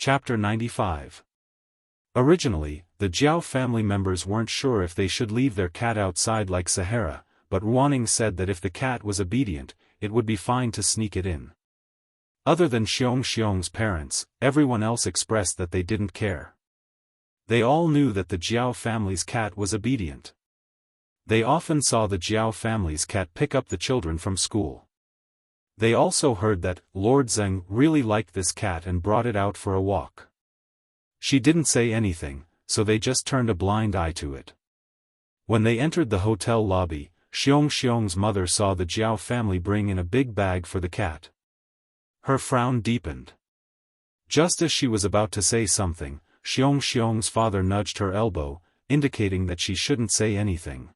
Chapter 95. Originally, the Jiao family members weren't sure if they should leave their cat outside like Sahara, but Ruaning said that if the cat was obedient, it would be fine to sneak it in. Other than Xiong's parents, everyone else expressed that they didn't care. They all knew that the Jiao family's cat was obedient. They often saw the Jiao family's cat pick up the children from school. They also heard that Lord Zheng really liked this cat and brought it out for a walk. She didn't say anything, so they just turned a blind eye to it. When they entered the hotel lobby, Xiong's mother saw the Jiao family bring in a big bag for the cat. Her frown deepened. Just as she was about to say something, Xiong's father nudged her elbow, indicating that she shouldn't say anything.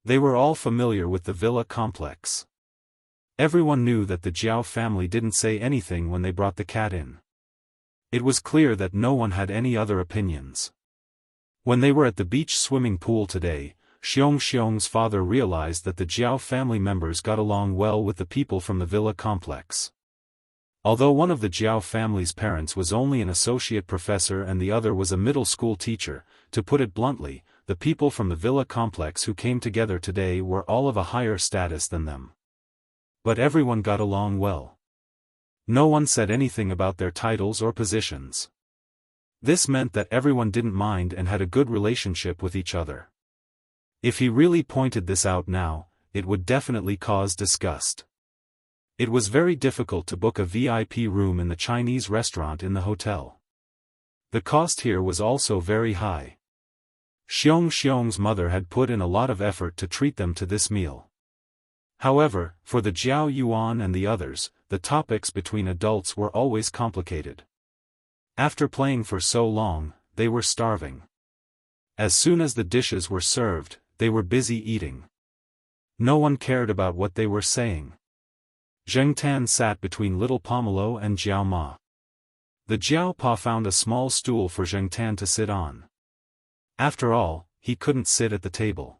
They were all familiar with the villa complex. Everyone knew that the Jiao family didn't say anything when they brought the cat in. It was clear that no one had any other opinions. When they were at the beach swimming pool today, Xiong's father realized that the Jiao family members got along well with the people from the villa complex. Although one of the Jiao family's parents was only an associate professor and the other was a middle school teacher, to put it bluntly, the people from the villa complex who came together today were all of a higher status than them. But everyone got along well. No one said anything about their titles or positions. This meant that everyone didn't mind and had a good relationship with each other. If he really pointed this out now, it would definitely cause disgust. It was very difficult to book a VIP room in the Chinese restaurant in the hotel. The cost here was also very high. Xiong's mother had put in a lot of effort to treat them to this meal. However, for the Jiao Yuan and the others, the topics between adults were always complicated. After playing for so long, they were starving. As soon as the dishes were served, they were busy eating. No one cared about what they were saying. Zheng Tan sat between little Pomelo and Jiao Ma. The Jiao Pa found a small stool for Zheng Tan to sit on. After all, he couldn't sit at the table.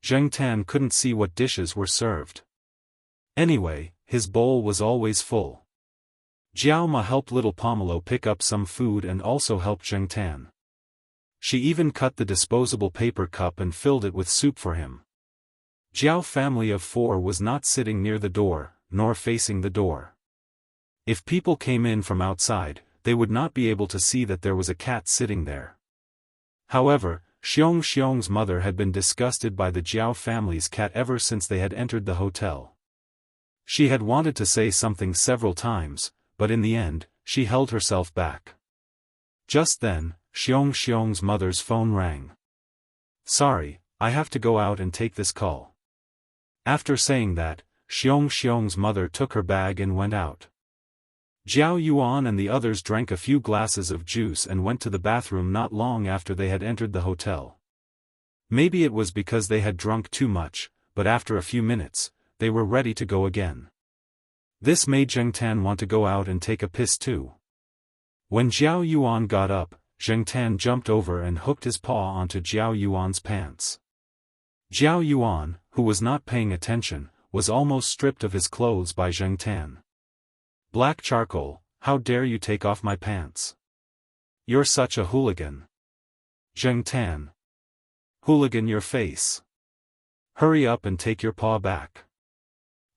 Zheng Tan couldn't see what dishes were served. Anyway, his bowl was always full. Jiao Ma helped little Pomelo pick up some food and also helped Zheng Tan. She even cut the disposable paper cup and filled it with soup for him. Jiao family of 4 was not sitting near the door, nor facing the door. If people came in from outside, they would not be able to see that there was a cat sitting there. However, Xiong's mother had been disgusted by the Jiao family's cat ever since they had entered the hotel. She had wanted to say something several times, but in the end, she held herself back. Just then, Xiong's mother's phone rang. "Sorry, I have to go out and take this call." After saying that, Xiong's mother took her bag and went out. Jiao Yuan and the others drank a few glasses of juice and went to the bathroom not long after they had entered the hotel. Maybe it was because they had drunk too much, but after a few minutes, they were ready to go again. This made Zheng Tan want to go out and take a piss too. When Jiao Yuan got up, Zheng Tan jumped over and hooked his paw onto Jiao Yuan's pants. Jiao Yuan, who was not paying attention, was almost stripped of his clothes by Zheng Tan. "Black charcoal, how dare you take off my pants? You're such a hooligan." "Zheng Tan. Hooligan your face. Hurry up and take your paw back.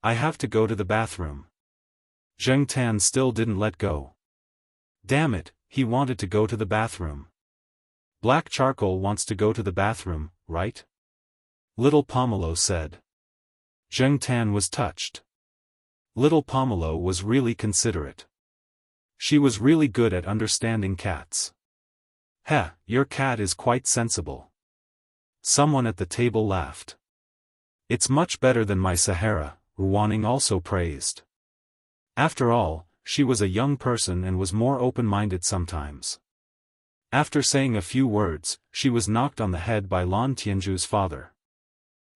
I have to go to the bathroom." Zheng Tan still didn't let go. Damn it, he wanted to go to the bathroom. "Black charcoal wants to go to the bathroom, right?" Little Pomelo said. Zheng Tan was touched. Little Pomelo was really considerate. She was really good at understanding cats. "Heh, your cat is quite sensible." Someone at the table laughed. "It's much better than my Sahara," Ruaning also praised. After all, she was a young person and was more open-minded sometimes. After saying a few words, she was knocked on the head by Lan Tianju's father.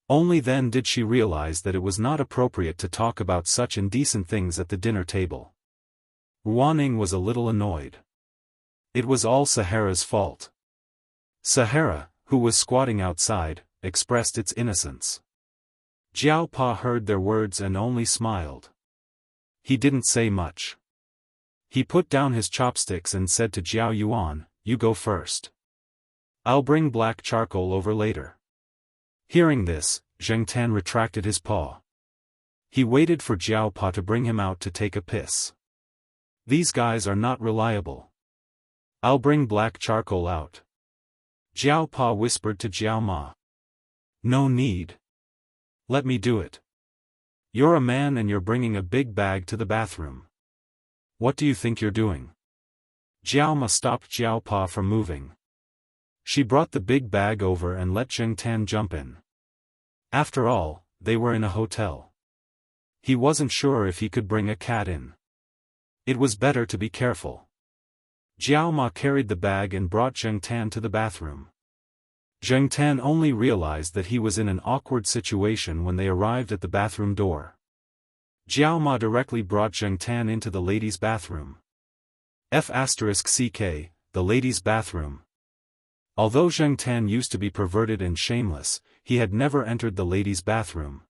Only then did she realize that it was not appropriate to talk about such indecent things at the dinner table. Ruaning was a little annoyed. It was all Sahara's fault. Sahara, who was squatting outside, expressed its innocence. Jiao Pa heard their words and only smiled. He didn't say much. He put down his chopsticks and said to Jiao Yuan, "You go first. I'll bring black charcoal over later." Hearing this, Zheng Tan retracted his paw. He waited for Jiao Pa to bring him out to take a piss. These guys are not reliable. "I'll bring black charcoal out." Jiao Pa whispered to Jiao Ma. "No need. Let me do it. You're a man and you're bringing a big bag to the bathroom. What do you think you're doing?" Jiao Ma stopped Jiao Pa from moving. She brought the big bag over and let Zheng Tan jump in. After all, they were in a hotel. He wasn't sure if he could bring a cat in. It was better to be careful. Jiao Ma carried the bag and brought Zheng Tan to the bathroom. Zheng Tan only realized that he was in an awkward situation when they arrived at the bathroom door. Jiao Ma directly brought Zheng Tan into the ladies' bathroom. F***ck, the ladies' bathroom. Although Zheng Tan used to be perverted and shameless, he had never entered the ladies' bathroom.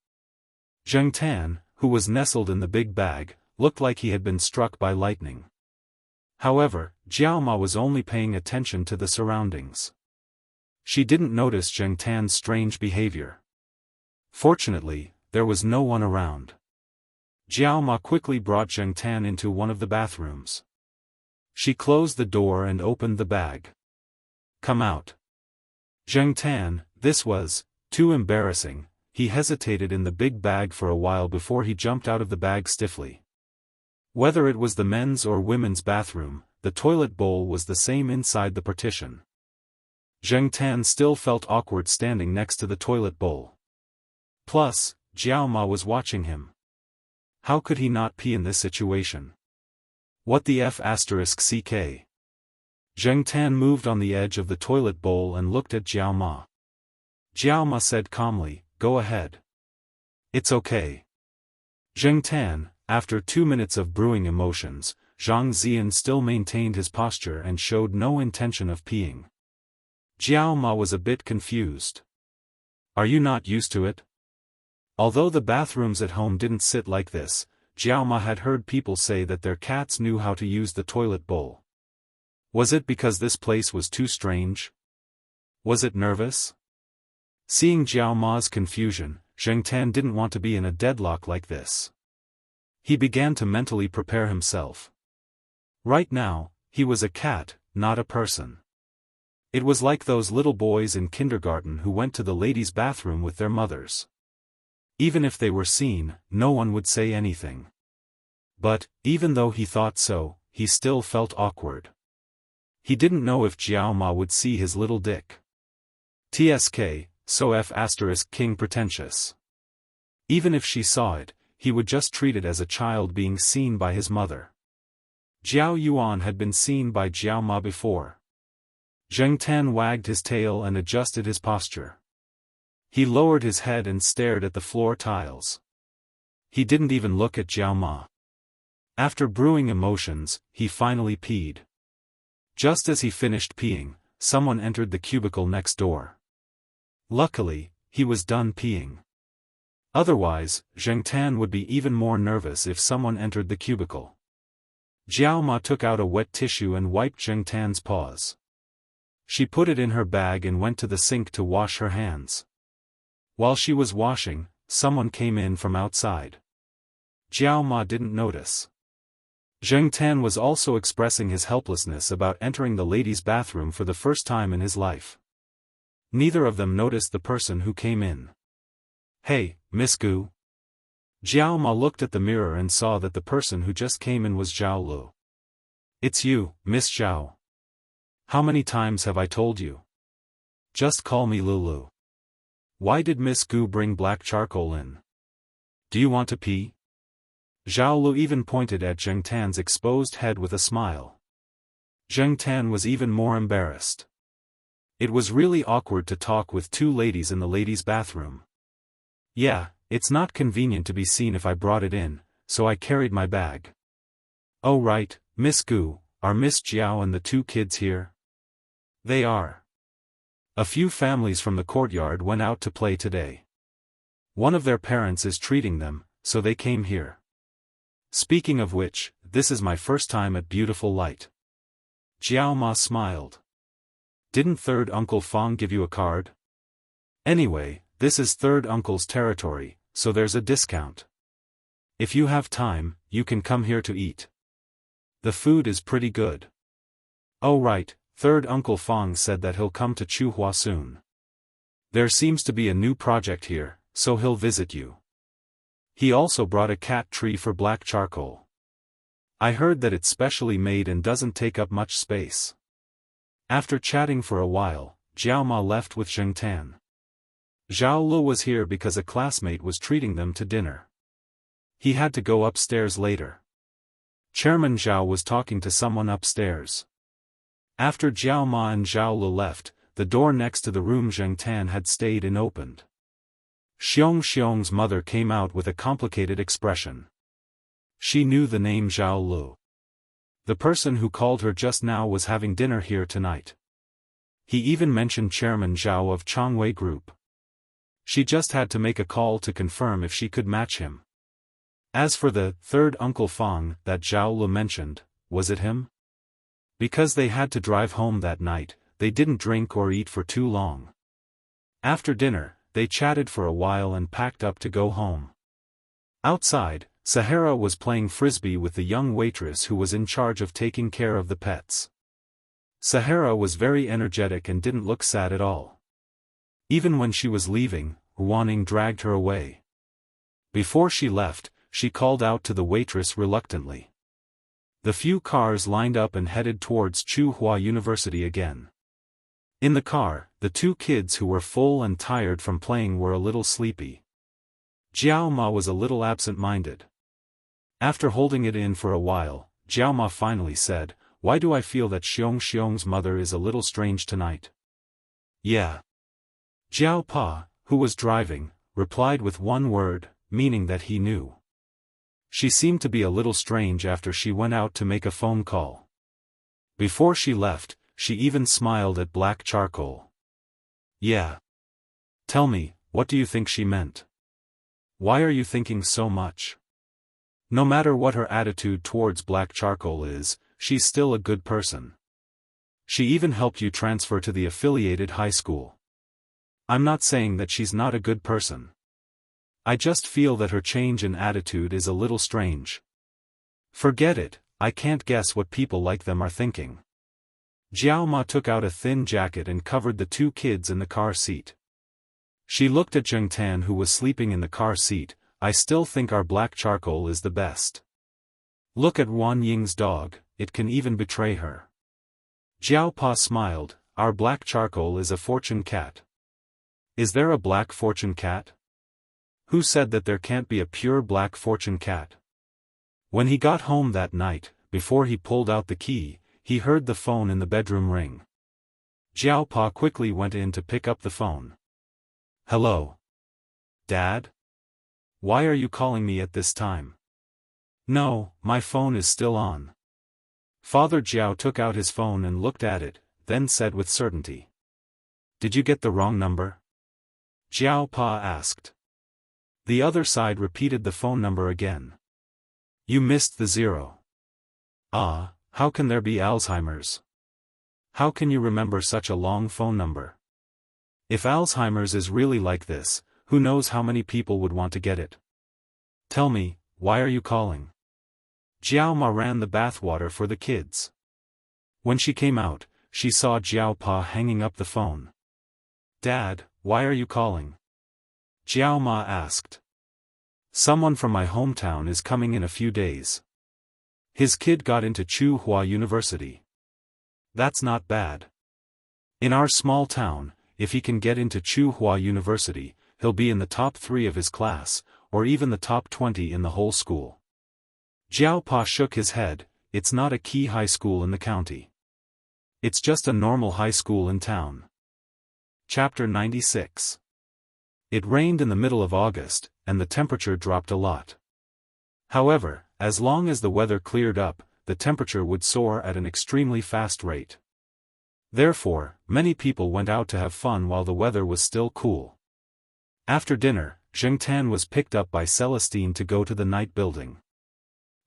Zheng Tan, who was nestled in the big bag, looked like he had been struck by lightning. However, Jiao Ma was only paying attention to the surroundings. She didn't notice Zheng Tan's strange behavior. Fortunately, there was no one around. Jiao Ma quickly brought Zheng Tan into one of the bathrooms. She closed the door and opened the bag. "Come out." Zheng Tan, this was too embarrassing. He hesitated in the big bag for a while before he jumped out of the bag stiffly. Whether it was the men's or women's bathroom, the toilet bowl was the same inside the partition. Zheng Tan still felt awkward standing next to the toilet bowl. Plus, Jiao Ma was watching him. How could he not pee in this situation? What the F***ck? Zheng Tan moved on the edge of the toilet bowl and looked at Jiao Ma. Jiao Ma said calmly, "Go ahead. It's okay." Zheng Tan, after 2 minutes of brewing emotions, Zhang Ziyan still maintained his posture and showed no intention of peeing. Jiao Ma was a bit confused. "Are you not used to it?" Although the bathrooms at home didn't sit like this, Jiao Ma had heard people say that their cats knew how to use the toilet bowl. Was it because this place was too strange? Was it nervous? Seeing Jiao Ma's confusion, Zheng Tan didn't want to be in a deadlock like this. He began to mentally prepare himself. Right now, he was a cat, not a person. It was like those little boys in kindergarten who went to the ladies' bathroom with their mothers. Even if they were seen, no one would say anything. But, even though he thought so, he still felt awkward. He didn't know if Jiao Ma would see his little dick. TSK, so F***king pretentious. Even if she saw it, he would just treat it as a child being seen by his mother. Jiao Yuan had been seen by Jiao Ma before. Zheng Tan wagged his tail and adjusted his posture. He lowered his head and stared at the floor tiles. He didn't even look at Jiao Ma. After brewing emotions, he finally peed. Just as he finished peeing, someone entered the cubicle next door. Luckily, he was done peeing. Otherwise, Zheng Tan would be even more nervous if someone entered the cubicle. Jiao Ma took out a wet tissue and wiped Zheng Tan's paws. She put it in her bag and went to the sink to wash her hands. While she was washing, someone came in from outside. Jiao Ma didn't notice. Zheng Tan was also expressing his helplessness about entering the ladies' bathroom for the first time in his life. Neither of them noticed the person who came in. "Hey, Miss Gu." Jiao Ma looked at the mirror and saw that the person who just came in was Zhao Lu. "It's you, Miss Zhao. How many times have I told you? Just call me Lulu." "Why did Miss Gu bring black charcoal in? Do you want to pee?" Zhao Lu even pointed at Zheng Tan's exposed head with a smile. Zheng Tan was even more embarrassed. It was really awkward to talk with two ladies in the ladies' bathroom. "Yeah, it's not convenient to be seen if I brought it in, so I carried my bag." "Oh right, Miss Gu, are Miss Jiao and the two kids here?" "They are. A few families from the courtyard went out to play today. One of their parents is treating them, so they came here. Speaking of which, this is my first time at Beautiful Light. Jiao Ma smiled. Didn't third Uncle Fong give you a card? Anyway, this is third uncle's territory, so there's a discount. If you have time, you can come here to eat. The food is pretty good. Oh right, third Uncle Fong said that he'll come to Chuhua soon. There seems to be a new project here, so he'll visit you. He also brought a cat tree for black charcoal. I heard that it's specially made and doesn't take up much space. After chatting for a while, Jiao Ma left with Zheng Tan. Zhao Lu was here because a classmate was treating them to dinner. He had to go upstairs later. Chairman Zhao was talking to someone upstairs. After Jiao Ma and Zhao Lu left, the door next to the room Zheng Tan had stayed in opened. Xiong's mother came out with a complicated expression. She knew the name Zhao Lu. The person who called her just now was having dinner here tonight. He even mentioned Chairman Zhao of Changwei Group. She just had to make a call to confirm if she could match him. As for the third Uncle Fong that Zhao Lu mentioned, was it him? Because they had to drive home that night, they didn't drink or eat for too long. After dinner, they chatted for a while and packed up to go home. Outside, Sahara was playing frisbee with the young waitress who was in charge of taking care of the pets. Sahara was very energetic and didn't look sad at all. Even when she was leaving, Wanning dragged her away. Before she left, she called out to the waitress reluctantly. The few cars lined up and headed towards Chuhua University again. In the car, the two kids who were full and tired from playing were a little sleepy. Jiao Ma was a little absent-minded. After holding it in for a while, Jiao Ma finally said, "Why do I feel that Xiong's mother is a little strange tonight?" "Yeah." Jiao Pa, who was driving, replied with one word, meaning that he knew. She seemed to be a little strange after she went out to make a phone call. Before she left, she even smiled at black charcoal. "Yeah. Tell me, what do you think she meant? Why are you thinking so much? No matter what her attitude towards black charcoal is, she's still a good person. She even helped you transfer to the affiliated high school. I'm not saying that she's not a good person. I just feel that her change in attitude is a little strange. Forget it, I can't guess what people like them are thinking." Jiao Ma took out a thin jacket and covered the two kids in the car seat. She looked at Zheng Tan who was sleeping in the car seat. "I still think our black charcoal is the best. Look at Wan Ying's dog, it can even betray her." Jiao Pa smiled, "Our black charcoal is a fortune cat." "Is there a black fortune cat? Who said that there can't be a pure black fortune cat?" When he got home that night, before he pulled out the key, he heard the phone in the bedroom ring. Jiao Pa quickly went in to pick up the phone. "Hello? Dad? Why are you calling me at this time?" "No, my phone is still on." Father Jiao took out his phone and looked at it, then said with certainty. "Did you get the wrong number?" Jiao Pa asked. The other side repeated the phone number again. "You missed the 0. Ah, how can there be Alzheimer's? How can you remember such a long phone number? If Alzheimer's is really like this, who knows how many people would want to get it? Tell me, why are you calling?" Jiao Ma ran the bathwater for the kids. When she came out, she saw Jiao Pa hanging up the phone. "Dad, why are you calling?" Jiao Ma asked. "Someone from my hometown is coming in a few days. His kid got into Chuhua University. That's not bad. In our small town, if he can get into Chuhua University, he'll be in the top 3 of his class, or even the top 20 in the whole school." Jiao Pa shook his head. "It's not a key high school in the county. It's just a normal high school in town." Chapter 96. It rained in the middle of August, and the temperature dropped a lot. However, as long as the weather cleared up, the temperature would soar at an extremely fast rate. Therefore, many people went out to have fun while the weather was still cool. After dinner, Zheng Tan was picked up by Celestine to go to the night building.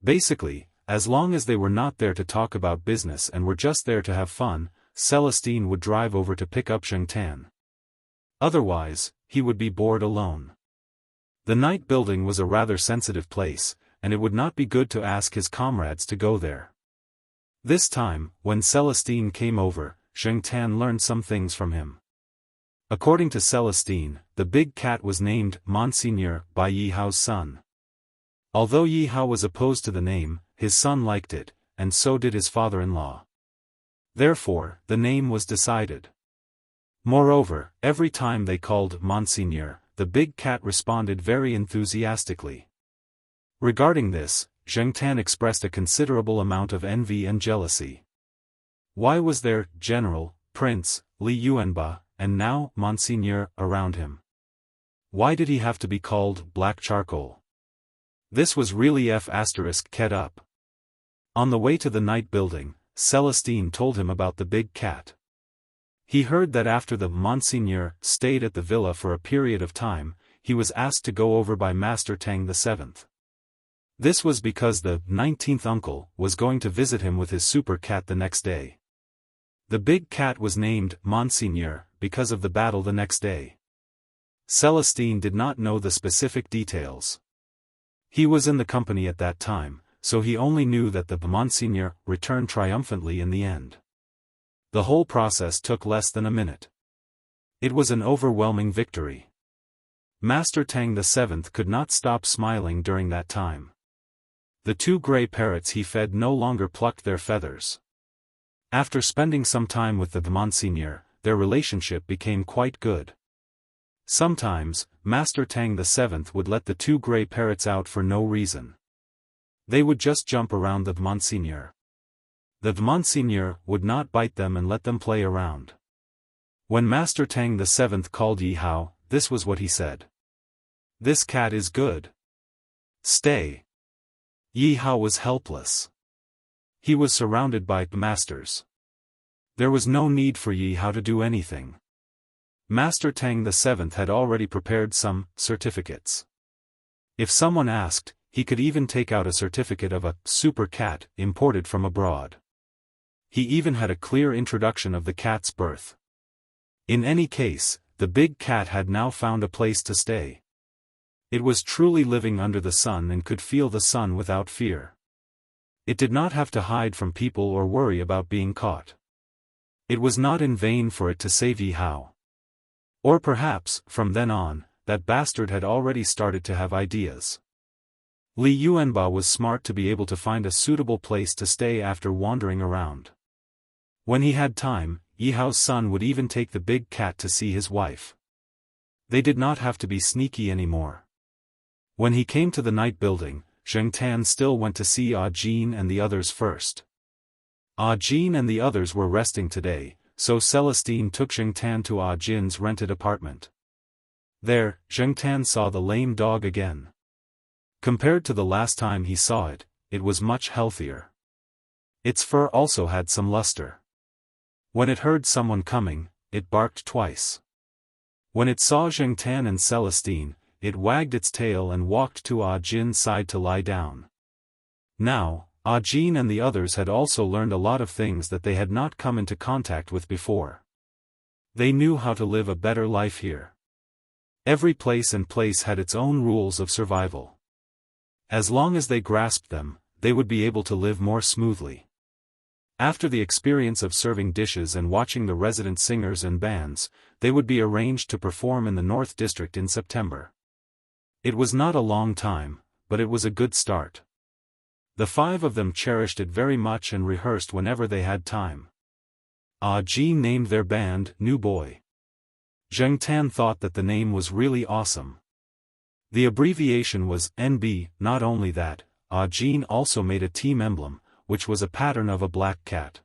Basically, As long as they were not there to talk about business and were just there to have fun, Celestine would drive over to pick up Zhengtan. Otherwise, he would be bored alone. The night building was a rather sensitive place, and it would not be good to ask his comrades to go there. This time, when Celestine came over, Zhengtan learned some things from him. According to Celestine, the big cat was named Monseigneur by Yi Hao's son. Although Yi Hao was opposed to the name, his son liked it, and so did his father-in-law. Therefore, the name was decided. Moreover, every time they called Monseigneur, the big cat responded very enthusiastically. Regarding this, Zhengtan expressed a considerable amount of envy and jealousy. Why was there General, Prince, Li Yuanba, and now Monseigneur around him? Why did he have to be called Black Charcoal? This was really F***ket up. On the way to the night building, Celestine told him about the big cat. He heard that after the Monseigneur stayed at the villa for a period of time, he was asked to go over by Master Tang VII. This was because the 19th uncle was going to visit him with his super cat the next day. The big cat was named Monseigneur because of the battle the next day. Celestine did not know the specific details. He was in the company at that time, so he only knew that the Monseigneur returned triumphantly in the end. The whole process took less than a minute. It was an overwhelming victory. Master Tang VII could not stop smiling during that time. The two gray parrots he fed no longer plucked their feathers. After spending some time with the Monseigneur, their relationship became quite good. Sometimes, Master Tang VII would let the two gray parrots out for no reason. They would just jump around the Monseigneur. The Monseigneur would not bite them and let them play around. When Master Tang VII called Yi Hao, this was what he said. "This cat is good. Stay." Yi Hao was helpless. He was surrounded by masters. There was no need for Yi Hao to do anything. Master Tang VII had already prepared some certificates. If someone asked, he could even take out a certificate of a super cat imported from abroad. He even had a clear introduction of the cat's birth. In any case, the big cat had now found a place to stay. It was truly living under the sun and could feel the sun without fear. It did not have to hide from people or worry about being caught. It was not in vain for it to save Yi Hao. Or perhaps, from then on, that bastard had already started to have ideas. Li Yuanba was smart to be able to find a suitable place to stay after wandering around. When he had time, Yi Hao's son would even take the big cat to see his wife. They did not have to be sneaky anymore. When he came to the night building, Zhengtan still went to see Jin and the others first. Jin and the others were resting today, so Celestine took Zhengtan to Jin's rented apartment. There, Zhengtan saw the lame dog again. Compared to the last time he saw it, it was much healthier. Its fur also had some luster. When it heard someone coming, it barked twice. When it saw Zhengtan and Celestine, it wagged its tail and walked to Jin's side to lie down. Now, Jin and the others had also learned a lot of things that they had not come into contact with before. They knew how to live a better life here. Every place had its own rules of survival. As long as they grasped them, they would be able to live more smoothly. After the experience of serving dishes and watching the resident singers and bands, they would be arranged to perform in the North District in September. It was not a long time, but it was a good start. The five of them cherished it very much and rehearsed whenever they had time. Jin named their band New Boy. Zhengtan thought that the name was really awesome. The abbreviation was NB. Not only that, Jin also made a team emblem, which was a pattern of a black cat.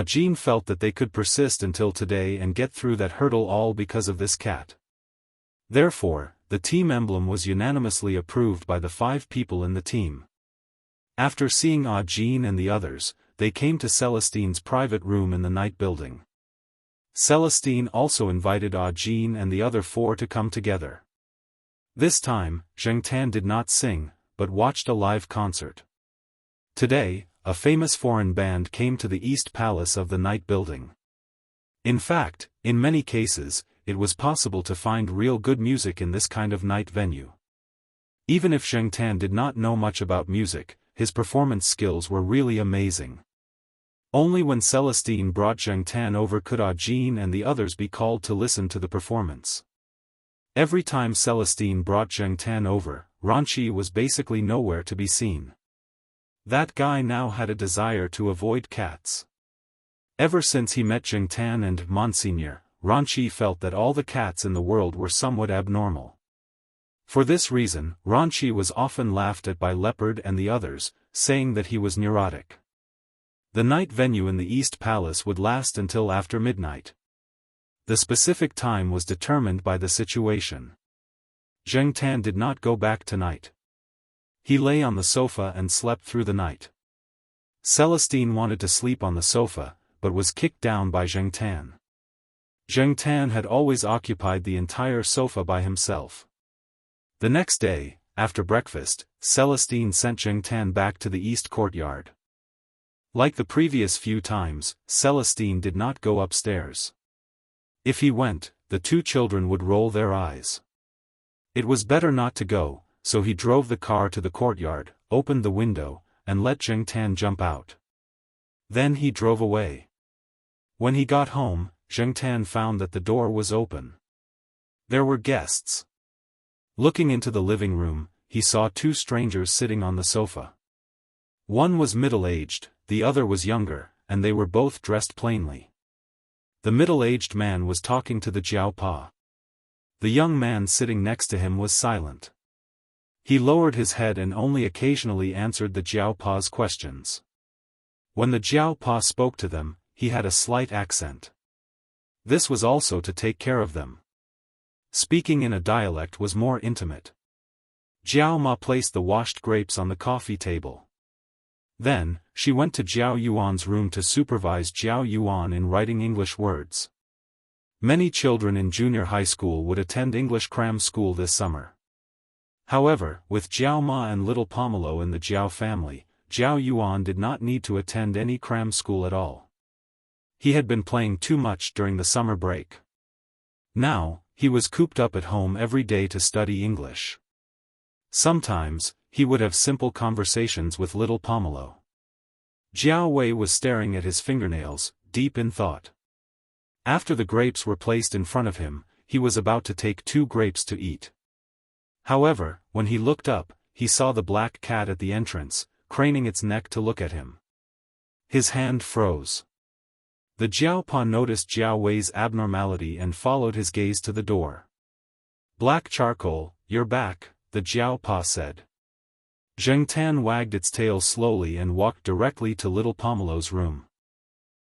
Jin felt that they could persist until today and get through that hurdle all because of this cat. Therefore, the team emblem was unanimously approved by the 5 people in the team. After seeing Jin and the others, they came to Celestine's private room in the night building. Celestine also invited Jin and the other 4 to come together. This time, Zhengtan did not sing, but watched a live concert. Today, a famous foreign band came to the East Palace of the Night Building. In fact, in many cases, it was possible to find real good music in this kind of night venue. Even if Zheng Tan did not know much about music, his performance skills were really amazing. Only when Celestine brought Zheng Tan over could Jin and the others be called to listen to the performance. Every time Celestine brought Zheng Tan over, Ranqi was basically nowhere to be seen. That guy now had a desire to avoid cats. Ever since he met Zheng Tan and Monseigneur, Ranqi felt that all the cats in the world were somewhat abnormal. For this reason, Ranqi was often laughed at by Leopard and the others, saying that he was neurotic. The night venue in the East Palace would last until after midnight. The specific time was determined by the situation. Zheng Tan did not go back tonight. He lay on the sofa and slept through the night. Celestine wanted to sleep on the sofa, but was kicked down by Zheng Tan. Zheng Tan had always occupied the entire sofa by himself. The next day, after breakfast, Celestine sent Zheng Tan back to the east courtyard. Like the previous few times, Celestine did not go upstairs. If he went, the two children would roll their eyes. It was better not to go, so he drove the car to the courtyard, opened the window, and let Zheng Tan jump out. Then he drove away. When he got home, Zheng Tan found that the door was open. There were guests. Looking into the living room, he saw two strangers sitting on the sofa. One was middle-aged, the other was younger, and they were both dressed plainly. The middle-aged man was talking to the Jiao Pa. The young man sitting next to him was silent. He lowered his head and only occasionally answered the Jiao Pa's questions. When the Jiao Pa spoke to them, he had a slight accent. This was also to take care of them. Speaking in a dialect was more intimate. Jiao Ma placed the washed grapes on the coffee table. Then, she went to Jiao Yuan's room to supervise Jiao Yuan in writing English words. Many children in junior high school would attend English cram school this summer. However, with Jiao Ma and little Pomelo in the Jiao family, Jiao Yuan did not need to attend any cram school at all. He had been playing too much during the summer break. Now, he was cooped up at home every day to study English. Sometimes, he would have simple conversations with little Pomelo. Jiao Wei was staring at his fingernails, deep in thought. After the grapes were placed in front of him, he was about to take 2 grapes to eat. However, when he looked up, he saw the black cat at the entrance, craning its neck to look at him. His hand froze. The Jiao Pa noticed Jiao Wei's abnormality and followed his gaze to the door. "Black charcoal, you're back," the Jiao Pa said. Zheng Tan wagged its tail slowly and walked directly to little Pomelo's room.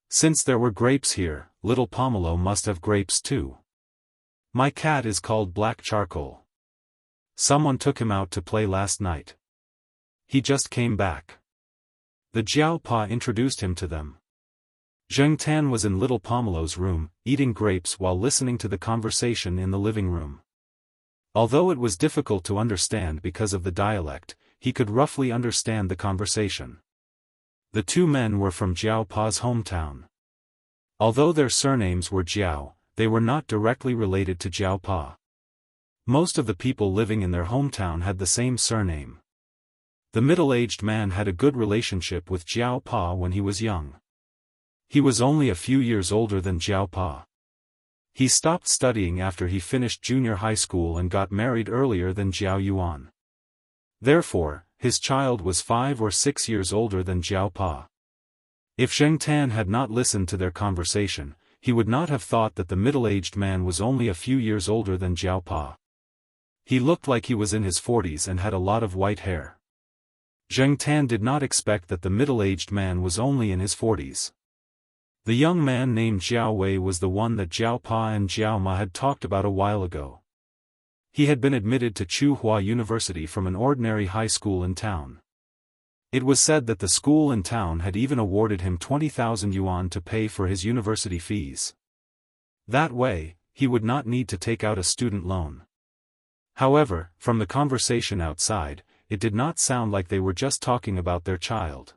Since there were grapes here, little Pomelo must have grapes too. "My cat is called Black Charcoal. Someone took him out to play last night. He just came back." The Jiao Pa introduced him to them. Zheng Tan was in little Pomelo's room, eating grapes while listening to the conversation in the living room. Although it was difficult to understand because of the dialect, he could roughly understand the conversation. The two men were from Jiao Pa's hometown. Although their surnames were Jiao, they were not directly related to Jiao Pa. Most of the people living in their hometown had the same surname. The middle-aged man had a good relationship with Jiao Pa when he was young. He was only a few years older than Jiao Pa. He stopped studying after he finished junior high school and got married earlier than Jiao Yuan. Therefore, his child was 5 or 6 years older than Jiao Pa. If Zheng Tan had not listened to their conversation, he would not have thought that the middle-aged man was only a few years older than Jiao Pa. He looked like he was in his 40s and had a lot of white hair. Zheng Tan did not expect that the middle-aged man was only in his 40s. The young man named Jiao Wei was the one that Jiao Pa and Jiao Ma had talked about a while ago. He had been admitted to Tsinghua University from an ordinary high school in town. It was said that the school in town had even awarded him 20,000 yuan to pay for his university fees. That way, he would not need to take out a student loan. However, from the conversation outside, it did not sound like they were just talking about their child.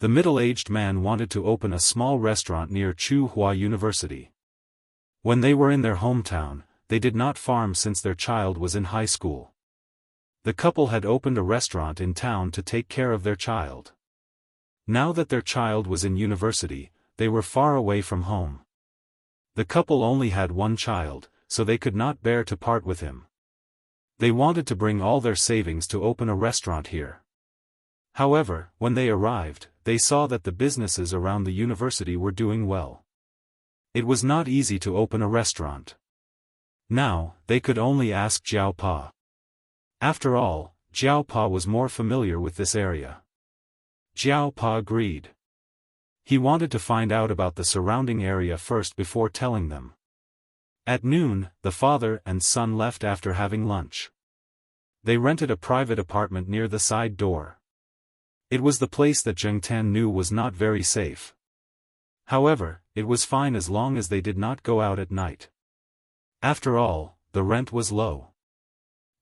The middle-aged man wanted to open a small restaurant near Tsinghua University. When they were in their hometown, they did not farm since their child was in high school. The couple had opened a restaurant in town to take care of their child. Now that their child was in university, they were far away from home. The couple only had one child, so they could not bear to part with him. They wanted to bring all their savings to open a restaurant here. However, when they arrived, they saw that the businesses around the university were doing well. It was not easy to open a restaurant. Now, they could only ask Jiao Pa. After all, Jiao Pa was more familiar with this area. Jiao Pa agreed. He wanted to find out about the surrounding area first before telling them. At noon, the father and son left after having lunch. They rented a private apartment near the side door. It was the place that Zheng Tan knew was not very safe. However, it was fine as long as they did not go out at night. After all, the rent was low.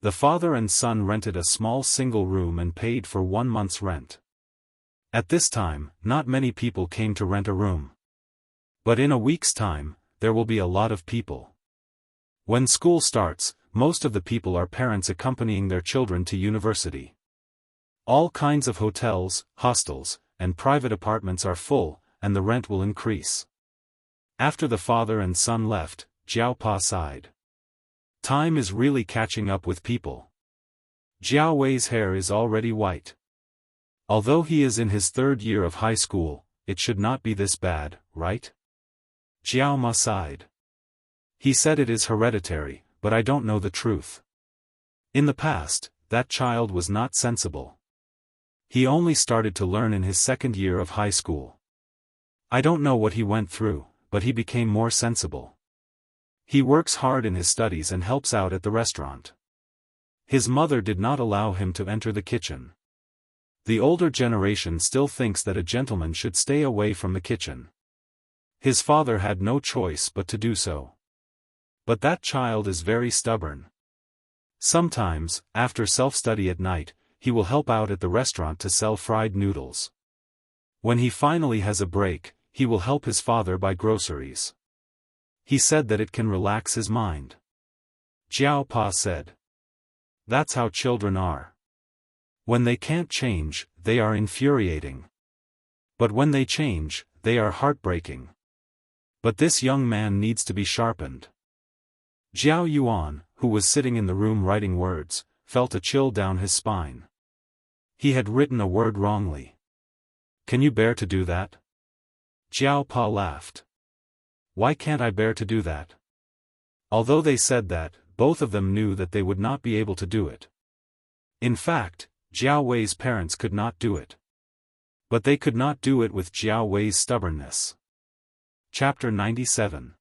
The father and son rented a small single room and paid for 1 month's rent. At this time, not many people came to rent a room. But in a week's time, there will be a lot of people. When school starts, most of the people are parents accompanying their children to university. All kinds of hotels, hostels, and private apartments are full, and the rent will increase. After the father and son left, Jiao Pa sighed. Time is really catching up with people. Jiao Wei's hair is already white. Although he is in his 3rd year of high school, it should not be this bad, right? Jiao Ma sighed. He said it is hereditary, but I don't know the truth. In the past, that child was not sensible. He only started to learn in his 2nd year of high school. I don't know what he went through, but he became more sensible. He works hard in his studies and helps out at the restaurant. His mother did not allow him to enter the kitchen. The older generation still thinks that a gentleman should stay away from the kitchen. His father had no choice but to do so. But that child is very stubborn. Sometimes, after self-study at night, he will help out at the restaurant to sell fried noodles. When he finally has a break, he will help his father buy groceries. He said that it can relax his mind. Jiao Pa said. That's how children are. When they can't change, they are infuriating. But when they change, they are heartbreaking. But this young man needs to be sharpened. Jiao Yuan, who was sitting in the room writing words, felt a chill down his spine. He had written a word wrongly. Can you bear to do that? Jiao Pa laughed. Why can't I bear to do that? Although they said that, both of them knew that they would not be able to do it. In fact, Jiao Wei's parents could not do it. But they could not do it with Jiao Wei's stubbornness. Chapter 97.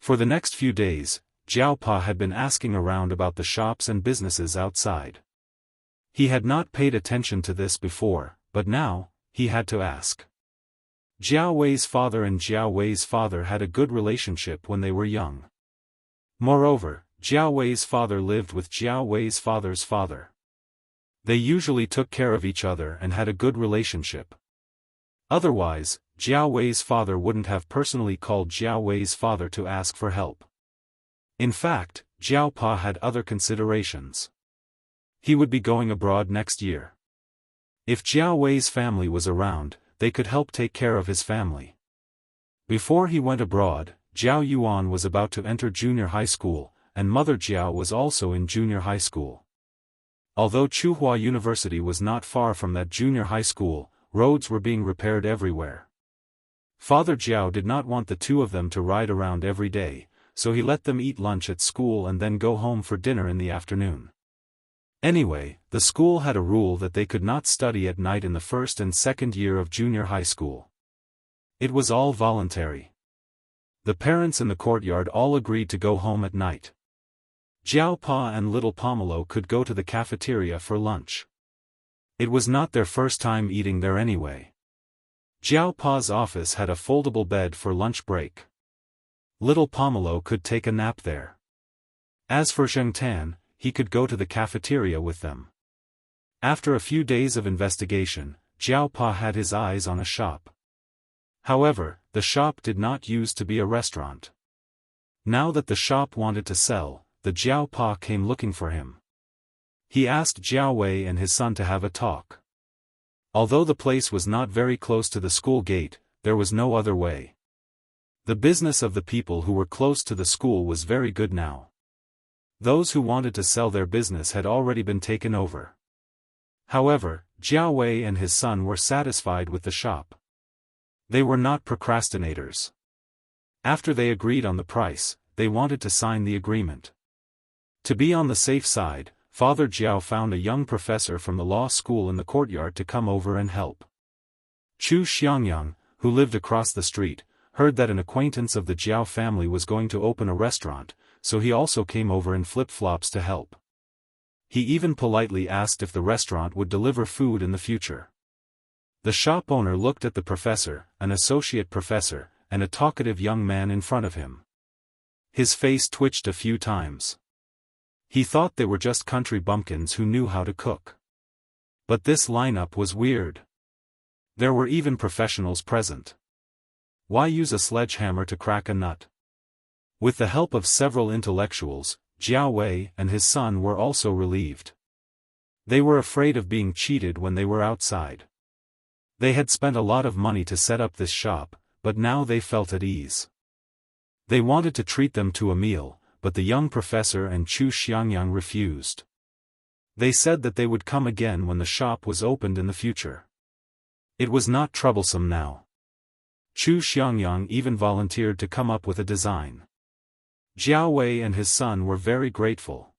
For the next few days, Jiao Pa had been asking around about the shops and businesses outside. He had not paid attention to this before, but now, he had to ask. Jiao Wei's father and Jiao Wei's father had a good relationship when they were young. Moreover, Jiao Wei's father lived with Jiao Wei's father's father. They usually took care of each other and had a good relationship. Otherwise, Jiao Wei's father wouldn't have personally called Jiao Wei's father to ask for help. In fact, Jiao Pa had other considerations. He would be going abroad next year. If Jiao Wei's family was around, they could help take care of his family. Before he went abroad, Jiao Yuan was about to enter junior high school, and Mother Jiao was also in junior high school. Although Tsinghua University was not far from that junior high school, roads were being repaired everywhere. Father Jiao did not want the two of them to ride around every day, so he let them eat lunch at school and then go home for dinner in the afternoon. Anyway, the school had a rule that they could not study at night in the 1st and 2nd year of junior high school. It was all voluntary. The parents in the courtyard all agreed to go home at night. Jiao Pa and little Pomelo could go to the cafeteria for lunch. It was not their first time eating there anyway. Jiao Pa's office had a foldable bed for lunch break. Little Pomelo could take a nap there. As for Zheng Tan, he could go to the cafeteria with them. After a few days of investigation, Jiao Pa had his eyes on a shop. However, the shop did not used to be a restaurant. Now that the shop wanted to sell, the Jiao Pa came looking for him. He asked Jiao Wei and his son to have a talk. Although the place was not very close to the school gate, there was no other way. The business of the people who were close to the school was very good now. Those who wanted to sell their business had already been taken over. However, Jiao Wei and his son were satisfied with the shop. They were not procrastinators. After they agreed on the price, they wanted to sign the agreement. To be on the safe side, Father Jiao found a young professor from the law school in the courtyard to come over and help. Wuxia Xianxia, who lived across the street, heard that an acquaintance of the Jiao family was going to open a restaurant, so he also came over in flip-flops to help. He even politely asked if the restaurant would deliver food in the future. The shop owner looked at the professor, an associate professor, and a talkative young man in front of him. His face twitched a few times. He thought they were just country bumpkins who knew how to cook. But this lineup was weird. There were even professionals present. Why use a sledgehammer to crack a nut? With the help of several intellectuals, Jiao Wei and his son were also relieved. They were afraid of being cheated when they were outside. They had spent a lot of money to set up this shop, but now they felt at ease. They wanted to treat them to a meal, but the young professor and Wuxia Xianxia refused. They said that they would come again when the shop was opened in the future. It was not troublesome now. Wuxia Xianxia even volunteered to come up with a design. Jiao Wei and his son were very grateful.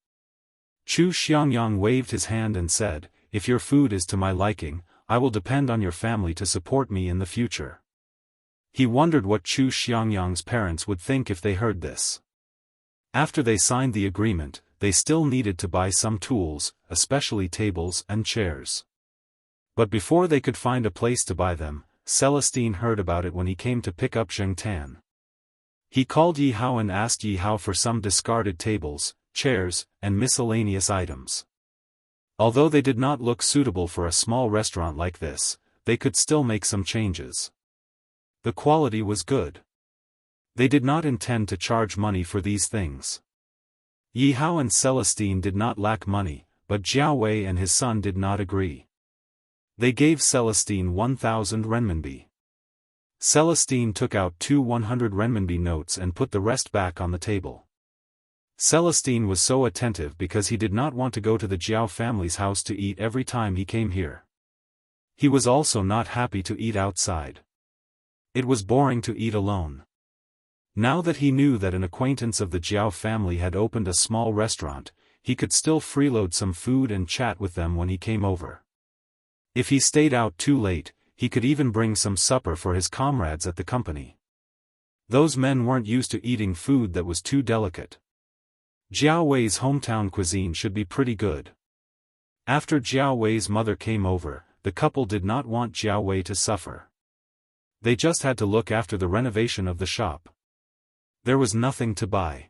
Wuxia Xianxia waved his hand and said, "If your food is to my liking, I will depend on your family to support me in the future." He wondered what Wuxia Xianxia's parents would think if they heard this. After they signed the agreement, they still needed to buy some tools, especially tables and chairs. But before they could find a place to buy them, Celestine heard about it when he came to pick up Zheng Tan. He called Yi Hao and asked Yi Hao for some discarded tables, chairs, and miscellaneous items. Although they did not look suitable for a small restaurant like this, they could still make some changes. The quality was good. They did not intend to charge money for these things. Yi Hao and Celestine did not lack money, but Jiao Wei and his son did not agree. They gave Celestine 1,000 renminbi. Celestine took out 2 100 renminbi notes and put the rest back on the table. Celestine was so attentive because he did not want to go to the Jiao family's house to eat every time he came here. He was also not happy to eat outside. It was boring to eat alone. Now that he knew that an acquaintance of the Jiao family had opened a small restaurant, he could still freeload some food and chat with them when he came over. If he stayed out too late, he could even bring some supper for his comrades at the company. Those men weren't used to eating food that was too delicate. Jiao Wei's hometown cuisine should be pretty good. After Jiao Wei's mother came over, the couple did not want Jiao Wei to suffer. They just had to look after the renovation of the shop. There was nothing to buy.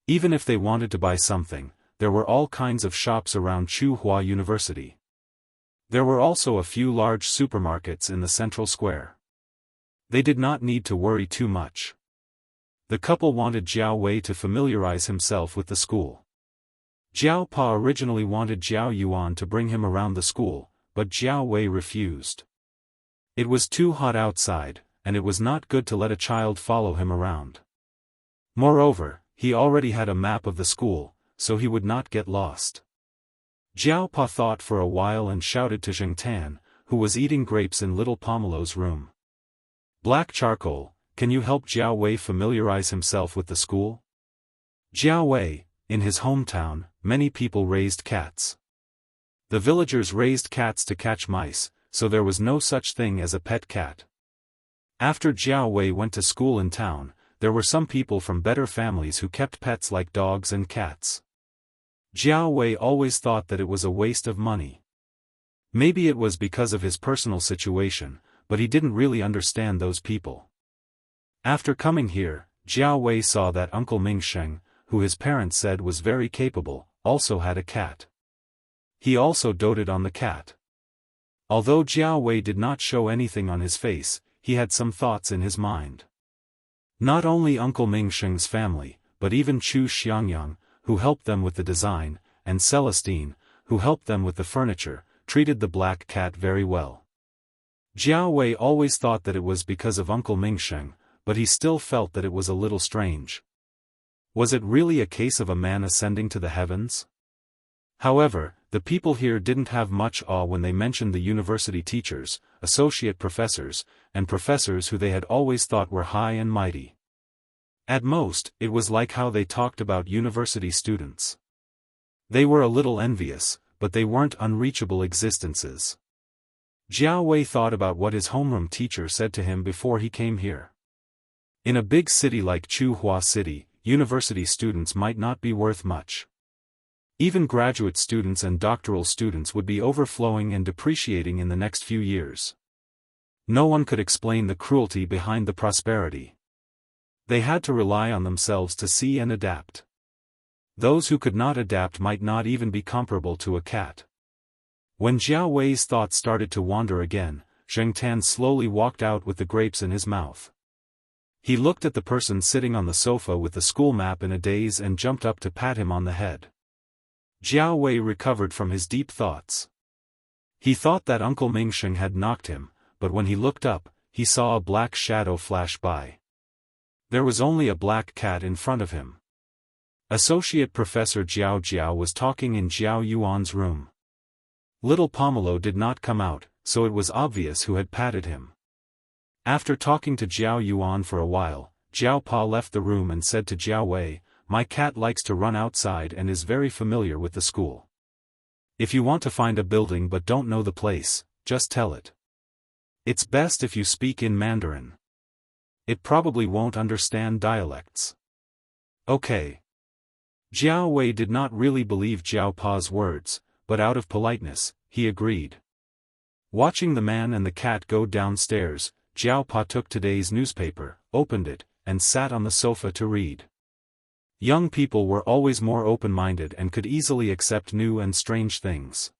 Even if they wanted to buy something, there were all kinds of shops around Tsinghua University. There were also a few large supermarkets in the central square. They did not need to worry too much. The couple wanted Jiao Wei to familiarize himself with the school. Jiao Pa originally wanted Jiao Yuan to bring him around the school, but Jiao Wei refused. It was too hot outside, and it was not good to let a child follow him around. Moreover, he already had a map of the school, so he would not get lost. Jiao Pa thought for a while and shouted to Zheng Tan, who was eating grapes in little Pomelo's room. "Black Charcoal, can you help Jiao Wei familiarize himself with the school?" Jiao Wei, in his hometown, many people raised cats. The villagers raised cats to catch mice, so there was no such thing as a pet cat. After Jiao Wei went to school in town, there were some people from better families who kept pets like dogs and cats. Jiao Wei always thought that it was a waste of money. Maybe it was because of his personal situation, but he didn't really understand those people. After coming here, Jiao Wei saw that Uncle Ming Sheng, who his parents said was very capable, also had a cat. He also doted on the cat. Although Jiao Wei did not show anything on his face, he had some thoughts in his mind. Not only Uncle Ming Sheng's family, but even Chu Xiangyang, who helped them with the design, and Celestine, who helped them with the furniture, treated the black cat very well. Jiao Wei always thought that it was because of Uncle Ming Sheng, but he still felt that it was a little strange. Was it really a case of a man ascending to the heavens? However, the people here didn't have much awe when they mentioned the university teachers, associate professors, and professors who they had always thought were high and mighty. At most, it was like how they talked about university students. They were a little envious, but they weren't unreachable existences. Jiao Wei thought about what his homeroom teacher said to him before he came here. In a big city like Chuhua City, university students might not be worth much. Even graduate students and doctoral students would be overflowing and depreciating in the next few years. No one could explain the cruelty behind the prosperity. They had to rely on themselves to see and adapt. Those who could not adapt might not even be comparable to a cat. When Jiao Wei's thoughts started to wander again, Zheng Tan slowly walked out with the grapes in his mouth. He looked at the person sitting on the sofa with the school map in a daze and jumped up to pat him on the head. Jiao Wei recovered from his deep thoughts. He thought that Uncle Ming Sheng had knocked him, but when he looked up, he saw a black shadow flash by. There was only a black cat in front of him. Associate Professor Jiao Jiao was talking in Jiao Yuan's room. Little Pomelo did not come out, so it was obvious who had patted him. After talking to Jiao Yuan for a while, Jiao Pa left the room and said to Jiao Wei, "My cat likes to run outside and is very familiar with the school. If you want to find a building but don't know the place, just tell it. It's best if you speak in Mandarin. It probably won't understand dialects." Okay. Jiao Wei did not really believe Jiao Pa's words, but out of politeness, he agreed. Watching the man and the cat go downstairs, Jiao Pa took today's newspaper, opened it, and sat on the sofa to read. Young people were always more open-minded and could easily accept new and strange things.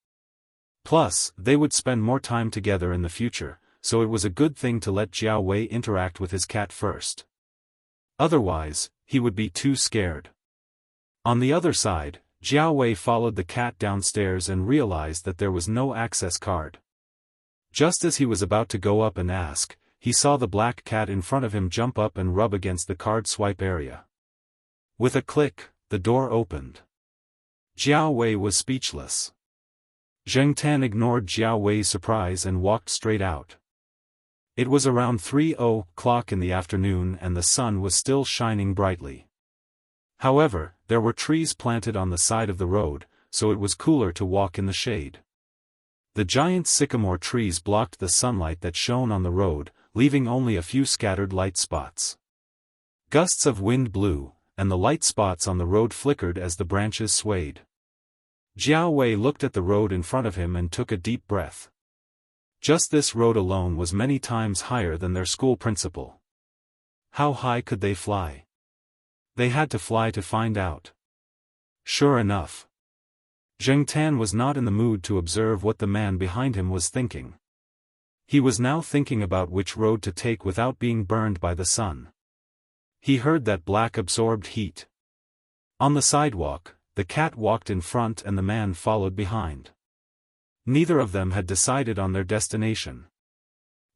Plus, they would spend more time together in the future, so it was a good thing to let Jiao Wei interact with his cat first. Otherwise, he would be too scared. On the other side, Jiao Wei followed the cat downstairs and realized that there was no access card. Just as he was about to go up and ask, he saw the black cat in front of him jump up and rub against the card swipe area. With a click, the door opened. Jiao Wei was speechless. Zheng Tan ignored Jiao Wei's surprise and walked straight out. It was around 3:00 in the afternoon and the sun was still shining brightly. However, there were trees planted on the side of the road, so it was cooler to walk in the shade. The giant sycamore trees blocked the sunlight that shone on the road, leaving only a few scattered light spots. Gusts of wind blew, and the light spots on the road flickered as the branches swayed. Jiao Wei looked at the road in front of him and took a deep breath. Just this road alone was many times higher than their school principal. How high could they fly? They had to fly to find out. Sure enough. Zheng Tan was not in the mood to observe what the man behind him was thinking. He was now thinking about which road to take without being burned by the sun. He heard that black absorbed heat. On the sidewalk, the cat walked in front and the man followed behind. Neither of them had decided on their destination.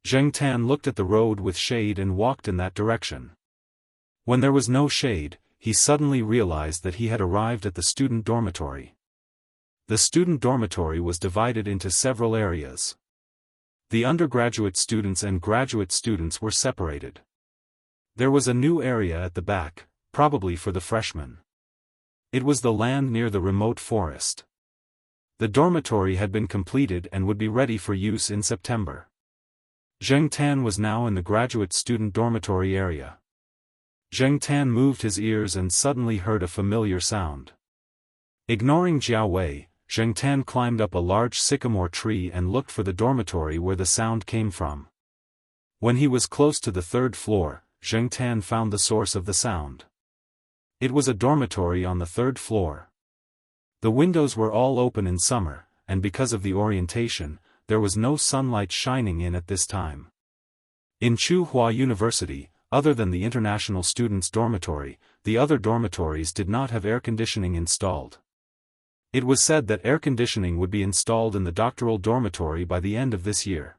Zheng Tan looked at the road with shade and walked in that direction. When there was no shade, he suddenly realized that he had arrived at the student dormitory. The student dormitory was divided into several areas. The undergraduate students and graduate students were separated. There was a new area at the back, probably for the freshmen. It was the land near the remote forest. The dormitory had been completed and would be ready for use in September. Zheng Tan was now in the graduate student dormitory area. Zheng Tan moved his ears and suddenly heard a familiar sound. Ignoring Jiao Wei, Zheng Tan climbed up a large sycamore tree and looked for the dormitory where the sound came from. When he was close to the third floor, Zheng Tan found the source of the sound. It was a dormitory on the third floor. The windows were all open in summer, and because of the orientation, there was no sunlight shining in at this time. In Tsinghua University, other than the international students' dormitory, the other dormitories did not have air conditioning installed. It was said that air conditioning would be installed in the doctoral dormitory by the end of this year.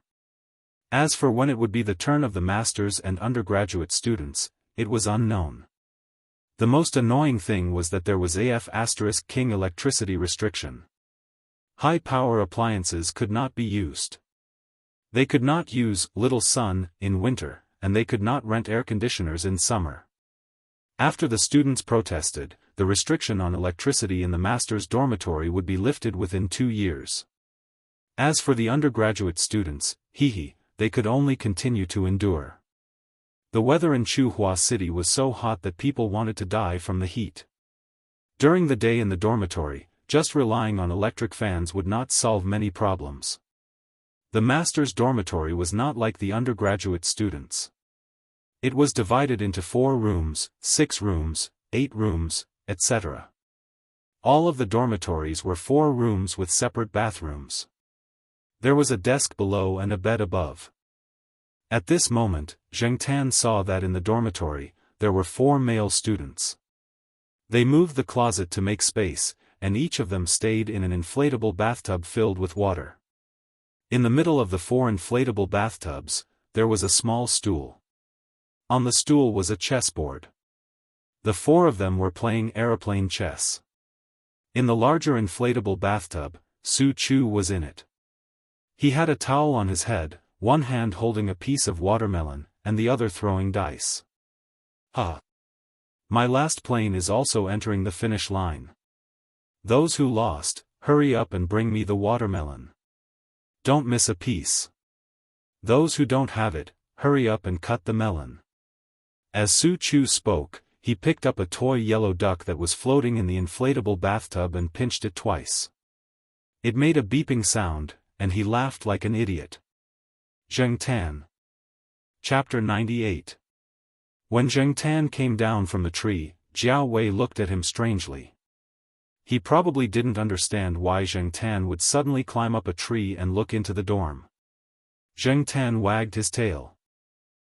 As for when it would be the turn of the master's and undergraduate students, it was unknown. The most annoying thing was that there was King electricity restriction. High-power appliances could not be used. They could not use little sun in winter, and they could not rent air conditioners in summer. After the students protested, the restriction on electricity in the master's dormitory would be lifted within 2 years. As for the undergraduate students, they could only continue to endure. The weather in Tsinghua City was so hot that people wanted to die from the heat. During the day in the dormitory, just relying on electric fans would not solve many problems. The master's dormitory was not like the undergraduate students. It was divided into 4 rooms, 6 rooms, 8 rooms, etc. All of the dormitories were 4 rooms with separate bathrooms. There was a desk below and a bed above. At this moment, Zheng Tan saw that in the dormitory, there were 4 male students. They moved the closet to make space, and each of them stayed in an inflatable bathtub filled with water. In the middle of the 4 inflatable bathtubs, there was a small stool. On the stool was a chessboard. The 4 of them were playing aeroplane chess. In the larger inflatable bathtub, Su Chu was in it. He had a towel on his head, one hand holding a piece of watermelon, and the other throwing dice. My last plane is also entering the finish line. Those who lost, hurry up and bring me the watermelon. Don't miss a piece. Those who don't have it, hurry up and cut the melon. As Su Chu spoke, he picked up a toy yellow duck that was floating in the inflatable bathtub and pinched it twice. It made a beeping sound, and he laughed like an idiot. Zheng Tan. Chapter 98. When Zheng Tan came down from the tree, Jiao Wei looked at him strangely. He probably didn't understand why Zheng Tan would suddenly climb up a tree and look into the dorm. Zheng Tan wagged his tail.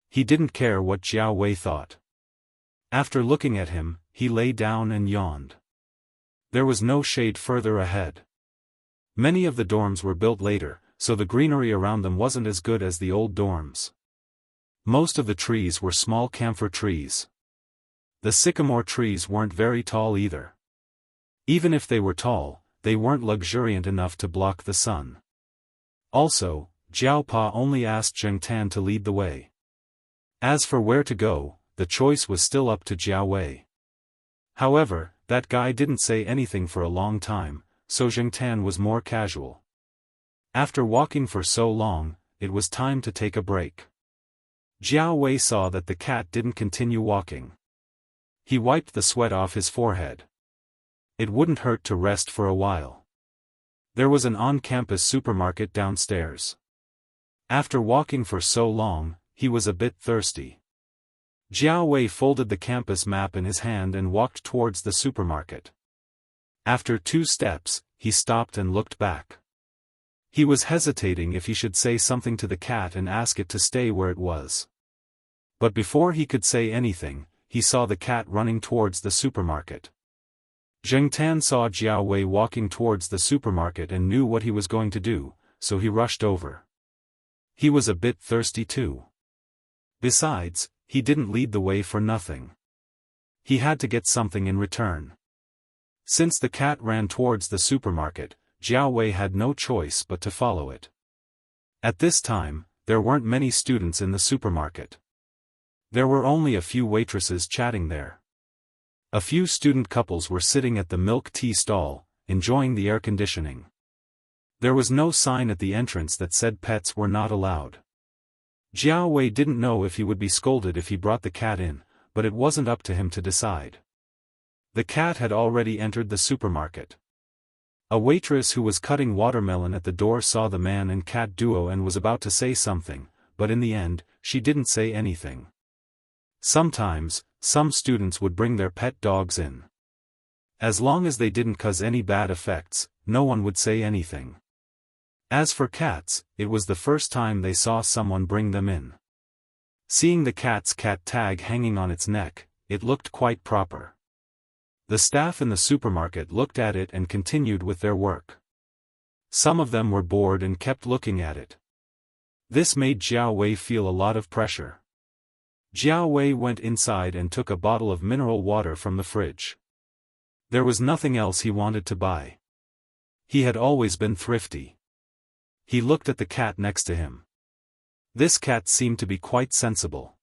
He didn't care what Jiao Wei thought. After looking at him, he lay down and yawned. There was no shade further ahead. Many of the dorms were built later, so the greenery around them wasn't as good as the old dorms. Most of the trees were small camphor trees. The sycamore trees weren't very tall either. Even if they were tall, they weren't luxuriant enough to block the sun. Also, Jiao Pa only asked Zheng Tan to lead the way. As for where to go, the choice was still up to Jiao Wei. However, that guy didn't say anything for a long time, so Zheng Tan was more casual. After walking for so long, it was time to take a break. Jiao Wei saw that the cat didn't continue walking. He wiped the sweat off his forehead. It wouldn't hurt to rest for a while. There was an on-campus supermarket downstairs. After walking for so long, he was a bit thirsty. Jiao Wei folded the campus map in his hand and walked towards the supermarket. After 2 steps, he stopped and looked back. He was hesitating if he should say something to the cat and ask it to stay where it was. But before he could say anything, he saw the cat running towards the supermarket. Zheng Tan saw Jiao Wei walking towards the supermarket and knew what he was going to do, so he rushed over. He was a bit thirsty too. Besides, he didn't lead the way for nothing. He had to get something in return. Since the cat ran towards the supermarket, Jiao Wei had no choice but to follow it. At this time, there weren't many students in the supermarket. There were only a few waitresses chatting there. A few student couples were sitting at the milk tea stall, enjoying the air conditioning. There was no sign at the entrance that said pets were not allowed. Jiao Wei didn't know if he would be scolded if he brought the cat in, but it wasn't up to him to decide. The cat had already entered the supermarket. A waitress who was cutting watermelon at the door saw the man and cat duo and was about to say something, but in the end, she didn't say anything. Sometimes, some students would bring their pet dogs in. As long as they didn't cause any bad effects, no one would say anything. As for cats, it was the first time they saw someone bring them in. Seeing the cat's cat tag hanging on its neck, it looked quite proper. The staff in the supermarket looked at it and continued with their work. Some of them were bored and kept looking at it. This made Jiao Wei feel a lot of pressure. Jiao Wei went inside and took a bottle of mineral water from the fridge. There was nothing else he wanted to buy. He had always been thrifty. He looked at the cat next to him. This cat seemed to be quite sensible.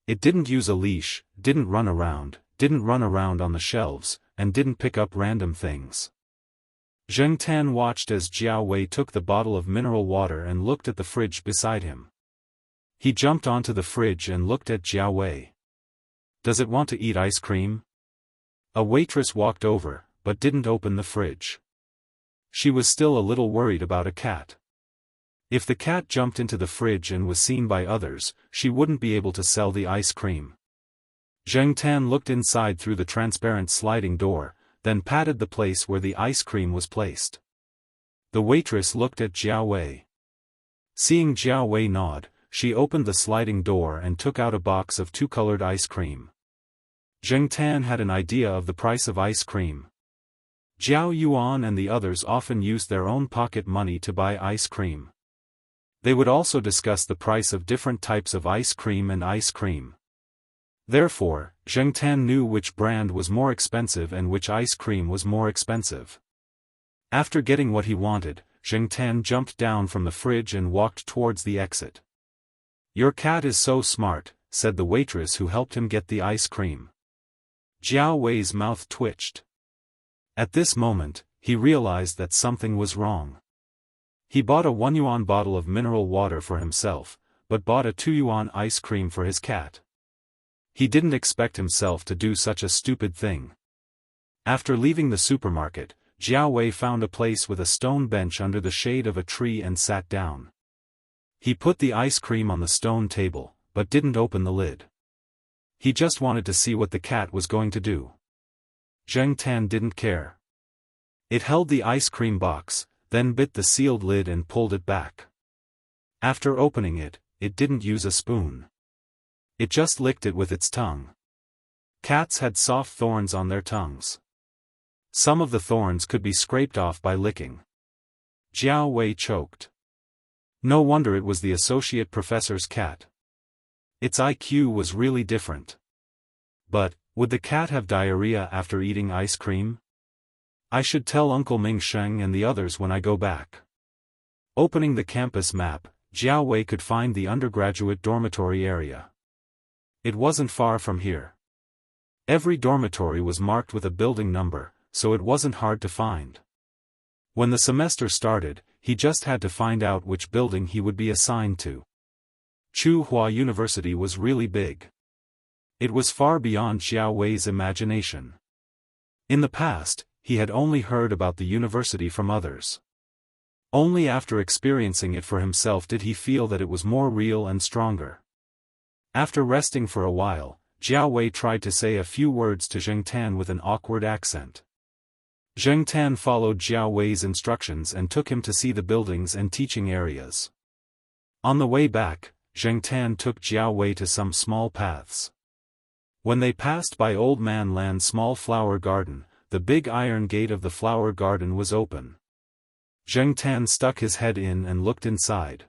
It didn't use a leash, didn't run around on the shelves, and didn't pick up random things. Zheng Tan watched as Jiao Wei took the bottle of mineral water and looked at the fridge beside him. He jumped onto the fridge and looked at Jiao Wei. "Does it want to eat ice cream?" A waitress walked over, but didn't open the fridge. She was still a little worried about a cat. If the cat jumped into the fridge and was seen by others, she wouldn't be able to sell the ice cream. Zheng Tan looked inside through the transparent sliding door, then patted the place where the ice cream was placed. The waitress looked at Jiao Wei. Seeing Jiao Wei nod, she opened the sliding door and took out a box of two-colored ice cream. Zheng Tan had an idea of the price of ice cream. Jiao Yuan and the others often used their own pocket money to buy ice cream. They would also discuss the price of different types of ice cream and ice cream. Therefore, Zheng Tan knew which brand was more expensive and which ice cream was more expensive. After getting what he wanted, Zheng Tan jumped down from the fridge and walked towards the exit. "Your cat is so smart," said the waitress who helped him get the ice cream. Jiao Wei's mouth twitched. At this moment, he realized that something was wrong. He bought a 1 yuan bottle of mineral water for himself, but bought a 2 yuan ice cream for his cat. He didn't expect himself to do such a stupid thing. After leaving the supermarket, Jiao Wei found a place with a stone bench under the shade of a tree and sat down. He put the ice cream on the stone table, but didn't open the lid. He just wanted to see what the cat was going to do. Zheng Tan didn't care. It held the ice cream box, then bit the sealed lid and pulled it back. After opening it, it didn't use a spoon. It just licked it with its tongue. Cats had soft thorns on their tongues. Some of the thorns could be scraped off by licking. Jiao Wei choked. No wonder it was the associate professor's cat. Its IQ was really different. But, would the cat have diarrhea after eating ice cream? I should tell Uncle Ming Sheng and the others when I go back. Opening the campus map, Jiao Wei could find the undergraduate dormitory area. It wasn't far from here. Every dormitory was marked with a building number, so it wasn't hard to find. When the semester started, he just had to find out which building he would be assigned to. Tsinghua University was really big. It was far beyond Jiao Wei's imagination. In the past, he had only heard about the university from others. Only after experiencing it for himself did he feel that it was more real and stronger. After resting for a while, Jiao Wei tried to say a few words to Zheng Tan with an awkward accent. Zheng Tan followed Jiao Wei's instructions and took him to see the buildings and teaching areas. On the way back, Zheng Tan took Jiao Wei to some small paths. When they passed by Old Man Land's small flower garden, the big iron gate of the flower garden was open. Zheng Tan stuck his head in and looked inside.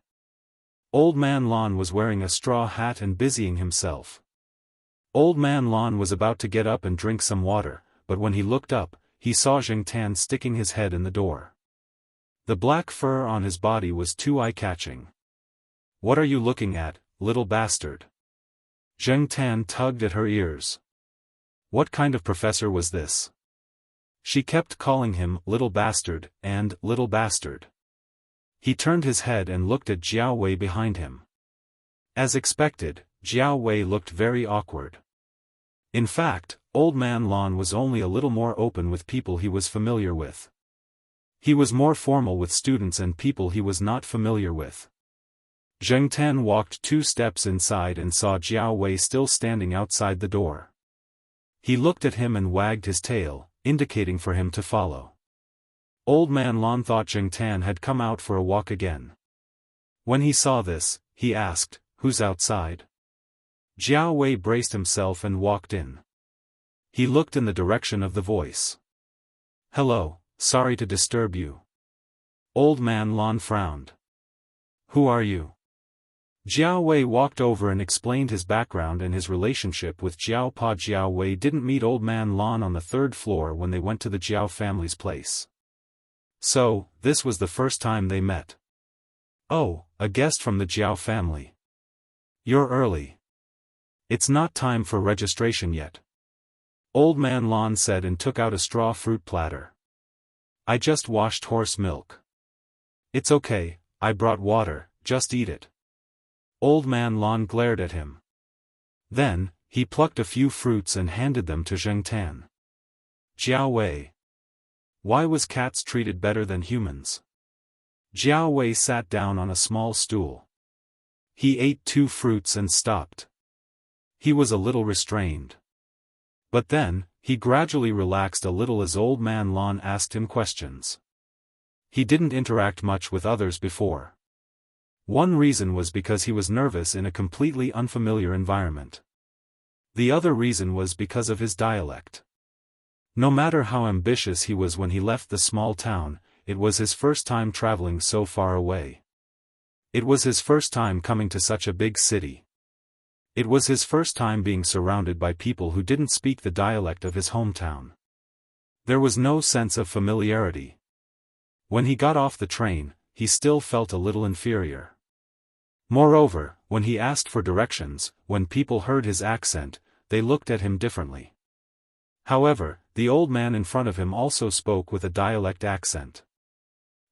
Old Man Lan was wearing a straw hat and busying himself. Old Man Lan was about to get up and drink some water, but when he looked up, he saw Zheng Tan sticking his head in the door. The black fur on his body was too eye-catching. "What are you looking at, little bastard?" Zheng Tan tugged at her ears. What kind of professor was this? She kept calling him little bastard and little bastard. He turned his head and looked at Jiao Wei behind him. As expected, Jiao Wei looked very awkward. In fact, Old Man Lan was only a little more open with people he was familiar with. He was more formal with students and people he was not familiar with. Zheng Tan walked 2 steps inside and saw Jiao Wei still standing outside the door. He looked at him and wagged his tail, indicating for him to follow. Old Man Lon thought Jing Tan had come out for a walk again. When he saw this, he asked, "Who's outside?" Jiao Wei braced himself and walked in. He looked in the direction of the voice. "Hello, sorry to disturb you." Old Man Lon frowned. "Who are you?" Jiao Wei walked over and explained his background and his relationship with Jiao Pa. Jiao Wei didn't meet Old Man Lon on the third floor when they went to the Jiao family's place. So, this was the first time they met. "Oh, a guest from the Jiao family. You're early. It's not time for registration yet." Old Man Lon said and took out a straw fruit platter. "I just washed horse milk." "It's okay, I brought water, just eat it." Old Man Lon glared at him. Then, he plucked a few fruits and handed them to Jing Tan. "Jiao Wei. Why was cats treated better than humans?" Jiao Wei sat down on a small stool. He ate 2 fruits and stopped. He was a little restrained. But then, he gradually relaxed a little as Old Man Lon asked him questions. He didn't interact much with others before. One reason was because he was nervous in a completely unfamiliar environment. The other reason was because of his dialect. No matter how ambitious he was when he left the small town, it was his first time traveling so far away. It was his first time coming to such a big city. It was his first time being surrounded by people who didn't speak the dialect of his hometown. There was no sense of familiarity. When he got off the train, he still felt a little inferior. Moreover, when he asked for directions, when people heard his accent, they looked at him differently. However, the old man in front of him also spoke with a dialect accent.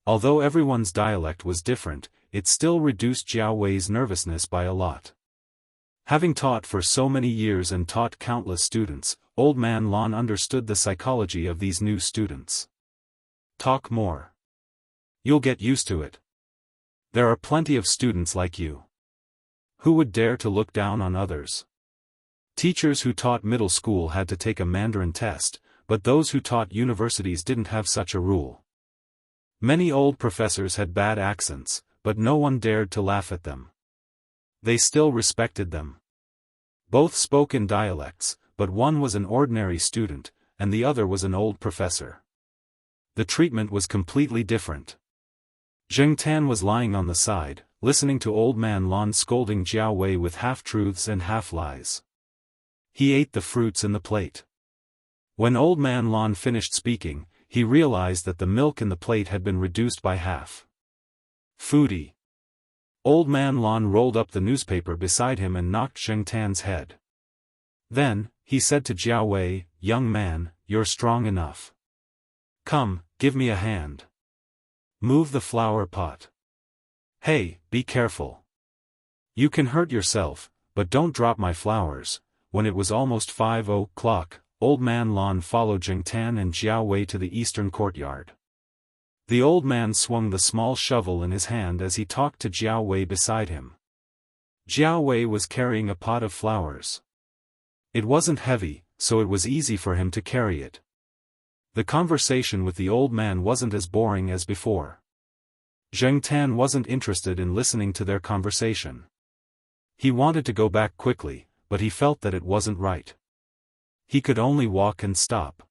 Although everyone's dialect was different, it still reduced Jiao Wei's nervousness by a lot. Having taught for so many years and taught countless students, Old Man Lon understood the psychology of these new students. "Talk more. You'll get used to it. There are plenty of students like you. Who would dare to look down on others?" Teachers who taught middle school had to take a Mandarin test, but those who taught universities didn't have such a rule. Many old professors had bad accents, but no one dared to laugh at them. They still respected them. Both spoke in dialects, but one was an ordinary student, and the other was an old professor. The treatment was completely different. Jing Tan was lying on the side, listening to Old Man Lon scolding Jiao Wei with half-truths and half-lies. He ate the fruits in the plate. When Old Man Lon finished speaking, he realized that the milk in the plate had been reduced by half. "Foodie." Old Man Lon rolled up the newspaper beside him and knocked Jing Tan's head. Then, he said to Jiao Wei, "Young man, you're strong enough. Come, give me a hand. Move the flower pot. Hey, be careful. You can hurt yourself, but don't drop my flowers." When it was almost 5 o'clock, Old Man Lon followed Jing Tan and Jiao Wei to the eastern courtyard. The old man swung the small shovel in his hand as he talked to Jiao Wei beside him. Jiao Wei was carrying a pot of flowers. It wasn't heavy, so it was easy for him to carry it. The conversation with the old man wasn't as boring as before. Jing Tan wasn't interested in listening to their conversation. He wanted to go back quickly, but he felt that it wasn't right. He could only walk and stop.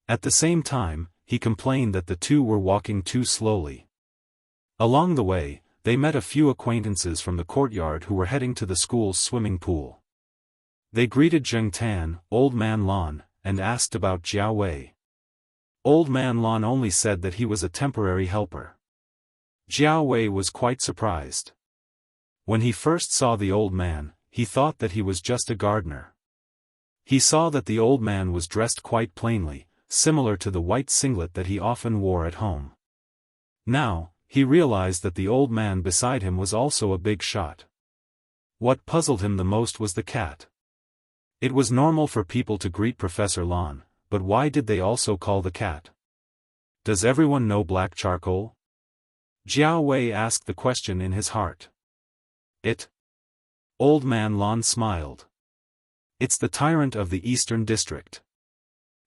At the same time, he complained that the two were walking too slowly. Along the way, they met a few acquaintances from the courtyard who were heading to the school's swimming pool. They greeted Jing Tan, Old Man Lon, and asked about Jiao Wei. Old Man Lon only said that he was a temporary helper. Jiao Wei was quite surprised. When he first saw the old man, he thought that he was just a gardener. He saw that the old man was dressed quite plainly, similar to the white singlet that he often wore at home. Now, he realized that the old man beside him was also a big shot. What puzzled him the most was the cat. It was normal for people to greet Professor Lon, but why did they also call the cat? Does everyone know black charcoal? Jiao Wei asked the question in his heart. Old Man Lon smiled. It's the tyrant of the Eastern District.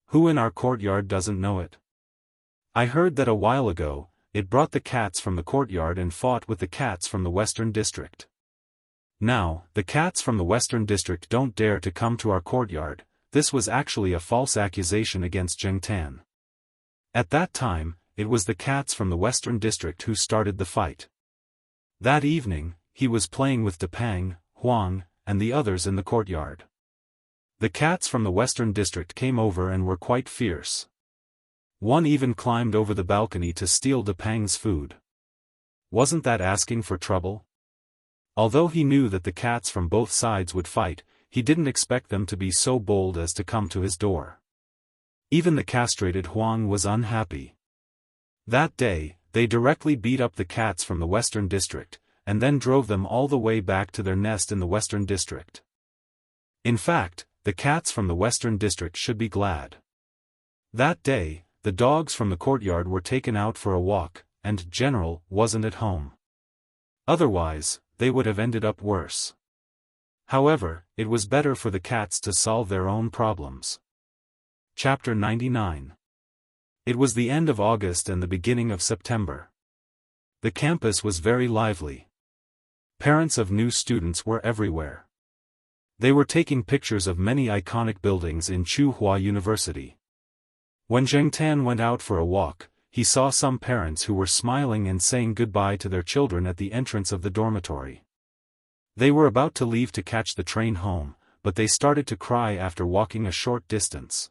Who in our courtyard doesn't know it? I heard that a while ago, it brought the cats from the courtyard and fought with the cats from the Western District. Now, the cats from the Western District don't dare to come to our courtyard. This was actually a false accusation against Zheng Tan. At that time, it was the cats from the Western District who started the fight. That evening, he was playing with Depang, Huang, and the others in the courtyard. The cats from the Western District came over and were quite fierce. One even climbed over the balcony to steal Depang's food. Wasn't that asking for trouble? Although he knew that the cats from both sides would fight, he didn't expect them to be so bold as to come to his door. Even the castrated Huang was unhappy. That day, they directly beat up the cats from the Western District, and then drove them all the way back to their nest in the Western District. In fact, the cats from the Western District should be glad. That day, the dogs from the courtyard were taken out for a walk, and General wasn't at home. Otherwise, they would have ended up worse. However, it was better for the cats to solve their own problems. Chapter 99. It was the end of August and the beginning of September. The campus was very lively. Parents of new students were everywhere. They were taking pictures of many iconic buildings in Tsinghua University. When Zheng Tan went out for a walk, he saw some parents who were smiling and saying goodbye to their children at the entrance of the dormitory. They were about to leave to catch the train home, but they started to cry after walking a short distance.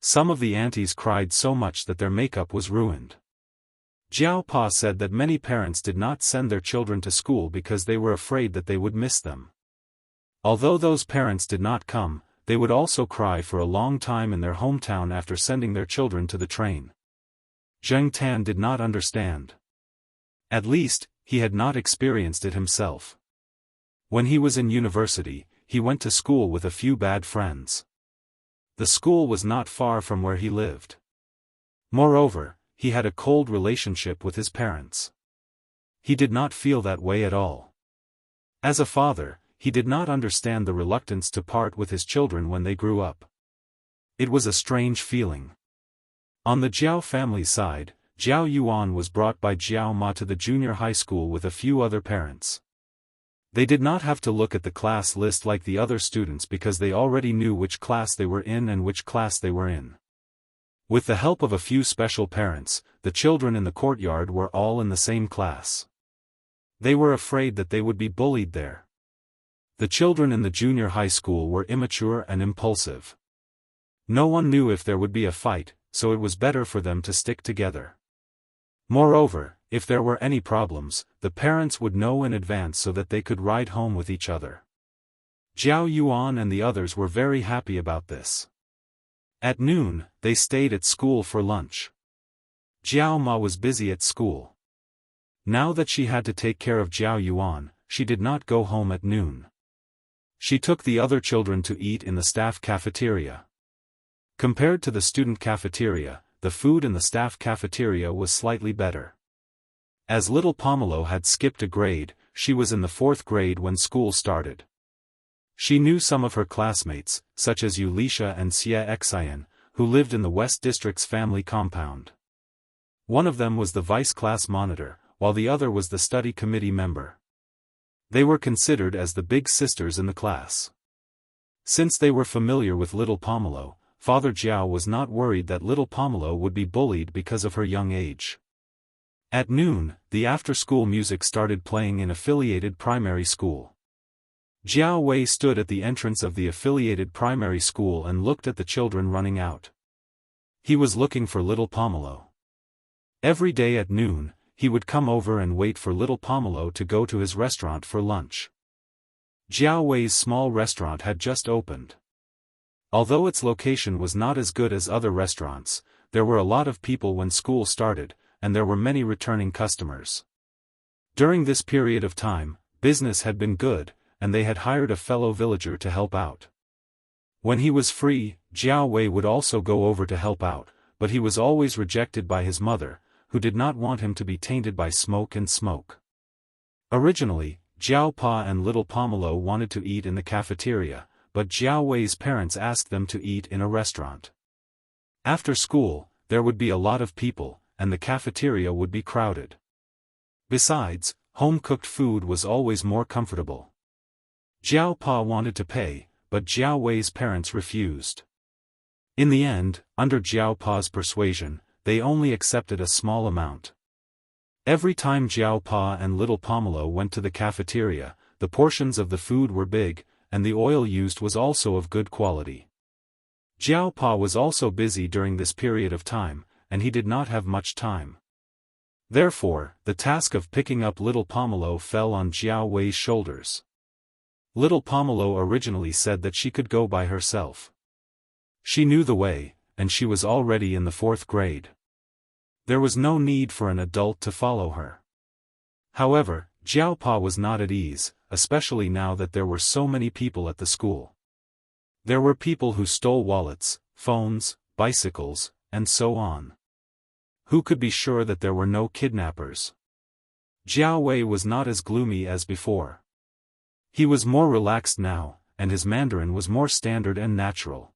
Some of the aunties cried so much that their makeup was ruined. Jiao Pa said that many parents did not send their children to school because they were afraid that they would miss them. Although those parents did not come, they would also cry for a long time in their hometown after sending their children to the train. Zheng Tan did not understand. At least, he had not experienced it himself. When he was in university, he went to school with a few bad friends. The school was not far from where he lived. Moreover, he had a cold relationship with his parents. He did not feel that way at all. As a father, he did not understand the reluctance to part with his children when they grew up. It was a strange feeling. On the Jiao family side, Jiao Yuan was brought by Jiao Ma to the junior high school with a few other parents. They did not have to look at the class list like the other students because they already knew which class they were in and which class they were in. With the help of a few special parents, the children in the courtyard were all in the same class. They were afraid that they would be bullied there. The children in the junior high school were immature and impulsive. No one knew if there would be a fight, so it was better for them to stick together. Moreover, if there were any problems, the parents would know in advance so that they could ride home with each other. Jiao Yuan and the others were very happy about this. At noon, they stayed at school for lunch. Jiao Ma was busy at school. Now that she had to take care of Jiao Yuan, she did not go home at noon. She took the other children to eat in the staff cafeteria. Compared to the student cafeteria, the food in the staff cafeteria was slightly better. As little Pomelo had skipped a grade, she was in the 4th grade when school started. She knew some of her classmates, such as Yulisha and Xie Xian, who lived in the West District's family compound. One of them was the vice-class monitor, while the other was the study committee member. They were considered as the big sisters in the class. Since they were familiar with little Pomelo, Father Jiao was not worried that little Pomelo would be bullied because of her young age. At noon, the after-school music started playing in affiliated primary school. Jiao Wei stood at the entrance of the affiliated primary school and looked at the children running out. He was looking for little Pomelo. Every day at noon, he would come over and wait for little Pomelo to go to his restaurant for lunch. Jiao Wei's small restaurant had just opened. Although its location was not as good as other restaurants, there were a lot of people when school started, and there were many returning customers. During this period of time, business had been good, and they had hired a fellow villager to help out. When he was free, Jiao Wei would also go over to help out, but he was always rejected by his mother, who did not want him to be tainted by smoke. Originally, Jiao Pa and little Pomelo wanted to eat in the cafeteria, but Jiao Wei's parents asked them to eat in a restaurant. After school, there would be a lot of people, and the cafeteria would be crowded. Besides, home-cooked food was always more comfortable. Jiao Pa wanted to pay, but Jiao Wei's parents refused. In the end, under Jiao Pa's persuasion, they only accepted a small amount. Every time Jiao Pa and little Pomelo went to the cafeteria, the portions of the food were big, and the oil used was also of good quality. Jiao Pa was also busy during this period of time, and he did not have much time. Therefore, the task of picking up little Pomelo fell on Jiao Wei's shoulders. Little Pomelo originally said that she could go by herself. She knew the way, and she was already in the 4th grade. There was no need for an adult to follow her. However, Jiao Pa was not at ease, especially now that there were so many people at the school. There were people who stole wallets, phones, bicycles, and so on. Who could be sure that there were no kidnappers? Jiao Wei was not as gloomy as before. He was more relaxed now, and his Mandarin was more standard and natural.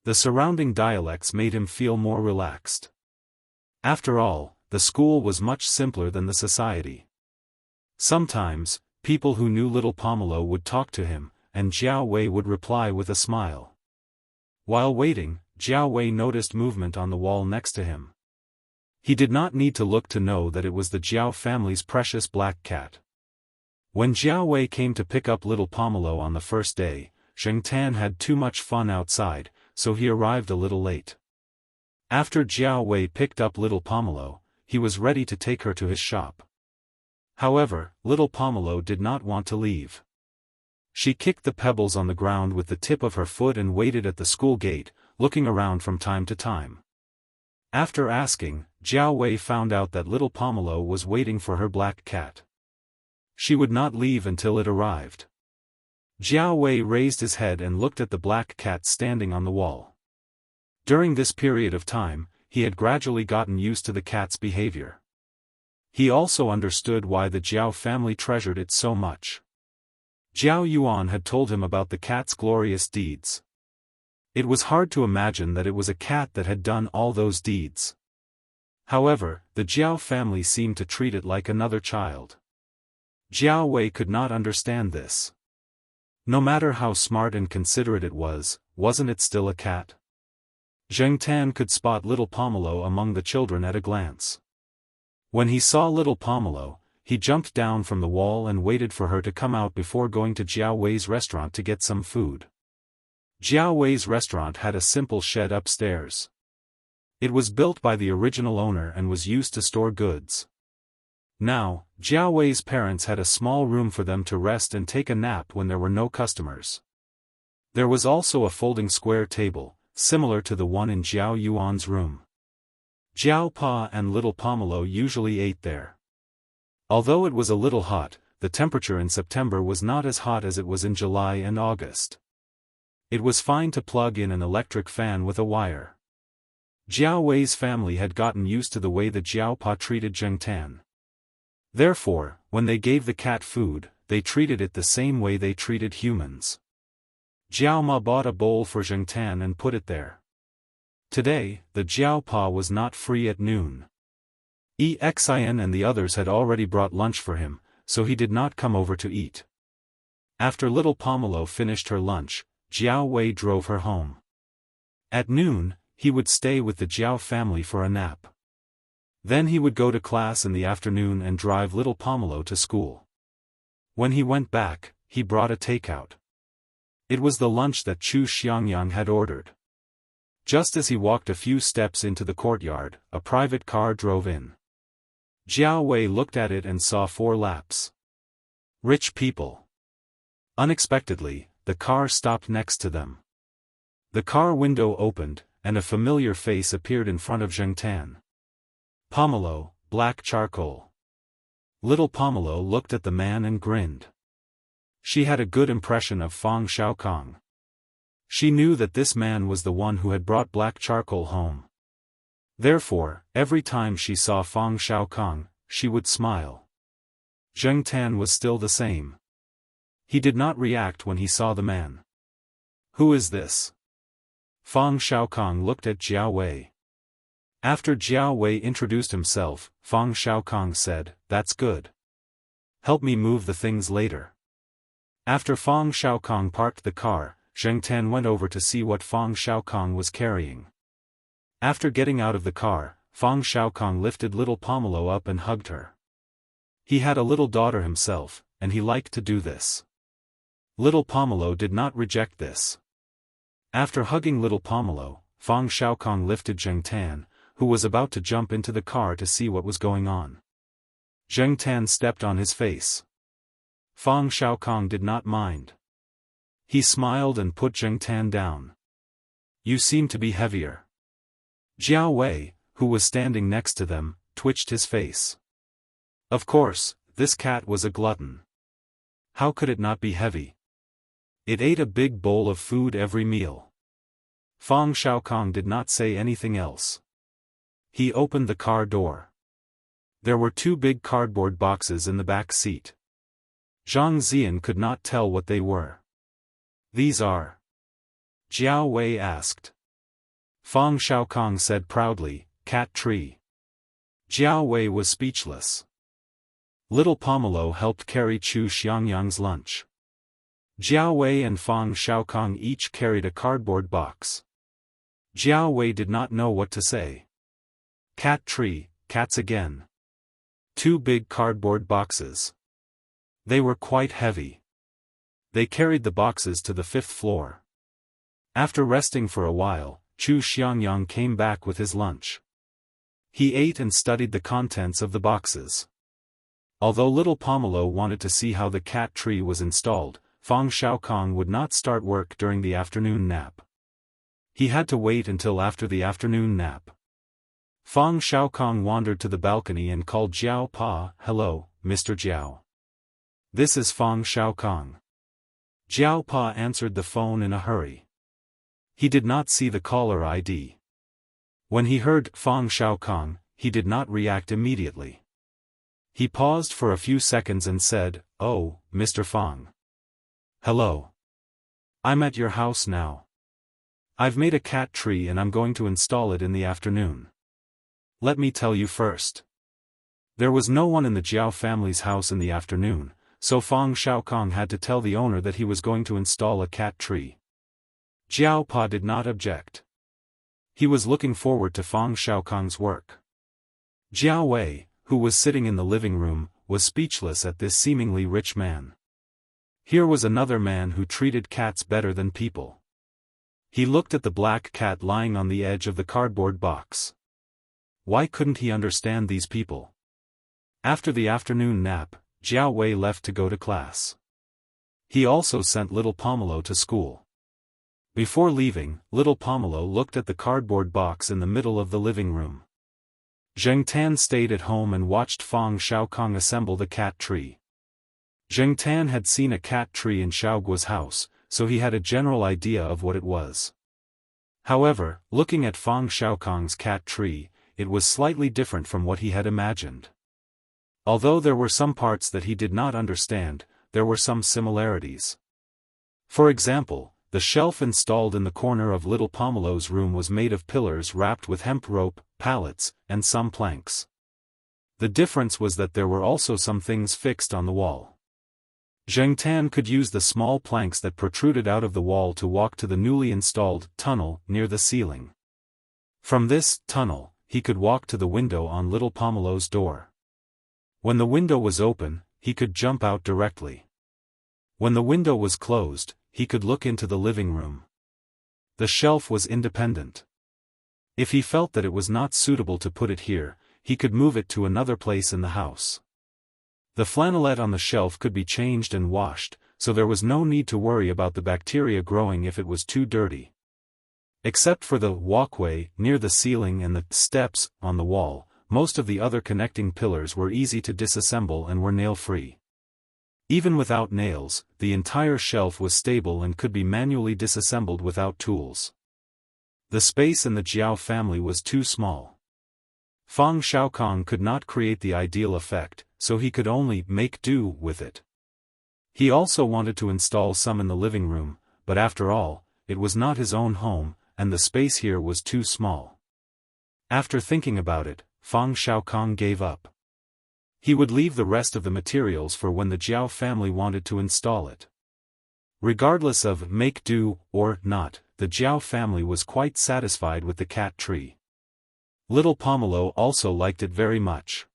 The surrounding dialects made him feel more relaxed. After all, the school was much simpler than the society. Sometimes, people who knew little Pomelo would talk to him, and Jiao Wei would reply with a smile. While waiting, Jiao Wei noticed movement on the wall next to him. He did not need to look to know that it was the Jiao family's precious black cat. When Jiao Wei came to pick up little Pomelo on the first day, Zheng Tan had too much fun outside, so he arrived a little late. After Jiao Wei picked up little Pomelo, he was ready to take her to his shop. However, little Pomelo did not want to leave. She kicked the pebbles on the ground with the tip of her foot and waited at the school gate, looking around from time to time. After asking, Jiao Wei found out that little Pomelo was waiting for her black cat. She would not leave until it arrived. Jiao Wei raised his head and looked at the black cat standing on the wall. During this period of time, he had gradually gotten used to the cat's behavior. He also understood why the Jiao family treasured it so much. Jiao Yuan had told him about the cat's glorious deeds. It was hard to imagine that it was a cat that had done all those deeds. However, the Jiao family seemed to treat it like another child. Jiao Wei could not understand this. No matter how smart and considerate it was, wasn't it still a cat? Zheng Tan could spot little Pomelo among the children at a glance. When he saw little Pomelo, he jumped down from the wall and waited for her to come out before going to Jiao Wei's restaurant to get some food. Jiao Wei's restaurant had a simple shed upstairs. It was built by the original owner and was used to store goods. Now, Jiao Wei's parents had a small room for them to rest and take a nap when there were no customers. There was also a folding square table, similar to the one in Jiao Yuan's room. Jiao Pa and little Pomelo usually ate there. Although it was a little hot, the temperature in September was not as hot as it was in July and August. It was fine to plug in an electric fan with a wire. Jiao Wei's family had gotten used to the way the Jiao Pa treated Zheng Tan. Therefore, when they gave the cat food, they treated it the same way they treated humans. Jiao Ma bought a bowl for Zheng Tan and put it there. Today, the Jiao Pa was not free at noon. Xin and the others had already brought lunch for him, so he did not come over to eat. After little Pomelo finished her lunch, Jiao Wei drove her home. At noon, he would stay with the Jiao family for a nap. Then he would go to class in the afternoon and drive little Pomelo to school. When he went back, he brought a takeout. It was the lunch that Wuxia Xianxia had ordered. Just as he walked a few steps into the courtyard, a private car drove in. Jiao Wei looked at it and saw 4 laps. Rich people. Unexpectedly, the car stopped next to them. The car window opened, and a familiar face appeared in front of Zheng Tan. Pomelo, black charcoal. Little Pomelo looked at the man and grinned. She had a good impression of Fang Xiaokong. She knew that this man was the one who had brought black charcoal home. Therefore, every time she saw Fang Xiaokong, she would smile. Zheng Tan was still the same. He did not react when he saw the man. Who is this? Fang Xiaokong looked at Jiao Wei. After Jiao Wei introduced himself, Fang Xiaokong said, "That's good. Help me move the things later." After Fang Xiaokong parked the car, Zheng Tan went over to see what Fang Xiaokong was carrying. After getting out of the car, Fang Xiaokong lifted little Pomelo up and hugged her. He had a little daughter himself, and he liked to do this. Little Pomelo did not reject this. After hugging little Pomelo, Fang Xiaokong lifted Zheng Tan, who was about to jump into the car to see what was going on. Zheng Tan stepped on his face. Fang Xiaokong did not mind. He smiled and put Zheng Tan down. "You seem to be heavier." Jiao Wei, who was standing next to them, twitched his face. Of course, this cat was a glutton. How could it not be heavy? It ate a big bowl of food every meal. Fang Xiaokong did not say anything else. He opened the car door. There were 2 big cardboard boxes in the back seat. Zhang Zian could not tell what they were. "These are?" Jiao Wei asked. Fang Xiaokong said proudly, "Cat tree." Jiao Wei was speechless. Little Pomelo helped carry Wuxia Xianxia's lunch. Jiao Wei and Fang Xiaokong each carried a cardboard box. Jiao Wei did not know what to say. Cat tree, cats again. 2 big cardboard boxes. They were quite heavy. They carried the boxes to the 5th floor. After resting for a while, Wuxia Xianxia came back with his lunch. He ate and studied the contents of the boxes. Although little Pomelo wanted to see how the cat tree was installed, Fang Xiaokong would not start work during the afternoon nap. He had to wait until after the afternoon nap. Fang Xiaokong wandered to the balcony and called Jiao Pa, "Hello, Mr. Jiao." "This is Fang Xiaokong." Jiao Pa answered the phone in a hurry. He did not see the caller ID. When he heard Fang Xiaokong, he did not react immediately. He paused for a few seconds and said, "Oh, Mr. Fang. Hello. I'm at your house now. I've made a cat tree and I'm going to install it in the afternoon. Let me tell you first. There was no one in the Jiao family's house in the afternoon, so Fang Xiaokong had to tell the owner that he was going to install a cat tree." Jiao Pa did not object. He was looking forward to Fang Xiaokong's work. Jiao Wei, who was sitting in the living room, was speechless at this seemingly rich man. Here was another man who treated cats better than people. He looked at the black cat lying on the edge of the cardboard box. Why couldn't he understand these people? After the afternoon nap, Jiao Wei left to go to class. He also sent little Pomelo to school. Before leaving, little Pomelo looked at the cardboard box in the middle of the living room. Zheng Tan stayed at home and watched Fang Xiaokong assemble the cat tree. Zheng Tan had seen a cat tree in Xiaoguo's house, so he had a general idea of what it was. However, looking at Fang Xiaokong's cat tree, it was slightly different from what he had imagined. Although there were some parts that he did not understand, there were some similarities. For example, the shelf installed in the corner of little Pomelo's room was made of pillars wrapped with hemp rope, pallets, and some planks. The difference was that there were also some things fixed on the wall. Zheng Tan could use the small planks that protruded out of the wall to walk to the newly installed tunnel near the ceiling. From this tunnel, he could walk to the window on little Pomelo's door. When the window was open, he could jump out directly. When the window was closed, he could look into the living room. The shelf was independent. If he felt that it was not suitable to put it here, he could move it to another place in the house. The flannelette on the shelf could be changed and washed, so there was no need to worry about the bacteria growing if it was too dirty. Except for the walkway near the ceiling and the steps on the wall, most of the other connecting pillars were easy to disassemble and were nail-free. Even without nails, the entire shelf was stable and could be manually disassembled without tools. The space in the Jiao family was too small. Fang Xiaokong could not create the ideal effect, so he could only make do with it. He also wanted to install some in the living room, but after all, it was not his own home, and the space here was too small. After thinking about it, Fang Xiaokong gave up. He would leave the rest of the materials for when the Jiao family wanted to install it. Regardless of make do or not, the Jiao family was quite satisfied with the cat tree. Little Pomelo also liked it very much.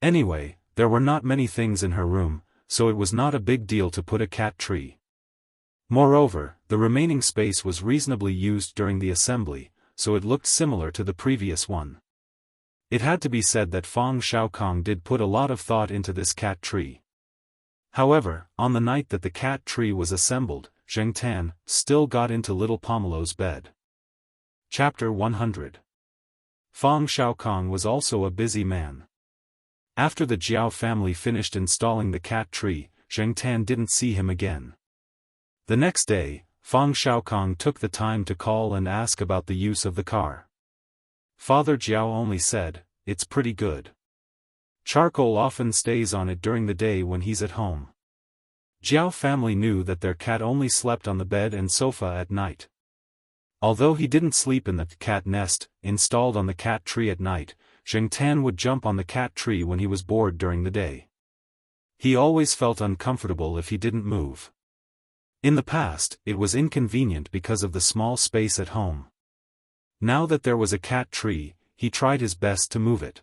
Anyway, there were not many things in her room, so it was not a big deal to put a cat tree. Moreover, the remaining space was reasonably used during the assembly, so it looked similar to the previous one. It had to be said that Fang Xiaokong did put a lot of thought into this cat tree. However, on the night that the cat tree was assembled, Zheng Tan still got into little Pomelo's bed. Chapter 100. Fang Xiaokong was also a busy man. After the Jiao family finished installing the cat tree, Zheng Tan didn't see him again. The next day, Fang Xiaokong took the time to call and ask about the use of the car. Father Jiao only said, "It's pretty good. Charcoal often stays on it during the day when he's at home." Jiao family knew that their cat only slept on the bed and sofa at night. Although he didn't sleep in the cat nest, installed on the cat tree at night, Zheng Tan would jump on the cat tree when he was bored during the day. He always felt uncomfortable if he didn't move. In the past, it was inconvenient because of the small space at home. Now that there was a cat tree, he tried his best to move it.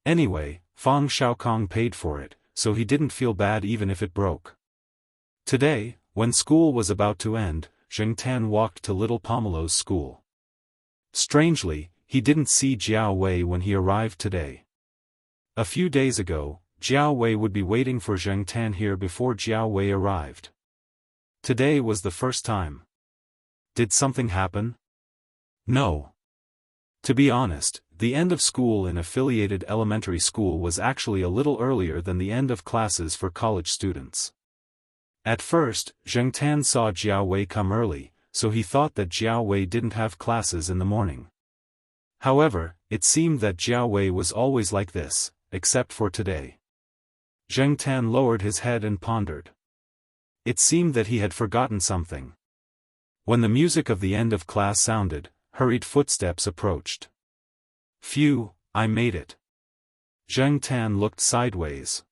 Anyway, Fang Xiaokong paid for it, so he didn't feel bad even if it broke. Today, when school was about to end, Zheng Tan walked to little Pomelo's school. Strangely, he didn't see Jiao Wei when he arrived today. A few days ago, Jiao Wei would be waiting for Zheng Tan here before Jiao Wei arrived. Today was the first time. Did something happen? No. To be honest, the end of school in affiliated elementary school was actually a little earlier than the end of classes for college students. At first, Zheng Tan saw Jiao Wei come early, so he thought that Jiao Wei didn't have classes in the morning. However, it seemed that Jiao Wei was always like this, except for today. Zheng Tan lowered his head and pondered. It seemed that he had forgotten something. When the music of the end of class sounded, hurried footsteps approached. Phew, I made it. Zheng Tan looked sideways.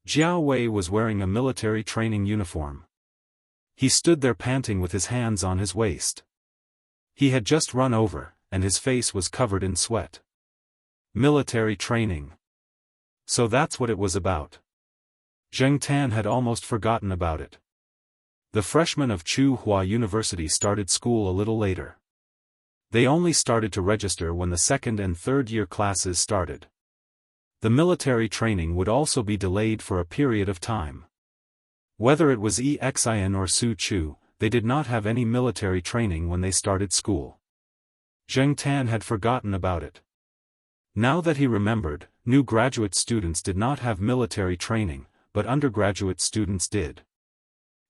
Jiao Wei was wearing a military training uniform. He stood there panting with his hands on his waist. He had just run over, and his face was covered in sweat. Military training. So that's what it was about. Zheng Tan had almost forgotten about it. The freshmen of Tsinghua University started school a little later. They only started to register when the second and third year classes started. The military training would also be delayed for a period of time. Whether it was Exin or Su Chu, they did not have any military training when they started school. Zheng Tan had forgotten about it. Now that he remembered, new graduate students did not have military training, but undergraduate students did.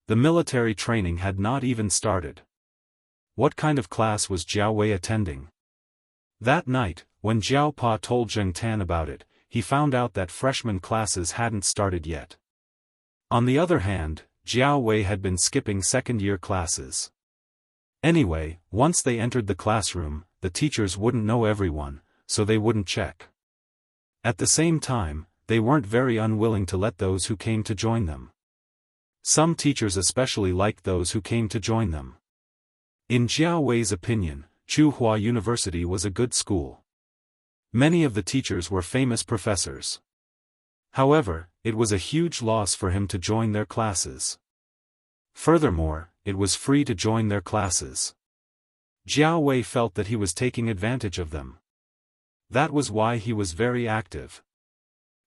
The military training had not even started. What kind of class was Jiao Wei attending? That night, when Jiao Pa told Zheng Tan about it, he found out that freshman classes hadn't started yet. On the other hand, Jiao Wei had been skipping second-year classes. Anyway, once they entered the classroom, the teachers wouldn't know everyone, so they wouldn't check. At the same time, they weren't very unwilling to let those who came to join them. Some teachers especially liked those who came to join them. In Jiao Wei's opinion, Tsinghua University was a good school. Many of the teachers were famous professors. However, it was a huge loss for him to join their classes. Furthermore, it was free to join their classes. Jiao Wei felt that he was taking advantage of them. That was why he was very active.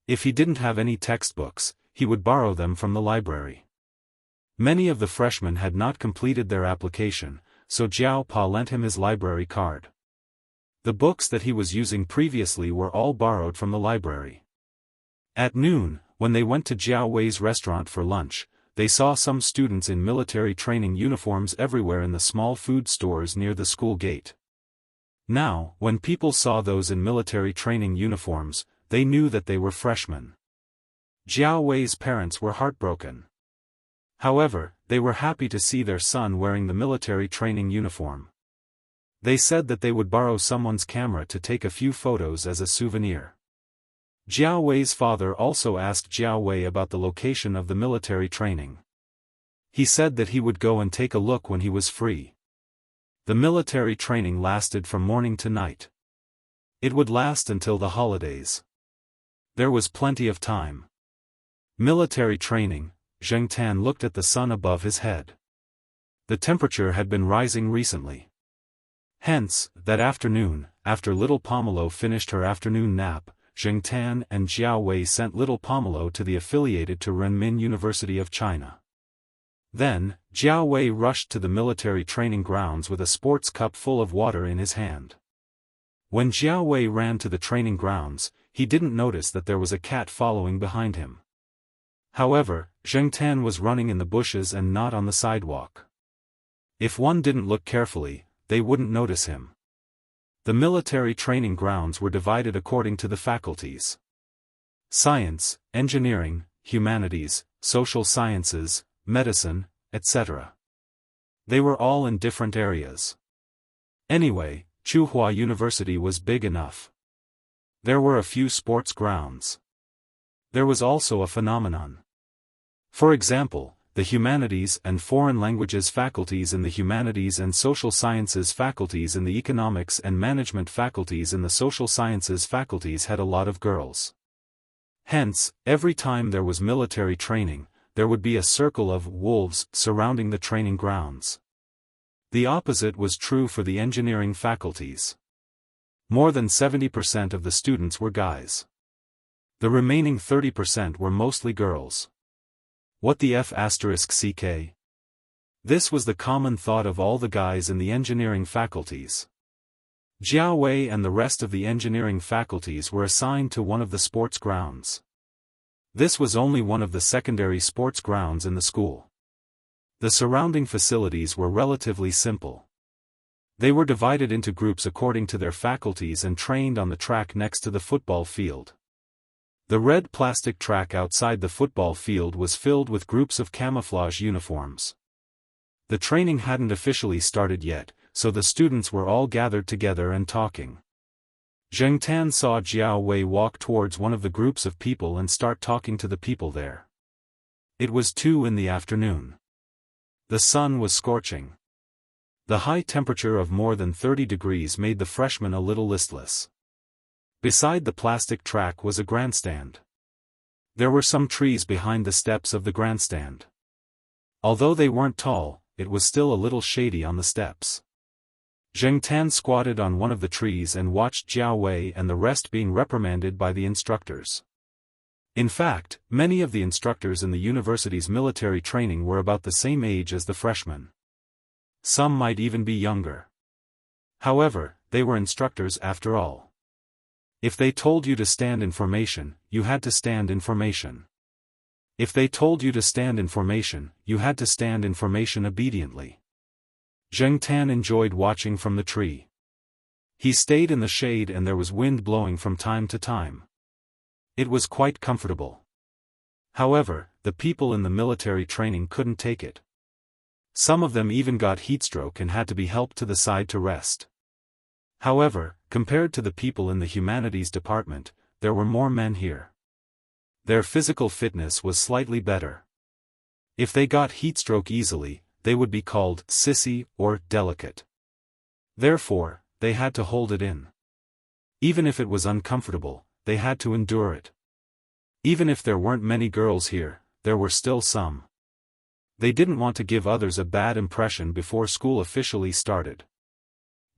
If he didn't have any textbooks, he would borrow them from the library. Many of the freshmen had not completed their application, so Jiao Pa lent him his library card. The books that he was using previously were all borrowed from the library. At noon, when they went to Jiao Wei's restaurant for lunch, they saw some students in military training uniforms everywhere in the small food stores near the school gate. Now, when people saw those in military training uniforms, they knew that they were freshmen. Jiao Wei's parents were heartbroken. However, they were happy to see their son wearing the military training uniform. They said that they would borrow someone's camera to take a few photos as a souvenir. Jiao Wei's father also asked Jiao Wei about the location of the military training. He said that he would go and take a look when he was free. The military training lasted from morning to night. It would last until the holidays. There was plenty of time. Military training. Zheng Tan looked at the sun above his head. The temperature had been rising recently. Hence, that afternoon, after little Pomelo finished her afternoon nap, Zheng Tan and Jiao Wei sent little Pomelo to the affiliated to Renmin University of China. Then, Jiao Wei rushed to the military training grounds with a sports cup full of water in his hand. When Jiao Wei ran to the training grounds, he didn't notice that there was a cat following behind him. However, Zheng Tan was running in the bushes and not on the sidewalk. If one didn't look carefully, they wouldn't notice him. The military training grounds were divided according to the faculties: science, engineering, humanities, social sciences, medicine, etc. They were all in different areas. Anyway, Tsinghua University was big enough. There were a few sports grounds. There was also a phenomenon. For example, the humanities and foreign languages faculties in the humanities and social sciences faculties in the economics and management faculties in the social sciences faculties had a lot of girls. Hence, every time there was military training, there would be a circle of wolves surrounding the training grounds. The opposite was true for the engineering faculties. More than 70% of the students were guys. The remaining 30% were mostly girls. What the f***ck? This was the common thought of all the guys in the engineering faculties. Jiao Wei and the rest of the engineering faculties were assigned to one of the sports grounds. This was only one of the secondary sports grounds in the school. The surrounding facilities were relatively simple. They were divided into groups according to their faculties and trained on the track next to the football field. The red plastic track outside the football field was filled with groups of camouflage uniforms. The training hadn't officially started yet, so the students were all gathered together and talking. Zheng Tan saw Jiao Wei walk towards one of the groups of people and start talking to the people there. It was 2 in the afternoon. The sun was scorching. The high temperature of more than 30 degrees made the freshmen a little listless. Beside the plastic track was a grandstand. There were some trees behind the steps of the grandstand. Although they weren't tall, it was still a little shady on the steps. Zheng Tan squatted on one of the trees and watched Jiao Wei and the rest being reprimanded by the instructors. In fact, many of the instructors in the university's military training were about the same age as the freshmen. Some might even be younger. However, they were instructors after all. If they told you to stand in formation, you had to stand in formation. If they told you to stand in formation, you had to stand in formation obediently. Zheng Tan enjoyed watching from the tree. He stayed in the shade and there was wind blowing from time to time. It was quite comfortable. However, the people in the military training couldn't take it. Some of them even got heatstroke and had to be helped to the side to rest. However, compared to the people in the humanities department, there were more men here. Their physical fitness was slightly better. If they got heatstroke easily, they would be called sissy or delicate. Therefore, they had to hold it in. Even if it was uncomfortable, they had to endure it. Even if there weren't many girls here, there were still some. They didn't want to give others a bad impression before school officially started.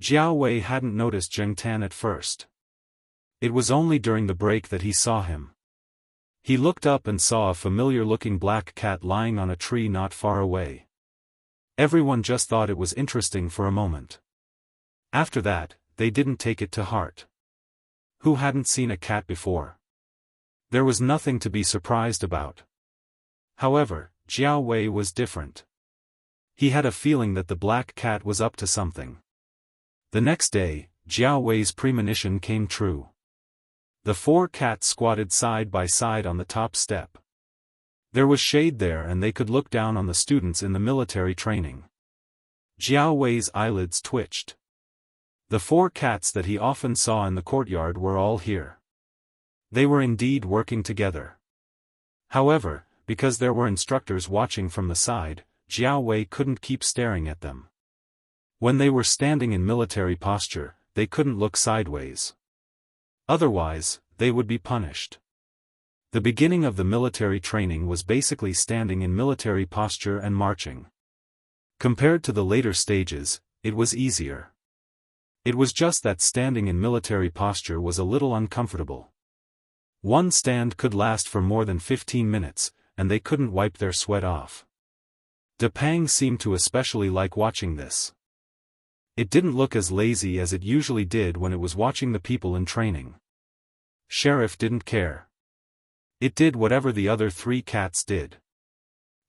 Jiao Wei hadn't noticed Zheng Tan at first. It was only during the break that he saw him. He looked up and saw a familiar-looking black cat lying on a tree not far away. Everyone just thought it was interesting for a moment. After that, they didn't take it to heart. Who hadn't seen a cat before? There was nothing to be surprised about. However, Jiao Wei was different. He had a feeling that the black cat was up to something. The next day, Jiao Wei's premonition came true. The 4 cats squatted side by side on the top step. There was shade there and they could look down on the students in the military training. Jiao Wei's eyelids twitched. The 4 cats that he often saw in the courtyard were all here. They were indeed working together. However, because there were instructors watching from the side, Jiao Wei couldn't keep staring at them. When they were standing in military posture, they couldn't look sideways. Otherwise, they would be punished. The beginning of the military training was basically standing in military posture and marching. Compared to the later stages, it was easier. It was just that standing in military posture was a little uncomfortable. One stand could last for more than 15 minutes, and they couldn't wipe their sweat off. De Pang seemed to especially like watching this. It didn't look as lazy as it usually did when it was watching the people in training. Sheriff didn't care. It did whatever the other 3 cats did.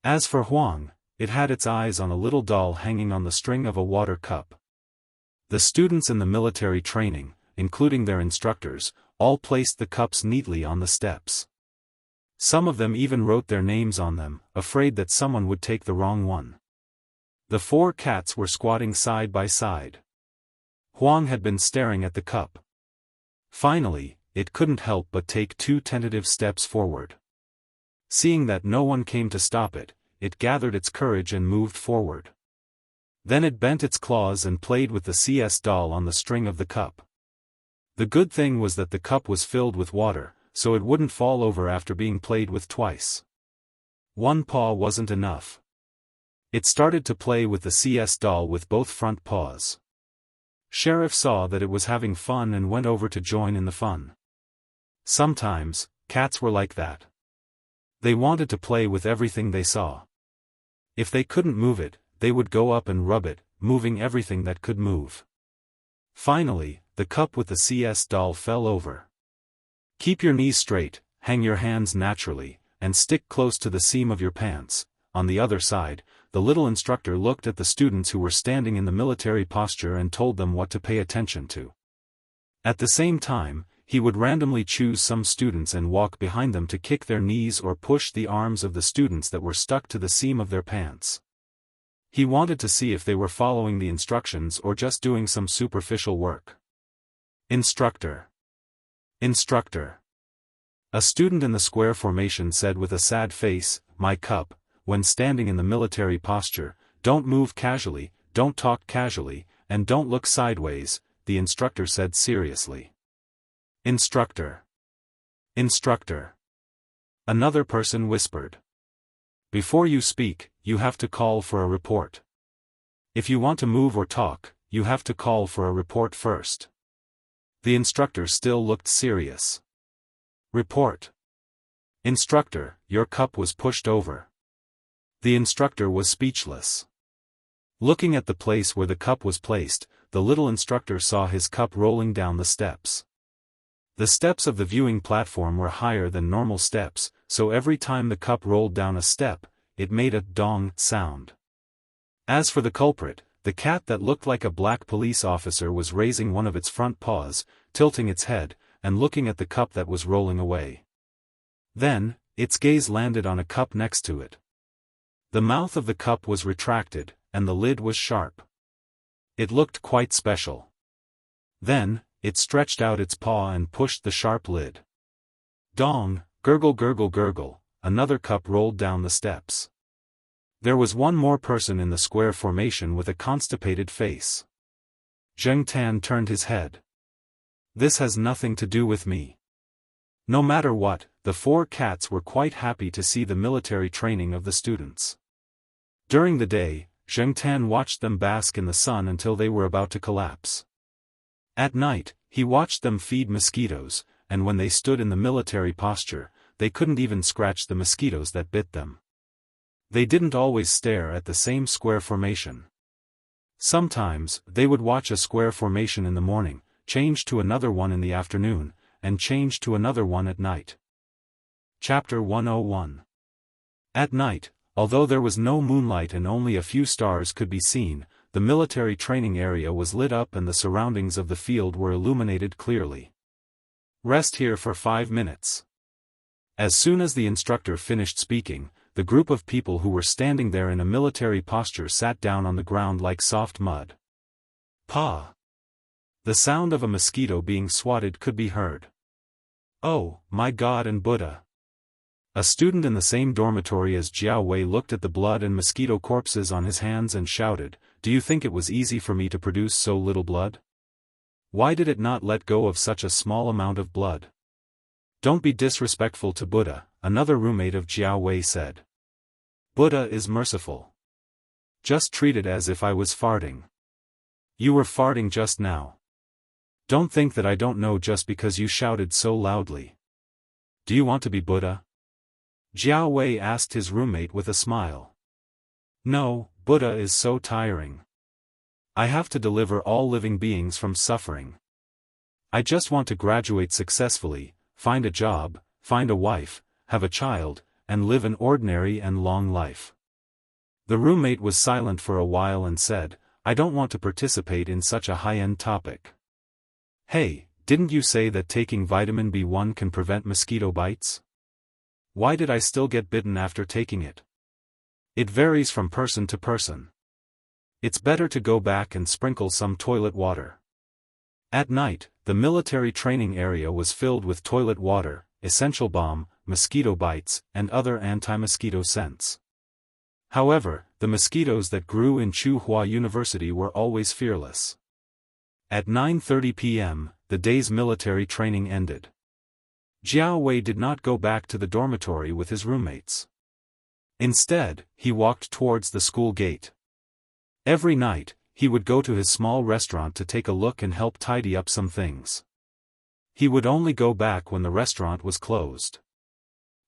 As for Huang, it had its eyes on a little doll hanging on the string of a water cup. The students in the military training, including their instructors, all placed the cups neatly on the steps. Some of them even wrote their names on them, afraid that someone would take the wrong one. The 4 cats were squatting side by side. Huang had been staring at the cup. Finally, it couldn't help but take 2 tentative steps forward. Seeing that no one came to stop it, it gathered its courage and moved forward. Then it bent its claws and played with the CS doll on the string of the cup. The good thing was that the cup was filled with water, so it wouldn't fall over after being played with twice. 1 paw wasn't enough. It started to play with the CS doll with both front paws. Sheriff saw that it was having fun and went over to join in the fun. Sometimes, cats were like that. They wanted to play with everything they saw. If they couldn't move it, they would go up and rub it, moving everything that could move. Finally, the cup with the CS doll fell over. Keep your knees straight, hang your hands naturally, and stick close to the seam of your pants. On the other side, the little instructor looked at the students who were standing in the military posture and told them what to pay attention to. At the same time, he would randomly choose some students and walk behind them to kick their knees or push the arms of the students that were stuck to the seam of their pants. He wanted to see if they were following the instructions or just doing some superficial work. Instructor. Instructor. A student in the square formation said with a sad face, "My cup," when standing in the military posture, "Don't move casually, don't talk casually, and don't look sideways," the instructor said seriously. Instructor. Instructor. Another person whispered. "Before you speak, you have to call for a report. If you want to move or talk, you have to call for a report first." The instructor still looked serious. Report. Instructor, your cup was pushed over. The instructor was speechless. Looking at the place where the cup was placed, the little instructor saw his cup rolling down the steps. The steps of the viewing platform were higher than normal steps, so every time the cup rolled down a step, it made a dong sound. As for the culprit, the cat that looked like a black police officer was raising one of its front paws, tilting its head, and looking at the cup that was rolling away. Then, its gaze landed on a cup next to it. The mouth of the cup was retracted, and the lid was sharp. It looked quite special. Then, it stretched out its paw and pushed the sharp lid. Dong, gurgle gurgle gurgle, another cup rolled down the steps. There was one more person in the square formation with a constipated face. Zheng Tan turned his head. "This has nothing to do with me." No matter what, the 4 cats were quite happy to see the military training of the students. During the day, Zheng Tan watched them bask in the sun until they were about to collapse. At night, he watched them feed mosquitoes, and when they stood in the military posture, they couldn't even scratch the mosquitoes that bit them. They didn't always stare at the same square formation. Sometimes, they would watch a square formation in the morning, change to another one in the afternoon, and change to another one at night. Chapter 101. At night, although there was no moonlight and only a few stars could be seen, the military training area was lit up and the surroundings of the field were illuminated clearly. "Rest here for 5 minutes." As soon as the instructor finished speaking, the group of people who were standing there in a military posture sat down on the ground like soft mud. "Pa! The sound of a mosquito being swatted could be heard. Oh, my God and Buddha! A student in the same dormitory as Jiao Wei looked at the blood and mosquito corpses on his hands and shouted, "Do you think it was easy for me to produce so little blood? Why did it not let go of such a small amount of blood?" "Don't be disrespectful to Buddha," another roommate of Jiao Wei said. "Buddha is merciful. Just treat it as if I was farting." "You were farting just now. Don't think that I don't know just because you shouted so loudly. Do you want to be Buddha?" Jiao Wei asked his roommate with a smile. "No, Buddha is so tiring. I have to deliver all living beings from suffering. I just want to graduate successfully, find a job, find a wife, have a child, and live an ordinary and long life." The roommate was silent for a while and said, "I don't want to participate in such a high-end topic. Hey, didn't you say that taking vitamin B1 can prevent mosquito bites? Why did I still get bitten after taking it? It varies from person to person. It's better to go back and sprinkle some toilet water." At night, the military training area was filled with toilet water, essential balm, mosquito bites, and other anti-mosquito scents. However, the mosquitoes that grew in Tsinghua University were always fearless. At 9:30 p.m., the day's military training ended. Jiao Wei did not go back to the dormitory with his roommates. Instead, he walked towards the school gate. Every night, he would go to his small restaurant to take a look and help tidy up some things. He would only go back when the restaurant was closed.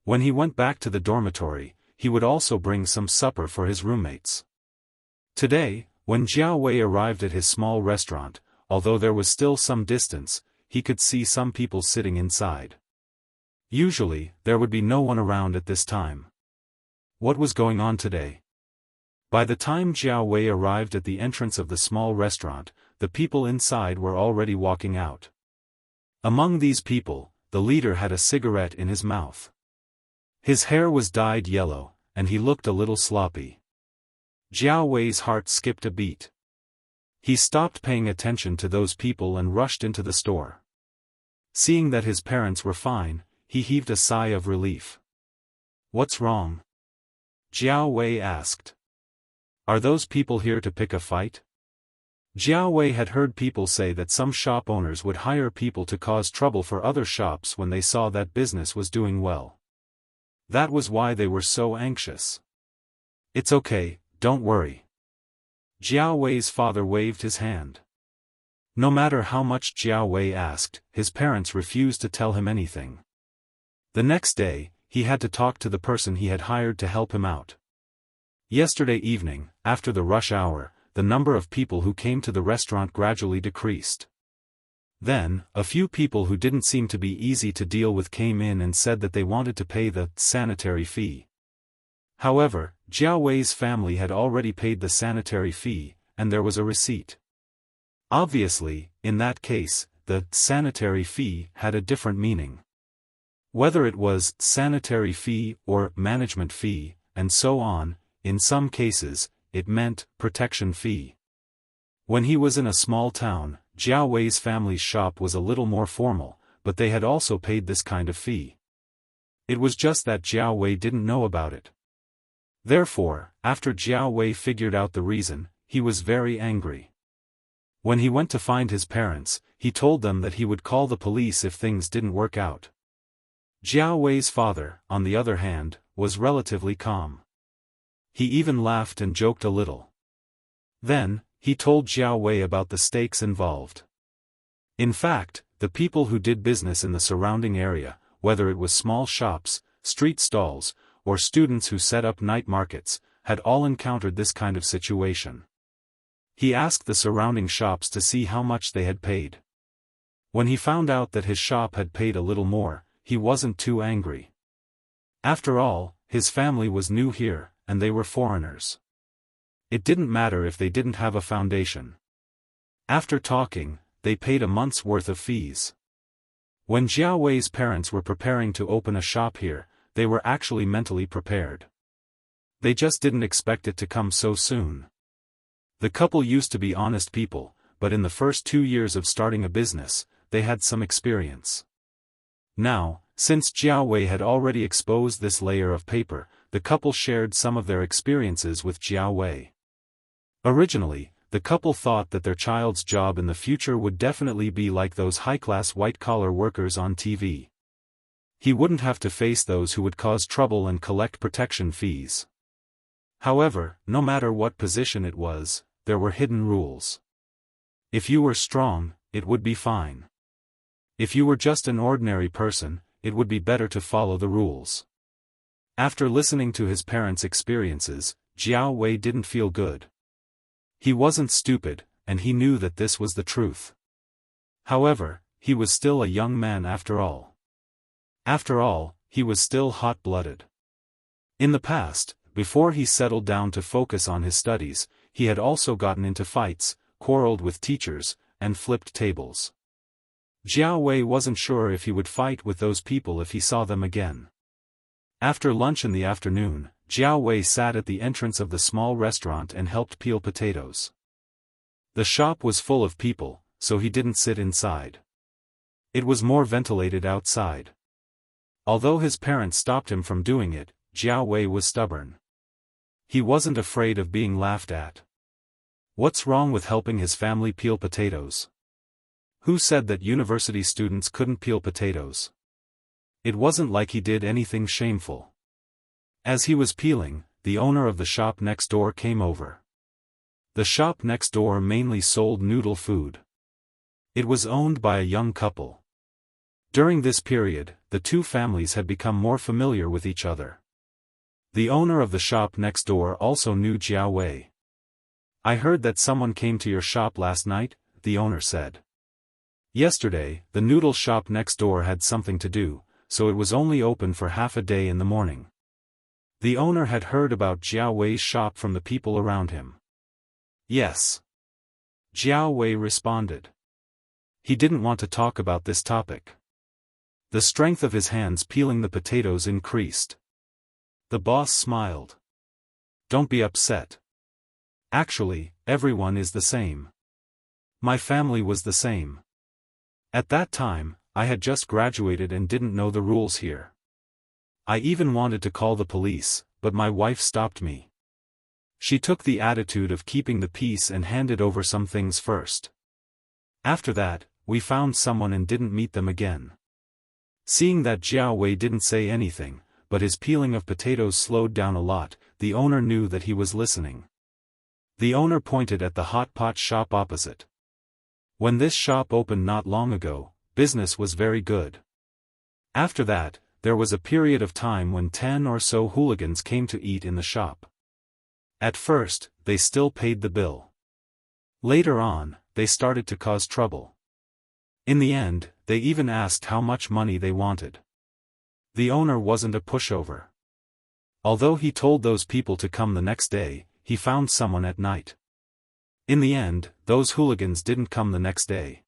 When he went back to the dormitory, he would also bring some supper for his roommates. Today, when Jiao Wei arrived at his small restaurant, although there was still some distance, he could see some people sitting inside. Usually, there would be no one around at this time. What was going on today? By the time Jiao Wei arrived at the entrance of the small restaurant, the people inside were already walking out. Among these people, the leader had a cigarette in his mouth. His hair was dyed yellow, and he looked a little sloppy. Jiao Wei's heart skipped a beat. He stopped paying attention to those people and rushed into the store. Seeing that his parents were fine, he heaved a sigh of relief. "What's wrong?" Jiao Wei asked. "Are those people here to pick a fight?" Jiao Wei had heard people say that some shop owners would hire people to cause trouble for other shops when they saw that business was doing well. That was why they were so anxious. "It's okay, don't worry." Jiao Wei's father waved his hand. No matter how much Jiao Wei asked, his parents refused to tell him anything. The next day, he had to talk to the person he had hired to help him out. Yesterday evening, after the rush hour, the number of people who came to the restaurant gradually decreased. Then, a few people who didn't seem to be easy to deal with came in and said that they wanted to pay the sanitary fee. However, Jiao Wei's family had already paid the sanitary fee, and there was a receipt. Obviously, in that case, the sanitary fee had a different meaning. Whether it was sanitary fee or management fee, and so on, in some cases, it meant protection fee. When he was in a small town, Jiao Wei's family's shop was a little more formal, but they had also paid this kind of fee. It was just that Jiao Wei didn't know about it. Therefore, after Jiao Wei figured out the reason, he was very angry. When he went to find his parents, he told them that he would call the police if things didn't work out. Jiao Wei's father, on the other hand, was relatively calm. He even laughed and joked a little. Then, he told Jiao Wei about the stakes involved. In fact, the people who did business in the surrounding area, whether it was small shops, street stalls, or students who set up night markets, had all encountered this kind of situation. He asked the surrounding shops to see how much they had paid. When he found out that his shop had paid a little more, he wasn't too angry. After all, his family was new here, and they were foreigners. It didn't matter if they didn't have a foundation. After talking, they paid a month's worth of fees. When Jiao Wei's parents were preparing to open a shop here, they were actually mentally prepared. They just didn't expect it to come so soon. The couple used to be honest people, but in the first 2 years of starting a business, they had some experience. Now, since Jiao Wei had already exposed this layer of paper, the couple shared some of their experiences with Jiao Wei. Originally, the couple thought that their child's job in the future would definitely be like those high-class white-collar workers on TV. He wouldn't have to face those who would cause trouble and collect protection fees. However, no matter what position it was, there were hidden rules. If you were strong, it would be fine. If you were just an ordinary person, it would be better to follow the rules. After listening to his parents' experiences, Jiao Wei didn't feel good. He wasn't stupid, and he knew that this was the truth. However, he was still a young man after all. After all, he was still hot-blooded. In the past, before he settled down to focus on his studies, he had also gotten into fights, quarreled with teachers, and flipped tables. Jiao Wei wasn't sure if he would fight with those people if he saw them again. After lunch in the afternoon, Jiao Wei sat at the entrance of the small restaurant and helped peel potatoes. The shop was full of people, so he didn't sit inside. It was more ventilated outside. Although his parents stopped him from doing it, Jiao Wei was stubborn. He wasn't afraid of being laughed at. What's wrong with helping his family peel potatoes? Who said that university students couldn't peel potatoes? It wasn't like he did anything shameful. As he was peeling, the owner of the shop next door came over. The shop next door mainly sold noodle food. It was owned by a young couple. During this period, the two families had become more familiar with each other. The owner of the shop next door also knew Jiao Wei. "I heard that someone came to your shop last night," the owner said. Yesterday, the noodle shop next door had something to do, so it was only open for half a day in the morning. The owner had heard about Jiao Wei's shop from the people around him. "Yes," Jiao Wei responded. He didn't want to talk about this topic. The strength of his hands peeling the potatoes increased. The boss smiled. "Don't be upset. Actually, everyone is the same. My family was the same. At that time, I had just graduated and didn't know the rules here. I even wanted to call the police, but my wife stopped me. She took the attitude of keeping the peace and handed over some things first. After that, we found someone and didn't meet them again." Seeing that Jiao Wei didn't say anything, but his peeling of potatoes slowed down a lot, the owner knew that he was listening. The owner pointed at the hot pot shop opposite. When this shop opened not long ago, business was very good. After that, there was a period of time when 10 or so hooligans came to eat in the shop. At first, they still paid the bill. Later on, they started to cause trouble. In the end, they even asked how much money they wanted. The owner wasn't a pushover. Although he told those people to come the next day, he found someone at night. In the end, those hooligans didn't come the next day.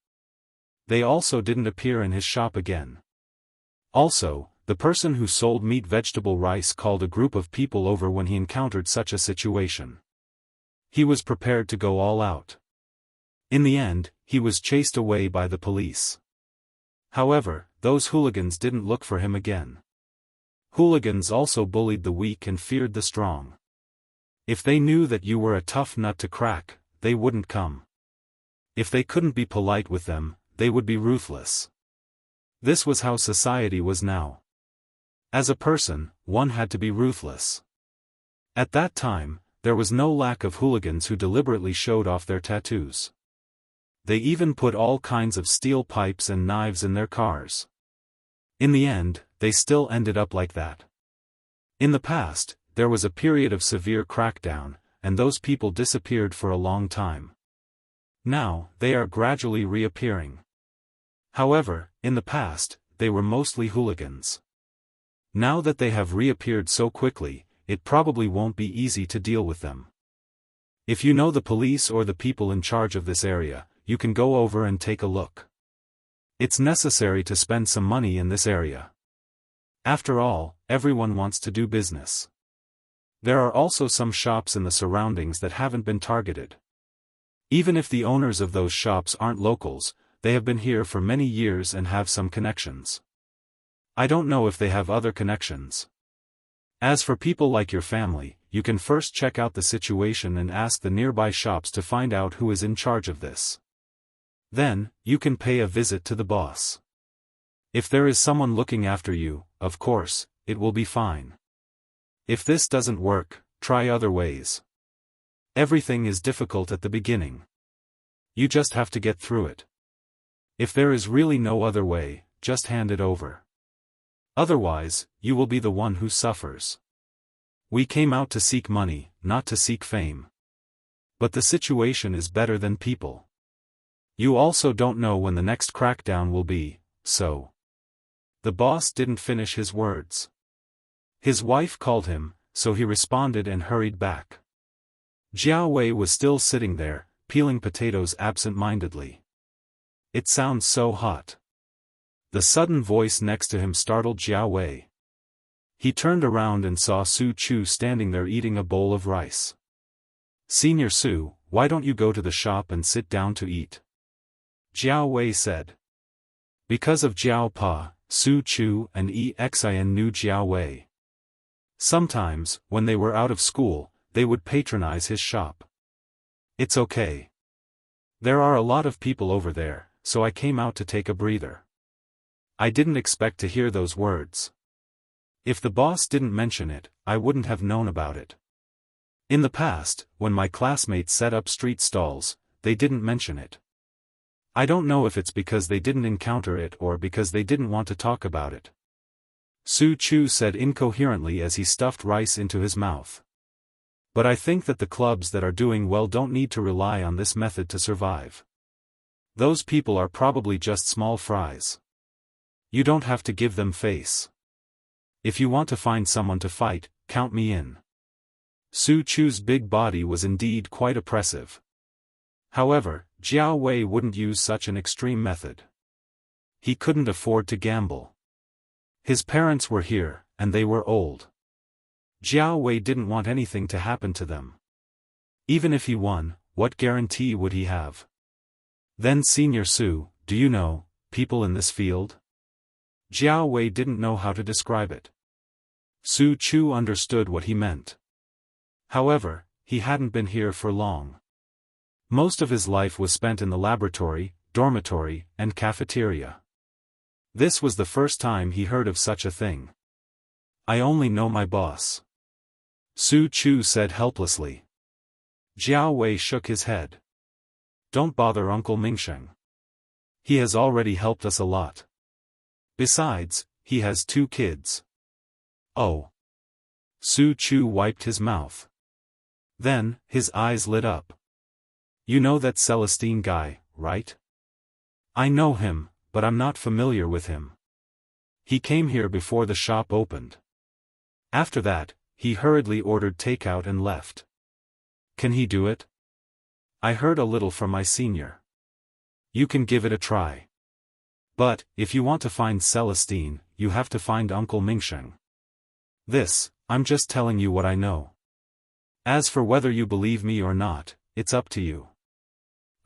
They also didn't appear in his shop again. Also, the person who sold meat vegetable rice called a group of people over when he encountered such a situation. He was prepared to go all out. In the end, he was chased away by the police. However, those hooligans didn't look for him again. Hooligans also bullied the weak and feared the strong. If they knew that you were a tough nut to crack, they wouldn't come. If they couldn't be polite with them, they would be ruthless. This was how society was now. As a person, one had to be ruthless. At that time, there was no lack of hooligans who deliberately showed off their tattoos. They even put all kinds of steel pipes and knives in their cars. In the end, they still ended up like that. In the past, there was a period of severe crackdown, and those people disappeared for a long time. Now, they are gradually reappearing. However, in the past, they were mostly hooligans. Now that they have reappeared so quickly, it probably won't be easy to deal with them. If you know the police or the people in charge of this area, you can go over and take a look. It's necessary to spend some money in this area. After all, everyone wants to do business. There are also some shops in the surroundings that haven't been targeted. Even if the owners of those shops aren't locals, they have been here for many years and have some connections. I don't know if they have other connections. As for people like your family, you can first check out the situation and ask the nearby shops to find out who is in charge of this. Then, you can pay a visit to the boss. If there is someone looking after you, of course, it will be fine. If this doesn't work, try other ways. Everything is difficult at the beginning. You just have to get through it. If there is really no other way, just hand it over. Otherwise, you will be the one who suffers. We came out to seek money, not to seek fame. But the situation is better than people. You also don't know when the next crackdown will be, so. The boss didn't finish his words. His wife called him, so he responded and hurried back. Jiao Wei was still sitting there, peeling potatoes absent-mindedly. It sounds so hot. The sudden voice next to him startled Jiao Wei. He turned around and saw Su Chu standing there eating a bowl of rice. "Senior Su, why don't you go to the shop and sit down to eat?" Jiao Wei said. Because of Jiao Pa, Su Chu and Xian knew Jiao Wei. Sometimes, when they were out of school, they would patronize his shop. "It's okay. There are a lot of people over there, so I came out to take a breather." I didn't expect to hear those words. If the boss didn't mention it, I wouldn't have known about it. In the past, when my classmates set up street stalls, they didn't mention it. I don't know if it's because they didn't encounter it or because they didn't want to talk about it. Su Chu said incoherently as he stuffed rice into his mouth. But I think that the clubs that are doing well don't need to rely on this method to survive. Those people are probably just small fries. You don't have to give them face. If you want to find someone to fight, count me in. Su Chu's big body was indeed quite oppressive. However, Jiao Wei wouldn't use such an extreme method. He couldn't afford to gamble. His parents were here, and they were old. Jiao Wei didn't want anything to happen to them. Even if he won, what guarantee would he have? Then Senior Su, do you know, people in this field? Jiao Wei didn't know how to describe it. Su Chu understood what he meant. However, he hadn't been here for long. Most of his life was spent in the laboratory, dormitory, and cafeteria. This was the first time he heard of such a thing. I only know my boss. Su Chu said helplessly. Jiao Wei shook his head. Don't bother Uncle Mingsheng. He has already helped us a lot. Besides, he has 2 kids. Oh. Su Chu wiped his mouth. Then, his eyes lit up. You know that Celestine guy, right? I know him, but I'm not familiar with him. He came here before the shop opened. After that, he hurriedly ordered takeout and left. Can he do it? I heard a little from my senior. You can give it a try. But, if you want to find Celestine, you have to find Uncle Mingsheng. This, I'm just telling you what I know. As for whether you believe me or not, it's up to you.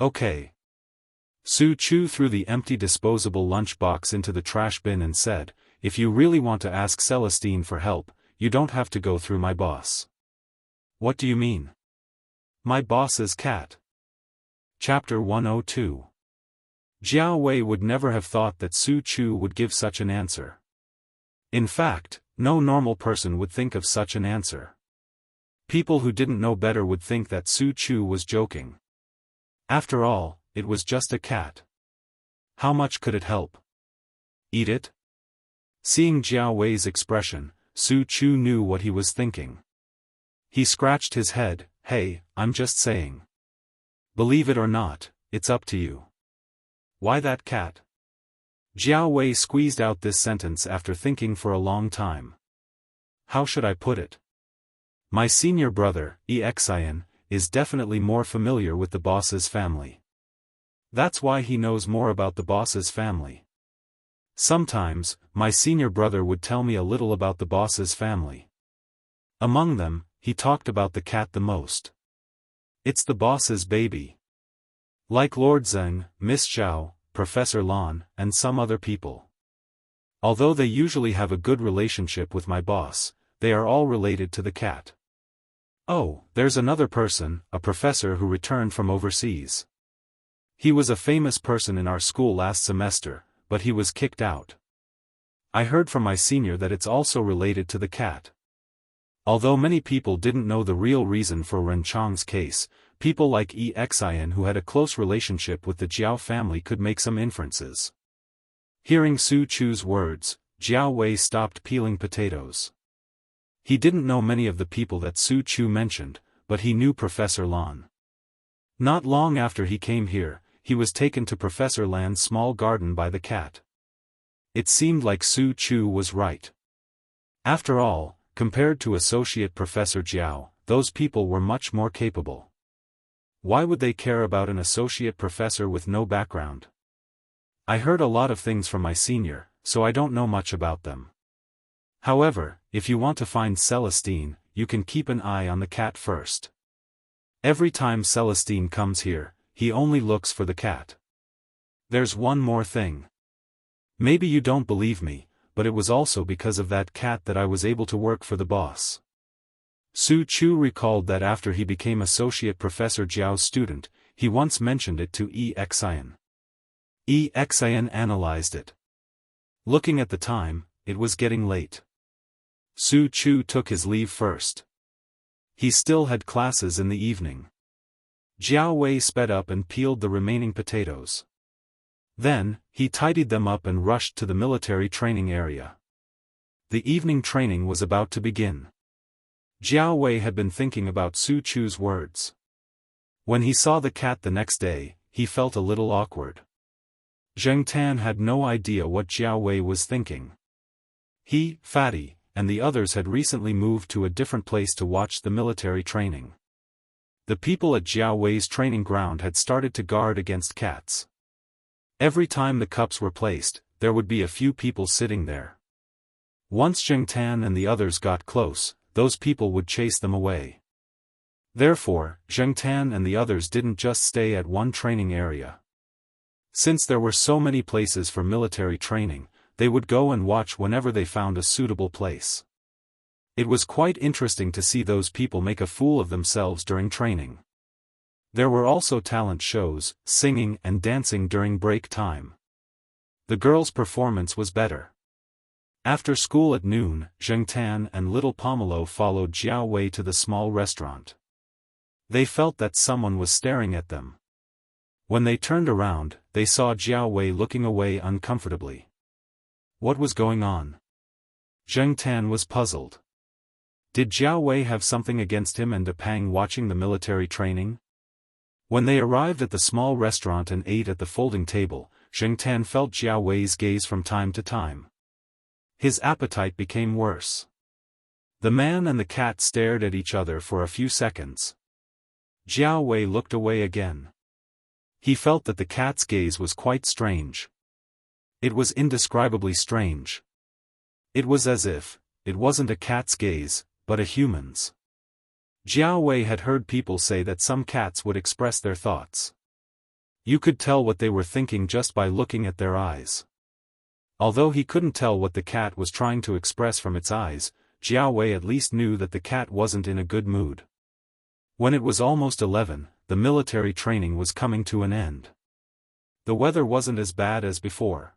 Okay. Su Chu threw the empty disposable lunchbox into the trash bin and said, if you really want to ask Celestine for help, you don't have to go through my boss. What do you mean? My boss's cat. Chapter 102. Jiao Wei would never have thought that Su Chu would give such an answer. In fact, no normal person would think of such an answer. People who didn't know better would think that Su Chu was joking. After all, it was just a cat. How much could it help? Eat it? Seeing Jiao Wei's expression, Su Chu knew what he was thinking. He scratched his head. Hey, I'm just saying. Believe it or not, it's up to you. Why that cat? Jiao Wei squeezed out this sentence after thinking for a long time. How should I put it? My senior brother, Xian, is definitely more familiar with the boss's family. That's why he knows more about the boss's family. Sometimes, my senior brother would tell me a little about the boss's family. Among them, he talked about the cat the most. It's the boss's baby. Like Lord Zheng, Miss Zhao, Professor Lan, and some other people. Although they usually have a good relationship with my boss, they are all related to the cat. Oh, there's another person, a professor who returned from overseas. He was a famous person in our school last semester, but he was kicked out. I heard from my senior that it's also related to the cat. Although many people didn't know the real reason for Ren Chang's case, people like Xian who had a close relationship with the Jiao family could make some inferences. Hearing Su Chu's words, Jiao Wei stopped peeling potatoes. He didn't know many of the people that Su Chu mentioned, but he knew Professor Lan. Not long after he came here, he was taken to Professor Lan's small garden by the cat. It seemed like Su Chu was right. After all, compared to Associate Professor Jiao, those people were much more capable. Why would they care about an associate professor with no background? I heard a lot of things from my senior, so I don't know much about them. However, if you want to find Celestine, you can keep an eye on the cat first. Every time Celestine comes here, he only looks for the cat. There's one more thing. Maybe you don't believe me, but it was also because of that cat that I was able to work for the boss. Su Chu recalled that after he became Associate Professor Jiao's student, he once mentioned it to Xian. Xian analyzed it. Looking at the time, it was getting late. Su Chu took his leave first. He still had classes in the evening. Jiao Wei sped up and peeled the remaining potatoes. Then, he tidied them up and rushed to the military training area. The evening training was about to begin. Jiao Wei had been thinking about Su Chu's words. When he saw the cat the next day, he felt a little awkward. Zheng Tan had no idea what Jiao Wei was thinking. He, Fatty, and the others had recently moved to a different place to watch the military training. The people at Jiao Wei's training ground had started to guard against cats. Every time the cups were placed, there would be a few people sitting there. Once Zheng Tan and the others got close, those people would chase them away. Therefore, Zheng Tan and the others didn't just stay at one training area. Since there were so many places for military training, they would go and watch whenever they found a suitable place. It was quite interesting to see those people make a fool of themselves during training. There were also talent shows, singing and dancing during break time. The girls' performance was better. After school at noon, Zheng Tan and little Pomelo followed Jiao Wei to the small restaurant. They felt that someone was staring at them. When they turned around, they saw Jiao Wei looking away uncomfortably. What was going on? Zheng Tan was puzzled. Did Jiao Wei have something against him and Pang watching the military training? When they arrived at the small restaurant and ate at the folding table, Zheng Tan felt Jiao Wei's gaze from time to time. His appetite became worse. The man and the cat stared at each other for a few seconds. Jiao Wei looked away again. He felt that the cat's gaze was quite strange. It was indescribably strange. It was as if, it wasn't a cat's gaze, but a human's. Jiao Wei had heard people say that some cats would express their thoughts. You could tell what they were thinking just by looking at their eyes. Although he couldn't tell what the cat was trying to express from its eyes, Jiao Wei at least knew that the cat wasn't in a good mood. When it was almost 11, the military training was coming to an end. The weather wasn't as bad as before.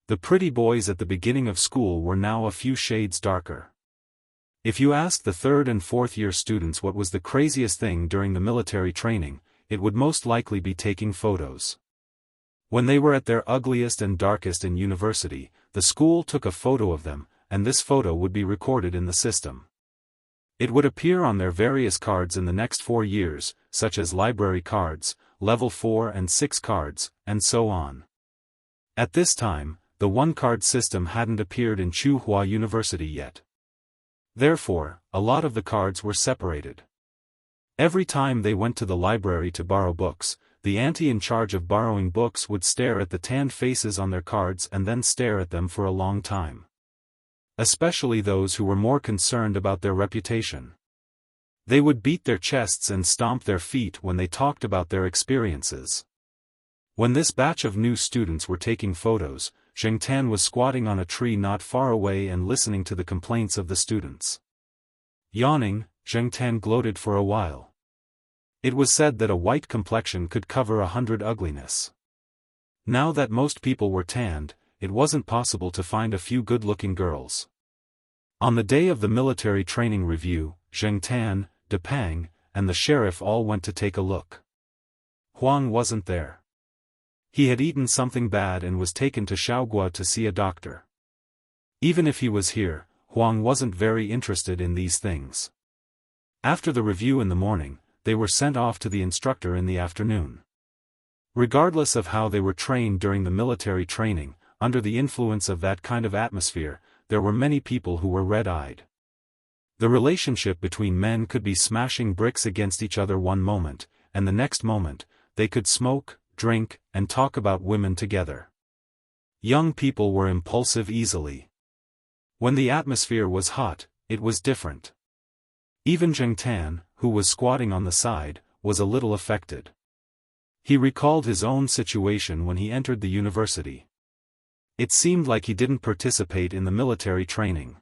The pretty boys at the beginning of school were now a few shades darker. If you asked the 3rd and 4th year students what was the craziest thing during the military training, it would most likely be taking photos. When they were at their ugliest and darkest in university, the school took a photo of them, and this photo would be recorded in the system. It would appear on their various cards in the next 4 years, such as library cards, level 4 and 6 cards, and so on. At this time, the one-card system hadn't appeared in Tsinghua University yet. Therefore, a lot of the cards were separated. Every time they went to the library to borrow books, the auntie in charge of borrowing books would stare at the tanned faces on their cards and then stare at them for a long time. Especially those who were more concerned about their reputation. They would beat their chests and stomp their feet when they talked about their experiences. When this batch of new students were taking photos, Zheng Tan was squatting on a tree not far away and listening to the complaints of the students. Yawning, Zheng Tan gloated for a while. It was said that a white complexion could cover 100 ugliness. Now that most people were tanned, it wasn't possible to find a few good-looking girls. On the day of the military training review, Zheng Tan, De Pang, and the sheriff all went to take a look. Huang wasn't there. He had eaten something bad and was taken to Shaogua to see a doctor. Even if he was here, Huang wasn't very interested in these things. After the review in the morning, they were sent off to the instructor in the afternoon. Regardless of how they were trained during the military training, under the influence of that kind of atmosphere, there were many people who were red-eyed. The relationship between men could be smashing bricks against each other one moment, and the next moment, they could smoke, drink, and talk about women together. Young people were impulsive easily. When the atmosphere was hot, it was different. Even Zheng Tan, who was squatting on the side, was a little affected. He recalled his own situation when he entered the university. It seemed like he didn't participate in the military training.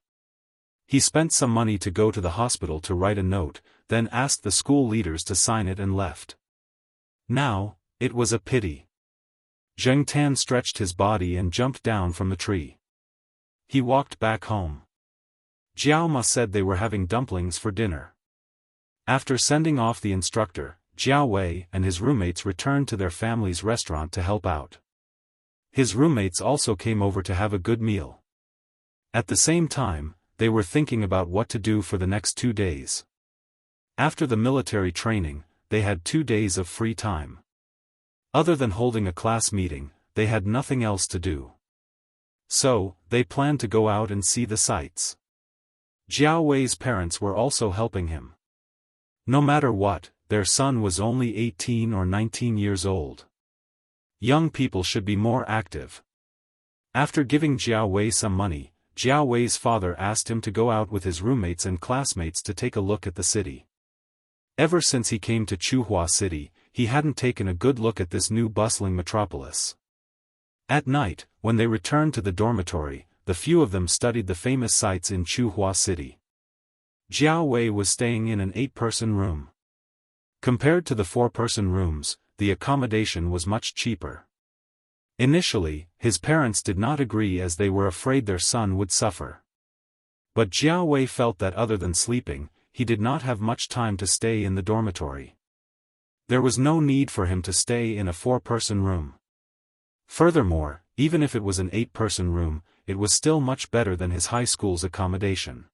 He spent some money to go to the hospital to write a note, then asked the school leaders to sign it and left. Now, it was a pity. Zheng Tan stretched his body and jumped down from the tree. He walked back home. Jiao Ma said they were having dumplings for dinner. After sending off the instructor, Jiao Wei and his roommates returned to their family's restaurant to help out. His roommates also came over to have a good meal. At the same time, they were thinking about what to do for the next 2 days. After the military training, they had 2 days of free time. Other than holding a class meeting, they had nothing else to do. So, they planned to go out and see the sights. Jiao Wei's parents were also helping him. No matter what, their son was only 18 or 19 years old. Young people should be more active. After giving Jiao Wei some money, Jiao Wei's father asked him to go out with his roommates and classmates to take a look at the city. Ever since he came to Chuhua City, he hadn't taken a good look at this new bustling metropolis. At night, when they returned to the dormitory, the few of them studied the famous sights in Chuhua City. Jiao Wei was staying in an 8-person room. Compared to the 4-person rooms, the accommodation was much cheaper. Initially, his parents did not agree as they were afraid their son would suffer. But Jiao Wei felt that other than sleeping, he did not have much time to stay in the dormitory. There was no need for him to stay in a 4-person room. Furthermore, even if it was an 8-person room, it was still much better than his high school's accommodation.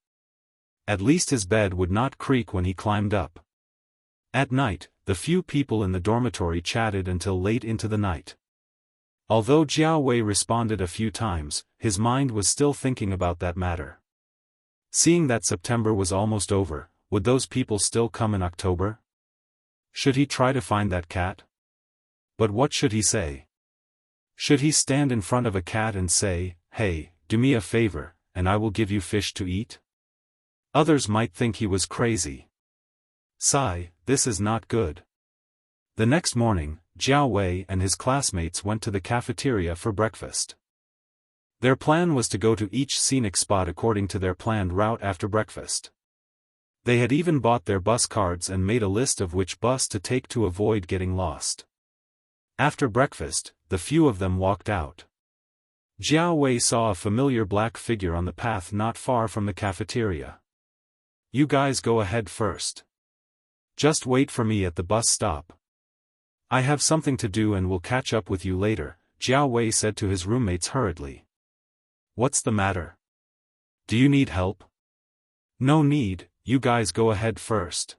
At least his bed would not creak when he climbed up. At night, the few people in the dormitory chatted until late into the night. Although Jiao Wei responded a few times, his mind was still thinking about that matter. Seeing that September was almost over, would those people still come in October? Should he try to find that cat? But what should he say? Should he stand in front of a cat and say, "Hey, do me a favor, and I will give you fish to eat"? Others might think he was crazy. Sigh, this is not good. The next morning, Jiao Wei and his classmates went to the cafeteria for breakfast. Their plan was to go to each scenic spot according to their planned route after breakfast. They had even bought their bus cards and made a list of which bus to take to avoid getting lost. After breakfast, the few of them walked out. Jiao Wei saw a familiar black figure on the path not far from the cafeteria. "You guys go ahead first. Just wait for me at the bus stop. I have something to do and will catch up with you later," Jiao Wei said to his roommates hurriedly. "What's the matter? Do you need help?" "No need, you guys go ahead first."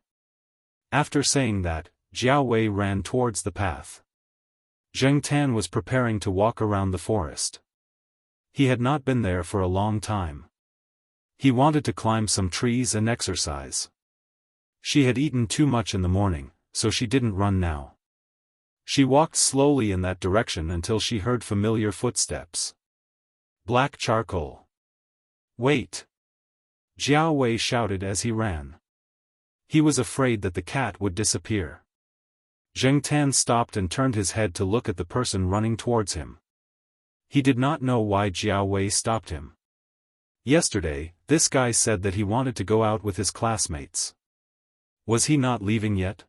After saying that, Jiao Wei ran towards the path. Zheng Tan was preparing to walk around the forest. He had not been there for a long time. He wanted to climb some trees and exercise. She had eaten too much in the morning, so she didn't run now. She walked slowly in that direction until she heard familiar footsteps. Black charcoal. "Wait!" Jiao Wei shouted as he ran. He was afraid that the cat would disappear. Zheng Tan stopped and turned his head to look at the person running towards him. He did not know why Jiao Wei stopped him. Yesterday, this guy said that he wanted to go out with his classmates. Was he not leaving yet?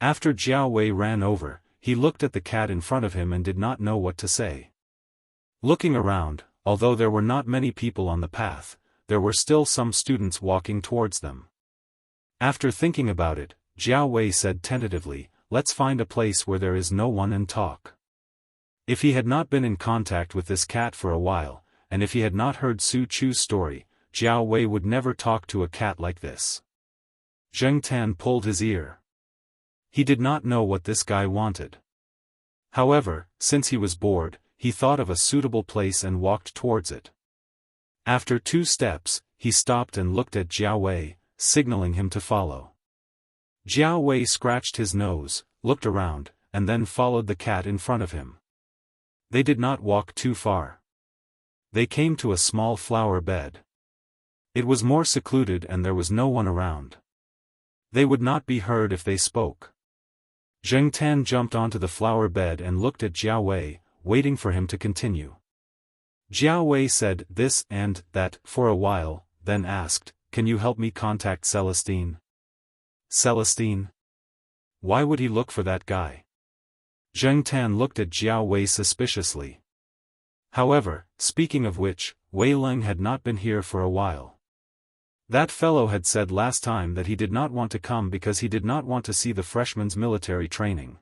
After Jiao Wei ran over, he looked at the cat in front of him and did not know what to say. Looking around, although there were not many people on the path, there were still some students walking towards them. After thinking about it, Jiao Wei said tentatively, "Let's find a place where there is no one and talk." If he had not been in contact with this cat for a while, and if he had not heard Su Chu's story, Jiao Wei would never talk to a cat like this. Zheng Tan pulled his ear. He did not know what this guy wanted. However, since he was bored, he thought of a suitable place and walked towards it. After 2 steps, he stopped and looked at Jiao Wei, signaling him to follow. Jiao Wei scratched his nose, looked around, and then followed the cat in front of him. They did not walk too far. They came to a small flower bed. It was more secluded and there was no one around. They would not be heard if they spoke. Zheng Tan jumped onto the flower bed and looked at Jiao Wei, waiting for him to continue. Jiao Wei said this and that for a while, then asked, "Can you help me contact Celestine?" Celestine? Why would he look for that guy? Zheng Tan looked at Jiao Wei suspiciously. However, speaking of which, Wei Leng had not been here for a while. That fellow had said last time that he did not want to come because he did not want to see the freshman's military training.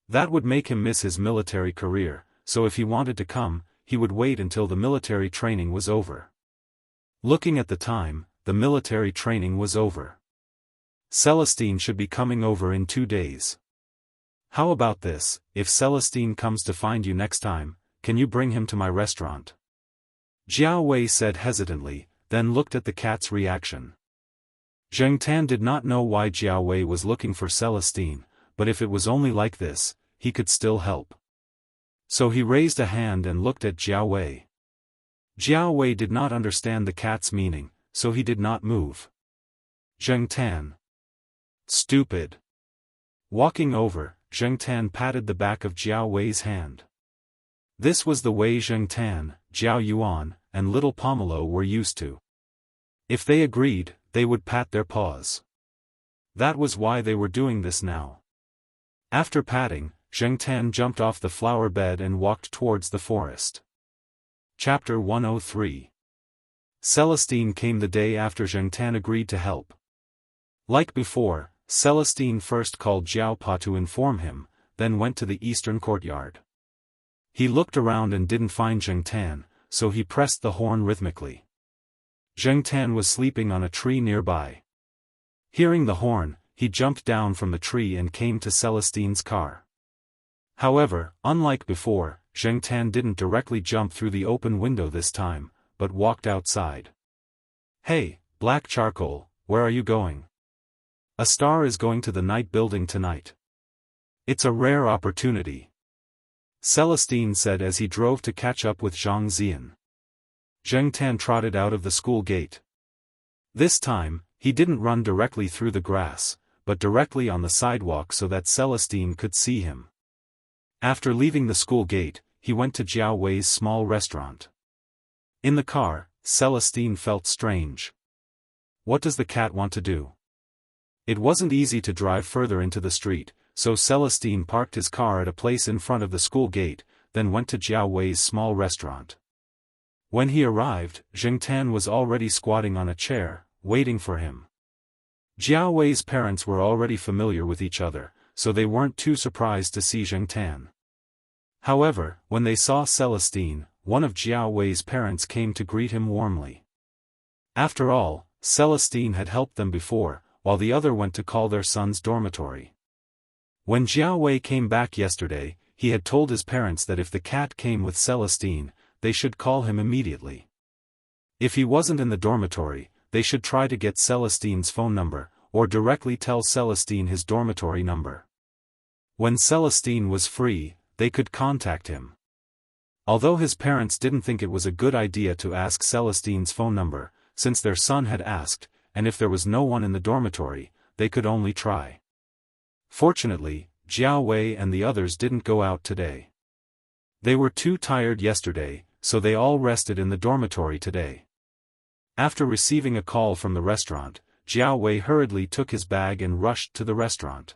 That would make him miss his military career, so if he wanted to come, he would wait until the military training was over. Looking at the time, the military training was over. Celestine should be coming over in 2 days. How about this, if Celestine comes to find you next time, can you bring him to my restaurant? Jiao Wei said hesitantly, then looked at the cat's reaction. Zheng Tan did not know why Jiao Wei was looking for Celestine, but if it was only like this, he could still help. So he raised a hand and looked at Jiao Wei. Jiao Wei did not understand the cat's meaning, so he did not move. Zheng Tan. Stupid. Walking over, Zheng Tan patted the back of Jiao Wei's hand. This was the way Zheng Tan, Jiao Yuan, and little Pomelo were used to. If they agreed, they would pat their paws. That was why they were doing this now. After patting, Zheng Tan jumped off the flower bed and walked towards the forest. Chapter 103. Celestine came the day after Zheng Tan agreed to help. Like before, Celestine first called Jiao Pa to inform him, then went to the eastern courtyard. He looked around and didn't find Zheng Tan, so he pressed the horn rhythmically. Zheng Tan was sleeping on a tree nearby. Hearing the horn, he jumped down from the tree and came to Celestine's car. However, unlike before, Zheng Tan didn't directly jump through the open window this time, but walked outside. "Hey, Black Charcoal, where are you going?" "A star is going to the night building tonight. It's a rare opportunity," Celestine said as he drove to catch up with Zhang Zian. Zheng Tan trotted out of the school gate. This time, he didn't run directly through the grass, but directly on the sidewalk so that Celestine could see him. After leaving the school gate, he went to Jiao Wei's small restaurant. In the car, Celestine felt strange. What does the cat want to do? It wasn't easy to drive further into the street, so Celestine parked his car at a place in front of the school gate, then went to Jiao Wei's small restaurant. When he arrived, Zheng Tan was already squatting on a chair, waiting for him. Jiao Wei's parents were already familiar with each other, so they weren't too surprised to see Zheng Tan. However, when they saw Celestine, one of Jiao Wei's parents came to greet him warmly. After all, Celestine had helped them before, while the other went to call their son's dormitory. When Jiao Wei came back yesterday, he had told his parents that if the cat came with Celestine, they should call him immediately. If he wasn't in the dormitory, they should try to get Celestine's phone number, or directly tell Celestine his dormitory number. When Celestine was free, they could contact him. Although his parents didn't think it was a good idea to ask Celestine's phone number, since their son had asked, and if there was no one in the dormitory, they could only try. Fortunately, Jiao Wei and the others didn't go out today. They were too tired yesterday, so they all rested in the dormitory today. After receiving a call from the restaurant, Jiao Wei hurriedly took his bag and rushed to the restaurant.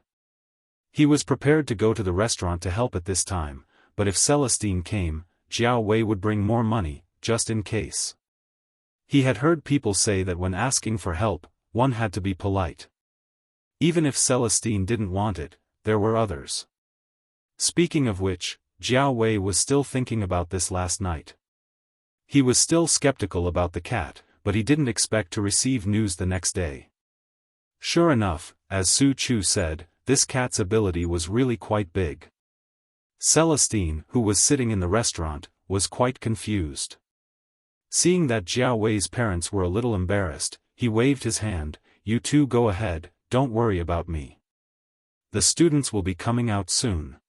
He was prepared to go to the restaurant to help at this time, but if Celestine came, Jiao Wei would bring more money, just in case. He had heard people say that when asking for help, one had to be polite. Even if Celestine didn't want it, there were others. Speaking of which, Jiao Wei was still thinking about this last night. He was still skeptical about the cat, but he didn't expect to receive news the next day. Sure enough, as Su Chu said, this cat's ability was really quite big. Celestine, who was sitting in the restaurant, was quite confused. Seeing that Jiao Wei's parents were a little embarrassed, he waved his hand, "You two go ahead, don't worry about me. The students will be coming out soon."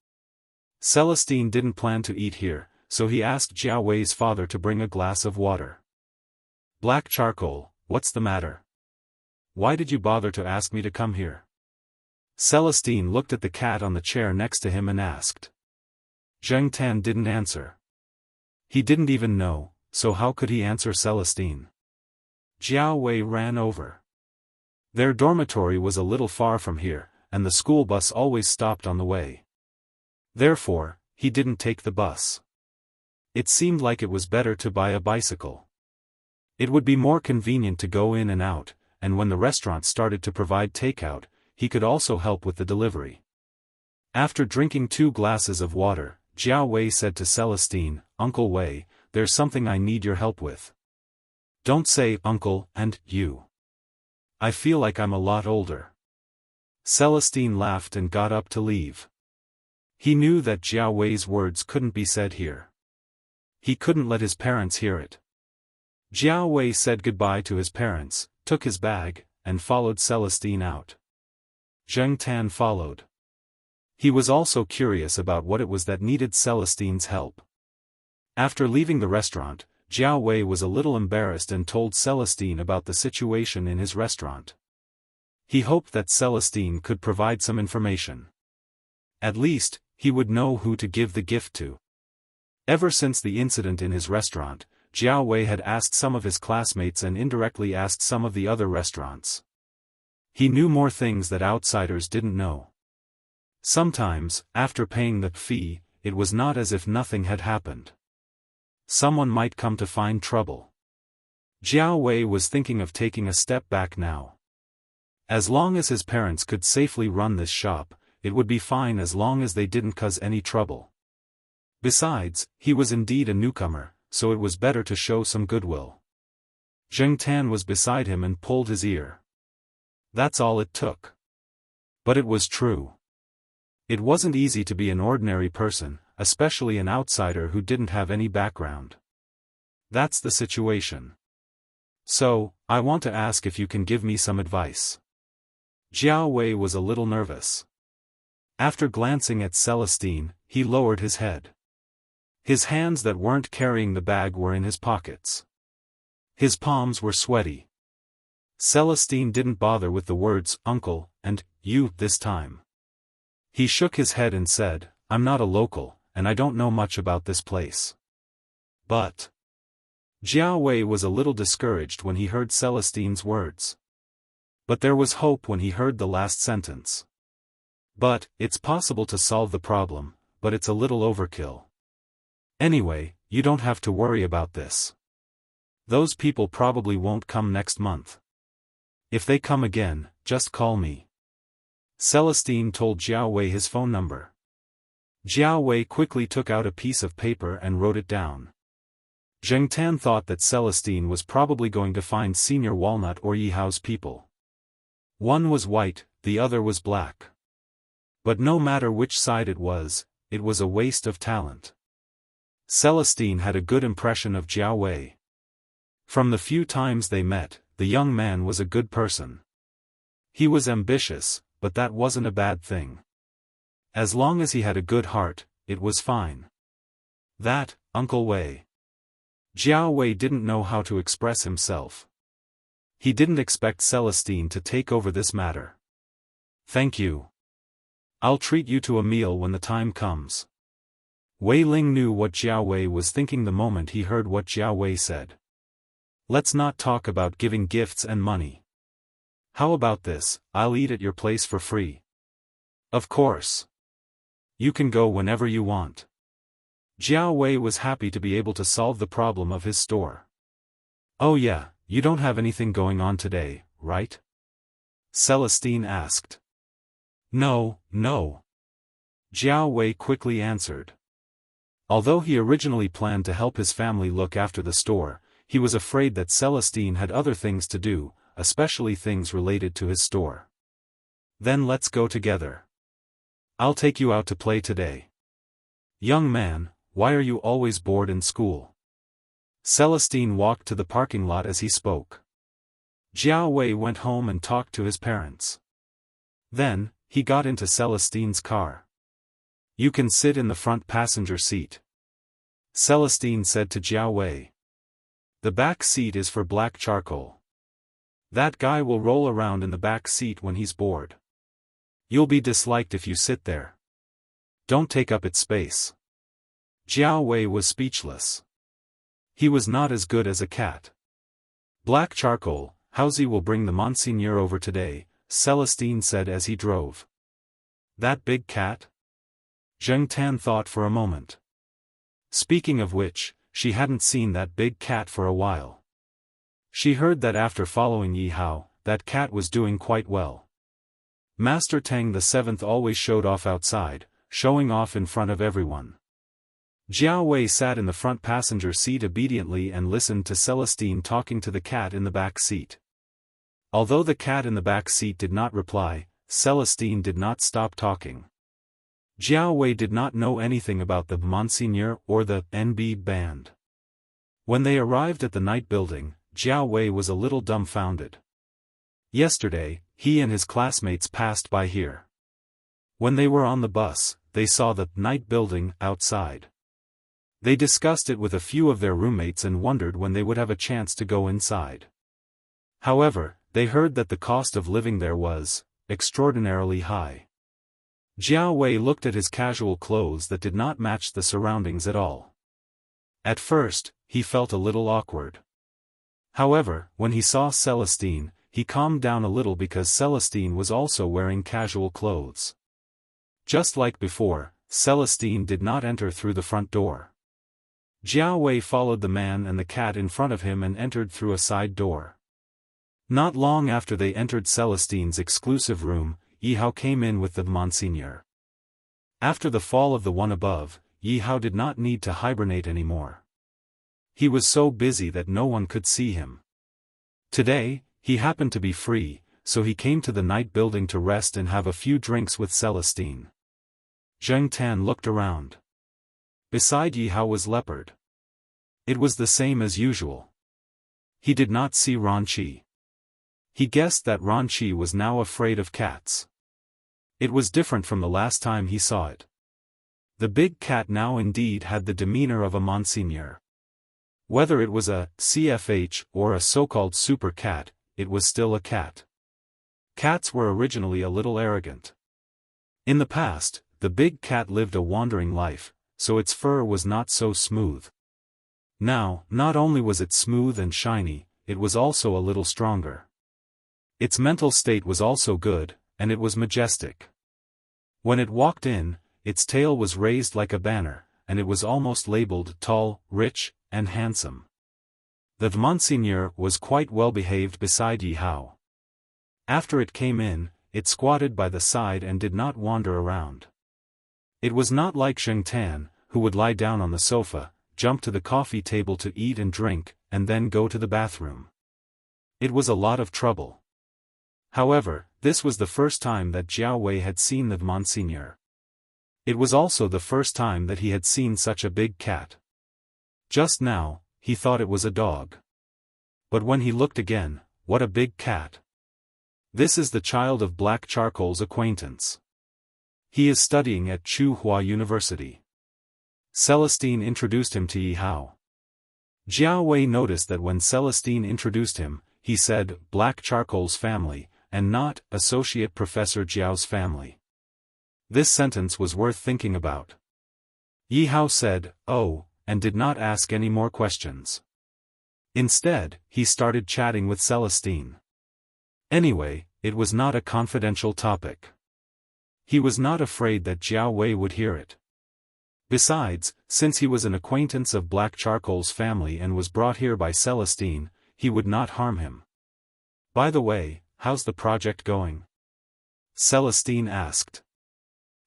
Celestine didn't plan to eat here, so he asked Jiao Wei's father to bring a glass of water. "Black charcoal, what's the matter? Why did you bother to ask me to come here?" Celestine looked at the cat on the chair next to him and asked. Zheng Tan didn't answer. He didn't even know, so how could he answer Celestine? Jiao Wei ran over. Their dormitory was a little far from here, and the school bus always stopped on the way. Therefore, he didn't take the bus. It seemed like it was better to buy a bicycle. It would be more convenient to go in and out, and when the restaurant started to provide takeout, he could also help with the delivery. After drinking 2 glasses of water, Jiao Wei said to Celestine, "Uncle Wei, there's something I need your help with." "Don't say uncle and you. I feel like I'm a lot older." Celestine laughed and got up to leave. He knew that Jiao Wei's words couldn't be said here. He couldn't let his parents hear it. Jiao Wei said goodbye to his parents, took his bag, and followed Celestine out. Zheng Tan followed. He was also curious about what it was that needed Celestine's help. After leaving the restaurant, Jiao Wei was a little embarrassed and told Celestine about the situation in his restaurant. He hoped that Celestine could provide some information. At least, he would know who to give the gift to. Ever since the incident in his restaurant, Jiao Wei had asked some of his classmates and indirectly asked some of the other restaurants. He knew more things that outsiders didn't know. Sometimes, after paying the fee, it was not as if nothing had happened. Someone might come to find trouble. Jiao Wei was thinking of taking a step back now. As long as his parents could safely run this shop, it would be fine as long as they didn't cause any trouble. Besides, he was indeed a newcomer, so it was better to show some goodwill. Zheng Tan was beside him and pulled his ear. That's all it took. But it was true. It wasn't easy to be an ordinary person, especially an outsider who didn't have any background. That's the situation. So, I want to ask if you can give me some advice. Jiao Wei was a little nervous. After glancing at Celestine, he lowered his head. His hands that weren't carrying the bag were in his pockets. His palms were sweaty. Celestine didn't bother with the words, "uncle," and "you," this time. He shook his head and said, "I'm not a local, and I don't know much about this place." But Jiao Wei was a little discouraged when he heard Celestine's words. But there was hope when he heard the last sentence. "But, it's possible to solve the problem, but it's a little overkill. Anyway, you don't have to worry about this. Those people probably won't come next month. If they come again, just call me." Celestine told Jiao Wei his phone number. Jiao Wei quickly took out a piece of paper and wrote it down. Zheng Tan thought that Celestine was probably going to find Senior Walnut or Yihao's people. One was white, the other was black. But no matter which side it was a waste of talent. Celestine had a good impression of Jiao Wei. From the few times they met, the young man was a good person. He was ambitious, but that wasn't a bad thing. As long as he had a good heart, it was fine. That, Uncle Wei. Jiao Wei didn't know how to express himself. He didn't expect Celestine to take over this matter. "Thank you. I'll treat you to a meal when the time comes." Wei Ling knew what Jiao Wei was thinking the moment he heard what Jiao Wei said. "Let's not talk about giving gifts and money. How about this, I'll eat at your place for free." "Of course. You can go whenever you want." Jiao Wei was happy to be able to solve the problem of his store. "Oh yeah, you don't have anything going on today, right?" Celestine asked. No. Jiao Wei quickly answered. Although he originally planned to help his family look after the store, he was afraid that Celestine had other things to do, especially things related to his store. "Then let's go together. I'll take you out to play today." "Young man, why are you always bored in school?" Celestine walked to the parking lot as he spoke. Jiao Wei went home and talked to his parents. Then, he got into Celestine's car. "You can sit in the front passenger seat," Celestine said to Jiao Wei. "The back seat is for Black Charcoal. That guy will roll around in the back seat when he's bored. You'll be disliked if you sit there. Don't take up its space." Jiao Wei was speechless. He was not as good as a cat. "Black Charcoal, Howsy will bring the Monseigneur over today," Celestine said as he drove. "That big cat?" Zheng Tan thought for a moment. Speaking of which, she hadn't seen that big cat for a while. She heard that after following Yi Hao, that cat was doing quite well. Master Tang the Seventh always showed off outside, showing off in front of everyone. Jiao Wei sat in the front passenger seat obediently and listened to Celestine talking to the cat in the back seat. Although the cat in the back seat did not reply, Celestine did not stop talking. Jiao Wei did not know anything about the Monseigneur or the NB band. When they arrived at the night building, Jiao Wei was a little dumbfounded. Yesterday, he and his classmates passed by here. When they were on the bus, they saw the night building outside. They discussed it with a few of their roommates and wondered when they would have a chance to go inside. However, they heard that the cost of living there was extraordinarily high. Jiao Wei looked at his casual clothes that did not match the surroundings at all. At first, he felt a little awkward. However, when he saw Celestine, he calmed down a little because Celestine was also wearing casual clothes. Just like before, Celestine did not enter through the front door. Jiao Wei followed the man and the cat in front of him and entered through a side door. Not long after they entered Celestine's exclusive room, Yi Hao came in with the Monseigneur. After the fall of the one above, Yi Hao did not need to hibernate anymore. He was so busy that no one could see him. Today, he happened to be free, so he came to the night building to rest and have a few drinks with Celestine. Zheng Tan looked around. Beside Yi Hao was Leopard. It was the same as usual. He did not see Ran Qi. He guessed that Ran Qi was now afraid of cats. It was different from the last time he saw it. The big cat now indeed had the demeanor of a Monseigneur. Whether it was a CFH or a so-called super cat, it was still a cat. Cats were originally a little arrogant. In the past, the big cat lived a wandering life, so its fur was not so smooth. Now, not only was it smooth and shiny, it was also a little stronger. Its mental state was also good, and it was majestic. When it walked in, its tail was raised like a banner, and it was almost labeled tall, rich, and handsome. The Monseigneur was quite well behaved beside Yi Hao. After it came in, it squatted by the side and did not wander around. It was not like Zheng Tan, who would lie down on the sofa, jump to the coffee table to eat and drink, and then go to the bathroom. It was a lot of trouble. However, this was the first time that Jiao Wei had seen the Monseigneur. It was also the first time that he had seen such a big cat. Just now, he thought it was a dog. But when he looked again, what a big cat. This is the child of Black Charcoal's acquaintance. He is studying at Tsinghua University. Celestine introduced him to Yi Hao. Jiao Wei noticed that when Celestine introduced him, he said, Black Charcoal's family, and not Associate Professor Jiao's family. This sentence was worth thinking about. Yi Hao said, "Oh," and did not ask any more questions. Instead, he started chatting with Celestine. Anyway, it was not a confidential topic. He was not afraid that Jiao Wei would hear it. Besides, since he was an acquaintance of Black Charcoal's family and was brought here by Celestine, he would not harm him. "By the way, how's the project going?" Celestine asked.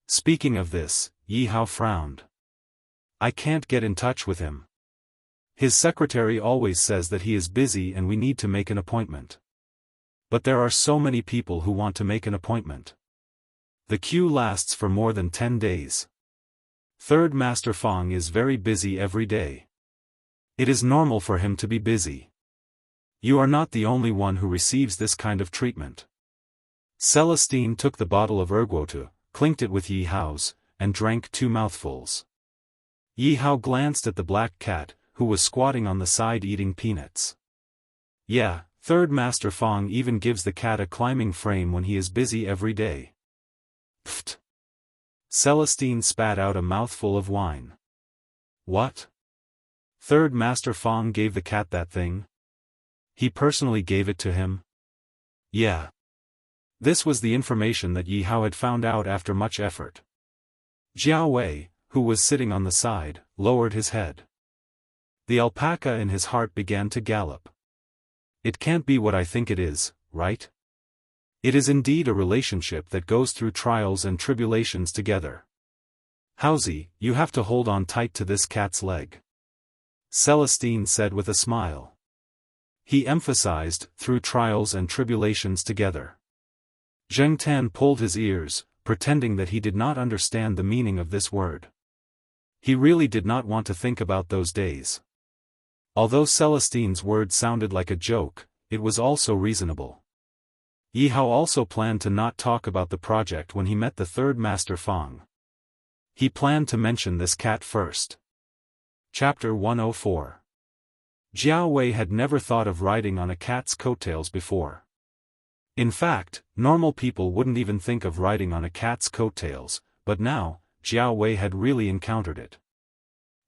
Speaking of this, Yi Hao frowned. "I can't get in touch with him. His secretary always says that he is busy and we need to make an appointment. But there are so many people who want to make an appointment. The queue lasts for more than 10 days. Third Master Fang is very busy every day. It is normal for him to be busy. You are not the only one who receives this kind of treatment." Celestine took the bottle of erguotu, clinked it with Yi Hao's, and drank 2 mouthfuls. Yi Hao glanced at the black cat, who was squatting on the side eating peanuts. "Yeah, Third Master Fang even gives the cat a climbing frame when he is busy every day." Pfft! Celestine spat out a mouthful of wine. "What? Third Master Fang gave the cat that thing? He personally gave it to him?" "Yeah." This was the information that Yi Hao had found out after much effort. Jiao Wei, who was sitting on the side, lowered his head. The alpaca in his heart began to gallop. "It can't be what I think it is, right? It is indeed a relationship that goes through trials and tribulations together. Hausi, you have to hold on tight to this cat's leg," Celestine said with a smile. He emphasized, through trials and tribulations together. Zheng Tan pulled his ears, pretending that he did not understand the meaning of this word. He really did not want to think about those days. Although Celestine's word sounded like a joke, it was also reasonable. Yi Hao also planned to not talk about the project when he met the Third Master Fang. He planned to mention this cat first. Chapter 104. Jiao Wei had never thought of riding on a cat's coattails before. In fact, normal people wouldn't even think of riding on a cat's coattails, but now, Jiao Wei had really encountered it.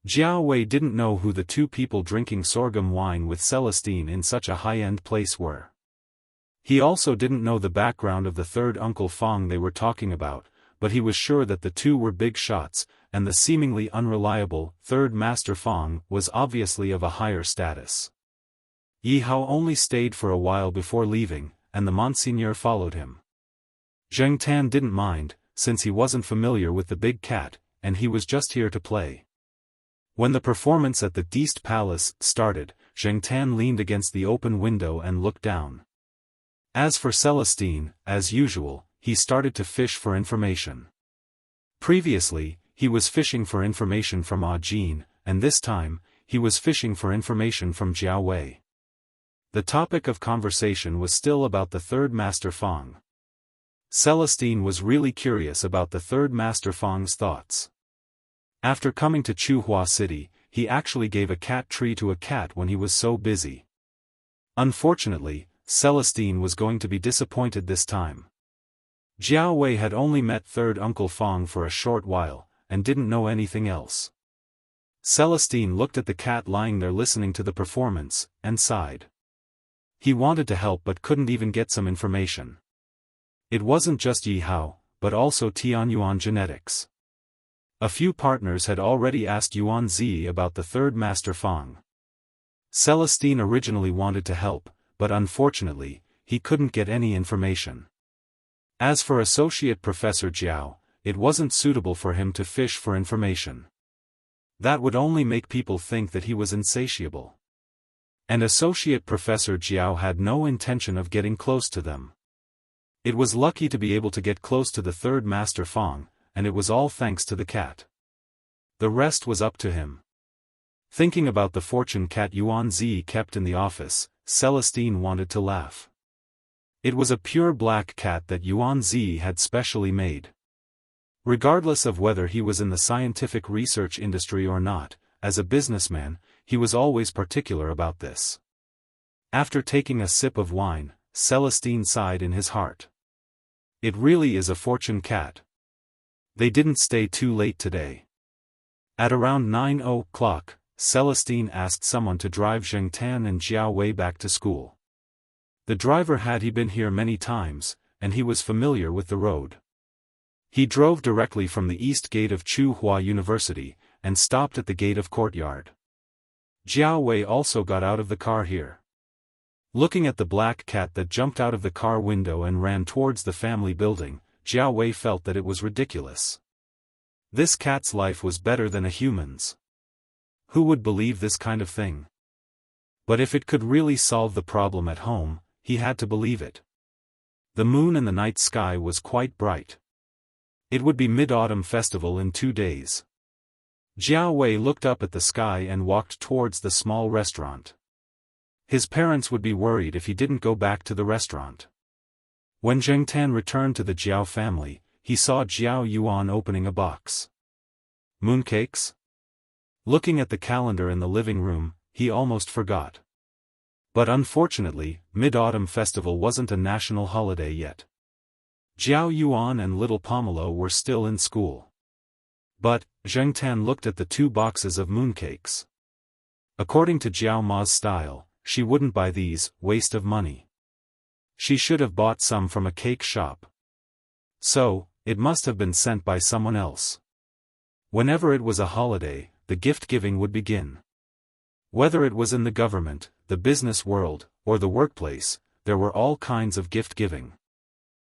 Jiao Wei didn't know who the 2 people drinking sorghum wine with Celestine in such a high-end place were. He also didn't know the background of the third Uncle Fang they were talking about, but he was sure that the 2 were big shots, and the seemingly unreliable Third Master Fang was obviously of a higher status. Yi Hao only stayed for a while before leaving, and the Monsignor followed him. Zheng Tan didn't mind, since he wasn't familiar with the big cat, and he was just here to play. When the performance at the Daoist Palace started, Zheng Tan leaned against the open window and looked down. As for Celestine, as usual, he started to fish for information. Previously, he was fishing for information from Ah Jin, and this time, he was fishing for information from Jiao Wei. The topic of conversation was still about the Third Master Fang. Celestine was really curious about the Third Master Fang's thoughts. After coming to Chuhua City, he actually gave a cat tree to a cat when he was so busy. Unfortunately, Celestine was going to be disappointed this time. Jiao Wei had only met Third Uncle Fang for a short while, and didn't know anything else. Celestine looked at the cat lying there listening to the performance, and sighed. He wanted to help but couldn't even get some information. It wasn't just Yi Hao, but also Tianyuan Genetics. A few partners had already asked Yuan Zi about the Third Master Fang. Celestine originally wanted to help, but unfortunately, he couldn't get any information. As for Associate Professor Jiao, it wasn't suitable for him to fish for information. That would only make people think that he was insatiable. And Associate Professor Jiao had no intention of getting close to them. It was lucky to be able to get close to the Third Master Fang, and it was all thanks to the cat. The rest was up to him. Thinking about the fortune cat Yuan Zi kept in the office, Celestine wanted to laugh. It was a pure black cat that Yuan Zi had specially made. Regardless of whether he was in the scientific research industry or not, as a businessman, he was always particular about this. After taking a sip of wine, Celestine sighed in his heart. It really is a fortune cat. They didn't stay too late today. At around 9 o'clock, Celestine asked someone to drive Zhengtan and Jiao Wei back to school. The driver had been here many times, and he was familiar with the road. He drove directly from the east gate of Tsinghua University, and stopped at the gate of courtyard. Jiao Wei also got out of the car here. Looking at the black cat that jumped out of the car window and ran towards the family building, Jiao Wei felt that it was ridiculous. This cat's life was better than a human's. Who would believe this kind of thing? But if it could really solve the problem at home, he had to believe it. The moon in the night sky was quite bright. It would be Mid-Autumn Festival in 2 days. Jiao Wei looked up at the sky and walked towards the small restaurant. His parents would be worried if he didn't go back to the restaurant. When Zhengtan returned to the Jiao family, he saw Jiao Yuan opening a box. Mooncakes? Looking at the calendar in the living room, he almost forgot. But unfortunately, Mid-Autumn Festival wasn't a national holiday yet. Jiao Yuan and little Pomelo were still in school. But, Zhengtan looked at the 2 boxes of mooncakes. According to Jiao Ma's style, she wouldn't buy these, waste of money. She should have bought some from a cake shop. So, it must have been sent by someone else. Whenever it was a holiday, the gift-giving would begin. Whether it was in the government, the business world, or the workplace, there were all kinds of gift-giving.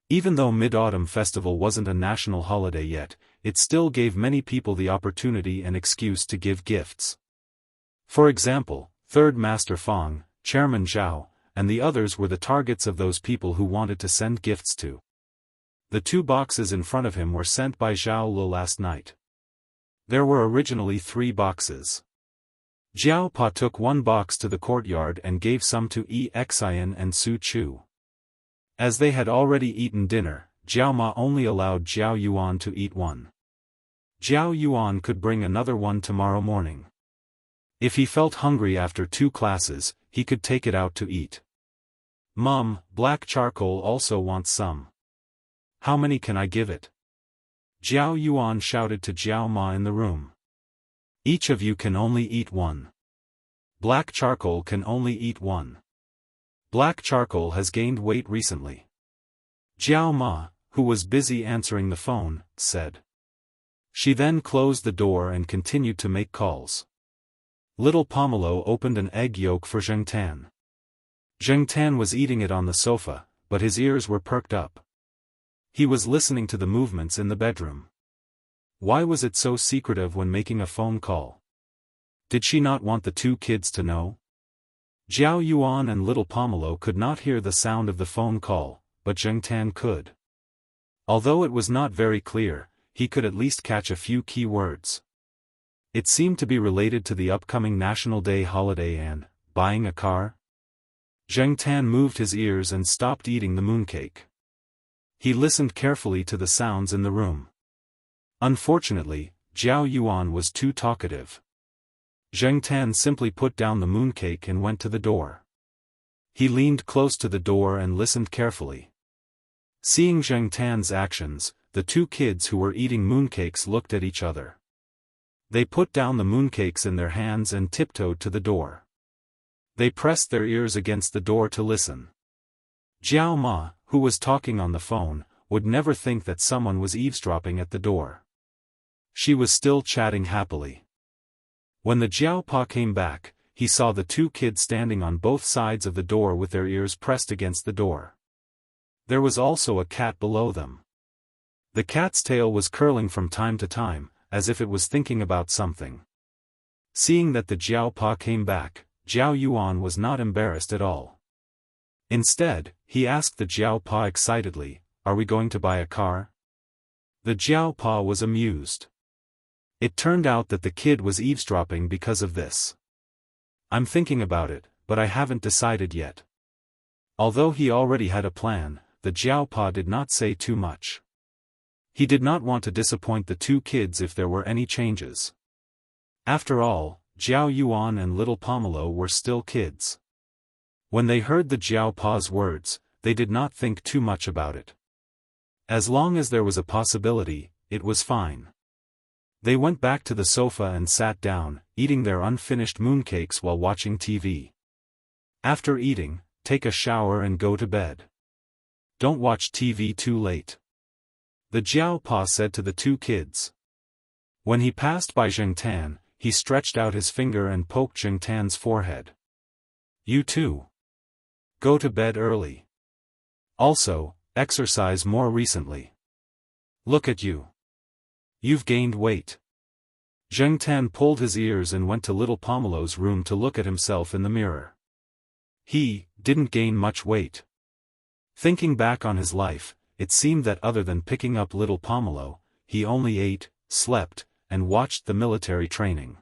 Even though Mid-Autumn Festival wasn't a national holiday yet, it still gave many people the opportunity and excuse to give gifts. For example, Third Master Fang, Chairman Zhao, and the others were the targets of those people who wanted to send gifts to. The 2 boxes in front of him were sent by Zhao Lu last night. There were originally 3 boxes. Jiao Pa took 1 box to the courtyard and gave some to Xian and Su Chu. As they had already eaten dinner, Jiao Ma only allowed Jiao Yuan to eat 1. Jiao Yuan could bring another one tomorrow morning. If he felt hungry after 2 classes, he could take it out to eat. Mom, black charcoal also wants some. How many can I give it? Jiao Yuan shouted to Jiao Ma in the room. Each of you can only eat 1. Black charcoal can only eat 1. Black charcoal has gained weight recently. Jiao Ma, who was busy answering the phone, said. She then closed the door and continued to make calls. Little Pomelo opened an egg yolk for Zhengtan. Zhengtan was eating it on the sofa, but his ears were perked up. He was listening to the movements in the bedroom. Why was it so secretive when making a phone call? Did she not want the 2 kids to know? Jiao Yuan and little Pomelo could not hear the sound of the phone call, but Zhengtan could. Although it was not very clear, he could at least catch a few key words. It seemed to be related to the upcoming National Day holiday and, buying a car? Zhengtan moved his ears and stopped eating the mooncake. He listened carefully to the sounds in the room. Unfortunately, Jiao Yuan was too talkative. Zhengtan simply put down the mooncake and went to the door. He leaned close to the door and listened carefully. Seeing Zhengtan's actions, the 2 kids who were eating mooncakes looked at each other. They put down the mooncakes in their hands and tiptoed to the door. They pressed their ears against the door to listen. Jiao Ma, who was talking on the phone, would never think that someone was eavesdropping at the door. She was still chatting happily. When the Jiao Pa came back, he saw the 2 kids standing on both sides of the door with their ears pressed against the door. There was also a cat below them. The cat's tail was curling from time to time, as if it was thinking about something. Seeing that the Jiao Pa came back, Jiao Yuan was not embarrassed at all. Instead, he asked the Jiao Pa excitedly, "Are we going to buy a car?" The Jiao Pa was amused. It turned out that the kid was eavesdropping because of this. "I'm thinking about it, but I haven't decided yet." Although he already had a plan, the Jiao Pa did not say too much. He did not want to disappoint the 2 kids if there were any changes. After all, Jiao Yuan and little Pomelo were still kids. When they heard the Jiao Pa's words, they did not think too much about it. As long as there was a possibility, it was fine. They went back to the sofa and sat down, eating their unfinished mooncakes while watching TV. After eating, take a shower and go to bed. Don't watch TV too late. The Jiao Pa said to the two kids. When he passed by Zheng Tan, he stretched out his finger and poked Zheng Tan's forehead. You too. Go to bed early. Also, exercise more recently. Look at you. You've gained weight. Zheng Tan pulled his ears and went to little Pomelo's room to look at himself in the mirror. He didn't gain much weight. Thinking back on his life, it seemed that other than picking up little Pomelo, he only ate, slept, and watched the military training.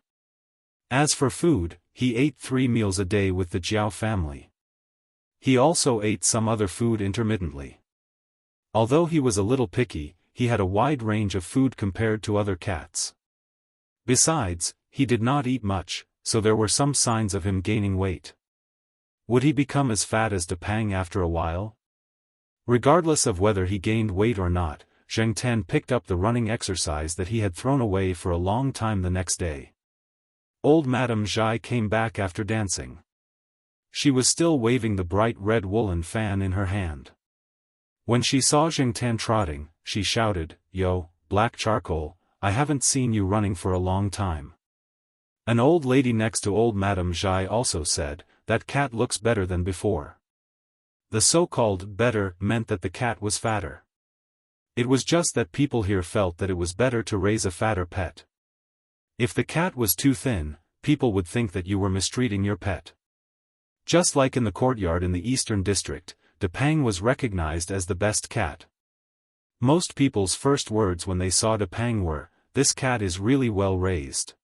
As for food, he ate 3 meals a day with the Jiao family. He also ate some other food intermittently. Although he was a little picky, he had a wide range of food compared to other cats. Besides, he did not eat much, so there were some signs of him gaining weight. Would he become as fat as Depang after a while? Regardless of whether he gained weight or not, Zheng Tan picked up the running exercise that he had thrown away for a long time the next day. Old Madame Zhai came back after dancing. She was still waving the bright red woolen fan in her hand. When she saw Zheng Tan trotting, she shouted, "Yo, black charcoal, I haven't seen you running for a long time." An old lady next to old Madame Zhai also said, "That cat looks better than before." The so-called better meant that the cat was fatter. It was just that people here felt that it was better to raise a fatter pet. If the cat was too thin, people would think that you were mistreating your pet. Just like in the courtyard in the Eastern District, Depang was recognized as the best cat. Most people's first words when they saw Depang were, "This cat is really well raised."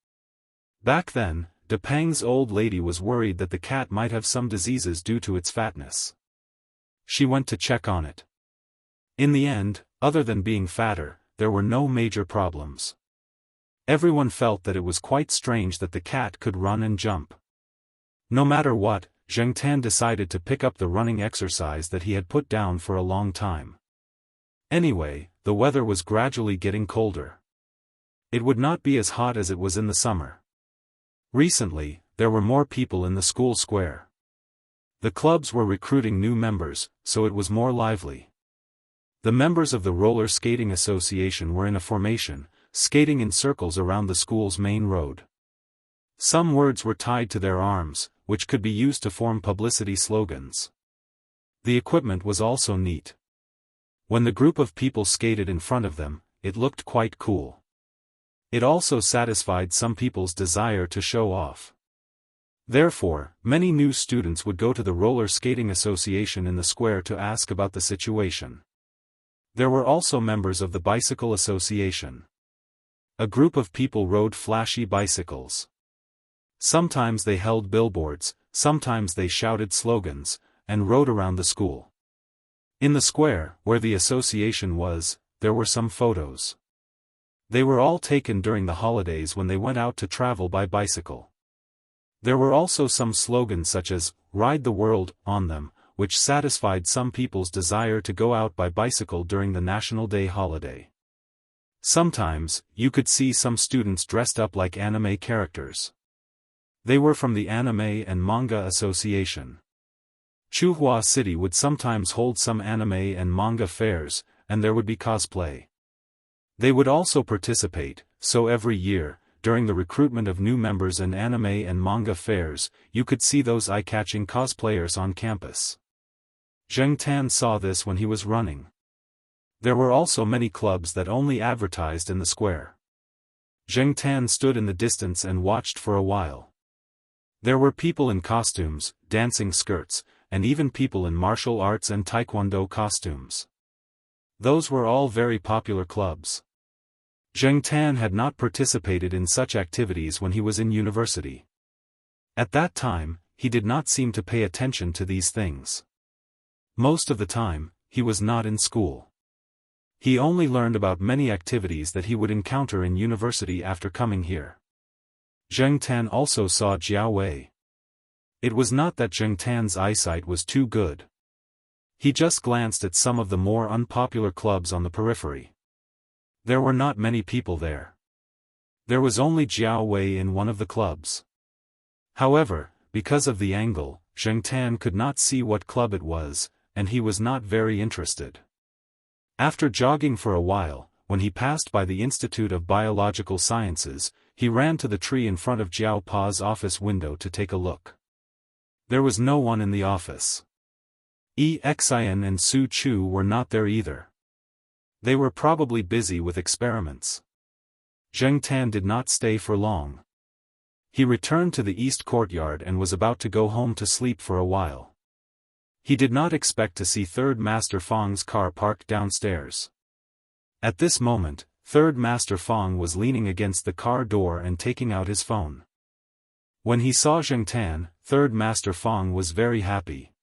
Back then, Depang's old lady was worried that the cat might have some diseases due to its fatness. She went to check on it. In the end, other than being fatter, there were no major problems. Everyone felt that it was quite strange that the cat could run and jump. No matter what, Zheng Tan decided to pick up the running exercise that he had put down for a long time. Anyway, the weather was gradually getting colder. It would not be as hot as it was in the summer. Recently, there were more people in the school square. The clubs were recruiting new members, so it was more lively. The members of the Roller Skating Association were in a formation, skating in circles around the school's main road. Some words were tied to their arms, which could be used to form publicity slogans. The equipment was also neat. When the group of people skated in front of them, it looked quite cool. It also satisfied some people's desire to show off. Therefore, many new students would go to the Roller Skating Association in the square to ask about the situation. There were also members of the Bicycle Association. A group of people rode flashy bicycles. Sometimes they held billboards, sometimes they shouted slogans, and rode around the school. In the square, where the association was, there were some photos. They were all taken during the holidays when they went out to travel by bicycle. There were also some slogans such as, "Ride the World," on them, which satisfied some people's desire to go out by bicycle during the National Day holiday. Sometimes, you could see some students dressed up like anime characters. They were from the Anime and Manga Association. Chuhua City would sometimes hold some anime and manga fairs, and there would be cosplay. They would also participate, so every year, during the recruitment of new members and anime and manga fairs, you could see those eye-catching cosplayers on campus. Zheng Tan saw this when he was running. There were also many clubs that only advertised in the square. Zheng Tan stood in the distance and watched for a while. There were people in costumes, dancing skirts, and even people in martial arts and taekwondo costumes. Those were all very popular clubs. Zheng Tan had not participated in such activities when he was in university. At that time, he did not seem to pay attention to these things. Most of the time, he was not in school. He only learned about many activities that he would encounter in university after coming here. Zheng Tan also saw Jiao Wei. It was not that Zheng Tan's eyesight was too good. He just glanced at some of the more unpopular clubs on the periphery. There were not many people there. There was only Jiao Wei in one of the clubs. However, because of the angle, Zheng Tan could not see what club it was, and he was not very interested. After jogging for a while, when he passed by the Institute of Biological Sciences, he ran to the tree in front of Jiao Pa's office window to take a look. There was no one in the office. Xian and Su Chu were not there either. They were probably busy with experiments. Zheng Tan did not stay for long. He returned to the east courtyard and was about to go home to sleep for a while. He did not expect to see Third Master Fang's car parked downstairs. At this moment, Third Master Fang was leaning against the car door and taking out his phone. When he saw Zheng Tan, Third Master Fang was very happy.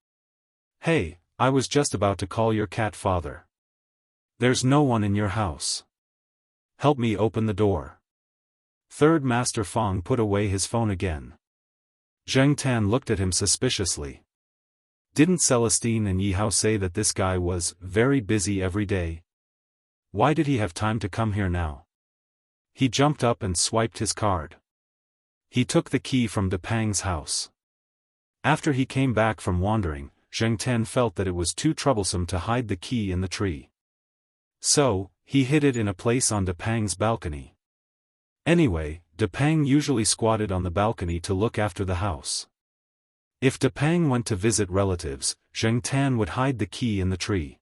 "Hey, I was just about to call your cat father. There's no one in your house. Help me open the door." Third Master Fang put away his phone again. Zheng Tan looked at him suspiciously. Didn't Celestine and Yi Hao say that this guy was very busy every day? Why did he have time to come here now? He jumped up and swiped his card. He took the key from De Pang's house. After he came back from wandering, Zheng Tan felt that it was too troublesome to hide the key in the tree. So, he hid it in a place on De Pang's balcony. Anyway, De Pang usually squatted on the balcony to look after the house. If De Pang went to visit relatives, Zheng Tan would hide the key in the tree.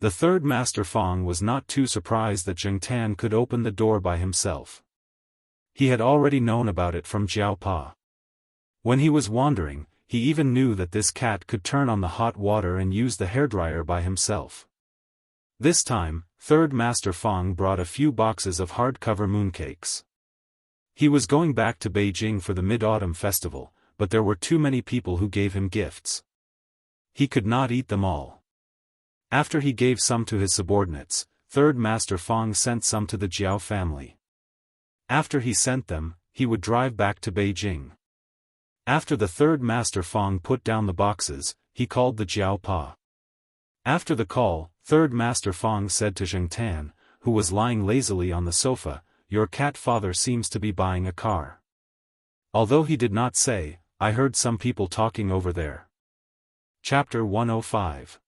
The Third Master Fang was not too surprised that Zheng Tan could open the door by himself. He had already known about it from Jiao Pa. When he was wandering, he even knew that this cat could turn on the hot water and use the hairdryer by himself. This time, Third Master Fang brought a few boxes of hardcover mooncakes. He was going back to Beijing for the Mid-Autumn Festival, but there were too many people who gave him gifts. He could not eat them all. After he gave some to his subordinates, Third Master Fang sent some to the Jiao family. After he sent them, he would drive back to Beijing. After the Third Master Fang put down the boxes, he called the Jiao Pa. After the call, Third Master Fang said to Zheng Tan, who was lying lazily on the sofa, "Your cat father seems to be buying a car." Although he did not say, "I heard some people talking over there." Chapter 105.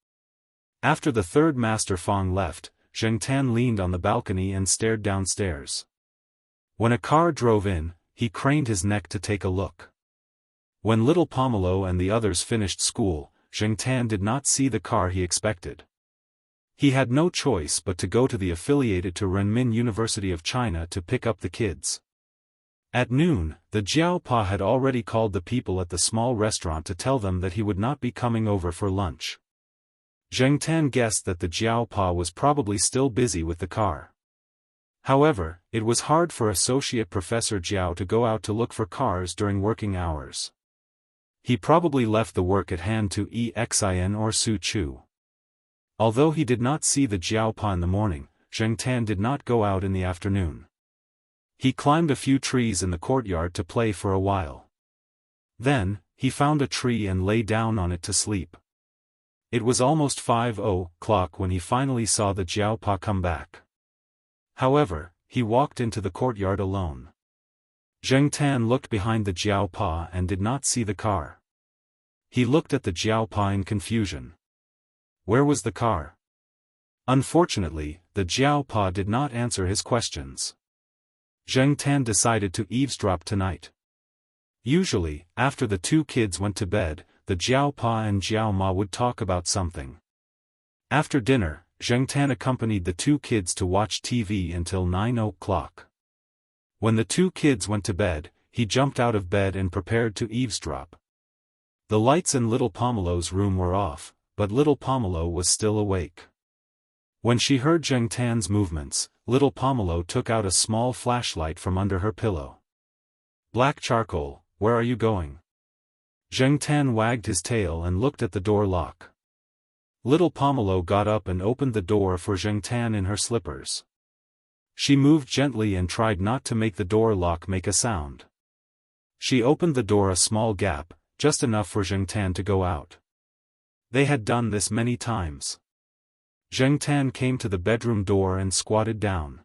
After the Third Master Fang left, Zheng Tan leaned on the balcony and stared downstairs. When a car drove in, he craned his neck to take a look. When little Pomelo and the others finished school, Zheng Tan did not see the car he expected. He had no choice but to go to the affiliated to Renmin University of China to pick up the kids. At noon, the Jiao Pa had already called the people at the small restaurant to tell them that he would not be coming over for lunch. Zheng Tan guessed that the Jiao Pa was probably still busy with the car. However, it was hard for Associate Professor Jiao to go out to look for cars during working hours. He probably left the work at hand to Xian or Su Chu. Although he did not see the Jiao Pa in the morning, Zheng Tan did not go out in the afternoon. He climbed a few trees in the courtyard to play for a while. Then, he found a tree and lay down on it to sleep. It was almost 5:00 when he finally saw the Jiao Pa come back. However, he walked into the courtyard alone. Zheng Tan looked behind the Jiao Pa and did not see the car. He looked at the Jiao Pa in confusion. Where was the car? Unfortunately, the Jiao Pa did not answer his questions. Zheng Tan decided to eavesdrop tonight. Usually, after the two kids went to bed, the Jiao Pa and Jiao Ma would talk about something. After dinner, Zheng Tan accompanied the two kids to watch TV until 9:00. When the two kids went to bed, he jumped out of bed and prepared to eavesdrop. The lights in little Pomelo's room were off, but little Pomelo was still awake. When she heard Zheng Tan's movements, little Pomelo took out a small flashlight from under her pillow. "Black charcoal, where are you going?" Zheng Tan wagged his tail and looked at the door lock. Little Pomelo got up and opened the door for Zheng Tan in her slippers. She moved gently and tried not to make the door lock make a sound. She opened the door a small gap, just enough for Zheng Tan to go out. They had done this many times. Zheng Tan came to the bedroom door and squatted down.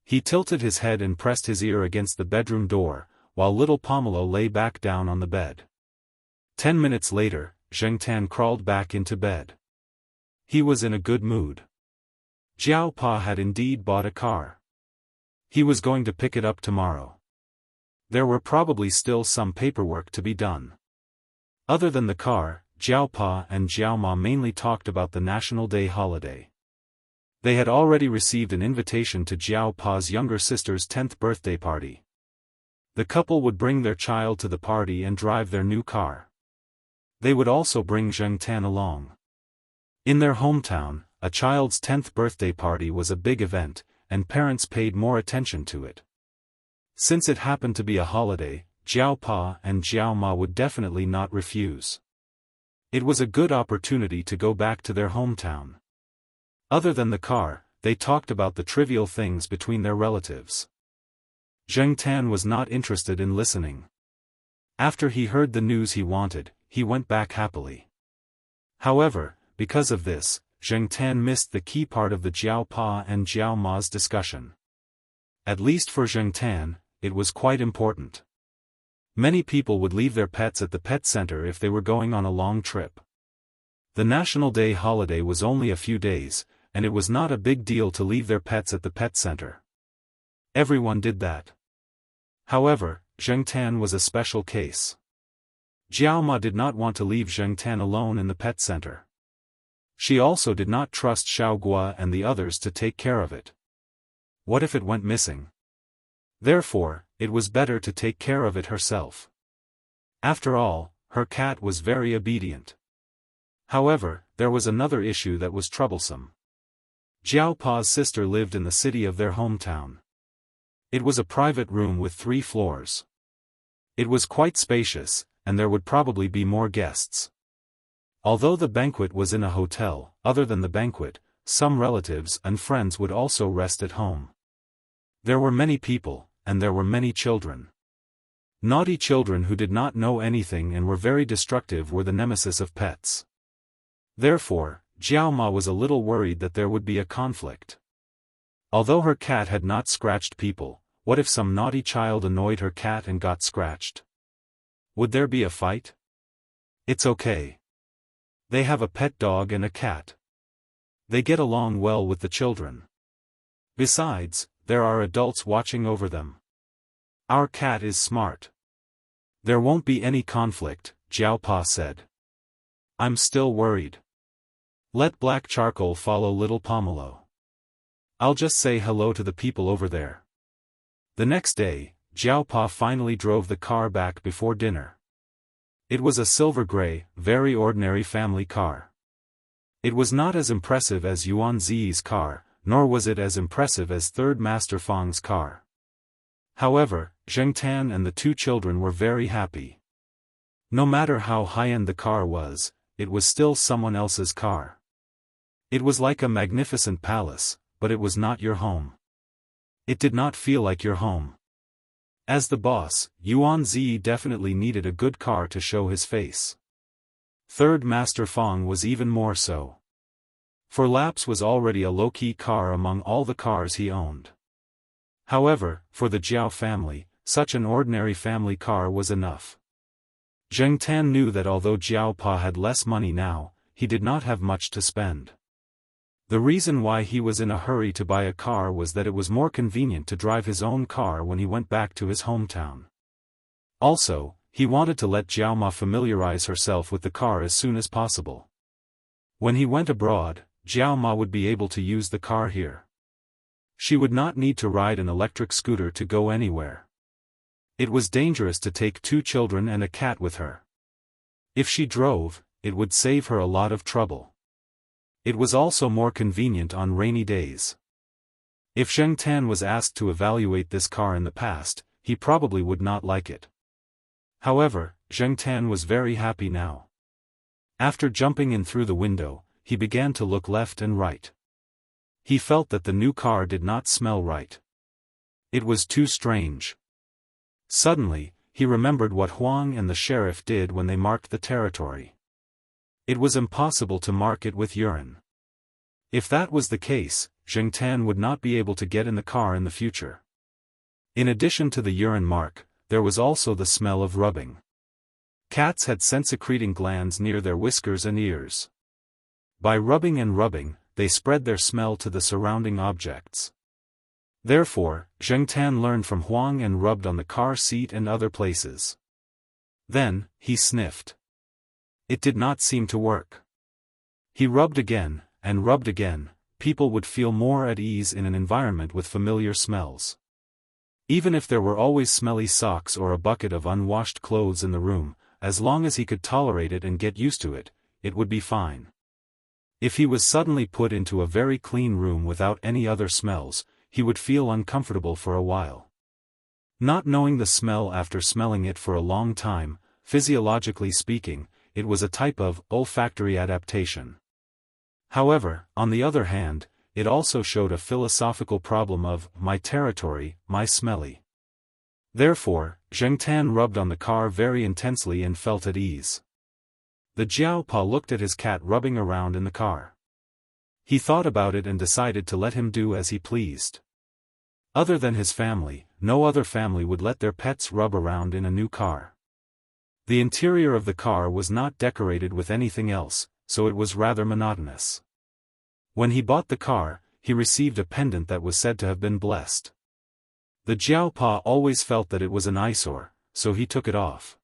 He tilted his head and pressed his ear against the bedroom door, while little Pomelo lay back down on the bed. 10 minutes later, Zheng Tan crawled back into bed. He was in a good mood. Jiao Pa had indeed bought a car. He was going to pick it up tomorrow. There were probably still some paperwork to be done. Other than the car, Jiao Pa and Jiao Ma mainly talked about the National Day holiday. They had already received an invitation to Jiao Pa's younger sister's 10th birthday party. The couple would bring their child to the party and drive their new car. They would also bring Zheng Tan along. In their hometown, a child's 10th birthday party was a big event, and parents paid more attention to it. Since it happened to be a holiday, Jiao Pa and Jiao Ma would definitely not refuse. It was a good opportunity to go back to their hometown. Other than the car, they talked about the trivial things between their relatives. Zheng Tan was not interested in listening. After he heard the news he wanted, he went back happily. However, because of this, Zheng Tan missed the key part of the Jiao Pa and Jiao Ma's discussion. At least for Zheng Tan, it was quite important. Many people would leave their pets at the pet center if they were going on a long trip. The National Day holiday was only a few days, and it was not a big deal to leave their pets at the pet center. Everyone did that. However, Zheng Tan was a special case. Jiao Ma did not want to leave Zheng Tan alone in the pet center. She also did not trust Xiao Gua and the others to take care of it. What if it went missing? Therefore, it was better to take care of it herself. After all, her cat was very obedient. However, there was another issue that was troublesome. Jiao Pa's sister lived in the city of their hometown. It was a private room with 3 floors. It was quite spacious, and there would probably be more guests. Although the banquet was in a hotel, other than the banquet, some relatives and friends would also rest at home. There were many people, and there were many children. Naughty children who did not know anything and were very destructive were the nemesis of pets. Therefore, Jiao Ma was a little worried that there would be a conflict. Although her cat had not scratched people, what if some naughty child annoyed her cat and got scratched? Would there be a fight? It's okay. They have a pet dog and a cat. They get along well with the children. Besides, there are adults watching over them. Our cat is smart. There won't be any conflict, Jiao Pa said. I'm still worried. Let black charcoal follow little Pomelo. I'll just say hello to the people over there. The next day, Jiao Pa finally drove the car back before dinner. It was a silver gray, very ordinary family car. It was not as impressive as Yuan Ziyi's car, nor was it as impressive as Third Master Fang's car. However, Zheng Tan and the 2 children were very happy. No matter how high-end the car was, it was still someone else's car. It was like a magnificent palace, but it was not your home. It did not feel like your home. As the boss, Yuan Ziyi definitely needed a good car to show his face. Third Master Fang was even more so. For Laps was already a low-key car among all the cars he owned. However, for the Jiao family, such an ordinary family car was enough. Zheng Tan knew that although Jiao Pa had less money now, he did not have much to spend. The reason why he was in a hurry to buy a car was that it was more convenient to drive his own car when he went back to his hometown. Also, he wanted to let Jiao Ma familiarize herself with the car as soon as possible. When he went abroad, Jiao Ma would be able to use the car here. She would not need to ride an electric scooter to go anywhere. It was dangerous to take 2 children and a cat with her. If she drove, it would save her a lot of trouble. It was also more convenient on rainy days. If Zheng Tan was asked to evaluate this car in the past, he probably would not like it. However, Zheng Tan was very happy now. After jumping in through the window, he began to look left and right. He felt that the new car did not smell right. It was too strange. Suddenly, he remembered what Huang and the sheriff did when they marked the territory. It was impossible to mark it with urine. If that was the case, Zheng Tan would not be able to get in the car in the future. In addition to the urine mark, there was also the smell of rubbing. Cats had scent-secreting glands near their whiskers and ears. By rubbing and rubbing, they spread their smell to the surrounding objects. Therefore, Zheng Tan learned from Huang and rubbed on the car seat and other places. Then, he sniffed. It did not seem to work. He rubbed again, and rubbed again. People would feel more at ease in an environment with familiar smells. Even if there were always smelly socks or a bucket of unwashed clothes in the room, as long as he could tolerate it and get used to it, it would be fine. If he was suddenly put into a very clean room without any other smells, he would feel uncomfortable for a while. Not knowing the smell after smelling it for a long time, physiologically speaking, it was a type of olfactory adaptation. However, on the other hand, it also showed a philosophical problem of, my territory, my smelly. Therefore, Zheng Tan rubbed on the car very intensely and felt at ease. The Jiaopa looked at his cat rubbing around in the car. He thought about it and decided to let him do as he pleased. Other than his family, no other family would let their pets rub around in a new car. The interior of the car was not decorated with anything else, so it was rather monotonous. When he bought the car, he received a pendant that was said to have been blessed. The Jiaopa always felt that it was an eyesore, so he took it off.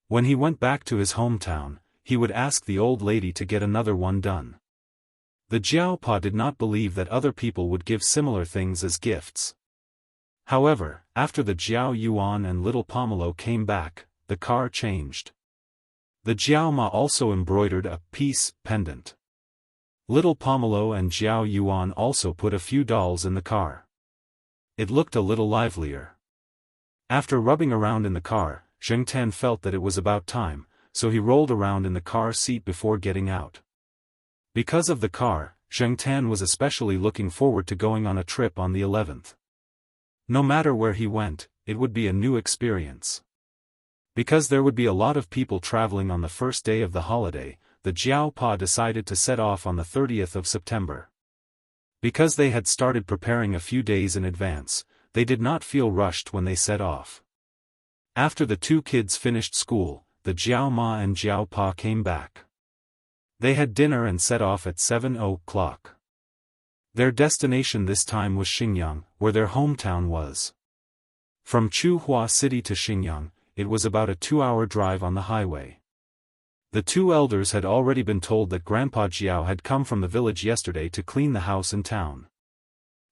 When he went back to his hometown, he would ask the old lady to get another one done. The Jiaopa did not believe that other people would give similar things as gifts. However, after the Jiao Yuan and little Pomelo came back, the car changed. The Jiaoma also embroidered a peace pendant. Little Pomelo and Jiao Yuan also put a few dolls in the car. It looked a little livelier. After rubbing around in the car, Zheng Tan felt that it was about time, so he rolled around in the car seat before getting out. Because of the car, Zheng Tan was especially looking forward to going on a trip on the 11th. No matter where he went, it would be a new experience. Because there would be a lot of people traveling on the first day of the holiday, the Jiaopa decided to set off on the 30th of September. Because they had started preparing a few days in advance, they did not feel rushed when they set off. After the two kids finished school, the Jiaoma and Jiaopa came back. They had dinner and set off at 7 o'clock. Their destination this time was Xingyang, where their hometown was. From Chuhua City to Xingyang, it was about a 2-hour drive on the highway. The two elders had already been told that Grandpa Jiao had come from the village yesterday to clean the house in town.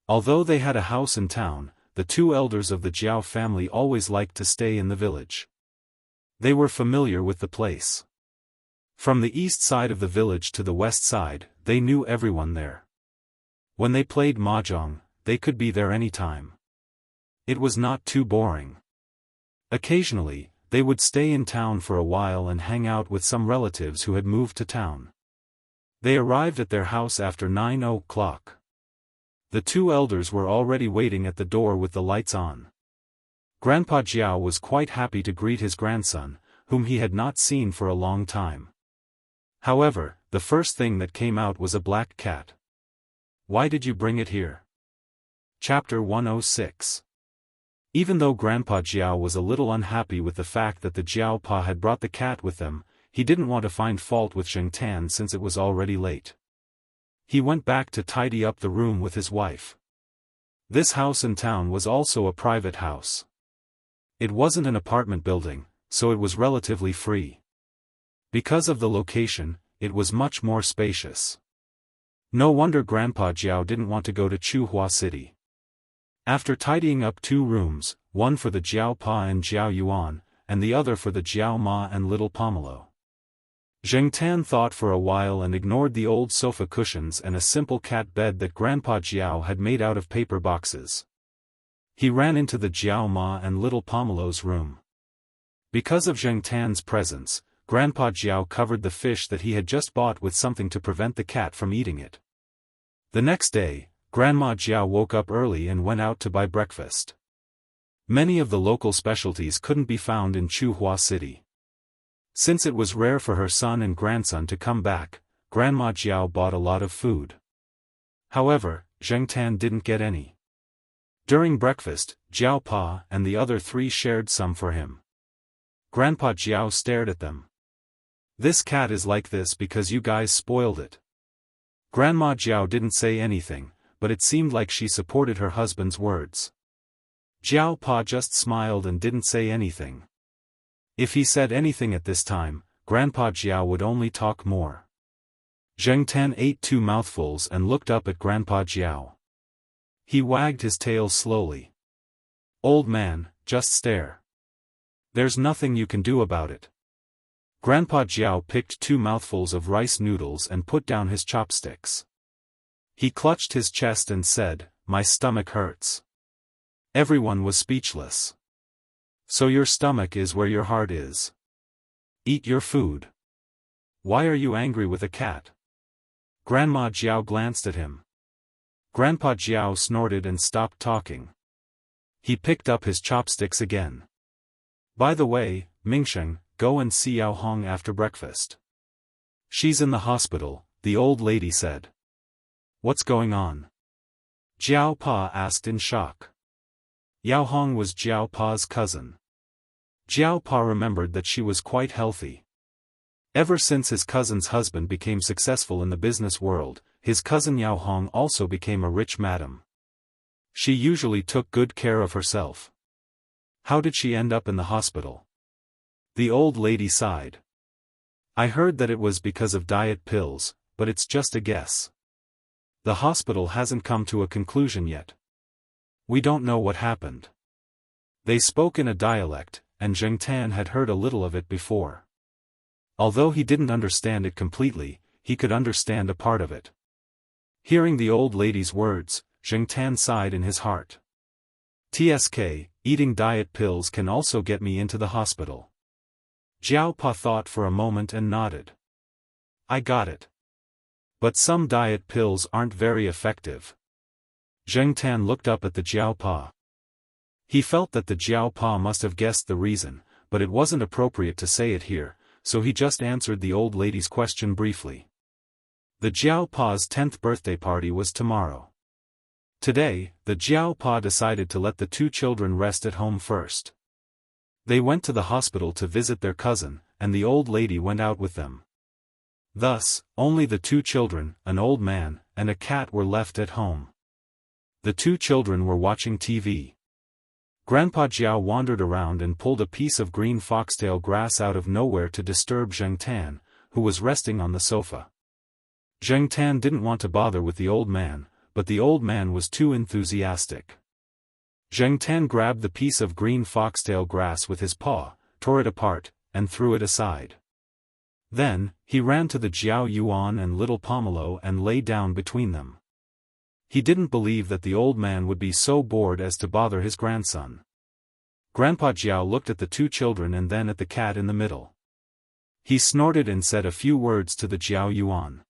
Although they had a house in town, the two elders of the Jiao family always liked to stay in the village. They were familiar with the place. From the east side of the village to the west side, they knew everyone there. When they played mahjong, they could be there anytime. It was not too boring. Occasionally, they would stay in town for a while and hang out with some relatives who had moved to town. They arrived at their house after 9 o'clock. The two elders were already waiting at the door with the lights on. Grandpa Jiao was quite happy to greet his grandson, whom he had not seen for a long time. However, the first thing that came out was a black cat. Why did you bring it here? Chapter 106. Even though Grandpa Jiao was a little unhappy with the fact that the Jiaopa had brought the cat with them, he didn't want to find fault with Zheng Tan since it was already late. He went back to tidy up the room with his wife. This house in town was also a private house. It wasn't an apartment building, so it was relatively free. Because of the location, it was much more spacious. No wonder Grandpa Jiao didn't want to go to Chuhua City. After tidying up 2 rooms, one for the Jiaopa and Jiao Yuan, and the other for the Jiaoma and little Pomelo, Zheng Tan thought for a while and ignored the old sofa cushions and a simple cat bed that Grandpa Jiao had made out of paper boxes. He ran into the Jiaoma and little Pomelo's room. Because of Zheng Tan's presence, Grandpa Jiao covered the fish that he had just bought with something to prevent the cat from eating it. The next day, Grandma Jiao woke up early and went out to buy breakfast. Many of the local specialties couldn't be found in Chuhua City. Since it was rare for her son and grandson to come back, Grandma Jiao bought a lot of food. However, Zheng Tan didn't get any. During breakfast, Jiao Pa and the other three shared some for him. Grandpa Jiao stared at them. "This cat is like this because you guys spoiled it." Grandma Jiao didn't say anything, but it seemed like she supported her husband's words. Jiao Pa just smiled and didn't say anything. If he said anything at this time, Grandpa Jiao would only talk more. Zheng Tan ate 2 mouthfuls and looked up at Grandpa Jiao. He wagged his tail slowly. "Old man, just stare. There's nothing you can do about it." Grandpa Jiao picked 2 mouthfuls of rice noodles and put down his chopsticks. He clutched his chest and said, "My stomach hurts." Everyone was speechless. "So your stomach is where your heart is. Eat your food. Why are you angry with a cat?" Grandma Jiao glanced at him. Grandpa Jiao snorted and stopped talking. He picked up his chopsticks again. "By the way, Mingsheng, go and see Yao Hong after breakfast." "She's in the hospital," the old lady said. "What's going on?" Jiao Pa asked in shock. Yao Hong was Jiao Pa's cousin. Jiao Pa remembered that she was quite healthy. Ever since his cousin's husband became successful in the business world, his cousin Yao Hong also became a rich madam. She usually took good care of herself. How did she end up in the hospital? The old lady sighed. "I heard that it was because of diet pills, but it's just a guess. The hospital hasn't come to a conclusion yet. We don't know what happened." They spoke in a dialect, and Zheng Tan had heard a little of it before. Although he didn't understand it completely, he could understand a part of it. Hearing the old lady's words, Zheng Tan sighed in his heart. "TSK, eating diet pills can also get me into the hospital." Jiao Pa thought for a moment and nodded. "I got it. But some diet pills aren't very effective." Zheng Tan looked up at the Jiao Pa. He felt that the Jiao Pa must have guessed the reason, but it wasn't appropriate to say it here, so he just answered the old lady's question briefly. The Jiao Pa's 10th birthday party was tomorrow. Today, the Jiao Pa decided to let the 2 children rest at home first. They went to the hospital to visit their cousin, and the old lady went out with them. Thus, only the 2 children, an old man, and a cat were left at home. The 2 children were watching TV. Grandpa Jiao wandered around and pulled a piece of green foxtail grass out of nowhere to disturb Zheng Tan, who was resting on the sofa. Zheng Tan didn't want to bother with the old man, but the old man was too enthusiastic. Zheng Tan grabbed the piece of green foxtail grass with his paw, tore it apart, and threw it aside. Then, he ran to the Jiao Yuan and little Pomelo and lay down between them. He didn't believe that the old man would be so bored as to bother his grandson. Grandpa Jiao looked at the 2 children and then at the cat in the middle. He snorted and said a few words to the Jiao Yuan.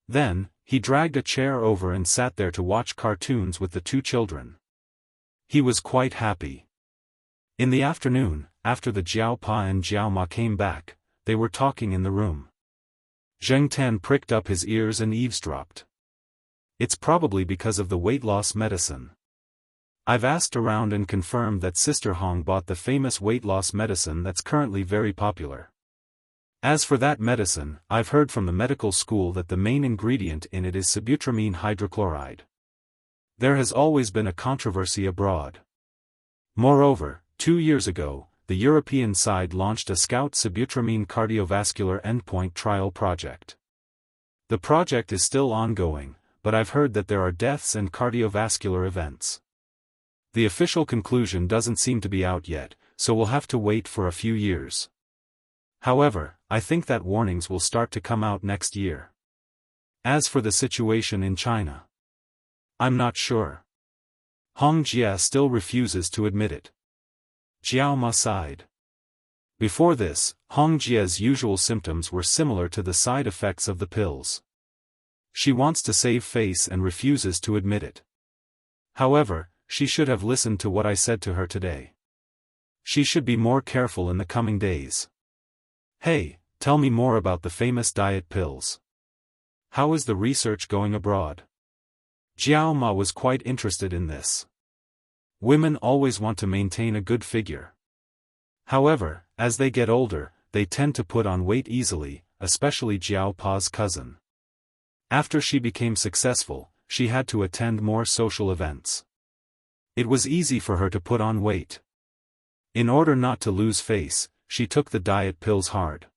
Then, he dragged a chair over and sat there to watch cartoons with the 2 children. He was quite happy. In the afternoon, after the Jiao Pa and Jiao Ma came back, they were talking in the room. Zheng Tan pricked up his ears and eavesdropped. "It's probably because of the weight loss medicine. I've asked around and confirmed that Sister Hong bought the famous weight loss medicine that's currently very popular. As for that medicine, I've heard from the medical school that the main ingredient in it is sibutramine hydrochloride. There has always been a controversy abroad. Moreover, 2 years ago, the European side launched a Scout sibutramine cardiovascular endpoint trial project. The project is still ongoing, but I've heard that there are deaths and cardiovascular events. The official conclusion doesn't seem to be out yet, so we'll have to wait for a few years. However, I think that warnings will start to come out next year. As for the situation in China, I'm not sure. Hong Jie still refuses to admit it." Jiao Ma sighed. Before this, Hong Jie's usual symptoms were similar to the side effects of the pills. She wants to save face and refuses to admit it. However, she should have listened to what I said to her today. She should be more careful in the coming days. Hey, tell me more about the famous diet pills. How is the research going abroad? Jiao Ma was quite interested in this. Women always want to maintain a good figure. However, as they get older, they tend to put on weight easily, especially Jiao Pa's cousin. After she became successful, she had to attend more social events. It was easy for her to put on weight. In order not to lose face, she took the diet pills hard.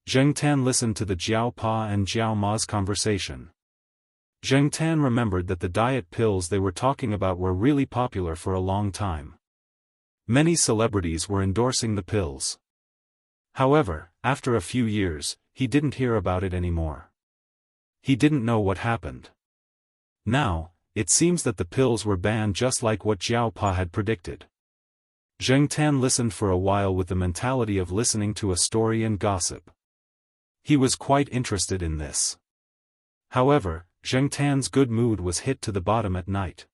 Zheng Tan listened to the Jiao Pa and Jiao Ma's conversation. Zheng Tan remembered that the diet pills they were talking about were really popular for a long time. Many celebrities were endorsing the pills. However, after a few years, he didn't hear about it anymore. He didn't know what happened. Now, it seems that the pills were banned just like what Jiao Pa had predicted. Zheng Tan listened for a while with the mentality of listening to a story and gossip. He was quite interested in this. However, Zheng Tan's good mood was hit to the bottom at night.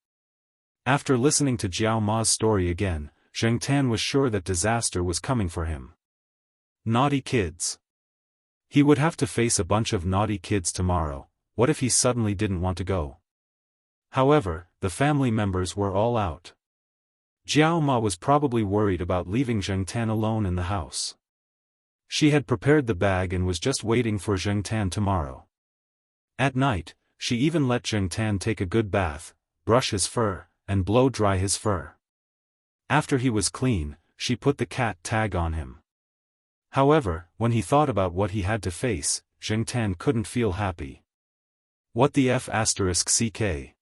After listening to Jiao Ma's story again, Zheng Tan was sure that disaster was coming for him. Naughty kids. He would have to face a bunch of naughty kids tomorrow. What if he suddenly didn't want to go? However, the family members were all out. Jiao Ma was probably worried about leaving Zheng Tan alone in the house. She had prepared the bag and was just waiting for Zheng Tan tomorrow. At night, she even let Zheng Tan take a good bath, brush his fur, and blow dry his fur. After he was clean, she put the cat tag on him. However, when he thought about what he had to face, Zheng Tan couldn't feel happy. What the f***ck?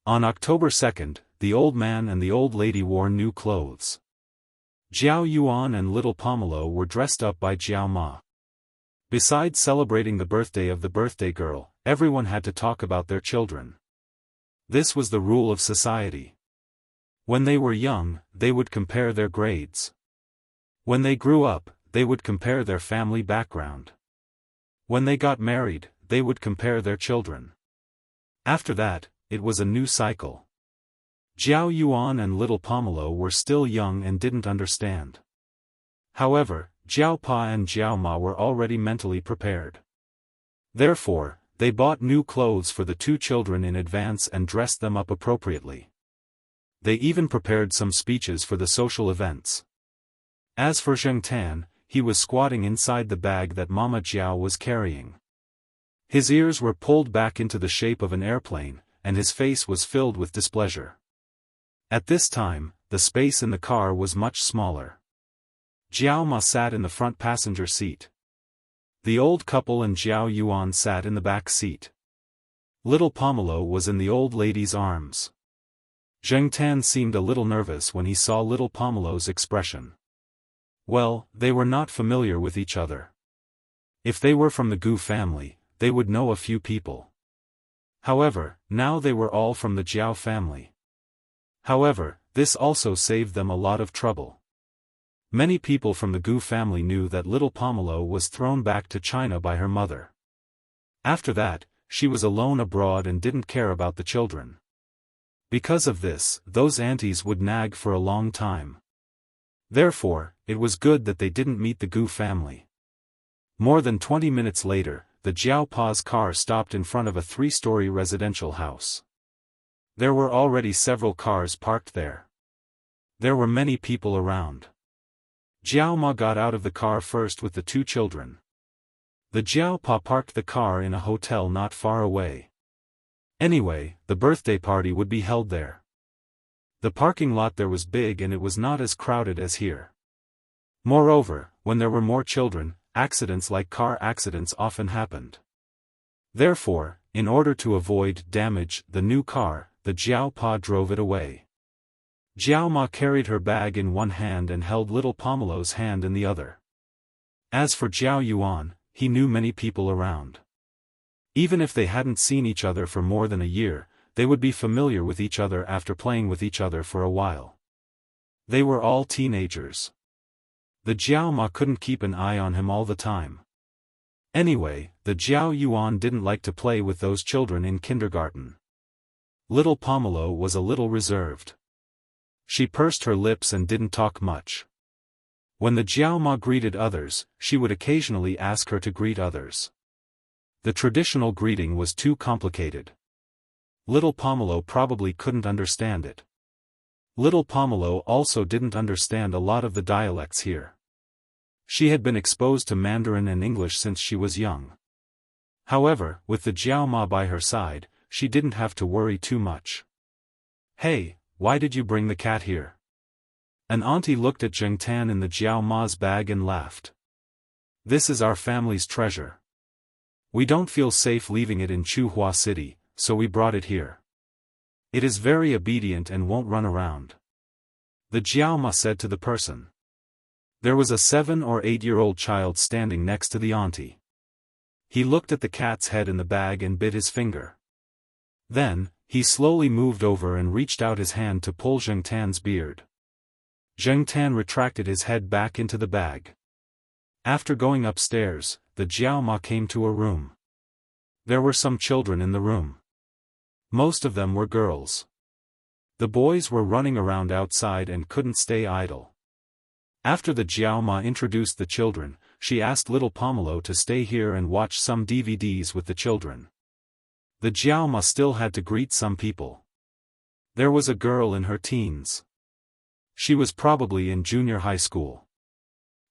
On October 2nd, the old man and the old lady wore new clothes. Jiao Yuan and little Pomelo were dressed up by Jiao Ma. Besides celebrating the birthday of the birthday girl, everyone had to talk about their children. This was the rule of society. When they were young, they would compare their grades. When they grew up, they would compare their family background. When they got married, they would compare their children. After that, it was a new cycle. Jiao Yuan and little Pomelo were still young and didn't understand. However, Jiao Pa and Jiao Ma were already mentally prepared. Therefore, they bought new clothes for the two children in advance and dressed them up appropriately. They even prepared some speeches for the social events. As for Zheng Tan, he was squatting inside the bag that Mama Jiao was carrying. His ears were pulled back into the shape of an airplane, and his face was filled with displeasure. At this time, the space in the car was much smaller. Jiao Ma sat in the front passenger seat. The old couple and Jiao Yuan sat in the back seat. Little Pomelo was in the old lady's arms. Zheng Tan seemed a little nervous when he saw little Pomelo's expression. Well, they were not familiar with each other. If they were from the Gu family, they would know a few people. However, now they were all from the Jiao family. However, this also saved them a lot of trouble. Many people from the Gu family knew that little Pomelo was thrown back to China by her mother. After that, she was alone abroad and didn't care about the children. Because of this, those aunties would nag for a long time. Therefore, it was good that they didn't meet the Gu family. More than 20 minutes later, the Jiao Pa's car stopped in front of a 3-story residential house. There were already several cars parked there. There were many people around. Jiao Ma got out of the car first with the two children. The Jiao Pa parked the car in a hotel not far away. Anyway, the birthday party would be held there. The parking lot there was big and it was not as crowded as here. Moreover, when there were more children, accidents like car accidents often happened. Therefore, in order to avoid damage the new car, the Jiao Pa drove it away. Jiao Ma carried her bag in one hand and held little Pomelo's hand in the other. As for Jiao Yuan, he knew many people around. Even if they hadn't seen each other for more than a year, they would be familiar with each other after playing with each other for a while. They were all teenagers. The Jiao Ma couldn't keep an eye on him all the time. Anyway, the Jiao Yuan didn't like to play with those children in kindergarten. Little Pomelo was a little reserved. She pursed her lips and didn't talk much. When the Jiao Ma greeted others, she would occasionally ask her to greet others. The traditional greeting was too complicated. Little Pomelo probably couldn't understand it. Little Pomelo also didn't understand a lot of the dialects here. She had been exposed to Mandarin and English since she was young. However, with the Jiao Ma by her side, she didn't have to worry too much. "Hey, why did you bring the cat here?" An auntie looked at Zheng Tan in the Jiao Ma's bag and laughed. "This is our family's treasure. We don't feel safe leaving it in Chuhua City, so we brought it here. It is very obedient and won't run around," the Jiao Ma said to the person. There was a 7 or 8-year-old child standing next to the auntie. He looked at the cat's head in the bag and bit his finger. Then, he slowly moved over and reached out his hand to pull Zheng Tan's beard. Zheng Tan retracted his head back into the bag. After going upstairs, the Jiao Ma came to a room. There were some children in the room. Most of them were girls. The boys were running around outside and couldn't stay idle. After the Jiao Ma introduced the children, she asked Little Pomelo to stay here and watch some DVDs with the children. The Jiao Ma still had to greet some people. There was a girl in her teens. She was probably in junior high school.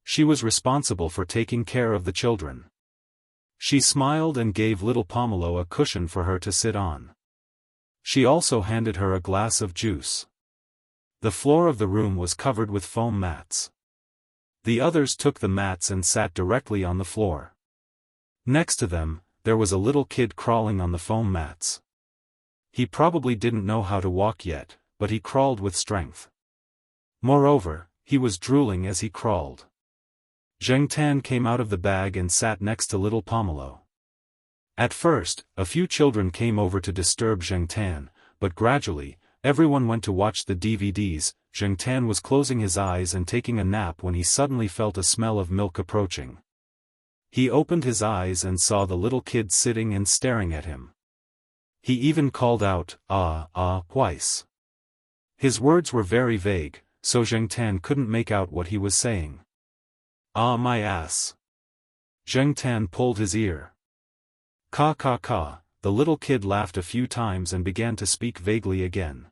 She was responsible for taking care of the children. She smiled and gave Little Pomelo a cushion for her to sit on. She also handed her a glass of juice. The floor of the room was covered with foam mats. The others took the mats and sat directly on the floor. Next to them, there was a little kid crawling on the foam mats. He probably didn't know how to walk yet, but he crawled with strength. Moreover, he was drooling as he crawled. Zheng Tan came out of the bag and sat next to Little Pomelo. At first, a few children came over to disturb Zheng Tan, but gradually, everyone went to watch the DVDs. Zheng Tan was closing his eyes and taking a nap when he suddenly felt a smell of milk approaching. He opened his eyes and saw the little kid sitting and staring at him. He even called out, twice. His words were very vague, so Zheng Tan couldn't make out what he was saying. "Ah, my ass." Zheng Tan pulled his ear. "Ka ka ka," the little kid laughed a few times and began to speak vaguely again.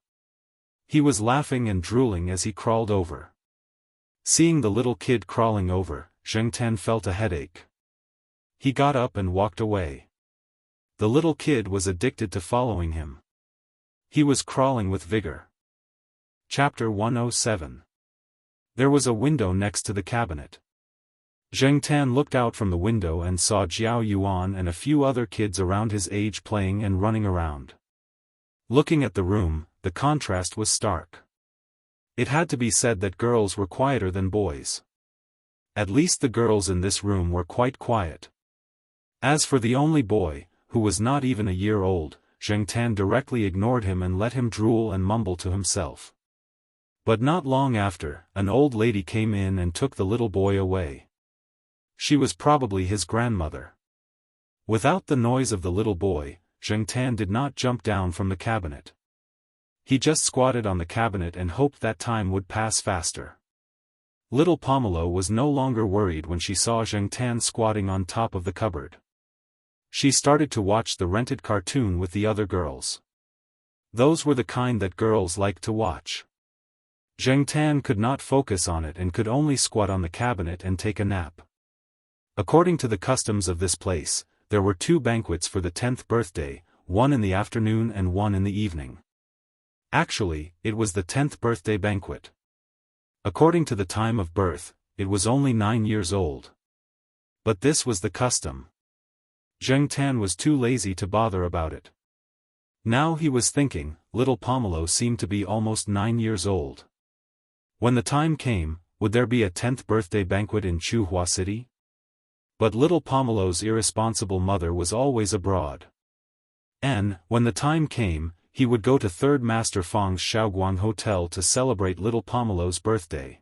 He was laughing and drooling as he crawled over. Seeing the little kid crawling over, Zheng Tan felt a headache. He got up and walked away. The little kid was addicted to following him. He was crawling with vigor. Chapter 107. There was a window next to the cabinet. Zheng Tan looked out from the window and saw Jiao Yuan and a few other kids around his age playing and running around. Looking at the room, the contrast was stark. It had to be said that girls were quieter than boys. At least the girls in this room were quite quiet. As for the only boy, who was not even a year old, Zheng Tan directly ignored him and let him drool and mumble to himself. But not long after, an old lady came in and took the little boy away. She was probably his grandmother. Without the noise of the little boy, Zheng Tan did not jump down from the cabinet. He just squatted on the cabinet and hoped that time would pass faster. Little Pomelo was no longer worried when she saw Zheng Tan squatting on top of the cupboard. She started to watch the rented cartoon with the other girls. Those were the kind that girls liked to watch. Zheng Tan could not focus on it and could only squat on the cabinet and take a nap. According to the customs of this place, there were 2 banquets for the 10th birthday, one in the afternoon and one in the evening. Actually, it was the 10th birthday banquet. According to the time of birth, it was only 9 years old. But this was the custom. Zheng Tan was too lazy to bother about it. Now he was thinking, Little Pomelo seemed to be almost 9 years old. When the time came, would there be a 10th birthday banquet in Chuhua City? But Little Pomelo's irresponsible mother was always abroad. And, when the time came, he would go to 3rd Master Fang's Shaoguang Hotel to celebrate Little Pomelo's birthday.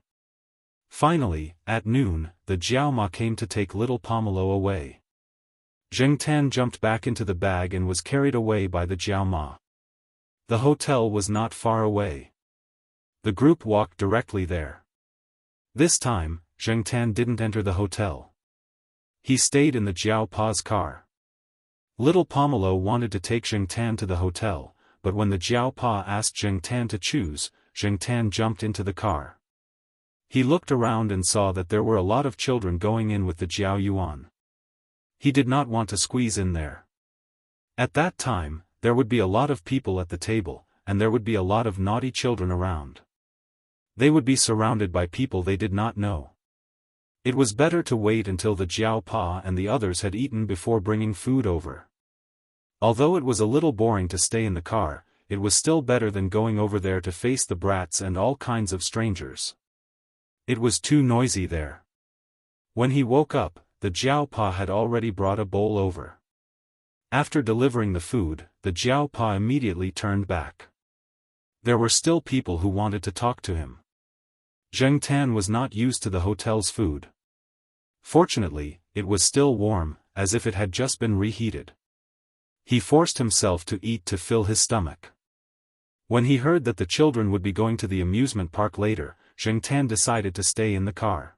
Finally, at noon, the Jiao Ma came to take Little Pomelo away. Zheng Tan jumped back into the bag and was carried away by the Jiao Ma. The hotel was not far away. The group walked directly there. This time, Zheng Tan didn't enter the hotel. He stayed in the Jiao Pa's car. Little Pomelo wanted to take Zheng Tan to the hotel, but when the Jiao Pa asked Zheng Tan to choose, Zheng Tan jumped into the car. He looked around and saw that there were a lot of children going in with the Jiao Yuan. He did not want to squeeze in there. At that time, there would be a lot of people at the table, and there would be a lot of naughty children around. They would be surrounded by people they did not know. It was better to wait until the Jiao Pa and the others had eaten before bringing food over. Although it was a little boring to stay in the car, it was still better than going over there to face the brats and all kinds of strangers. It was too noisy there. When he woke up, the Jiao Pa had already brought a bowl over. After delivering the food, the Jiao Pa immediately turned back. There were still people who wanted to talk to him. Zheng Tan was not used to the hotel's food. Fortunately, it was still warm, as if it had just been reheated. He forced himself to eat to fill his stomach. When he heard that the children would be going to the amusement park later, Zheng Tan decided to stay in the car.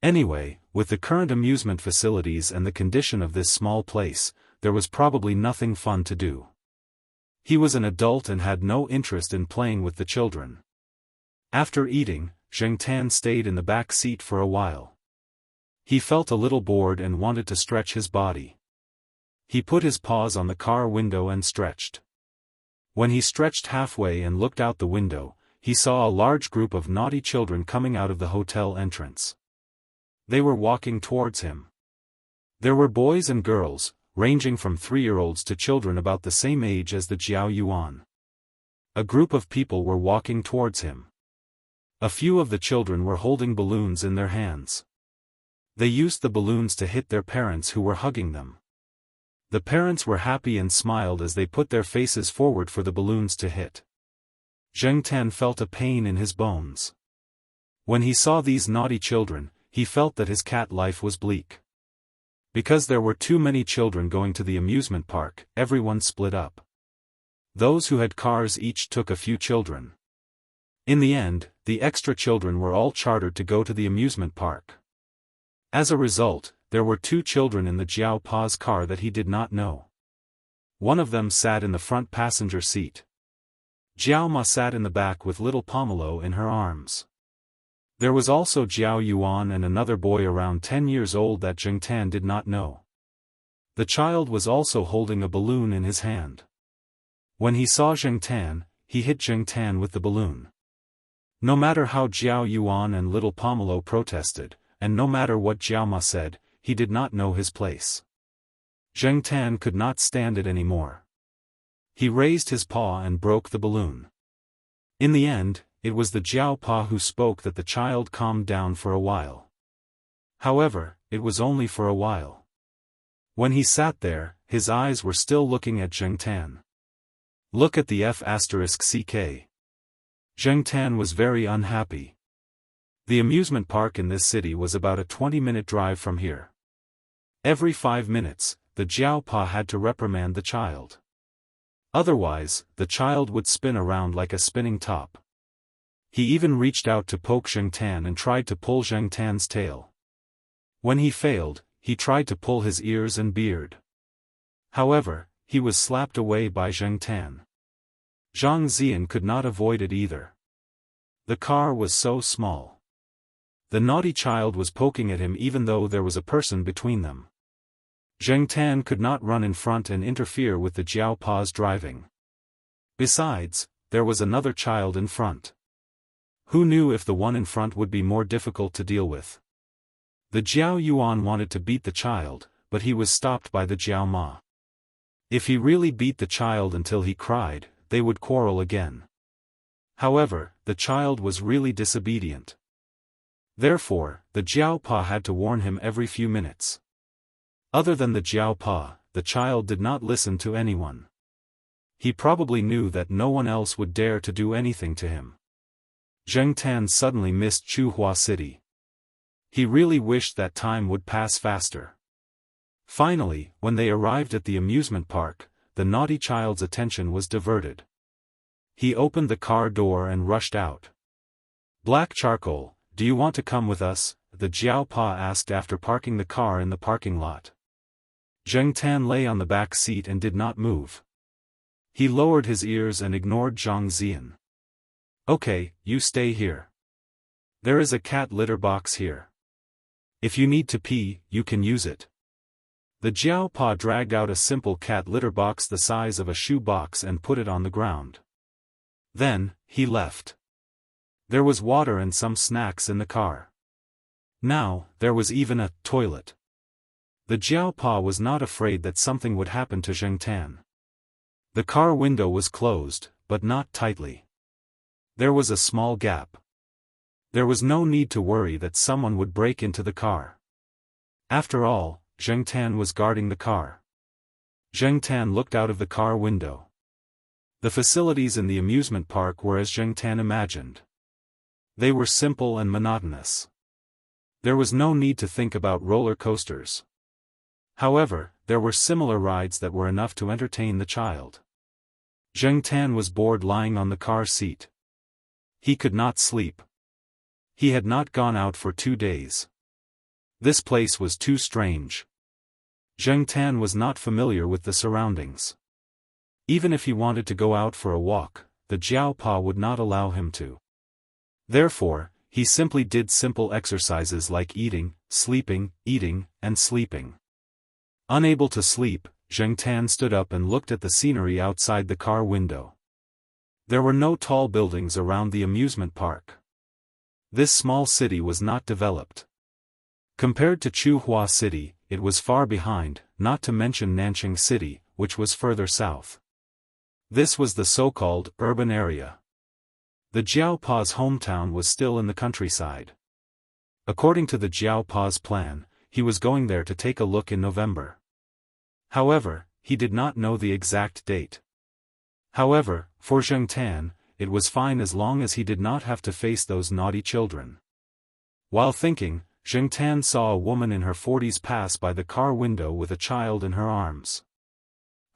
Anyway, with the current amusement facilities and the condition of this small place, there was probably nothing fun to do. He was an adult and had no interest in playing with the children. After eating, Zheng Tan stayed in the back seat for a while. He felt a little bored and wanted to stretch his body. He put his paws on the car window and stretched. When he stretched halfway and looked out the window, he saw a large group of naughty children coming out of the hotel entrance. They were walking towards him. There were boys and girls, ranging from 3-year-olds to children about the same age as the Jiao Yuan. A group of people were walking towards him. A few of the children were holding balloons in their hands. They used the balloons to hit their parents who were hugging them. The parents were happy and smiled as they put their faces forward for the balloons to hit. Zheng Tan felt a pain in his bones. When he saw these naughty children, he felt that his cat life was bleak. Because there were too many children going to the amusement park, everyone split up. Those who had cars each took a few children. In the end, the extra children were all chartered to go to the amusement park. As a result, there were 2 children in the Jiao Pa's car that he did not know. One of them sat in the front passenger seat. Jiao Ma sat in the back with little Pomelo in her arms. There was also Jiao Yuan and another boy around 10 years old that Zheng Tan did not know. The child was also holding a balloon in his hand. When he saw Zheng Tan, he hit Zheng Tan with the balloon. No matter how Jiao Yuan and little Pomelo protested, and no matter what Jiao Ma said, he did not know his place. Zheng Tan could not stand it anymore. He raised his paw and broke the balloon. In the end, it was the Jiao Pa who spoke that the child calmed down for a while. However, it was only for a while. When he sat there, his eyes were still looking at Zheng Tan. Look at the F***ck. Zheng Tan was very unhappy. The amusement park in this city was about a 20-minute drive from here. Every 5 minutes, the Jiao Pa had to reprimand the child. Otherwise, the child would spin around like a spinning top. He even reached out to poke Zheng Tan and tried to pull Zheng Tan's tail. When he failed, he tried to pull his ears and beard. However, he was slapped away by Zheng Tan. Zhang Zian could not avoid it either. The car was so small. The naughty child was poking at him even though there was a person between them. Zheng Tan could not run in front and interfere with the Jiao Pa's driving. Besides, there was another child in front. Who knew if the one in front would be more difficult to deal with? The Jiao Yuan wanted to beat the child, but he was stopped by the Jiao Ma. If he really beat the child until he cried, they would quarrel again. However, the child was really disobedient. Therefore, the Jiao Pa had to warn him every few minutes. Other than the Jiao Pa, the child did not listen to anyone. He probably knew that no one else would dare to do anything to him. Zheng Tan suddenly missed Chuhua City. He really wished that time would pass faster. Finally, when they arrived at the amusement park, the naughty child's attention was diverted. He opened the car door and rushed out. "Black Charcoal, do you want to come with us?" the Jiao Pa asked after parking the car in the parking lot. Zheng Tan lay on the back seat and did not move. He lowered his ears and ignored Zhang Zian. "Okay, you stay here. There is a cat litter box here. If you need to pee, you can use it." The Jiao Pa dragged out a simple cat litter box the size of a shoe box and put it on the ground. Then, he left. There was water and some snacks in the car. Now, there was even a toilet. The Jiao Pa was not afraid that something would happen to Zheng Tan. The car window was closed, but not tightly. There was a small gap. There was no need to worry that someone would break into the car. After all, Zheng Tan was guarding the car. Zheng Tan looked out of the car window. The facilities in the amusement park were as Zheng Tan imagined. They were simple and monotonous. There was no need to think about roller coasters. However, there were similar rides that were enough to entertain the child. Zheng Tan was bored lying on the car seat. He could not sleep. He had not gone out for 2 days. This place was too strange. Zheng Tan was not familiar with the surroundings. Even if he wanted to go out for a walk, the Jiao Pa would not allow him to. Therefore, he simply did simple exercises like eating, sleeping, eating, and sleeping. Unable to sleep, Zheng Tan stood up and looked at the scenery outside the car window. There were no tall buildings around the amusement park. This small city was not developed. Compared to Chuhua City, it was far behind, not to mention Nanjing City, which was further south. This was the so-called urban area. The Jiao Pa's hometown was still in the countryside. According to the Jiao Pa's plan, he was going there to take a look in November. However, he did not know the exact date. However, for Zheng Tan, it was fine as long as he did not have to face those naughty children. While thinking, Zheng Tan saw a woman in her 40s pass by the car window with a child in her arms.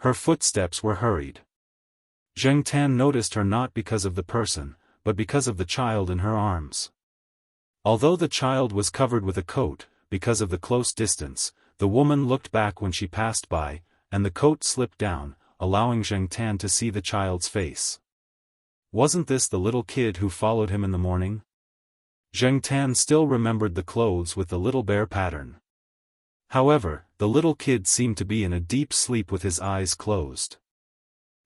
Her footsteps were hurried. Zheng Tan noticed her not because of the person, but because of the child in her arms. Although the child was covered with a coat, because of the close distance, the woman looked back when she passed by, and the coat slipped down, allowing Zheng Tan to see the child's face. Wasn't this the little kid who followed him in the morning? Zheng Tan still remembered the clothes with the little bear pattern. However, the little kid seemed to be in a deep sleep with his eyes closed.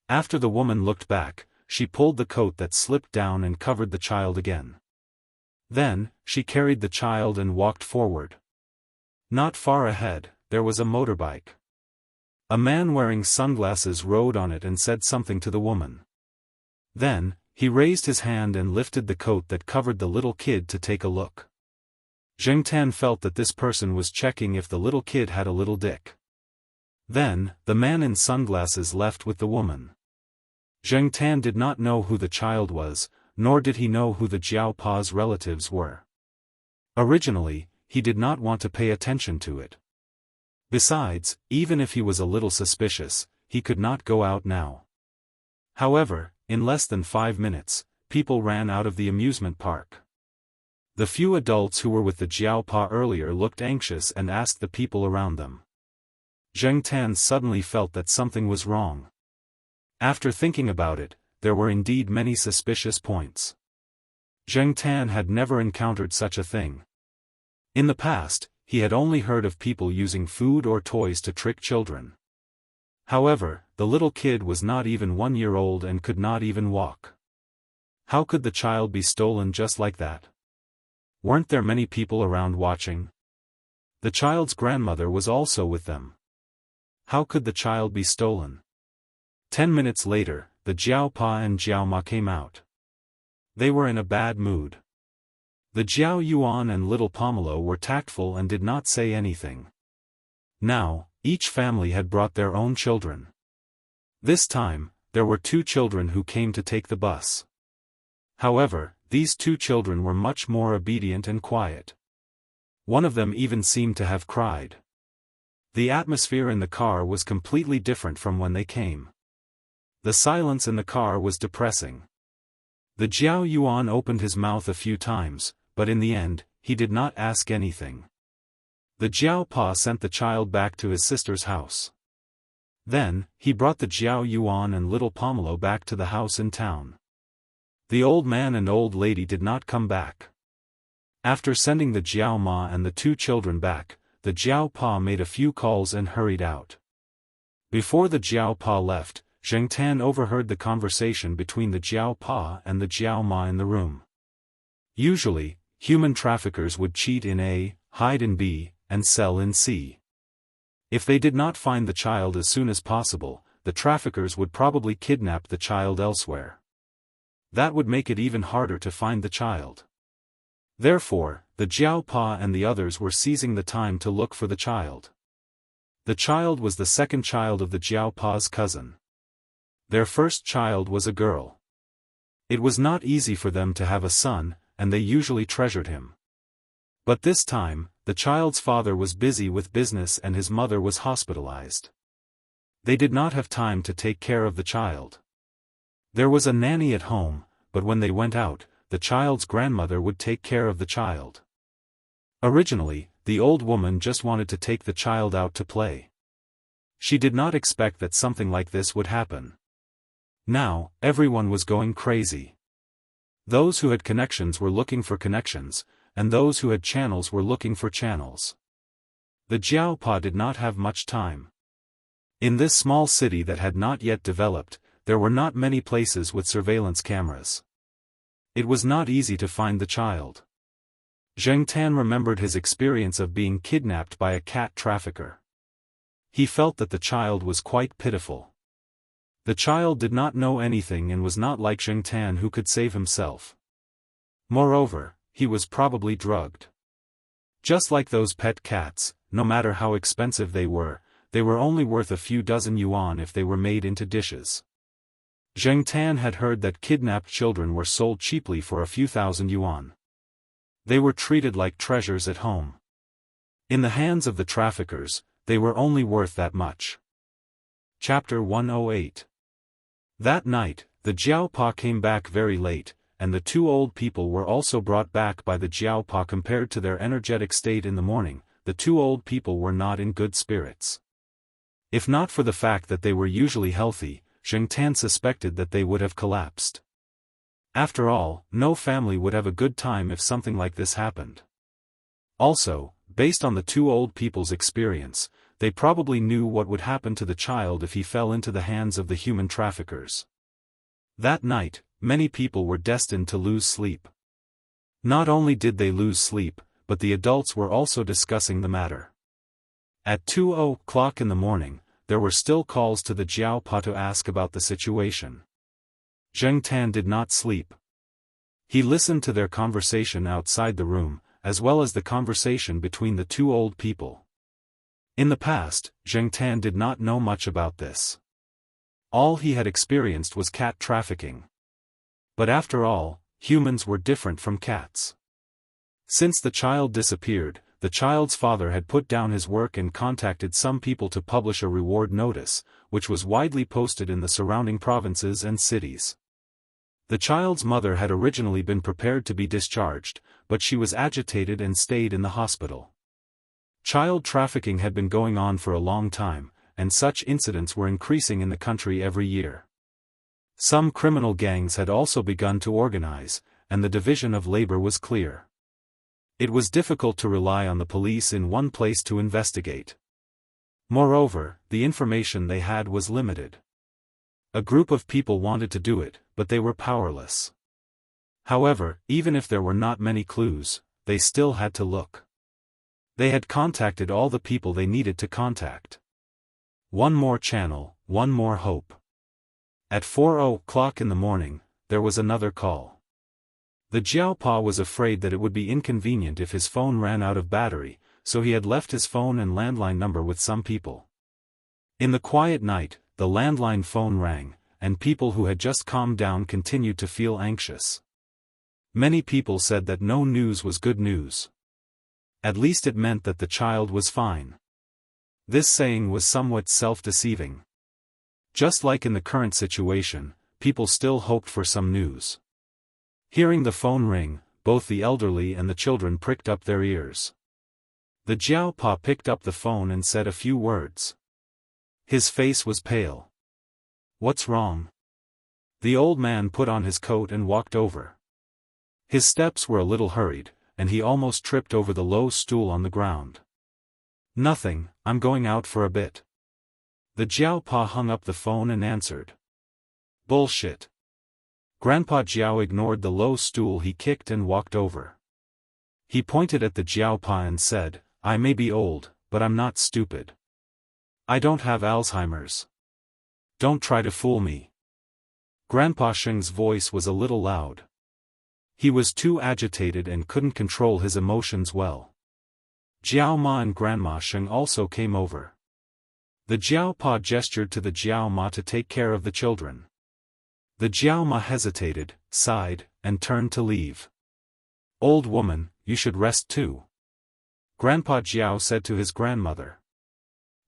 After the woman looked back, she pulled the coat that slipped down and covered the child again. Then, she carried the child and walked forward. Not far ahead, there was a motorbike. A man wearing sunglasses rode on it and said something to the woman. Then, he raised his hand and lifted the coat that covered the little kid to take a look. Zheng Tan felt that this person was checking if the little kid had a little dick. Then, the man in sunglasses left with the woman. Zheng Tan did not know who the child was, nor did he know who the Jiao Pa's relatives were. Originally, he did not want to pay attention to it. Besides, even if he was a little suspicious, he could not go out now. However, in less than 5 minutes, people ran out of the amusement park. The few adults who were with the Jiao Pa earlier looked anxious and asked the people around them. Zheng Tan suddenly felt that something was wrong. After thinking about it, there were indeed many suspicious points. Zheng Tan had never encountered such a thing. In the past, he had only heard of people using food or toys to trick children. However, the little kid was not even 1 year old and could not even walk. How could the child be stolen just like that? Weren't there many people around watching? The child's grandmother was also with them. How could the child be stolen? 10 minutes later, the Jiao Pa and Jiao Ma came out. They were in a bad mood. The Jiao Yuan and little Pomelo were tactful and did not say anything. Now, each family had brought their own children. This time, there were 2 children who came to take the bus. However, these 2 children were much more obedient and quiet. One of them even seemed to have cried. The atmosphere in the car was completely different from when they came. The silence in the car was depressing. The Jiao Yuan opened his mouth a few times, but in the end, he did not ask anything. The Jiao Pa sent the child back to his sister's house. Then, he brought the Jiao Yuan and little Pomelo back to the house in town. The old man and old lady did not come back. After sending the Jiao Ma and the two children back, the Jiao Pa made a few calls and hurried out. Before the Jiao Pa left, Zheng Tan overheard the conversation between the Jiao Pa and the Jiao Ma in the room. Usually, human traffickers would cheat in A, hide in B, and sell in C. If they did not find the child as soon as possible, the traffickers would probably kidnap the child elsewhere. That would make it even harder to find the child. Therefore, the Jiao Pa and the others were seizing the time to look for the child. The child was the second child of the Jiao Pa's cousin. Their first child was a girl. It was not easy for them to have a son, and they usually treasured him. But this time, the child's father was busy with business and his mother was hospitalized. They did not have time to take care of the child. There was a nanny at home, but when they went out, the child's grandmother would take care of the child. Originally, the old woman just wanted to take the child out to play. She did not expect that something like this would happen. Now, everyone was going crazy. Those who had connections were looking for connections, and those who had channels were looking for channels. The Jiao Pa did not have much time. In this small city that had not yet developed, there were not many places with surveillance cameras. It was not easy to find the child. Zheng Tan remembered his experience of being kidnapped by a cat trafficker. He felt that the child was quite pitiful. The child did not know anything and was not like Zheng Tan who could save himself. Moreover, he was probably drugged. Just like those pet cats, no matter how expensive they were only worth a few dozen yuan if they were made into dishes. Zheng Tan had heard that kidnapped children were sold cheaply for a few thousand yuan. They were treated like treasures at home. In the hands of the traffickers, they were only worth that much. Chapter 108. That night, the Jiao Pa came back very late, and the two old people were also brought back by the Jiao Pa. Compared to their energetic state in the morning, the two old people were not in good spirits. If not for the fact that they were usually healthy, Zheng Tan suspected that they would have collapsed. After all, no family would have a good time if something like this happened. Also, based on the two old people's experience, they probably knew what would happen to the child if he fell into the hands of the human traffickers. That night, many people were destined to lose sleep. Not only did they lose sleep, but the adults were also discussing the matter. At 2:00 in the morning, there were still calls to the Jiao Pa to ask about the situation. Zheng Tan did not sleep. He listened to their conversation outside the room, as well as the conversation between the two old people. In the past, Zheng Tan did not know much about this. All he had experienced was cat trafficking. But after all, humans were different from cats. Since the child disappeared, the child's father had put down his work and contacted some people to publish a reward notice, which was widely posted in the surrounding provinces and cities. The child's mother had originally been prepared to be discharged, but she was agitated and stayed in the hospital. Child trafficking had been going on for a long time, and such incidents were increasing in the country every year. Some criminal gangs had also begun to organize, and the division of labor was clear. It was difficult to rely on the police in one place to investigate. Moreover, the information they had was limited. A group of people wanted to do it, but they were powerless. However, even if there were not many clues, they still had to look. They had contacted all the people they needed to contact. One more channel, one more hope. At 4:00 in the morning, there was another call. The Jiao Pa was afraid that it would be inconvenient if his phone ran out of battery, so he had left his phone and landline number with some people. In the quiet night, the landline phone rang, and people who had just calmed down continued to feel anxious. Many people said that no news was good news. At least it meant that the child was fine. This saying was somewhat self-deceiving. Just like in the current situation, people still hoped for some news. Hearing the phone ring, both the elderly and the children pricked up their ears. The Jiaopa picked up the phone and said a few words. His face was pale. "What's wrong?" The old man put on his coat and walked over. His steps were a little hurried, and he almost tripped over the low stool on the ground. "Nothing, I'm going out for a bit." The Jiaopa hung up the phone and answered. "Bullshit." Grandpa Jiao ignored the low stool he kicked and walked over. He pointed at the Jiaopa and said, "I may be old, but I'm not stupid. I don't have Alzheimer's. Don't try to fool me." Grandpa Sheng's voice was a little loud. He was too agitated and couldn't control his emotions well. Jiao Ma and Grandma Sheng also came over. The Jiaopa gestured to the Jiao Ma to take care of the children. The Jiao Ma hesitated, sighed, and turned to leave. "Old woman, you should rest too," Grandpa Jiao said to his grandmother.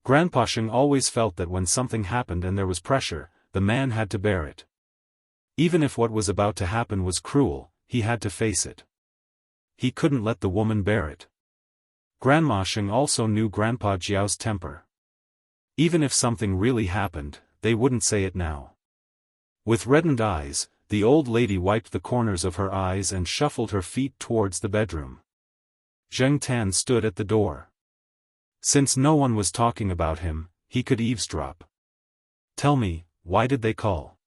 Grandpa Sheng always felt that when something happened and there was pressure, the man had to bear it. Even if what was about to happen was cruel, he had to face it. He couldn't let the woman bear it. Grandma Sheng also knew Grandpa Jiao's temper. Even if something really happened, they wouldn't say it now. With reddened eyes, the old lady wiped the corners of her eyes and shuffled her feet towards the bedroom. Zheng Tan stood at the door. Since no one was talking about him, he could eavesdrop. "Tell me, why did they call?"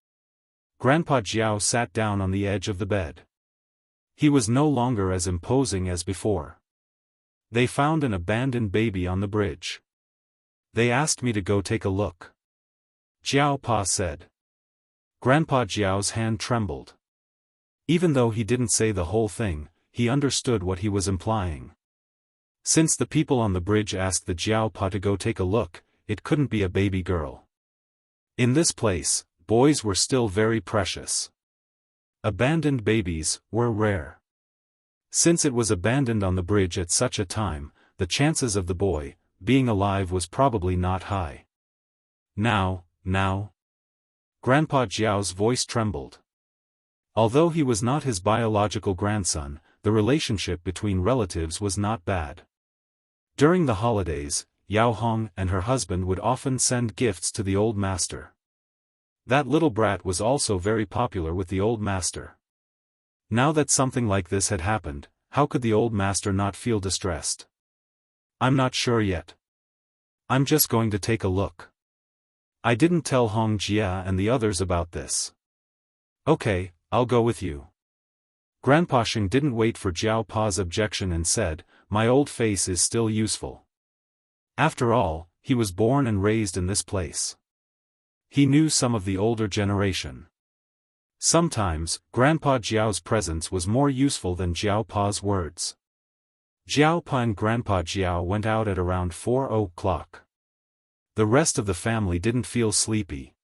Grandpa Jiao sat down on the edge of the bed. He was no longer as imposing as before. "They found an abandoned baby on the bridge. They asked me to go take a look," Jiao Pa said. Grandpa Jiao's hand trembled. Even though he didn't say the whole thing, he understood what he was implying. Since the people on the bridge asked the Jiaopa to go take a look, it couldn't be a baby girl. In this place, boys were still very precious. Abandoned babies were rare. Since it was abandoned on the bridge at such a time, the chances of the boy being alive was probably not high. Now. Grandpa Jiao's voice trembled. Although he was not his biological grandson, the relationship between relatives was not bad. During the holidays, Yao Hong and her husband would often send gifts to the old master. That little brat was also very popular with the old master. Now that something like this had happened, how could the old master not feel distressed? "I'm not sure yet. I'm just going to take a look. I didn't tell Hong Jia and the others about this." "Okay, I'll go with you." Grandpa Sheng didn't wait for Jiao Pa's objection and said, "My old face is still useful. After all, he was born and raised in this place." He knew some of the older generation. Sometimes, Grandpa Jiao's presence was more useful than Jiao Pa's words. Jiao Pa and Grandpa Jiao went out at around 4 o'clock. The rest of the family didn't feel sleepy.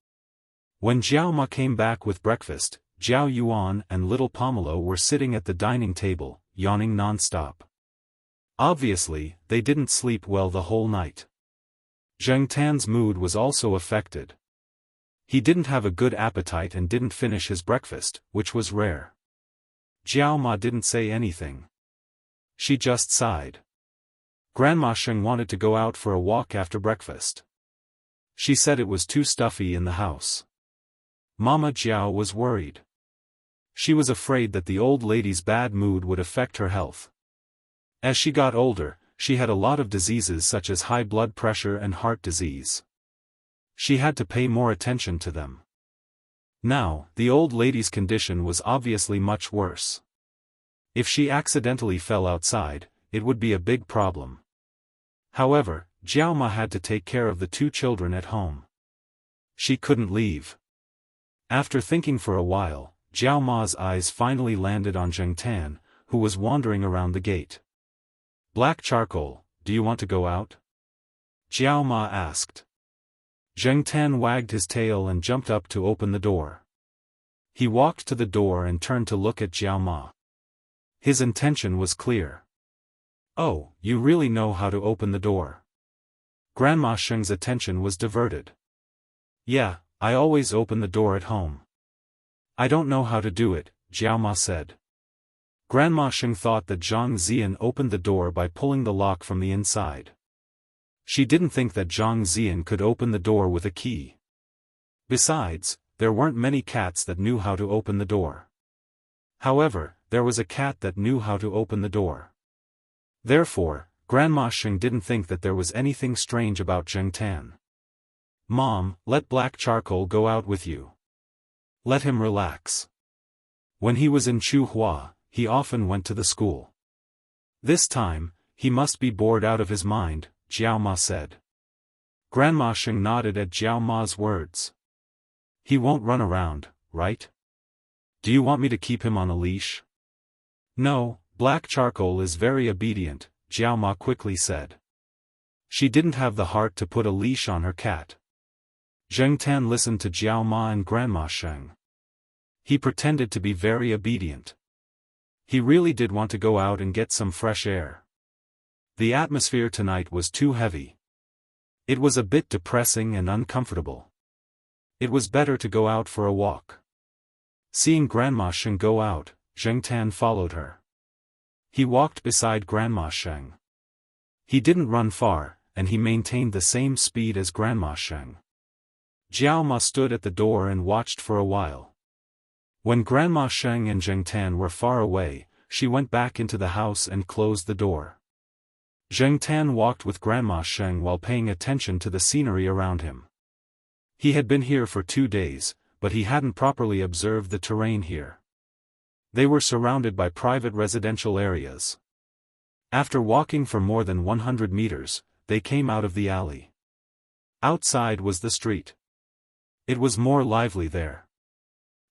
When Jiao Ma came back with breakfast, Jiao Yuan and little Pomelo were sitting at the dining table, yawning non-stop. Obviously, they didn't sleep well the whole night. Zheng Tan's mood was also affected. He didn't have a good appetite and didn't finish his breakfast, which was rare. Jiao Ma didn't say anything. She just sighed. Grandma Sheng wanted to go out for a walk after breakfast. She said it was too stuffy in the house. Mama Jiao was worried. She was afraid that the old lady's bad mood would affect her health. As she got older, she had a lot of diseases such as high blood pressure and heart disease. She had to pay more attention to them. Now, the old lady's condition was obviously much worse. If she accidentally fell outside, it would be a big problem. However, Jiao Ma had to take care of the two children at home. She couldn't leave. After thinking for a while, Jiao Ma's eyes finally landed on Zheng Tan, who was wandering around the gate. "Black charcoal, do you want to go out?" Jiao Ma asked. Zheng Tan wagged his tail and jumped up to open the door. He walked to the door and turned to look at Jiao Ma. His intention was clear. "Oh, you really know how to open the door." Grandma Sheng's attention was diverted. "Yeah, I always open the door at home. I don't know how to do it, Jiao Ma said. Grandma Sheng thought that Zhang Zian opened the door by pulling the lock from the inside. She didn't think that Zhang Zian could open the door with a key. Besides, there weren't many cats that knew how to open the door. However, there was a cat that knew how to open the door. Therefore, Grandma Sheng didn't think that there was anything strange about Zheng Tan. Mom, let Black Charcoal go out with you. Let him relax. When he was in Chuhua, he often went to the school. This time, he must be bored out of his mind, Jiao Ma said. Grandma Sheng nodded at Jiao Ma's words. He won't run around, right? Do you want me to keep him on a leash? No, Black Charcoal is very obedient, Jiao Ma quickly said. She didn't have the heart to put a leash on her cat. Zheng Tan listened to Jiao Ma and Grandma Sheng. He pretended to be very obedient. He really did want to go out and get some fresh air. The atmosphere tonight was too heavy. It was a bit depressing and uncomfortable. It was better to go out for a walk. Seeing Grandma Sheng go out, Zheng Tan followed her. He walked beside Grandma Sheng. He didn't run far, and he maintained the same speed as Grandma Sheng. Jiao Ma stood at the door and watched for a while. When Grandma Sheng and Zheng Tan were far away, she went back into the house and closed the door. Zheng Tan walked with Grandma Sheng while paying attention to the scenery around him. He had been here for 2 days, but he hadn't properly observed the terrain here. They were surrounded by private residential areas. After walking for more than 100 meters, they came out of the alley. Outside was the street. It was more lively there.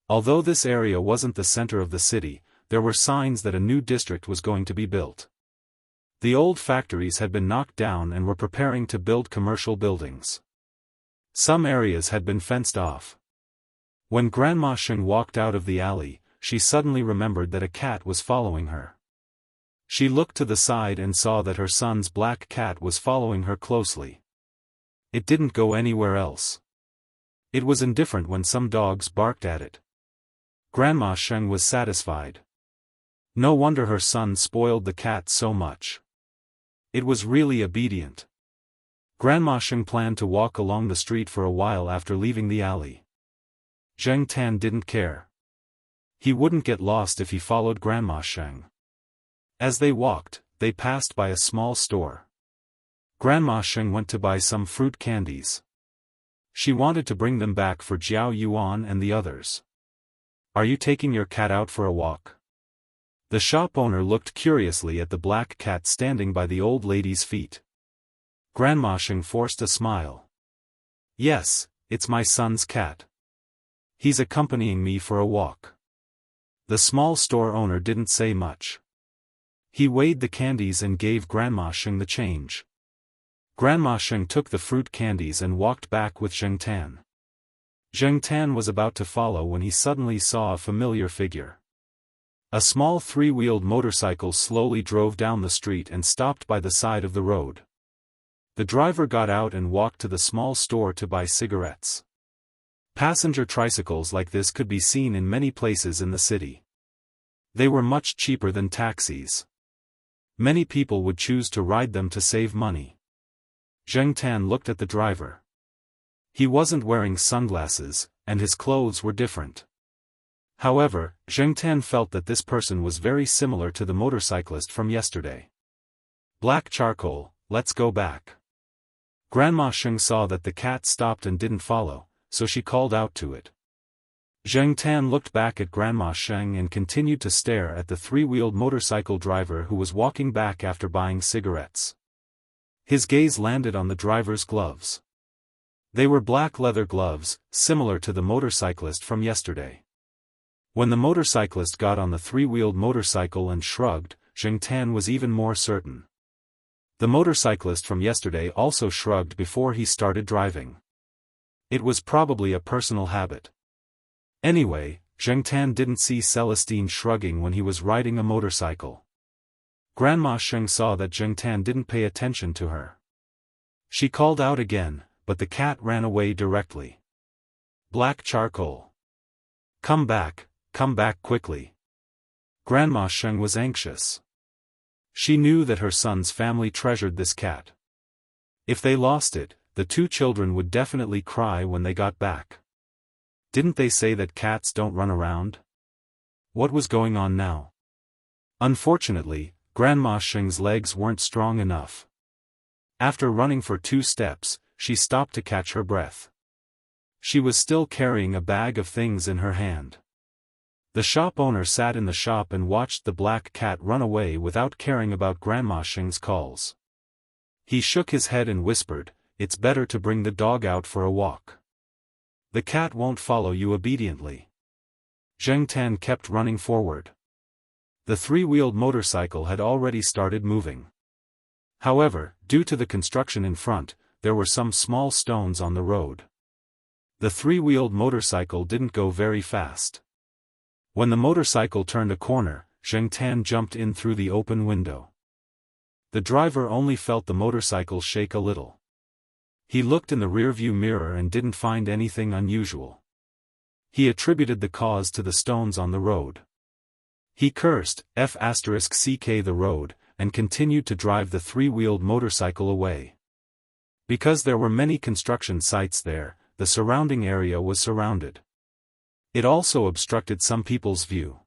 Although this area wasn't the center of the city, there were signs that a new district was going to be built. The old factories had been knocked down and were preparing to build commercial buildings. Some areas had been fenced off. When Grandma Sheng walked out of the alley, she suddenly remembered that a cat was following her. She looked to the side and saw that her son's black cat was following her closely. It didn't go anywhere else. It was indifferent when some dogs barked at it. Grandma Sheng was satisfied. No wonder her son spoiled the cat so much. It was really obedient. Grandma Sheng planned to walk along the street for a while after leaving the alley. Zheng Tan didn't care. He wouldn't get lost if he followed Grandma Sheng. As they walked, they passed by a small store. Grandma Sheng went to buy some fruit candies. She wanted to bring them back for Jiao Yuan and the others. Are you taking your cat out for a walk? The shop owner looked curiously at the black cat standing by the old lady's feet. Grandma Sheng forced a smile. Yes, it's my son's cat. He's accompanying me for a walk. The small store owner didn't say much. He weighed the candies and gave Grandma Sheng the change. Grandma Sheng took the fruit candies and walked back with Zheng Tan. Zheng Tan was about to follow when he suddenly saw a familiar figure. A small 3-wheeled motorcycle slowly drove down the street and stopped by the side of the road. The driver got out and walked to the small store to buy cigarettes. Passenger tricycles like this could be seen in many places in the city. They were much cheaper than taxis. Many people would choose to ride them to save money. Zheng Tan looked at the driver. He wasn't wearing sunglasses, and his clothes were different. However, Zheng Tan felt that this person was very similar to the motorcyclist from yesterday. Black Charcoal, let's go back. Grandma Sheng saw that the cat stopped and didn't follow, so she called out to it. Zheng Tan looked back at Grandma Sheng and continued to stare at the 3-wheeled motorcycle driver who was walking back after buying cigarettes. His gaze landed on the driver's gloves. They were black leather gloves, similar to the motorcyclist from yesterday. When the motorcyclist got on the 3-wheeled motorcycle and shrugged, Zheng Tan was even more certain. The motorcyclist from yesterday also shrugged before he started driving. It was probably a personal habit. Anyway, Zheng Tan didn't see Celestine shrugging when he was riding a motorcycle. Grandma Sheng saw that Zheng Tan didn't pay attention to her. She called out again, but the cat ran away directly. Black charcoal. Come back quickly. Grandma Sheng was anxious. She knew that her son's family treasured this cat. If they lost it, the two children would definitely cry when they got back. Didn't they say that cats don't run around? What was going on now? Unfortunately, Grandma Sheng's legs weren't strong enough. After running for 2 steps, she stopped to catch her breath. She was still carrying a bag of things in her hand. The shop owner sat in the shop and watched the black cat run away without caring about Grandma Sheng's calls. He shook his head and whispered, "It's better to bring the dog out for a walk. The cat won't follow you obediently." Zheng Tan kept running forward. The 3-wheeled motorcycle had already started moving. However, due to the construction in front, there were some small stones on the road. The 3-wheeled motorcycle didn't go very fast. When the motorcycle turned a corner, Zheng Tan jumped in through the open window. The driver only felt the motorcycle shake a little. He looked in the rearview mirror and didn't find anything unusual. He attributed the cause to the stones on the road. He cursed F*ck the road, and continued to drive the 3-wheeled motorcycle away. Because there were many construction sites there, the surrounding area was surrounded. It also obstructed some people's view.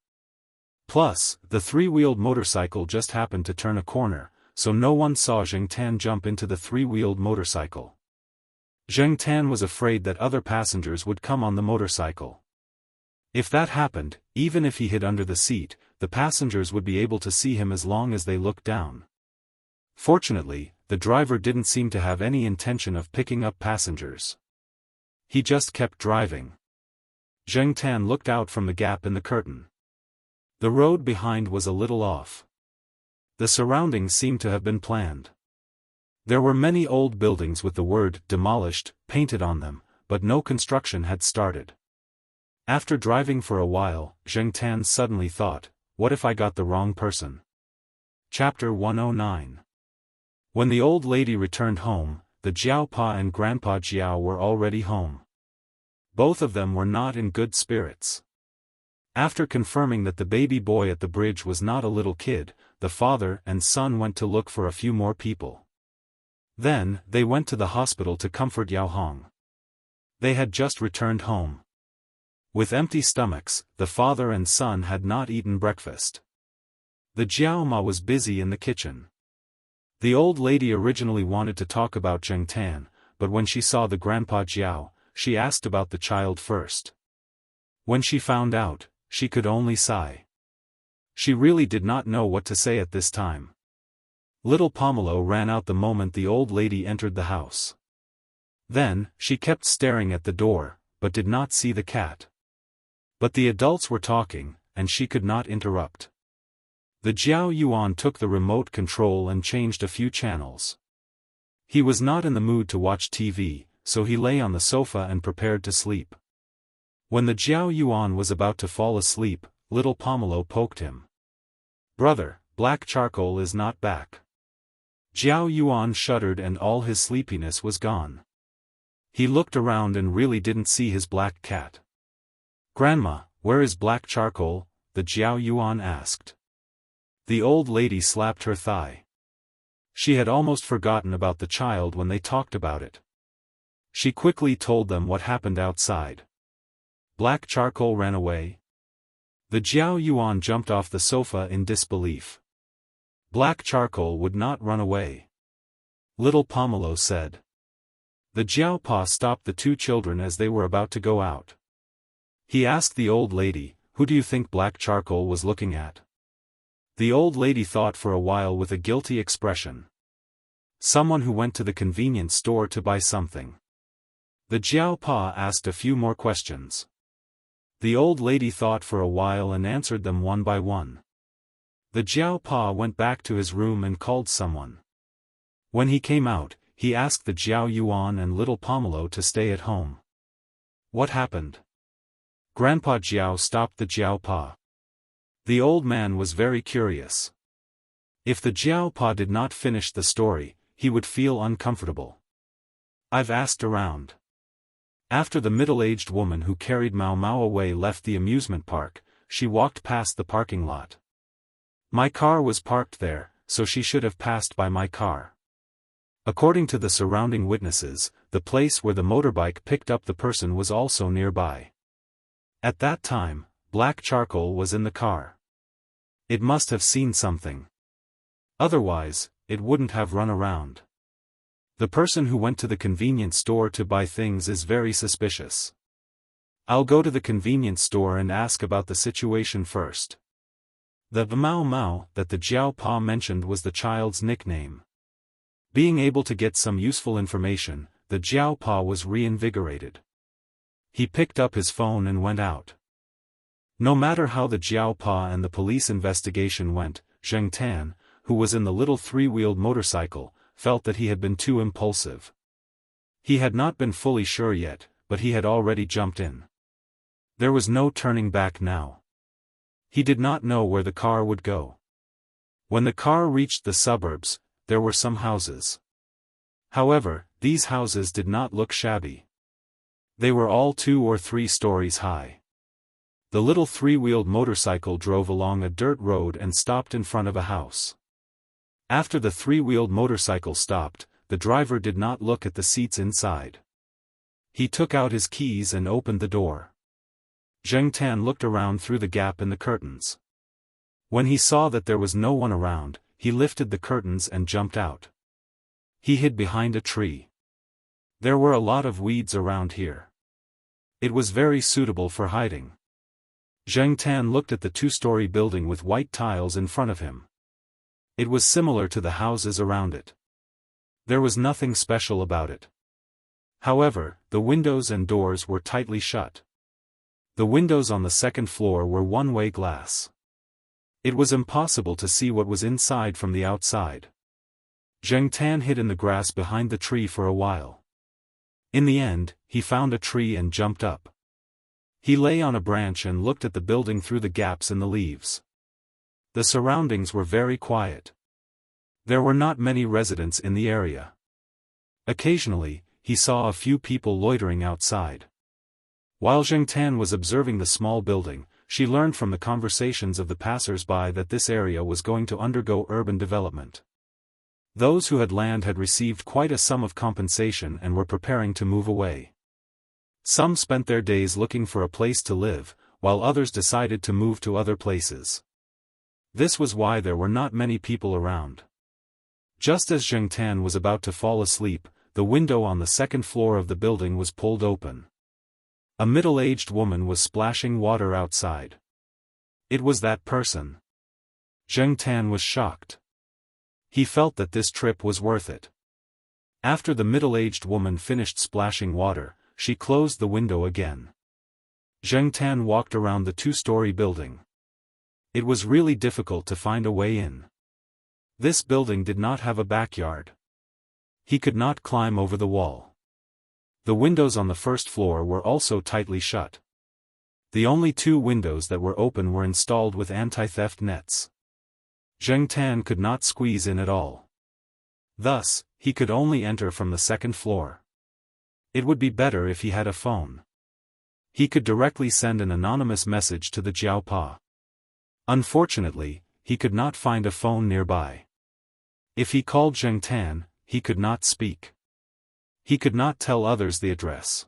Plus, the 3-wheeled motorcycle just happened to turn a corner, so no one saw Zheng Tan jump into the 3-wheeled motorcycle. Zheng Tan was afraid that other passengers would come on the motorcycle. If that happened, even if he hid under the seat, the passengers would be able to see him as long as they looked down. Fortunately, the driver didn't seem to have any intention of picking up passengers. He just kept driving. Zheng Tan looked out from the gap in the curtain. The road behind was a little off. The surroundings seemed to have been planned. There were many old buildings with the word "demolished" painted on them, but no construction had started. After driving for a while, Zheng Tan suddenly thought, what if I got the wrong person? Chapter 109. When the old lady returned home, the Jiao Pa and Grandpa Jiao were already home. Both of them were not in good spirits. After confirming that the baby boy at the bridge was not a little kid, the father and son went to look for a few more people. Then, they went to the hospital to comfort Yao Hong. They had just returned home. With empty stomachs, the father and son had not eaten breakfast. The Jiao Ma was busy in the kitchen. The old lady originally wanted to talk about Zheng Tan, but when she saw the Grandpa Jiao, she asked about the child first. When she found out, she could only sigh. She really did not know what to say at this time. Little Pomelo ran out the moment the old lady entered the house. Then, she kept staring at the door, but did not see the cat. But the adults were talking, and she could not interrupt. The Jiao Yuan took the remote control and changed a few channels. He was not in the mood to watch TV, so he lay on the sofa and prepared to sleep. When the Jiao Yuan was about to fall asleep, little Pomelo poked him. "Brother, black charcoal is not back." Jiao Yuan shuddered and all his sleepiness was gone. He looked around and really didn't see his black cat. "Grandma, where is black charcoal?" the Jiao Yuan asked. The old lady slapped her thigh. She had almost forgotten about the child when they talked about it. She quickly told them what happened outside. Black charcoal ran away? The Jiao Yuan jumped off the sofa in disbelief. Black charcoal would not run away. Little Pomelo said. The Jiao Pa stopped the two children as they were about to go out. He asked the old lady, "Who do you think black charcoal was looking at?" The old lady thought for a while with a guilty expression. "Someone who went to the convenience store to buy something." The Jiao Pa asked a few more questions. The old lady thought for a while and answered them one by one. The Jiao Pa went back to his room and called someone. When he came out, he asked the Jiao Yuan and little Pomelo to stay at home. What happened? Grandpa Jiao stopped the Jiao Pa. The old man was very curious. If the Jiao Pa did not finish the story, he would feel uncomfortable. "I've asked around. After the middle-aged woman who carried Mao Mao away left the amusement park, she walked past the parking lot. My car was parked there, so she should have passed by my car. According to the surrounding witnesses, the place where the motorbike picked up the person was also nearby. At that time, black charcoal was in the car. It must have seen something. Otherwise, it wouldn't have run around. The person who went to the convenience store to buy things is very suspicious. I'll go to the convenience store and ask about the situation first. The Mao Mao that the Jiao Pa mentioned was the child's nickname. Being able to get some useful information, the Jiao Pa was reinvigorated. He picked up his phone and went out. No matter how the Jiao Pa and the police investigation went, Zheng Tan, who was in the little three-wheeled motorcycle, felt that he had been too impulsive. He had not been fully sure yet, but he had already jumped in. There was no turning back now. He did not know where the car would go. When the car reached the suburbs, there were some houses. However, these houses did not look shabby. They were all 2 or 3 stories high. The little three-wheeled motorcycle drove along a dirt road and stopped in front of a house. After the three-wheeled motorcycle stopped, the driver did not look at the seats inside. He took out his keys and opened the door. Zheng Tan looked around through the gap in the curtains. When he saw that there was no one around, he lifted the curtains and jumped out. He hid behind a tree. There were a lot of weeds around here. It was very suitable for hiding. Zheng Tan looked at the 2-story building with white tiles in front of him. It was similar to the houses around it. There was nothing special about it. However, the windows and doors were tightly shut. The windows on the second floor were one-way glass. It was impossible to see what was inside from the outside. Zheng Tan hid in the grass behind the tree for a while. In the end, he found a tree and jumped up. He lay on a branch and looked at the building through the gaps in the leaves. The surroundings were very quiet. There were not many residents in the area. Occasionally, he saw a few people loitering outside. While Zheng Tan was observing the small building, she learned from the conversations of the passers-by that this area was going to undergo urban development. Those who had land had received quite a sum of compensation and were preparing to move away. Some spent their days looking for a place to live, while others decided to move to other places. This was why there were not many people around. Just as Zheng Tan was about to fall asleep, the window on the second floor of the building was pulled open. A middle-aged woman was splashing water outside. It was that person. Zheng Tan was shocked. He felt that this trip was worth it. After the middle-aged woman finished splashing water, she closed the window again. Zheng Tan walked around the 2-story building. It was really difficult to find a way in. This building did not have a backyard. He could not climb over the wall. The windows on the first floor were also tightly shut. The only 2 windows that were open were installed with anti-theft nets. Zheng Tan could not squeeze in at all. Thus, he could only enter from the second floor. It would be better if he had a phone. He could directly send an anonymous message to the Jiao Pa. Unfortunately, he could not find a phone nearby. If he called Zheng Tan, he could not speak. He could not tell others the address.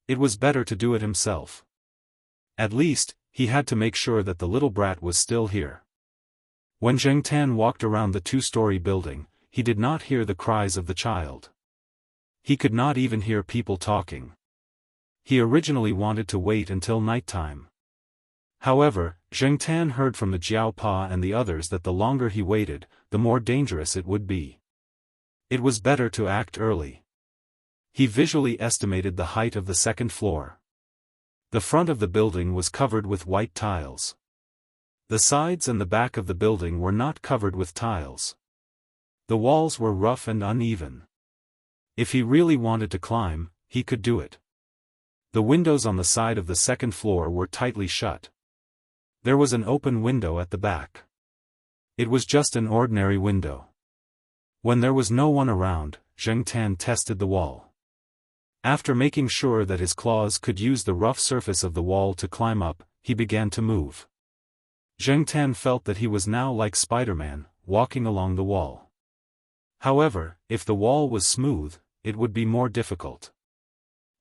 It was better to do it himself. At least, he had to make sure that the little brat was still here. When Zheng Tan walked around the 2-story building, he did not hear the cries of the child. He could not even hear people talking. He originally wanted to wait until nighttime. However, Zheng Tan heard from the Jiao Pa and the others that the longer he waited, the more dangerous it would be. It was better to act early. He visually estimated the height of the second floor. The front of the building was covered with white tiles. The sides and the back of the building were not covered with tiles. The walls were rough and uneven. If he really wanted to climb, he could do it. The windows on the side of the second floor were tightly shut. There was an open window at the back. It was just an ordinary window. When there was no one around, Zheng Tan tested the wall. After making sure that his claws could use the rough surface of the wall to climb up, he began to move. Zheng Tan felt that he was now like Spider-Man, walking along the wall. However, if the wall was smooth, it would be more difficult.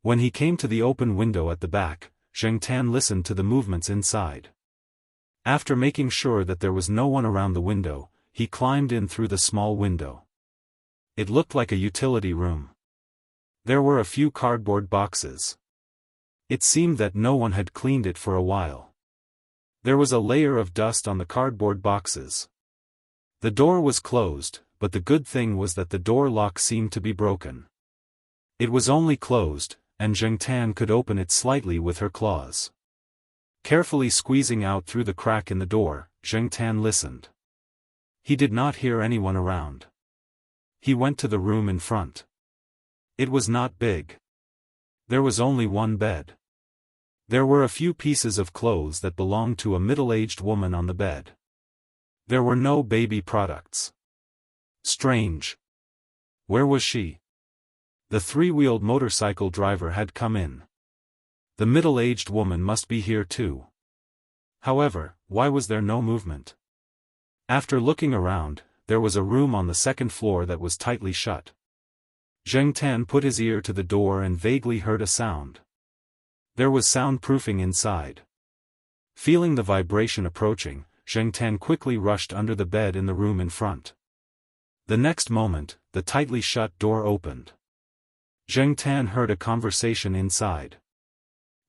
When he came to the open window at the back, Zheng Tan listened to the movements inside. After making sure that there was no one around the window, he climbed in through the small window. It looked like a utility room. There were a few cardboard boxes. It seemed that no one had cleaned it for a while. There was a layer of dust on the cardboard boxes. The door was closed, but the good thing was that the door lock seemed to be broken. It was only closed, and Zheng Tan could open it slightly with her claws. Carefully squeezing out through the crack in the door, Zheng Tan listened. He did not hear anyone around. He went to the room in front. It was not big. There was only one bed. There were a few pieces of clothes that belonged to a middle-aged woman on the bed. There were no baby products. Strange. Where was she? The three-wheeled motorcycle driver had come in. The middle-aged woman must be here too. However, why was there no movement? After looking around, there was a room on the second floor that was tightly shut. Zheng Tan put his ear to the door and vaguely heard a sound. There was soundproofing inside. Feeling the vibration approaching, Zheng Tan quickly rushed under the bed in the room in front. The next moment, the tightly shut door opened. Zheng Tan heard a conversation inside.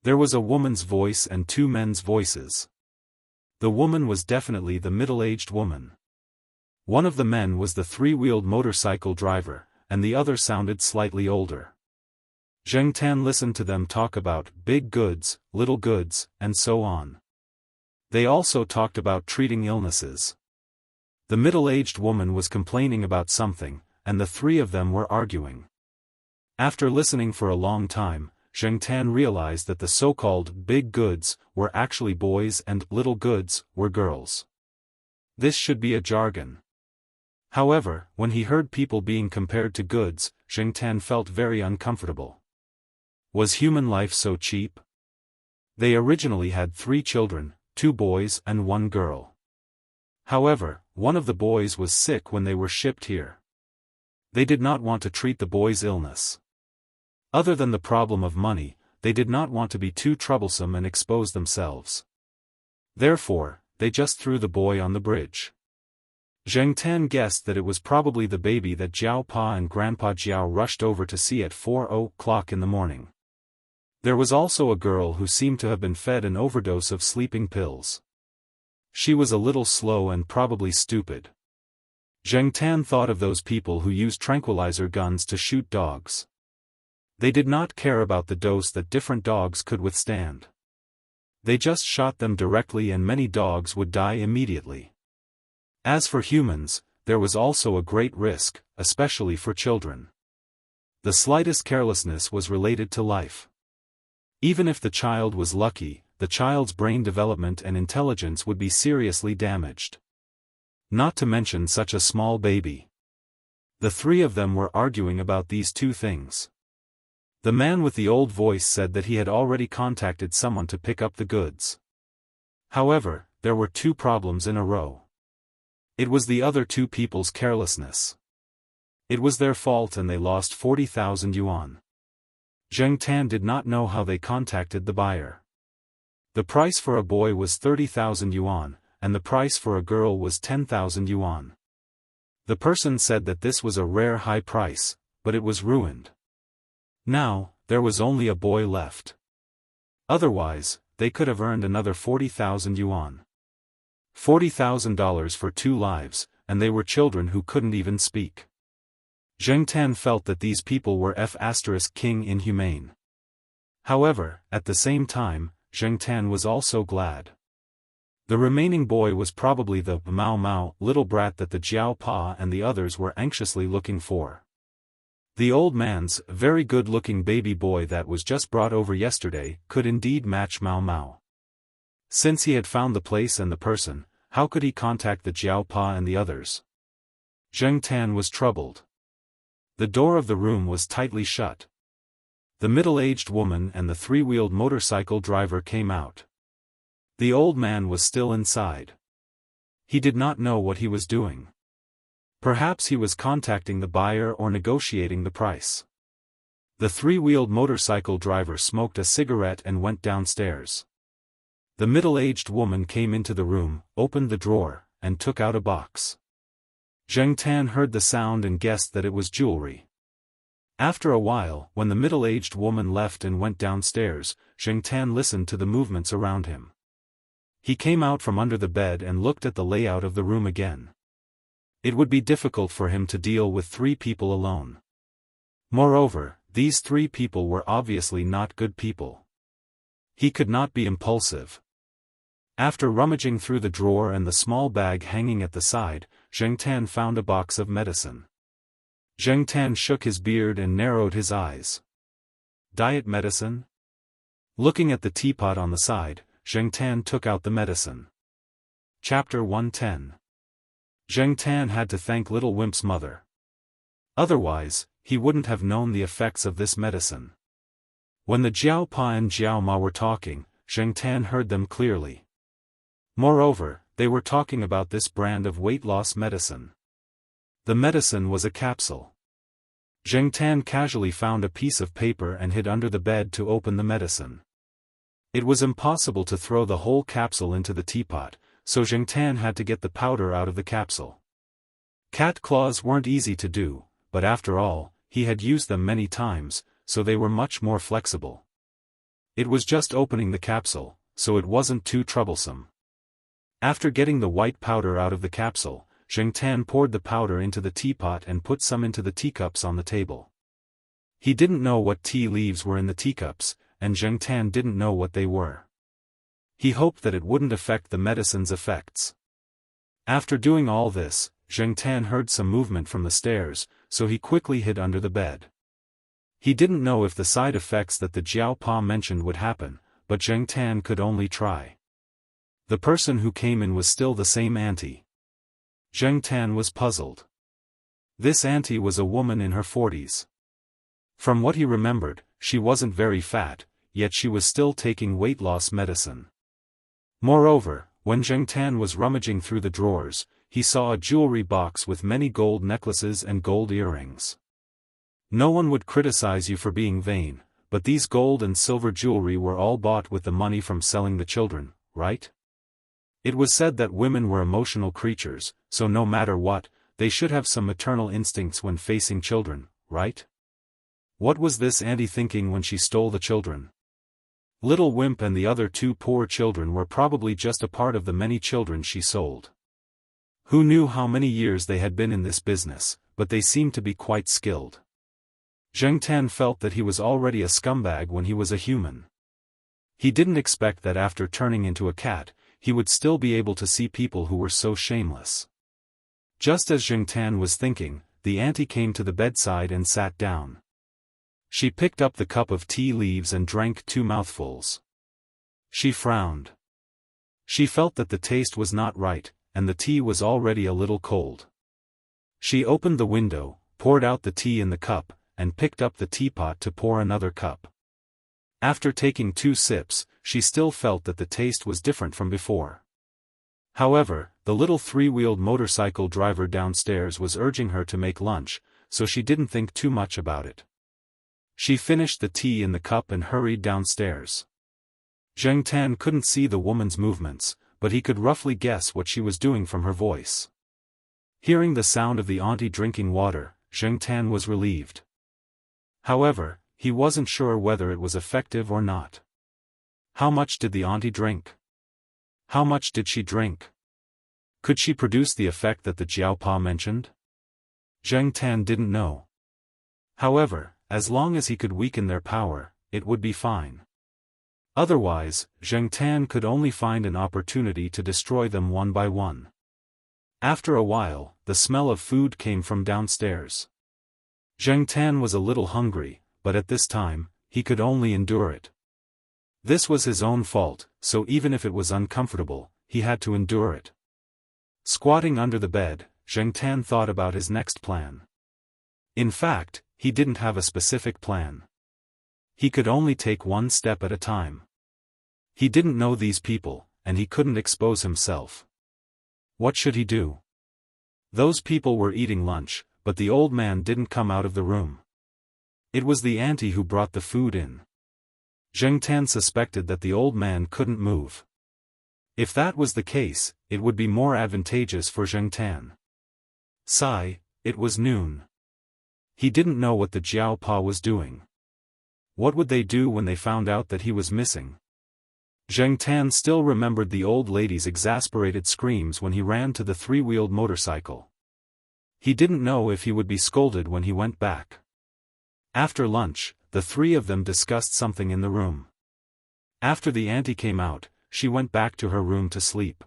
There was a woman's voice and two men's voices. The woman was definitely the middle-aged woman. One of the men was the three-wheeled motorcycle driver, and the other sounded slightly older. Zheng Tan listened to them talk about big goods, little goods, and so on. They also talked about treating illnesses. The middle-aged woman was complaining about something, and the three of them were arguing. After listening for a long time, Zheng Tan realized that the so-called big goods were actually boys and little goods were girls. This should be a jargon. However, when he heard people being compared to goods, Zheng Tan felt very uncomfortable. Was human life so cheap? They originally had 3 children, 2 boys and 1 girl. However, one of the boys was sick when they were shipped here. They did not want to treat the boy's illness. Other than the problem of money, they did not want to be too troublesome and expose themselves. Therefore, they just threw the boy on the bridge. Zheng Tan guessed that it was probably the baby that Jiao Pa and Grandpa Jiao rushed over to see at 4:00 in the morning. There was also a girl who seemed to have been fed an overdose of sleeping pills. She was a little slow and probably stupid. Zheng Tan thought of those people who use tranquilizer guns to shoot dogs. They did not care about the dose that different dogs could withstand. They just shot them directly and many dogs would die immediately. As for humans, there was also a great risk, especially for children. The slightest carelessness was related to life. Even if the child was lucky, the child's brain development and intelligence would be seriously damaged. Not to mention such a small baby. The 3 of them were arguing about these 2 things. The man with the old voice said that he had already contacted someone to pick up the goods. However, there were 2 problems in a row. It was the other 2 people's carelessness. It was their fault and they lost 40,000 yuan. Zheng Tan did not know how they contacted the buyer. The price for a boy was 30,000 yuan, and the price for a girl was 10,000 yuan. The person said that this was a rare high price, but it was ruined. Now, there was only a boy left. Otherwise, they could have earned another 40,000 yuan. $40,000 for 2 lives, and they were children who couldn't even speak. Zheng Tan felt that these people were F***ing inhumane. However, at the same time, Zheng Tan was also glad. The remaining boy was probably the Mao little brat that the Jiao Pa and the others were anxiously looking for. The old man's very good-looking baby boy that was just brought over yesterday could indeed match Mao. Since he had found the place and the person, how could he contact the Jiao Pa and the others? Zheng Tan was troubled. The door of the room was tightly shut. The middle-aged woman and the three-wheeled motorcycle driver came out. The old man was still inside. He did not know what he was doing. Perhaps he was contacting the buyer or negotiating the price. The three-wheeled motorcycle driver smoked a cigarette and went downstairs. The middle-aged woman came into the room, opened the drawer, and took out a box. Zheng Tan heard the sound and guessed that it was jewelry. After a while, when the middle-aged woman left and went downstairs, Zheng Tan listened to the movements around him. He came out from under the bed and looked at the layout of the room again. It would be difficult for him to deal with 3 people alone. Moreover, these 3 people were obviously not good people. He could not be impulsive. After rummaging through the drawer and the small bag hanging at the side, Zheng Tan found a box of medicine. Zheng Tan shook his beard and narrowed his eyes. Diet medicine? Looking at the teapot on the side, Zheng Tan took out the medicine. Chapter 110. Zheng Tan had to thank Little Wimp's mother. Otherwise, he wouldn't have known the effects of this medicine. When the Jiao Pa and Jiao Ma were talking, Zheng Tan heard them clearly. Moreover, they were talking about this brand of weight loss medicine. The medicine was a capsule. Zheng Tan casually found a piece of paper and hid under the bed to open the medicine. It was impossible to throw the whole capsule into the teapot, so Zheng Tan had to get the powder out of the capsule. Cat claws weren't easy to do, but after all, he had used them many times, so they were much more flexible. It was just opening the capsule, so it wasn't too troublesome. After getting the white powder out of the capsule, Zheng Tan poured the powder into the teapot and put some into the teacups on the table. He didn't know what tea leaves were in the teacups, and Zheng Tan didn't know what they were. He hoped that it wouldn't affect the medicine's effects. After doing all this, Zheng Tan heard some movement from the stairs, so he quickly hid under the bed. He didn't know if the side effects that the Jiao Pa mentioned would happen, but Zheng Tan could only try. The person who came in was still the same auntie. Zheng Tan was puzzled. This auntie was a woman in her 40s. From what he remembered, she wasn't very fat, yet she was still taking weight loss medicine. Moreover, when Zheng Tan was rummaging through the drawers, he saw a jewelry box with many gold necklaces and gold earrings. No one would criticize you for being vain, but these gold and silver jewelry were all bought with the money from selling the children, right? It was said that women were emotional creatures, so no matter what, they should have some maternal instincts when facing children, right? What was this auntie thinking when she stole the children? Little Wimp and the other 2 poor children were probably just a part of the many children she sold. Who knew how many years they had been in this business, but they seemed to be quite skilled. Zheng Tan felt that he was already a scumbag when he was a human. He didn't expect that after turning into a cat, he would still be able to see people who were so shameless. Just as Zheng Tan was thinking, the auntie came to the bedside and sat down. She picked up the cup of tea leaves and drank 2 mouthfuls. She frowned. She felt that the taste was not right, and the tea was already a little cold. She opened the window, poured out the tea in the cup, and picked up the teapot to pour another cup. After taking 2 sips, she still felt that the taste was different from before. However, the little 3-wheeled motorcycle driver downstairs was urging her to make lunch, so she didn't think too much about it. She finished the tea in the cup and hurried downstairs. Zheng Tan couldn't see the woman's movements, but he could roughly guess what she was doing from her voice. Hearing the sound of the auntie drinking water, Zheng Tan was relieved. However, he wasn't sure whether it was effective or not. How much did the auntie drink? How much did she drink? Could she produce the effect that the Jiao Pa mentioned? Zheng Tan didn't know. However, as long as he could weaken their power, it would be fine. Otherwise, Zheng Tan could only find an opportunity to destroy them one by one. After a while, the smell of food came from downstairs. Zheng Tan was a little hungry, but at this time, he could only endure it. This was his own fault, so even if it was uncomfortable, he had to endure it. Squatting under the bed, Zheng Tan thought about his next plan. In fact, he didn't have a specific plan. He could only take one step at a time. He didn't know these people, and he couldn't expose himself. What should he do? Those people were eating lunch, but the old man didn't come out of the room. It was the auntie who brought the food in. Zheng Tan suspected that the old man couldn't move. If that was the case, it would be more advantageous for Zheng Tan. Sigh, it was noon. He didn't know what the Jiao Pa was doing. What would they do when they found out that he was missing? Zheng Tan still remembered the old lady's exasperated screams when he ran to the three-wheeled motorcycle. He didn't know if he would be scolded when he went back. After lunch, the three of them discussed something in the room. After the auntie came out, she went back to her room to sleep.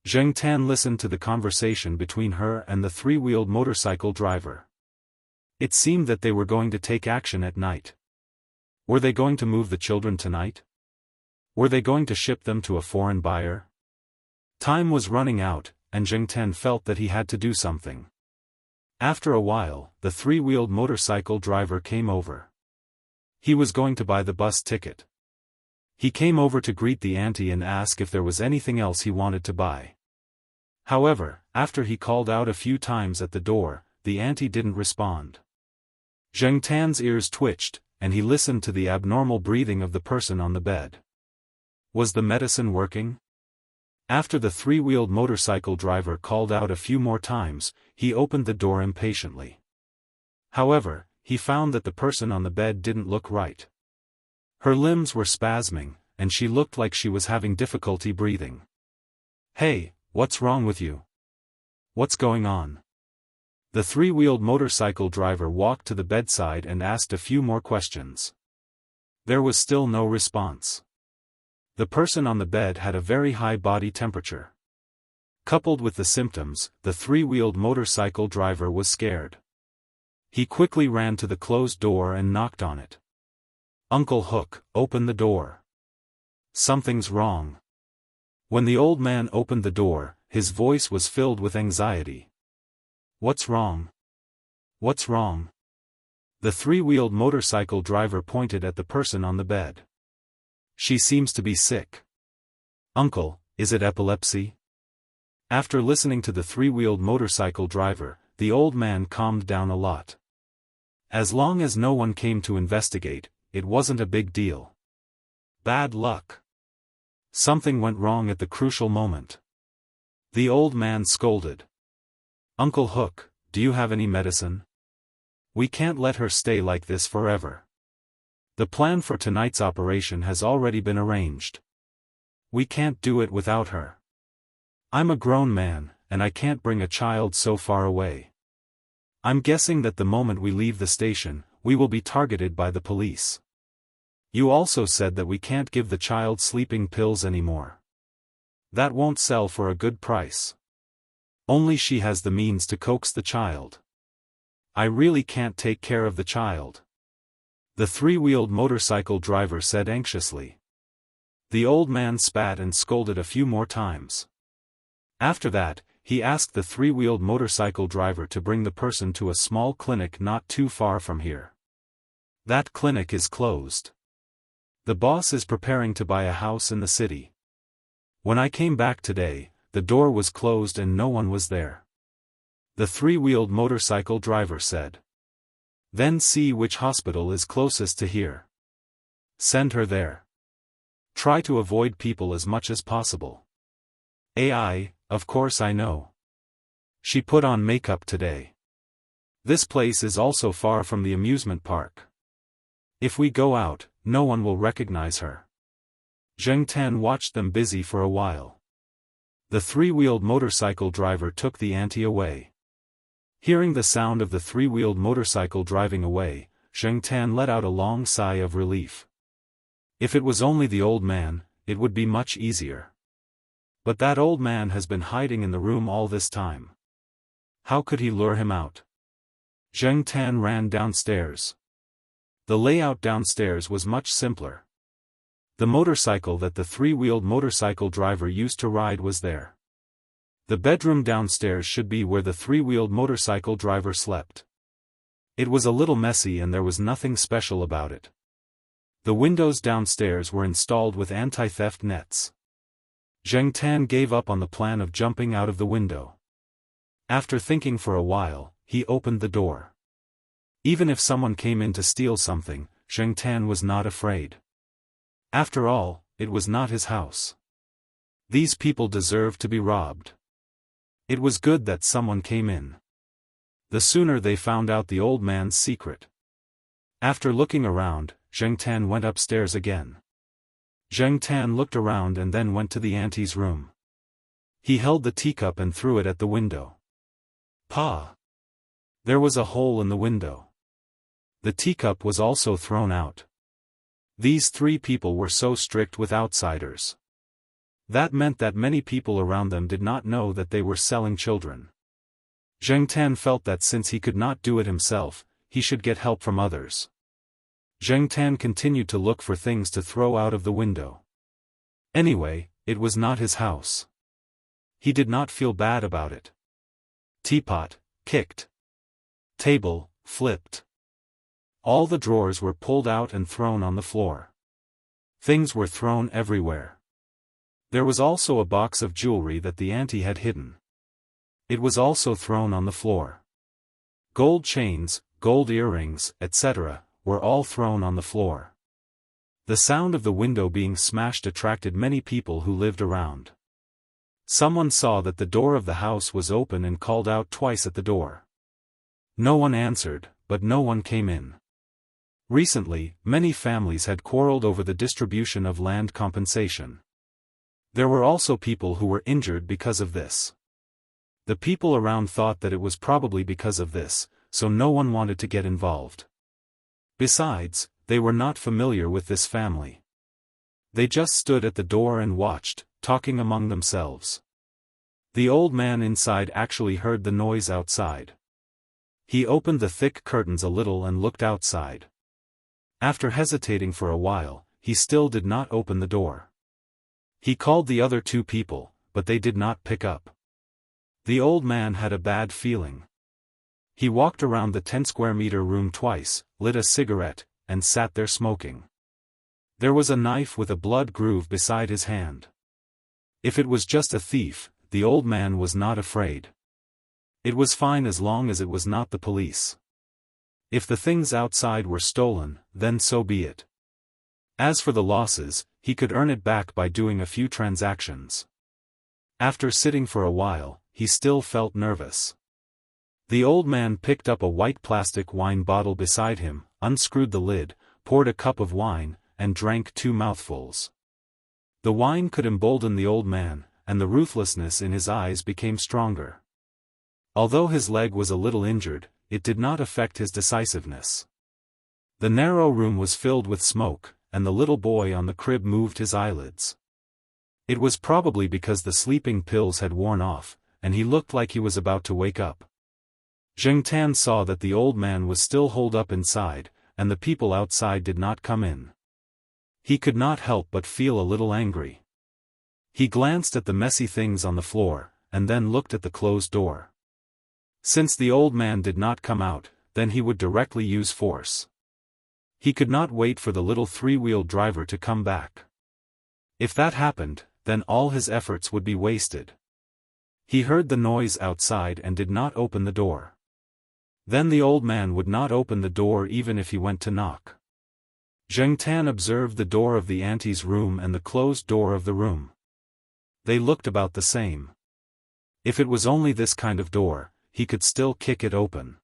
Zheng Tan listened to the conversation between her and the three-wheeled motorcycle driver. It seemed that they were going to take action at night. Were they going to move the children tonight? Were they going to ship them to a foreign buyer? Time was running out, and Zheng Tan felt that he had to do something. After a while, the three-wheeled motorcycle driver came over. He was going to buy the bus ticket. He came over to greet the auntie and ask if there was anything else he wanted to buy. However, after he called out a few times at the door, the auntie didn't respond. Zheng Tan's ears twitched, and he listened to the abnormal breathing of the person on the bed. Was the medicine working? After the three-wheeled motorcycle driver called out a few more times, he opened the door impatiently. However, he found that the person on the bed didn't look right. Her limbs were spasming, and she looked like she was having difficulty breathing. Hey, what's wrong with you? What's going on? The three-wheeled motorcycle driver walked to the bedside and asked a few more questions. There was still no response. The person on the bed had a very high body temperature. Coupled with the symptoms, the three-wheeled motorcycle driver was scared. He quickly ran to the closed door and knocked on it. "Uncle Hook, open the door. Something's wrong." When the old man opened the door, his voice was filled with anxiety. "What's wrong? What's wrong?" The three-wheeled motorcycle driver pointed at the person on the bed. "She seems to be sick." "Uncle, is it epilepsy?" After listening to the three-wheeled motorcycle driver, the old man calmed down a lot. As long as no one came to investigate, it wasn't a big deal. Bad luck. Something went wrong at the crucial moment. The old man scolded. "Uncle Hook, do you have any medicine? We can't let her stay like this forever. The plan for tonight's operation has already been arranged. We can't do it without her. I'm a grown man, and I can't bring a child so far away. I'm guessing that the moment we leave the station, we will be targeted by the police. You also said that we can't give the child sleeping pills anymore. That won't sell for a good price. Only she has the means to coax the child. I really can't take care of the child," the three-wheeled motorcycle driver said anxiously. The old man spat and scolded a few more times. After that, he asked the three-wheeled motorcycle driver to bring the person to a small clinic not too far from here. "That clinic is closed. The boss is preparing to buy a house in the city. When I came back today, the door was closed and no one was there," the three-wheeled motorcycle driver said. "Then see which hospital is closest to here. Send her there. Try to avoid people as much as possible." "AI, of course I know. She put on makeup today. This place is also far from the amusement park. If we go out, no one will recognize her." Zheng Tan watched them busy for a while. The three-wheeled motorcycle driver took the auntie away. Hearing the sound of the three-wheeled motorcycle driving away, Zheng Tan let out a long sigh of relief. If it was only the old man, it would be much easier. But that old man has been hiding in the room all this time. How could he lure him out? Zheng Tan ran downstairs. The layout downstairs was much simpler. The motorcycle that the three-wheeled motorcycle driver used to ride was there. The bedroom downstairs should be where the three-wheeled motorcycle driver slept. It was a little messy and there was nothing special about it. The windows downstairs were installed with anti-theft nets. Zheng Tan gave up on the plan of jumping out of the window. After thinking for a while, he opened the door. Even if someone came in to steal something, Zheng Tan was not afraid. After all, it was not his house. These people deserved to be robbed. It was good that someone came in. The sooner they found out the old man's secret. After looking around, Zheng Tan went upstairs again. Zheng Tan looked around and then went to the auntie's room. He held the teacup and threw it at the window. Pa! There was a hole in the window. The teacup was also thrown out. These three people were so strict with outsiders. That meant that many people around them did not know that they were selling children. Zheng Tan felt that since he could not do it himself, he should get help from others. Zheng Tan continued to look for things to throw out of the window. Anyway, it was not his house. He did not feel bad about it. Teapot, kicked. Table, flipped. All the drawers were pulled out and thrown on the floor. Things were thrown everywhere. There was also a box of jewelry that the auntie had hidden. It was also thrown on the floor. Gold chains, gold earrings, etc., were all thrown on the floor. The sound of the window being smashed attracted many people who lived around. Someone saw that the door of the house was open and called out twice at the door. No one answered, but no one came in. Recently, many families had quarreled over the distribution of land compensation. There were also people who were injured because of this. The people around thought that it was probably because of this, so no one wanted to get involved. Besides, they were not familiar with this family. They just stood at the door and watched, talking among themselves. The old man inside actually heard the noise outside. He opened the thick curtains a little and looked outside. After hesitating for a while, he still did not open the door. He called the other two people, but they did not pick up. The old man had a bad feeling. He walked around the 10-square-meter room twice, lit a cigarette, and sat there smoking. There was a knife with a blood groove beside his hand. If it was just a thief, the old man was not afraid. It was fine as long as it was not the police. If the things outside were stolen, then so be it. As for the losses, he could earn it back by doing a few transactions. After sitting for a while, he still felt nervous. The old man picked up a white plastic wine bottle beside him, unscrewed the lid, poured a cup of wine, and drank 2 mouthfuls. The wine could embolden the old man, and the ruthlessness in his eyes became stronger. Although his leg was a little injured, it did not affect his decisiveness. The narrow room was filled with smoke, and the little boy on the crib moved his eyelids. It was probably because the sleeping pills had worn off, and he looked like he was about to wake up. Zheng Tan saw that the old man was still holed up inside, and the people outside did not come in. He could not help but feel a little angry. He glanced at the messy things on the floor, and then looked at the closed door. Since the old man did not come out, then he would directly use force. He could not wait for the little 3-wheel driver to come back. If that happened, then all his efforts would be wasted. He heard the noise outside and did not open the door. Then the old man would not open the door even if he went to knock. Zheng Tan observed the door of the auntie's room and the closed door of the room. They looked about the same. If it was only this kind of door, he could still kick it open.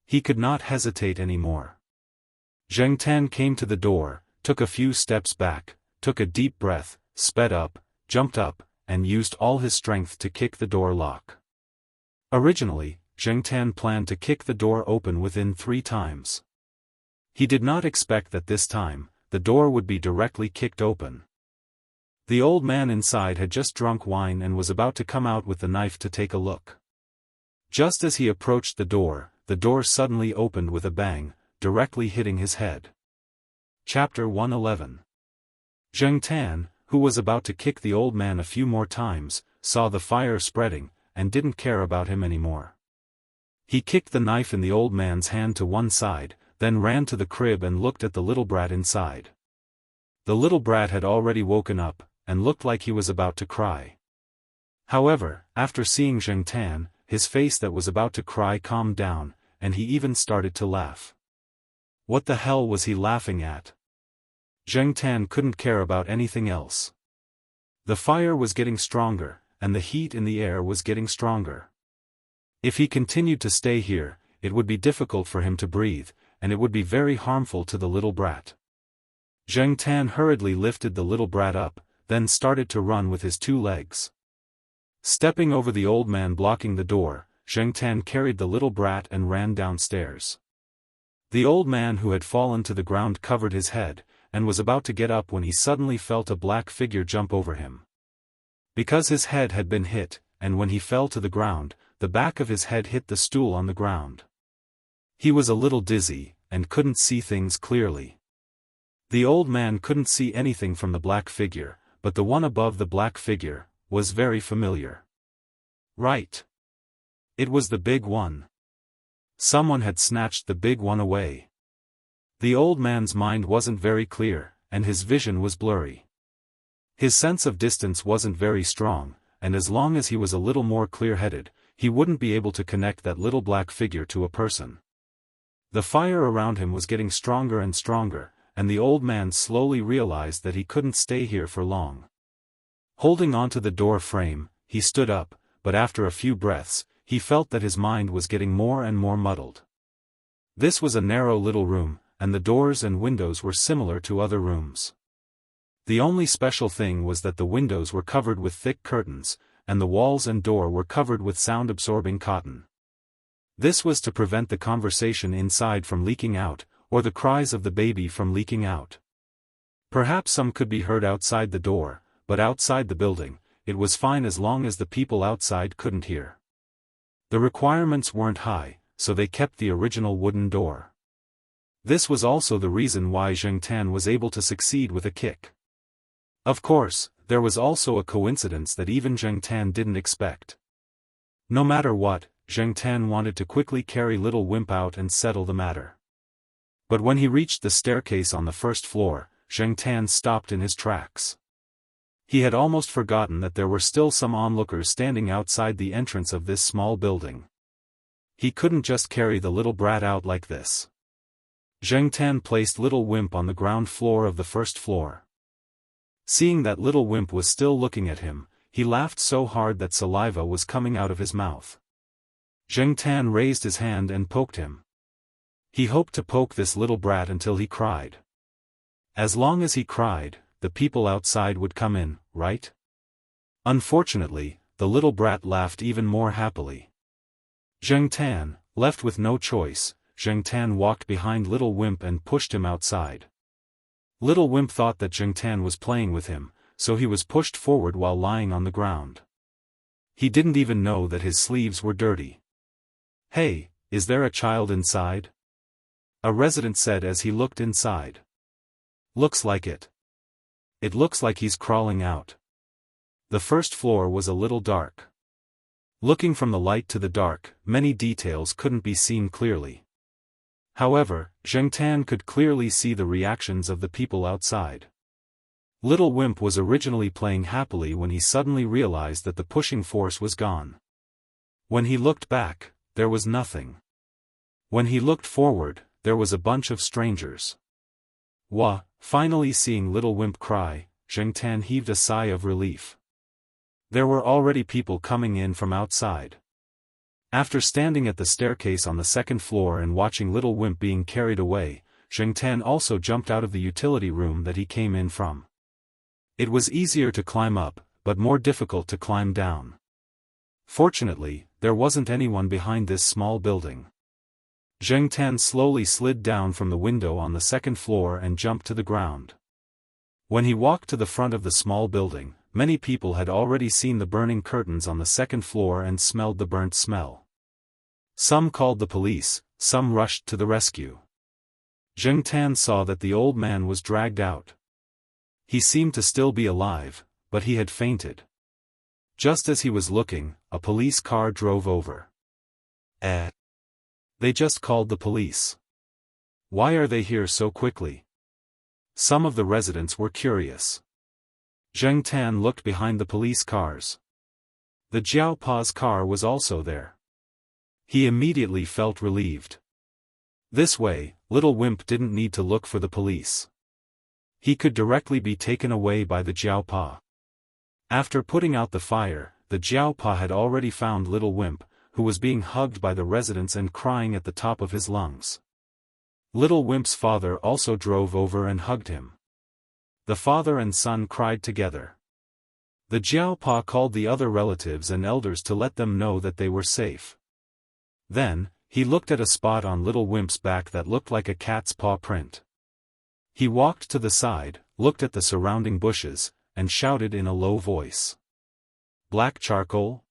He could not hesitate anymore. Zheng Tan came to the door, took a few steps back, took a deep breath, sped up, jumped up, and used all his strength to kick the door lock. Originally, Zheng Tan planned to kick the door open within 3 times. He did not expect that this time, the door would be directly kicked open. The old man inside had just drunk wine and was about to come out with the knife to take a look. Just as he approached the door suddenly opened with a bang, directly hitting his head. Chapter 111. Zheng Tan, who was about to kick the old man a few more times, saw the fire spreading, and didn't care about him anymore. He kicked the knife in the old man's hand to one side, then ran to the crib and looked at the little brat inside. The little brat had already woken up, and looked like he was about to cry. However, after seeing Zheng Tan, his face that was about to cry calmed down, and he even started to laugh. What the hell was he laughing at? Zheng Tan couldn't care about anything else. The fire was getting stronger, and the heat in the air was getting stronger. If he continued to stay here, it would be difficult for him to breathe, and it would be very harmful to the little brat. Zheng Tan hurriedly lifted the little brat up, then started to run with his 2 legs. Stepping over the old man blocking the door, Zheng Tan carried the little brat and ran downstairs. The old man who had fallen to the ground covered his head, and was about to get up when he suddenly felt a black figure jump over him. Because his head had been hit, and when he fell to the ground, the back of his head hit the stool on the ground. He was a little dizzy, and couldn't see things clearly. The old man couldn't see anything from the black figure, but the one above the black figure was very familiar. Right. It was the big one. Someone had snatched the big one away. The old man's mind wasn't very clear, and his vision was blurry. His sense of distance wasn't very strong, and as long as he was a little more clear-headed, he wouldn't be able to connect that little black figure to a person. The fire around him was getting stronger and stronger, and the old man slowly realized that he couldn't stay here for long. Holding onto the door frame, he stood up, but after a few breaths, he felt that his mind was getting more and more muddled. This was a narrow little room, and the doors and windows were similar to other rooms. The only special thing was that the windows were covered with thick curtains, and the walls and door were covered with sound-absorbing cotton. This was to prevent the conversation inside from leaking out, or the cries of the baby from leaking out. Perhaps some could be heard outside the door, but outside the building, it was fine as long as the people outside couldn't hear. The requirements weren't high, so they kept the original wooden door. This was also the reason why Zheng Tan was able to succeed with a kick. Of course, there was also a coincidence that even Zheng Tan didn't expect. No matter what, Zheng Tan wanted to quickly carry Little Wimp out and settle the matter. But when he reached the staircase on the first floor, Zheng Tan stopped in his tracks. He had almost forgotten that there were still some onlookers standing outside the entrance of this small building. He couldn't just carry the little brat out like this. Zheng Tan placed Little Wimp on the ground floor of the first floor. Seeing that Little Wimp was still looking at him, he laughed so hard that saliva was coming out of his mouth. Zheng Tan raised his hand and poked him. He hoped to poke this little brat until he cried. As long as he cried, the people outside would come in, right? Unfortunately, the little brat laughed even more happily. Zheng Tan, left with no choice, Zheng Tan walked behind Little Wimp and pushed him outside. Little Wimp thought that Zheng Tan was playing with him, so he was pushed forward while lying on the ground. He didn't even know that his sleeves were dirty. "Hey, is there a child inside?" a resident said as he looked inside. "Looks like it. It looks like he's crawling out." The first floor was a little dark. Looking from the light to the dark, many details couldn't be seen clearly. However, Zheng Tan could clearly see the reactions of the people outside. Little Wimp was originally playing happily when he suddenly realized that the pushing force was gone. When he looked back, there was nothing. When he looked forward, there was a bunch of strangers. Finally seeing Little Wimp cry, Zheng Tan heaved a sigh of relief. There were already people coming in from outside. After standing at the staircase on the second floor and watching Little Wimp being carried away, Zheng Tan also jumped out of the utility room that he came in from. It was easier to climb up, but more difficult to climb down. Fortunately, there wasn't anyone behind this small building. Zheng Tan slowly slid down from the window on the second floor and jumped to the ground. When he walked to the front of the small building, many people had already seen the burning curtains on the second floor and smelled the burnt smell. Some called the police, some rushed to the rescue. Zheng Tan saw that the old man was dragged out. He seemed to still be alive, but he had fainted. Just as he was looking, a police car drove over. They just called the police. Why are they here so quickly? Some of the residents were curious. Zheng Tan looked behind the police cars. The Jiao Pa's car was also there. He immediately felt relieved. This way, little Wimp didn't need to look for the police. He could directly be taken away by the Jiao Pa. After putting out the fire, the Jiao Pa had already found little Wimp, who was being hugged by the residents and crying at the top of his lungs. Little Wimp's father also drove over and hugged him. The father and son cried together. The Jiao Pa called the other relatives and elders to let them know that they were safe. Then, he looked at a spot on little Wimp's back that looked like a cat's paw print. He walked to the side, looked at the surrounding bushes, and shouted in a low voice. "Black charcoal?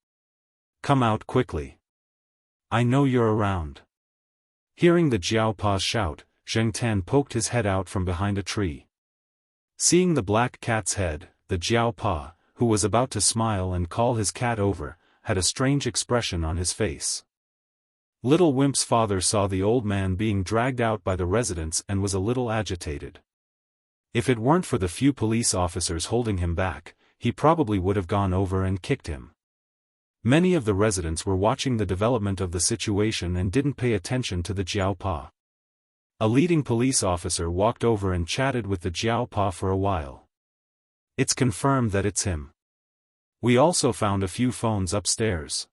Come out quickly. I know you're around." Hearing the Jiao Pa's shout, Zheng Tan poked his head out from behind a tree. Seeing the black cat's head, the Jiao Pa, who was about to smile and call his cat over, had a strange expression on his face. Little Wimp's father saw the old man being dragged out by the residents and was a little agitated. If it weren't for the few police officers holding him back, he probably would have gone over and kicked him. Many of the residents were watching the development of the situation and didn't pay attention to the Jiao Pa. A leading police officer walked over and chatted with the Jiao Pa for a while. "It's confirmed that it's him. We also found a few phones upstairs.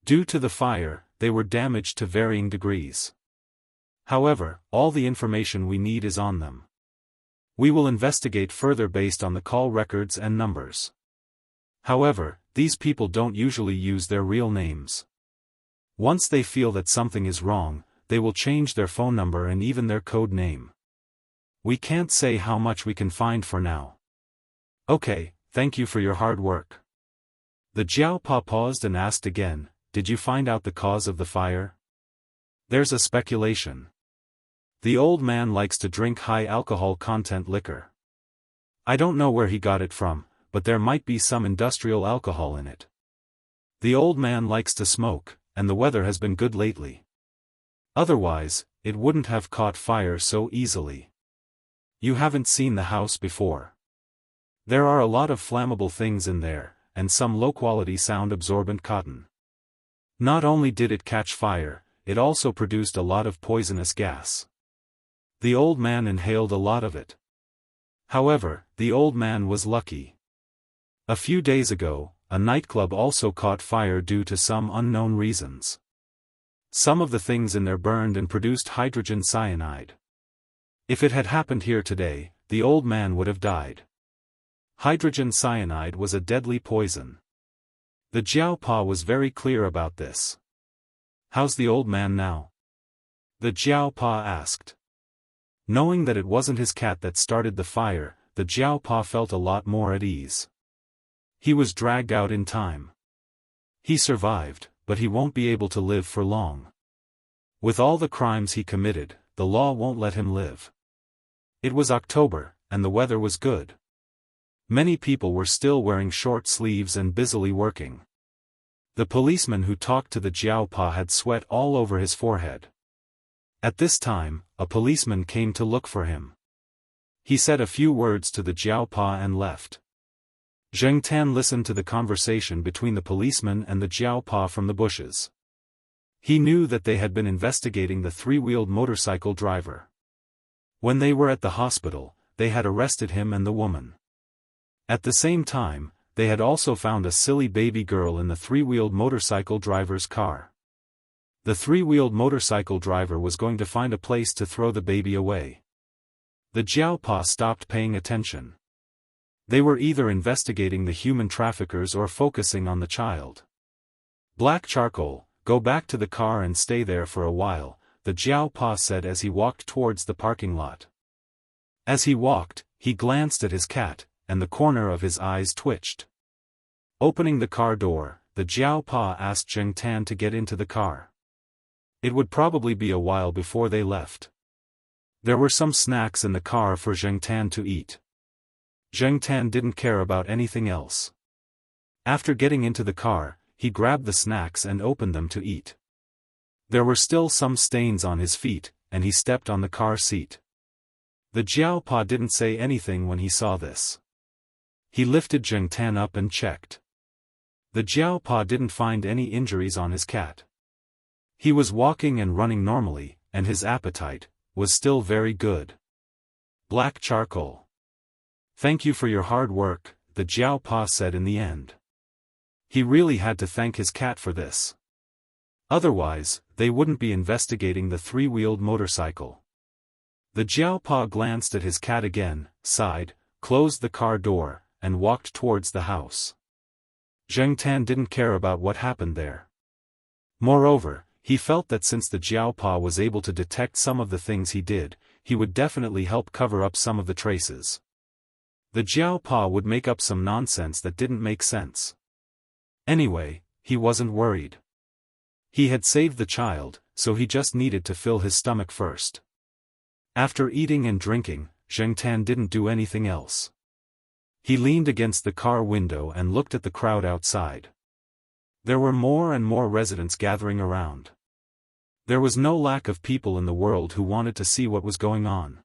Due to the fire, they were damaged to varying degrees. However, all the information we need is on them. We will investigate further based on the call records and numbers. However, these people don't usually use their real names. Once they feel that something is wrong, they will change their phone number and even their code name. We can't say how much we can find for now." "Okay, thank you for your hard work." The Jiao Pa paused and asked again, "Did you find out the cause of the fire?" "There's a speculation. The old man likes to drink high alcohol content liquor. I don't know where he got it from, but there might be some industrial alcohol in it. The old man likes to smoke, and the weather has been good lately. Otherwise, it wouldn't have caught fire so easily. You haven't seen the house before. There are a lot of flammable things in there, and some low-quality sound-absorbent cotton. Not only did it catch fire, it also produced a lot of poisonous gas. The old man inhaled a lot of it. However, the old man was lucky. A few days ago, a nightclub also caught fire due to some unknown reasons. Some of the things in there burned and produced hydrogen cyanide. If it had happened here today, the old man would have died. Hydrogen cyanide was a deadly poison. The Jiao Pa was very clear about this. "How's the old man now?" the Jiao Pa asked. Knowing that it wasn't his cat that started the fire, the Jiao Pa felt a lot more at ease. He was dragged out in time. He survived, but he won't be able to live for long. With all the crimes he committed, the law won't let him live. It was October, and the weather was good. Many people were still wearing short sleeves and busily working. The policeman who talked to the Jiao Pa had sweat all over his forehead. At this time, a policeman came to look for him. He said a few words to the Jiao Pa and left. Zheng Tan listened to the conversation between the policeman and the Jiao Pa from the bushes. He knew that they had been investigating the three-wheeled motorcycle driver. When they were at the hospital, they had arrested him and the woman. At the same time, they had also found a silly baby girl in the three-wheeled motorcycle driver's car. The three-wheeled motorcycle driver was going to find a place to throw the baby away. The Jiao Pa stopped paying attention. They were either investigating the human traffickers or focusing on the child. "Black charcoal, go back to the car and stay there for a while," the Jiao Pa said as he walked towards the parking lot. As he walked, he glanced at his cat, and the corner of his eyes twitched. Opening the car door, the Jiao Pa asked Zheng Tan to get into the car. It would probably be a while before they left. There were some snacks in the car for Zheng Tan to eat. Zheng Tan didn't care about anything else. After getting into the car, he grabbed the snacks and opened them to eat. There were still some stains on his feet, and he stepped on the car seat. The Jiaopa didn't say anything when he saw this. He lifted Zheng Tan up and checked. The Jiaopa didn't find any injuries on his cat. He was walking and running normally, and his appetite was still very good. Black charcoal. Thank you for your hard work, the Jiaopa said in the end. He really had to thank his cat for this. Otherwise, they wouldn't be investigating the three-wheeled motorcycle. The Jiaopa glanced at his cat again, sighed, closed the car door, and walked towards the house. Zheng Tan didn't care about what happened there. Moreover, he felt that since the Jiaopa was able to detect some of the things he did, he would definitely help cover up some of the traces. The Jiaopa would make up some nonsense that didn't make sense. Anyway, he wasn't worried. He had saved the child, so he just needed to fill his stomach first. After eating and drinking, Zheng Tan didn't do anything else. He leaned against the car window and looked at the crowd outside. There were more and more residents gathering around. There was no lack of people in the world who wanted to see what was going on.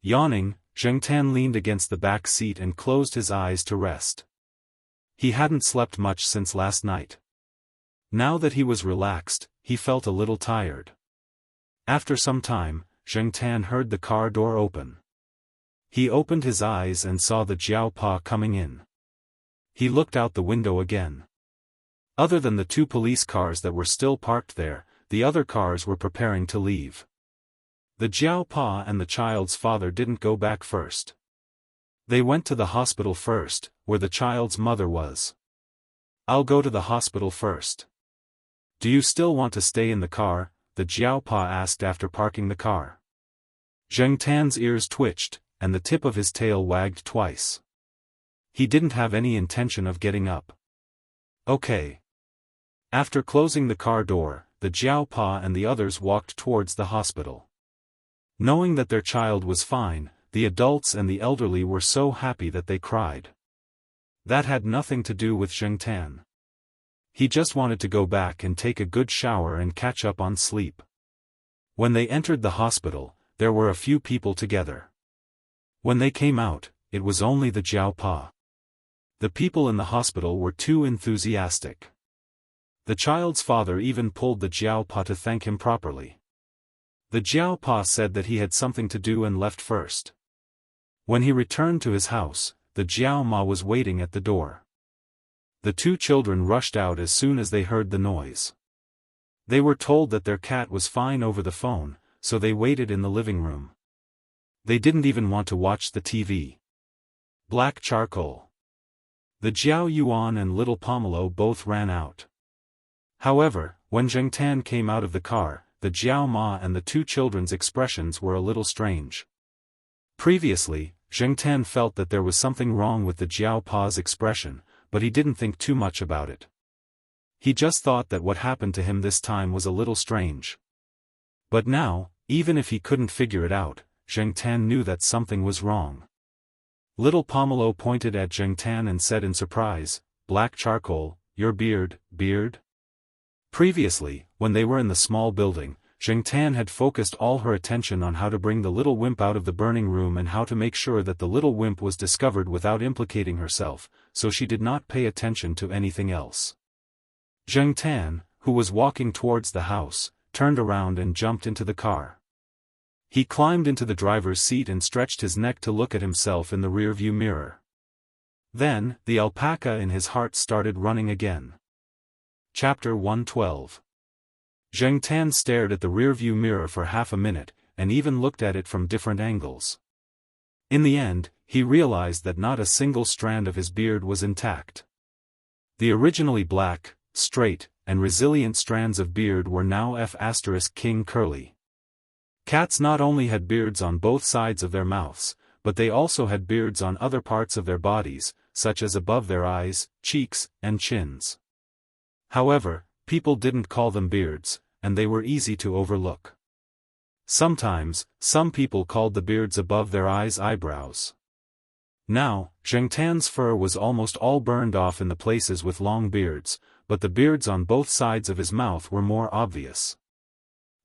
Yawning, Zheng Tan leaned against the back seat and closed his eyes to rest. He hadn't slept much since last night. Now that he was relaxed, he felt a little tired. After some time, Zheng Tan heard the car door open. He opened his eyes and saw the Jiaopa coming in. He looked out the window again. Other than the two police cars that were still parked there, the other cars were preparing to leave. The Jiaopa and the child's father didn't go back first. They went to the hospital first, where the child's mother was. "I'll go to the hospital first. Do you still want to stay in the car?" the Jiaopa asked after parking the car. Zheng Tan's ears twitched, and the tip of his tail wagged twice. He didn't have any intention of getting up. Okay. After closing the car door, the Jiaopa and the others walked towards the hospital. Knowing that their child was fine, the adults and the elderly were so happy that they cried. That had nothing to do with Zheng Tan. He just wanted to go back and take a good shower and catch up on sleep. When they entered the hospital, there were a few people together. When they came out, it was only the Jiaopa. The people in the hospital were too enthusiastic. The child's father even pulled the Jiaopa to thank him properly. The Jiaopa said that he had something to do and left first. When he returned to his house, the Jiaoma was waiting at the door. The two children rushed out as soon as they heard the noise. They were told that their cat was fine over the phone, so they waited in the living room. They didn't even want to watch the TV. Black charcoal. The Jiao Yuan and little Pomelo both ran out. However, when Zheng Tan came out of the car, the Jiao Ma and the two children's expressions were a little strange. Previously, Zheng Tan felt that there was something wrong with the Jiao Pa's expression, but he didn't think too much about it. He just thought that what happened to him this time was a little strange. But now, even if he couldn't figure it out, Zheng Tan knew that something was wrong. Little Pomelo pointed at Zheng Tan and said in surprise, "Black charcoal, your beard." Previously, when they were in the small building, Zheng Tan had focused all her attention on how to bring the little wimp out of the burning room and how to make sure that the little wimp was discovered without implicating herself, so she did not pay attention to anything else. Zheng Tan, who was walking towards the house, turned around and jumped into the car. He climbed into the driver's seat and stretched his neck to look at himself in the rearview mirror. Then, the alpaca in his heart started running again. Chapter 112. Zheng Tan stared at the rearview mirror for half a minute, and even looked at it from different angles. In the end, he realized that not a single strand of his beard was intact. The originally black, straight, and resilient strands of beard were now F*King curly. Cats not only had beards on both sides of their mouths, but they also had beards on other parts of their bodies, such as above their eyes, cheeks, and chins. However, people didn't call them beards, and they were easy to overlook. Sometimes, some people called the beards above their eyes eyebrows. Now, Zheng Tan's fur was almost all burned off in the places with long beards, but the beards on both sides of his mouth were more obvious.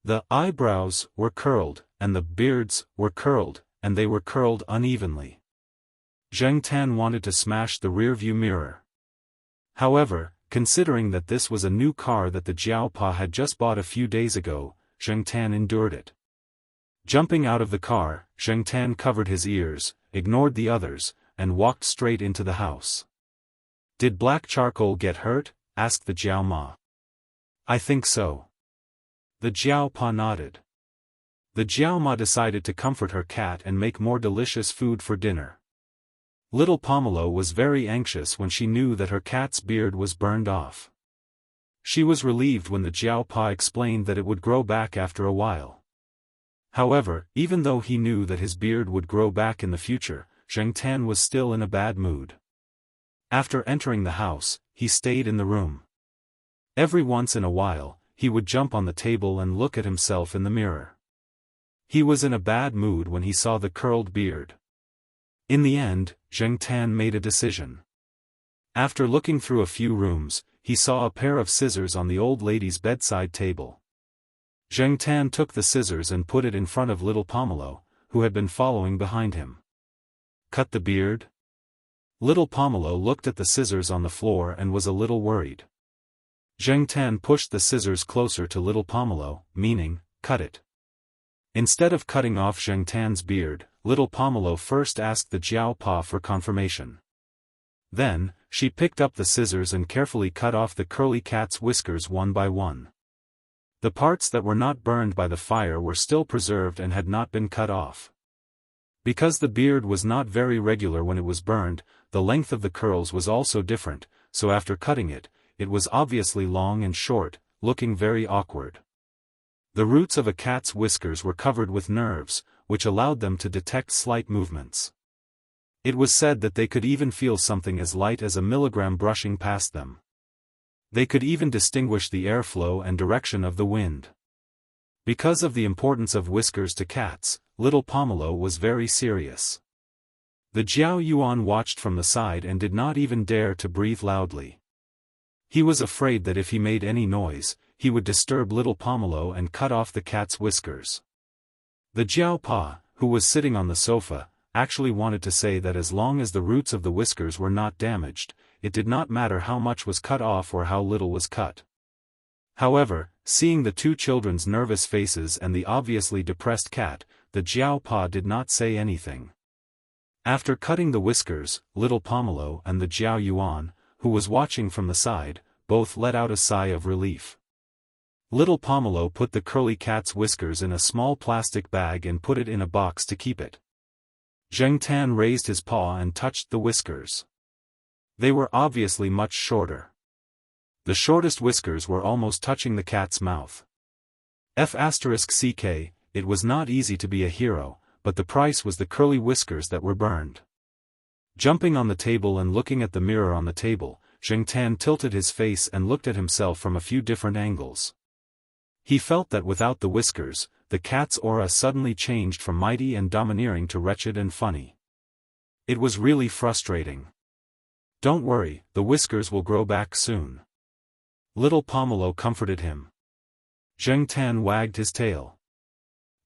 The eyebrows were curled, and the beards were curled, and they were curled unevenly. Zheng Tan wanted to smash the rearview mirror. However, considering that this was a new car that the Jiaopa had just bought a few days ago, Zheng Tan endured it. Jumping out of the car, Zheng Tan covered his ears, ignored the others, and walked straight into the house. "Did Black Charcoal get hurt?" asked the Jiao Ma. "I think so." The Jiaopa nodded. The Jiao Ma decided to comfort her cat and make more delicious food for dinner. Little Pomelo was very anxious when she knew that her cat's beard was burned off. She was relieved when the Jiaopa explained that it would grow back after a while. However, even though he knew that his beard would grow back in the future, Zheng Tan was still in a bad mood. After entering the house, he stayed in the room. Every once in a while, he would jump on the table and look at himself in the mirror. He was in a bad mood when he saw the curled beard. In the end, Zheng Tan made a decision. After looking through a few rooms, he saw a pair of scissors on the old lady's bedside table. Zheng Tan took the scissors and put it in front of little Pomelo, who had been following behind him. "Cut the beard?" Little Pomelo looked at the scissors on the floor and was a little worried. Zheng Tan pushed the scissors closer to little Pomelo, meaning, "Cut it." Instead of cutting off Zheng Tan's beard, little Pomelo first asked the Jiaopa for confirmation. Then, she picked up the scissors and carefully cut off the curly cat's whiskers one by one. The parts that were not burned by the fire were still preserved and had not been cut off. Because the beard was not very regular when it was burned, the length of the curls was also different, so after cutting it, it was obviously long and short, looking very awkward. The roots of a cat's whiskers were covered with nerves, which allowed them to detect slight movements. It was said that they could even feel something as light as a milligram brushing past them. They could even distinguish the airflow and direction of the wind. Because of the importance of whiskers to cats, little Pomelo was very serious. The Jiao Yuan watched from the side and did not even dare to breathe loudly. He was afraid that if he made any noise, he would disturb little Pomelo and cut off the cat's whiskers. The Jiaopa, who was sitting on the sofa, actually wanted to say that as long as the roots of the whiskers were not damaged, it did not matter how much was cut off or how little was cut. However, seeing the two children's nervous faces and the obviously depressed cat, the Jiaopa did not say anything. After cutting the whiskers, little Pomelo and the Jiao Yuan, who was watching from the side, both let out a sigh of relief. Little Pomelo put the curly cat's whiskers in a small plastic bag and put it in a box to keep it. Zheng Tan raised his paw and touched the whiskers. They were obviously much shorter. The shortest whiskers were almost touching the cat's mouth. F***ck, it was not easy to be a hero, but the price was the curly whiskers that were burned. Jumping on the table and looking at the mirror on the table, Zheng Tan tilted his face and looked at himself from a few different angles. He felt that without the whiskers, the cat's aura suddenly changed from mighty and domineering to wretched and funny. It was really frustrating. "Don't worry, the whiskers will grow back soon." Little Pomelo comforted him. Zheng Tan wagged his tail.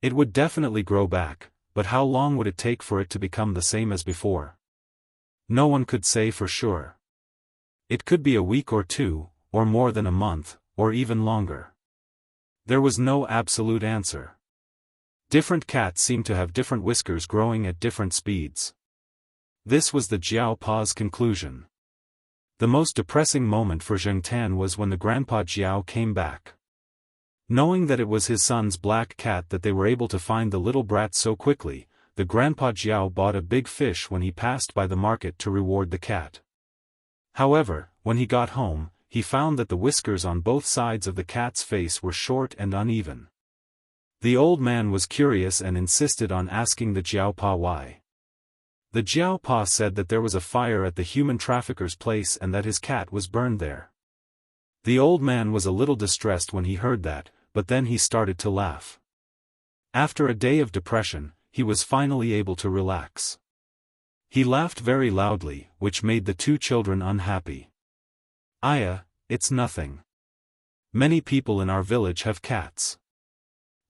It would definitely grow back, but how long would it take for it to become the same as before? No one could say for sure. It could be a week or two, or more than a month, or even longer. There was no absolute answer. Different cats seemed to have different whiskers growing at different speeds. This was the Jiaopa's conclusion. The most depressing moment for Zheng Tan was when the grandpa Jiao came back. Knowing that it was his son's black cat that they were able to find the little brat so quickly, the grandpa Jiao bought a big fish when he passed by the market to reward the cat. However, when he got home, he found that the whiskers on both sides of the cat's face were short and uneven. The old man was curious and insisted on asking the Jiaopa why. The Jiaopa said that there was a fire at the human trafficker's place and that his cat was burned there. The old man was a little distressed when he heard that, but then he started to laugh. After a day of depression, he was finally able to relax. He laughed very loudly, which made the two children unhappy. "Aya, it's nothing. Many people in our village have cats.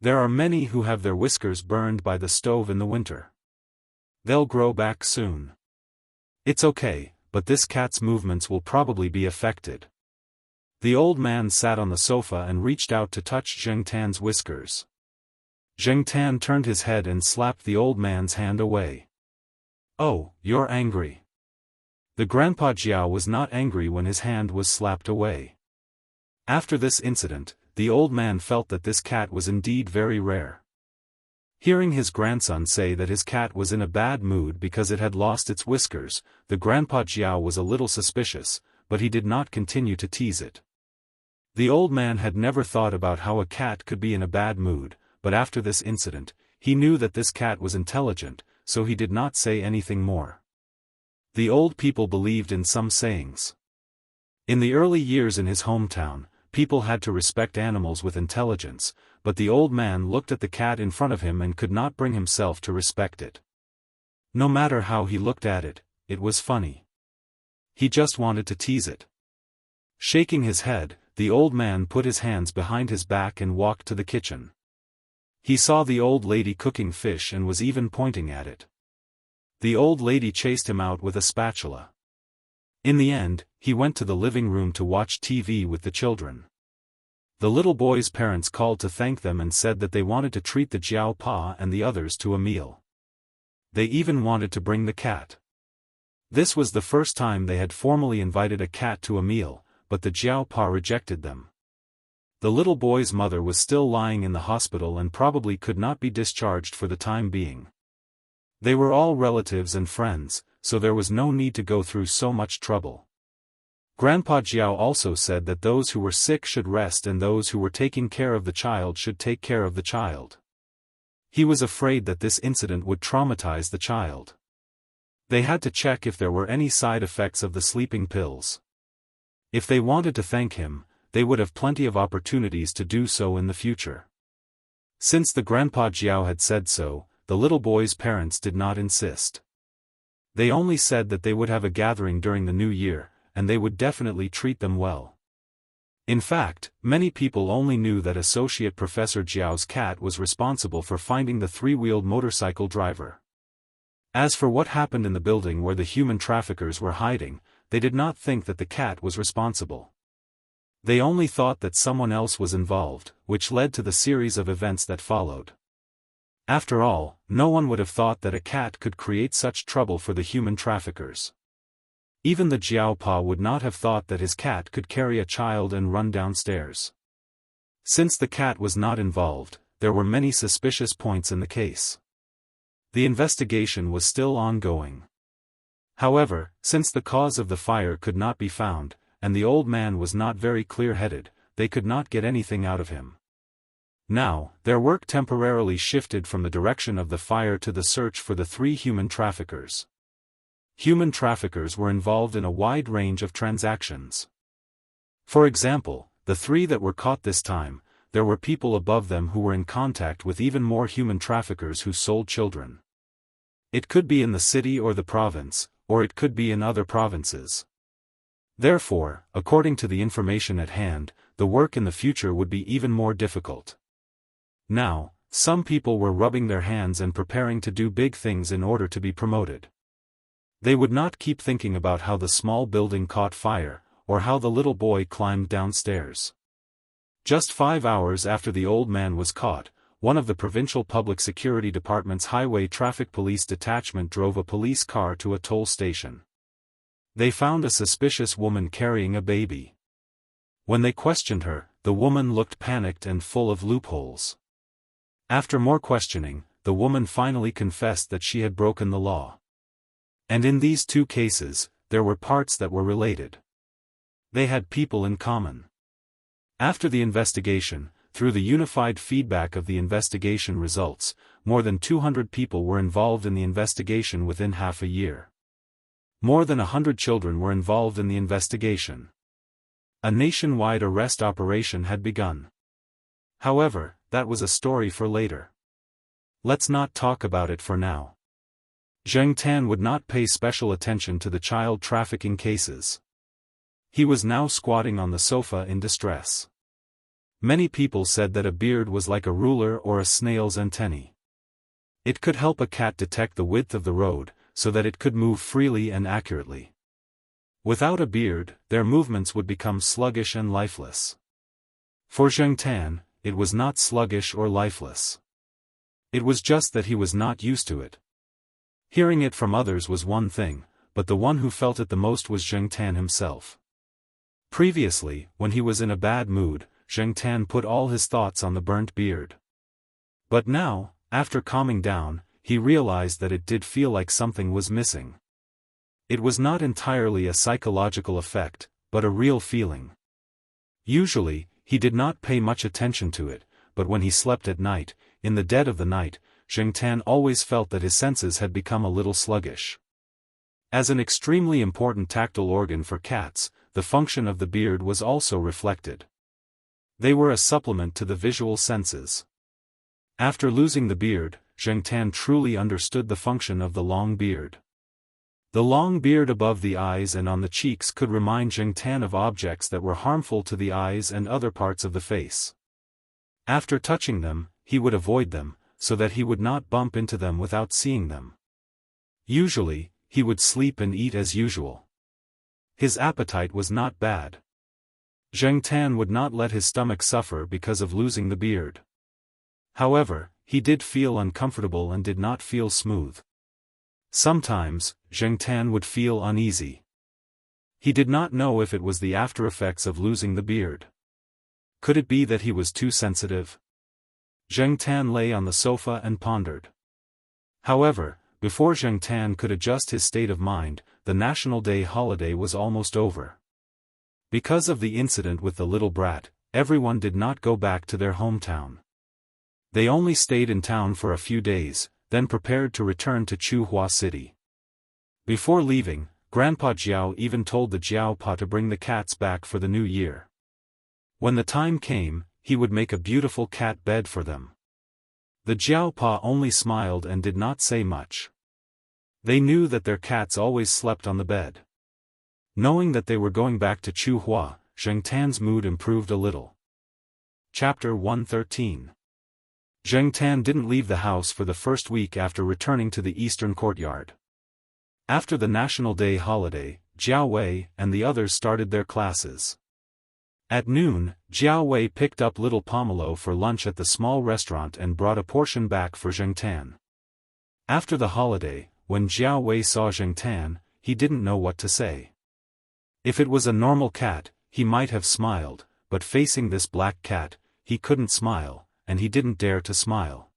There are many who have their whiskers burned by the stove in the winter. They'll grow back soon. It's okay, but this cat's movements will probably be affected. The old man sat on the sofa and reached out to touch Zheng Tan's whiskers. Zheng Tan turned his head and slapped the old man's hand away. "Oh, you're angry." The Grandpa Jiao was not angry when his hand was slapped away. After this incident, the old man felt that this cat was indeed very rare. Hearing his grandson say that his cat was in a bad mood because it had lost its whiskers, the Grandpa Jiao was a little suspicious, but he did not continue to tease it. The old man had never thought about how a cat could be in a bad mood, but after this incident, he knew that this cat was intelligent, so he did not say anything more. The old people believed in some sayings. In the early years in his hometown, people had to respect animals with intelligence, but the old man looked at the cat in front of him and could not bring himself to respect it. No matter how he looked at it, it was funny. He just wanted to tease it. Shaking his head, the old man put his hands behind his back and walked to the kitchen. He saw the old lady cooking fish and was even pointing at it. The old lady chased him out with a spatula. In the end, he went to the living room to watch TV with the children. The little boy's parents called to thank them and said that they wanted to treat the Jiao Pa and the others to a meal. They even wanted to bring the cat. This was the first time they had formally invited a cat to a meal, but the Jiao Pa rejected them. The little boy's mother was still lying in the hospital and probably could not be discharged for the time being. They were all relatives and friends, so there was no need to go through so much trouble. Grandpa Jiao also said that those who were sick should rest and those who were taking care of the child should take care of the child. He was afraid that this incident would traumatize the child. They had to check if there were any side effects of the sleeping pills. If they wanted to thank him, they would have plenty of opportunities to do so in the future. Since the Grandpa Jiao had said so, the little boy's parents did not insist. They only said that they would have a gathering during the new year, and they would definitely treat them well. In fact, many people only knew that Associate Professor Jiao's cat was responsible for finding the three-wheeled motorcycle driver. As for what happened in the building where the human traffickers were hiding, they did not think that the cat was responsible. They only thought that someone else was involved, which led to the series of events that followed. After all, no one would have thought that a cat could create such trouble for the human traffickers. Even the Jiao Pa would not have thought that his cat could carry a child and run downstairs. Since the cat was not involved, there were many suspicious points in the case. The investigation was still ongoing. However, since the cause of the fire could not be found, and the old man was not very clear-headed, they could not get anything out of him. Now, their work temporarily shifted from the direction of the fire to the search for the three human traffickers. Human traffickers were involved in a wide range of transactions. For example, the three that were caught this time, there were people above them who were in contact with even more human traffickers who sold children. It could be in the city or the province, or it could be in other provinces. Therefore, according to the information at hand, the work in the future would be even more difficult. Now, some people were rubbing their hands and preparing to do big things in order to be promoted. They would not keep thinking about how the small building caught fire, or how the little boy climbed downstairs. Just 5 hours after the old man was caught, one of the provincial public security department's highway traffic police detachment drove a police car to a toll station. They found a suspicious woman carrying a baby. When they questioned her, the woman looked panicked and full of loopholes. After more questioning, the woman finally confessed that she had broken the law. And in these two cases, there were parts that were related. They had people in common. After the investigation, through the unified feedback of the investigation results, more than 200 people were involved in the investigation within half a year. More than 100 children were involved in the investigation. A nationwide arrest operation had begun. However, that was a story for later. Let's not talk about it for now. Zheng Tan would not pay special attention to the child trafficking cases. He was now squatting on the sofa in distress. Many people said that a beard was like a ruler or a snail's antennae. It could help a cat detect the width of the road, so that it could move freely and accurately. Without a beard, their movements would become sluggish and lifeless. For Zheng Tan, it was not sluggish or lifeless. It was just that he was not used to it. Hearing it from others was one thing, but the one who felt it the most was Zheng Tan himself. Previously, when he was in a bad mood, Zheng Tan put all his thoughts on the burnt beard. But now, after calming down, he realized that it did feel like something was missing. It was not entirely a psychological effect, but a real feeling. Usually, he did not pay much attention to it, but when he slept at night, in the dead of the night, Zheng Tan always felt that his senses had become a little sluggish. As an extremely important tactile organ for cats, the function of the beard was also reflected. They were a supplement to the visual senses. After losing the beard, Zheng Tan truly understood the function of the long beard. The long beard above the eyes and on the cheeks could remind Zheng Tan of objects that were harmful to the eyes and other parts of the face. After touching them, he would avoid them, so that he would not bump into them without seeing them. Usually, he would sleep and eat as usual. His appetite was not bad. Zheng Tan would not let his stomach suffer because of losing the beard. However, he did feel uncomfortable and did not feel smooth. Sometimes, Zheng Tan would feel uneasy. He did not know if it was the after-effects of losing the beard. Could it be that he was too sensitive? Zheng Tan lay on the sofa and pondered. However, before Zheng Tan could adjust his state of mind, the National Day holiday was almost over. Because of the incident with the little brat, everyone did not go back to their hometown. They only stayed in town for a few days, then prepared to return to Chuhua City. Before leaving, Grandpa Jiao even told the Jiaopa to bring the cats back for the new year. When the time came, he would make a beautiful cat bed for them. The Jiaopa only smiled and did not say much. They knew that their cats always slept on the bed. Knowing that they were going back to Chuhua, Zheng Tan's mood improved a little. Chapter 113. Zheng Tan didn't leave the house for the first week after returning to the eastern courtyard. After the National Day holiday, Jiao Wei and the others started their classes. At noon, Jiao Wei picked up little Pomelo for lunch at the small restaurant and brought a portion back for Zheng Tan. After the holiday, when Jiao Wei saw Zheng Tan, he didn't know what to say. If it was a normal cat, he might have smiled, but facing this black cat, he couldn't smile, and he didn't dare to smile.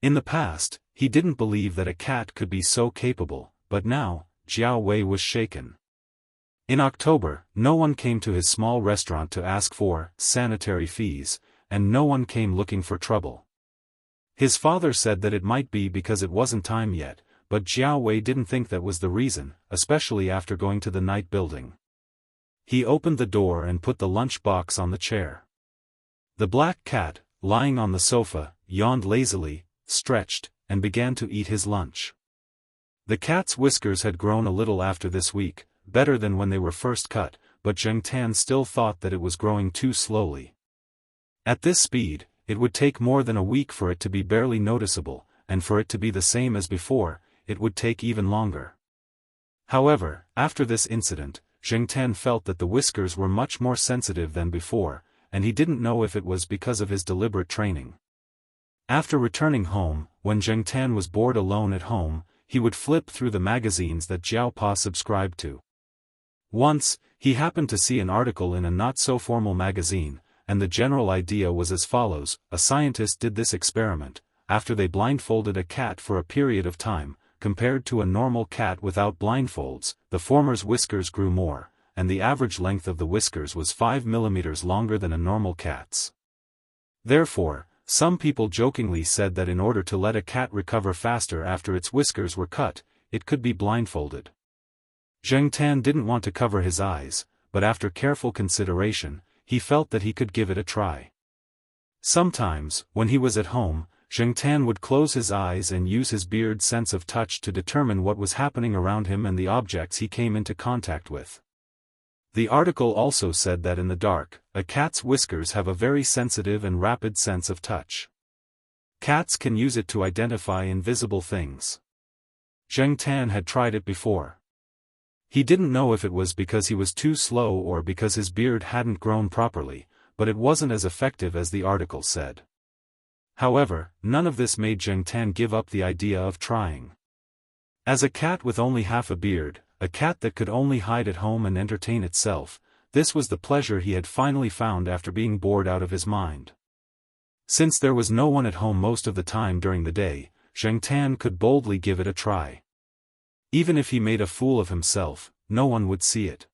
In the past, he didn't believe that a cat could be so capable, but now, Jiao Wei was shaken. In October, no one came to his small restaurant to ask for sanitary fees, and no one came looking for trouble. His father said that it might be because it wasn't time yet, but Jiao Wei didn't think that was the reason, especially after going to the night building. He opened the door and put the lunch box on the chair. The black cat, lying on the sofa, yawned lazily, stretched, and began to eat his lunch. The cat's whiskers had grown a little after this week, better than when they were first cut, but Zheng Tan still thought that it was growing too slowly. At this speed, it would take more than a week for it to be barely noticeable, and for it to be the same as before, it would take even longer. However, after this incident, Zheng Tan felt that the whiskers were much more sensitive than before, and he didn't know if it was because of his deliberate training. After returning home, when Zheng Tan was bored alone at home, he would flip through the magazines that Jiaopa subscribed to. Once, he happened to see an article in a not-so-formal magazine, and the general idea was as follows: a scientist did this experiment. After they blindfolded a cat for a period of time, compared to a normal cat without blindfolds, the former's whiskers grew more, and the average length of the whiskers was 5 mm longer than a normal cat's. Therefore, some people jokingly said that in order to let a cat recover faster after its whiskers were cut, it could be blindfolded. Zheng Tan didn't want to cover his eyes, but after careful consideration, he felt that he could give it a try. Sometimes, when he was at home, Zheng Tan would close his eyes and use his beard's sense of touch to determine what was happening around him and the objects he came into contact with. The article also said that in the dark, a cat's whiskers have a very sensitive and rapid sense of touch. Cats can use it to identify invisible things. Zheng Tan had tried it before. He didn't know if it was because he was too slow or because his beard hadn't grown properly, but it wasn't as effective as the article said. However, none of this made Zheng Tan give up the idea of trying. As a cat with only half a beard, a cat that could only hide at home and entertain itself, this was the pleasure he had finally found after being bored out of his mind. Since there was no one at home most of the time during the day, Zheng Tan could boldly give it a try. Even if he made a fool of himself, no one would see it.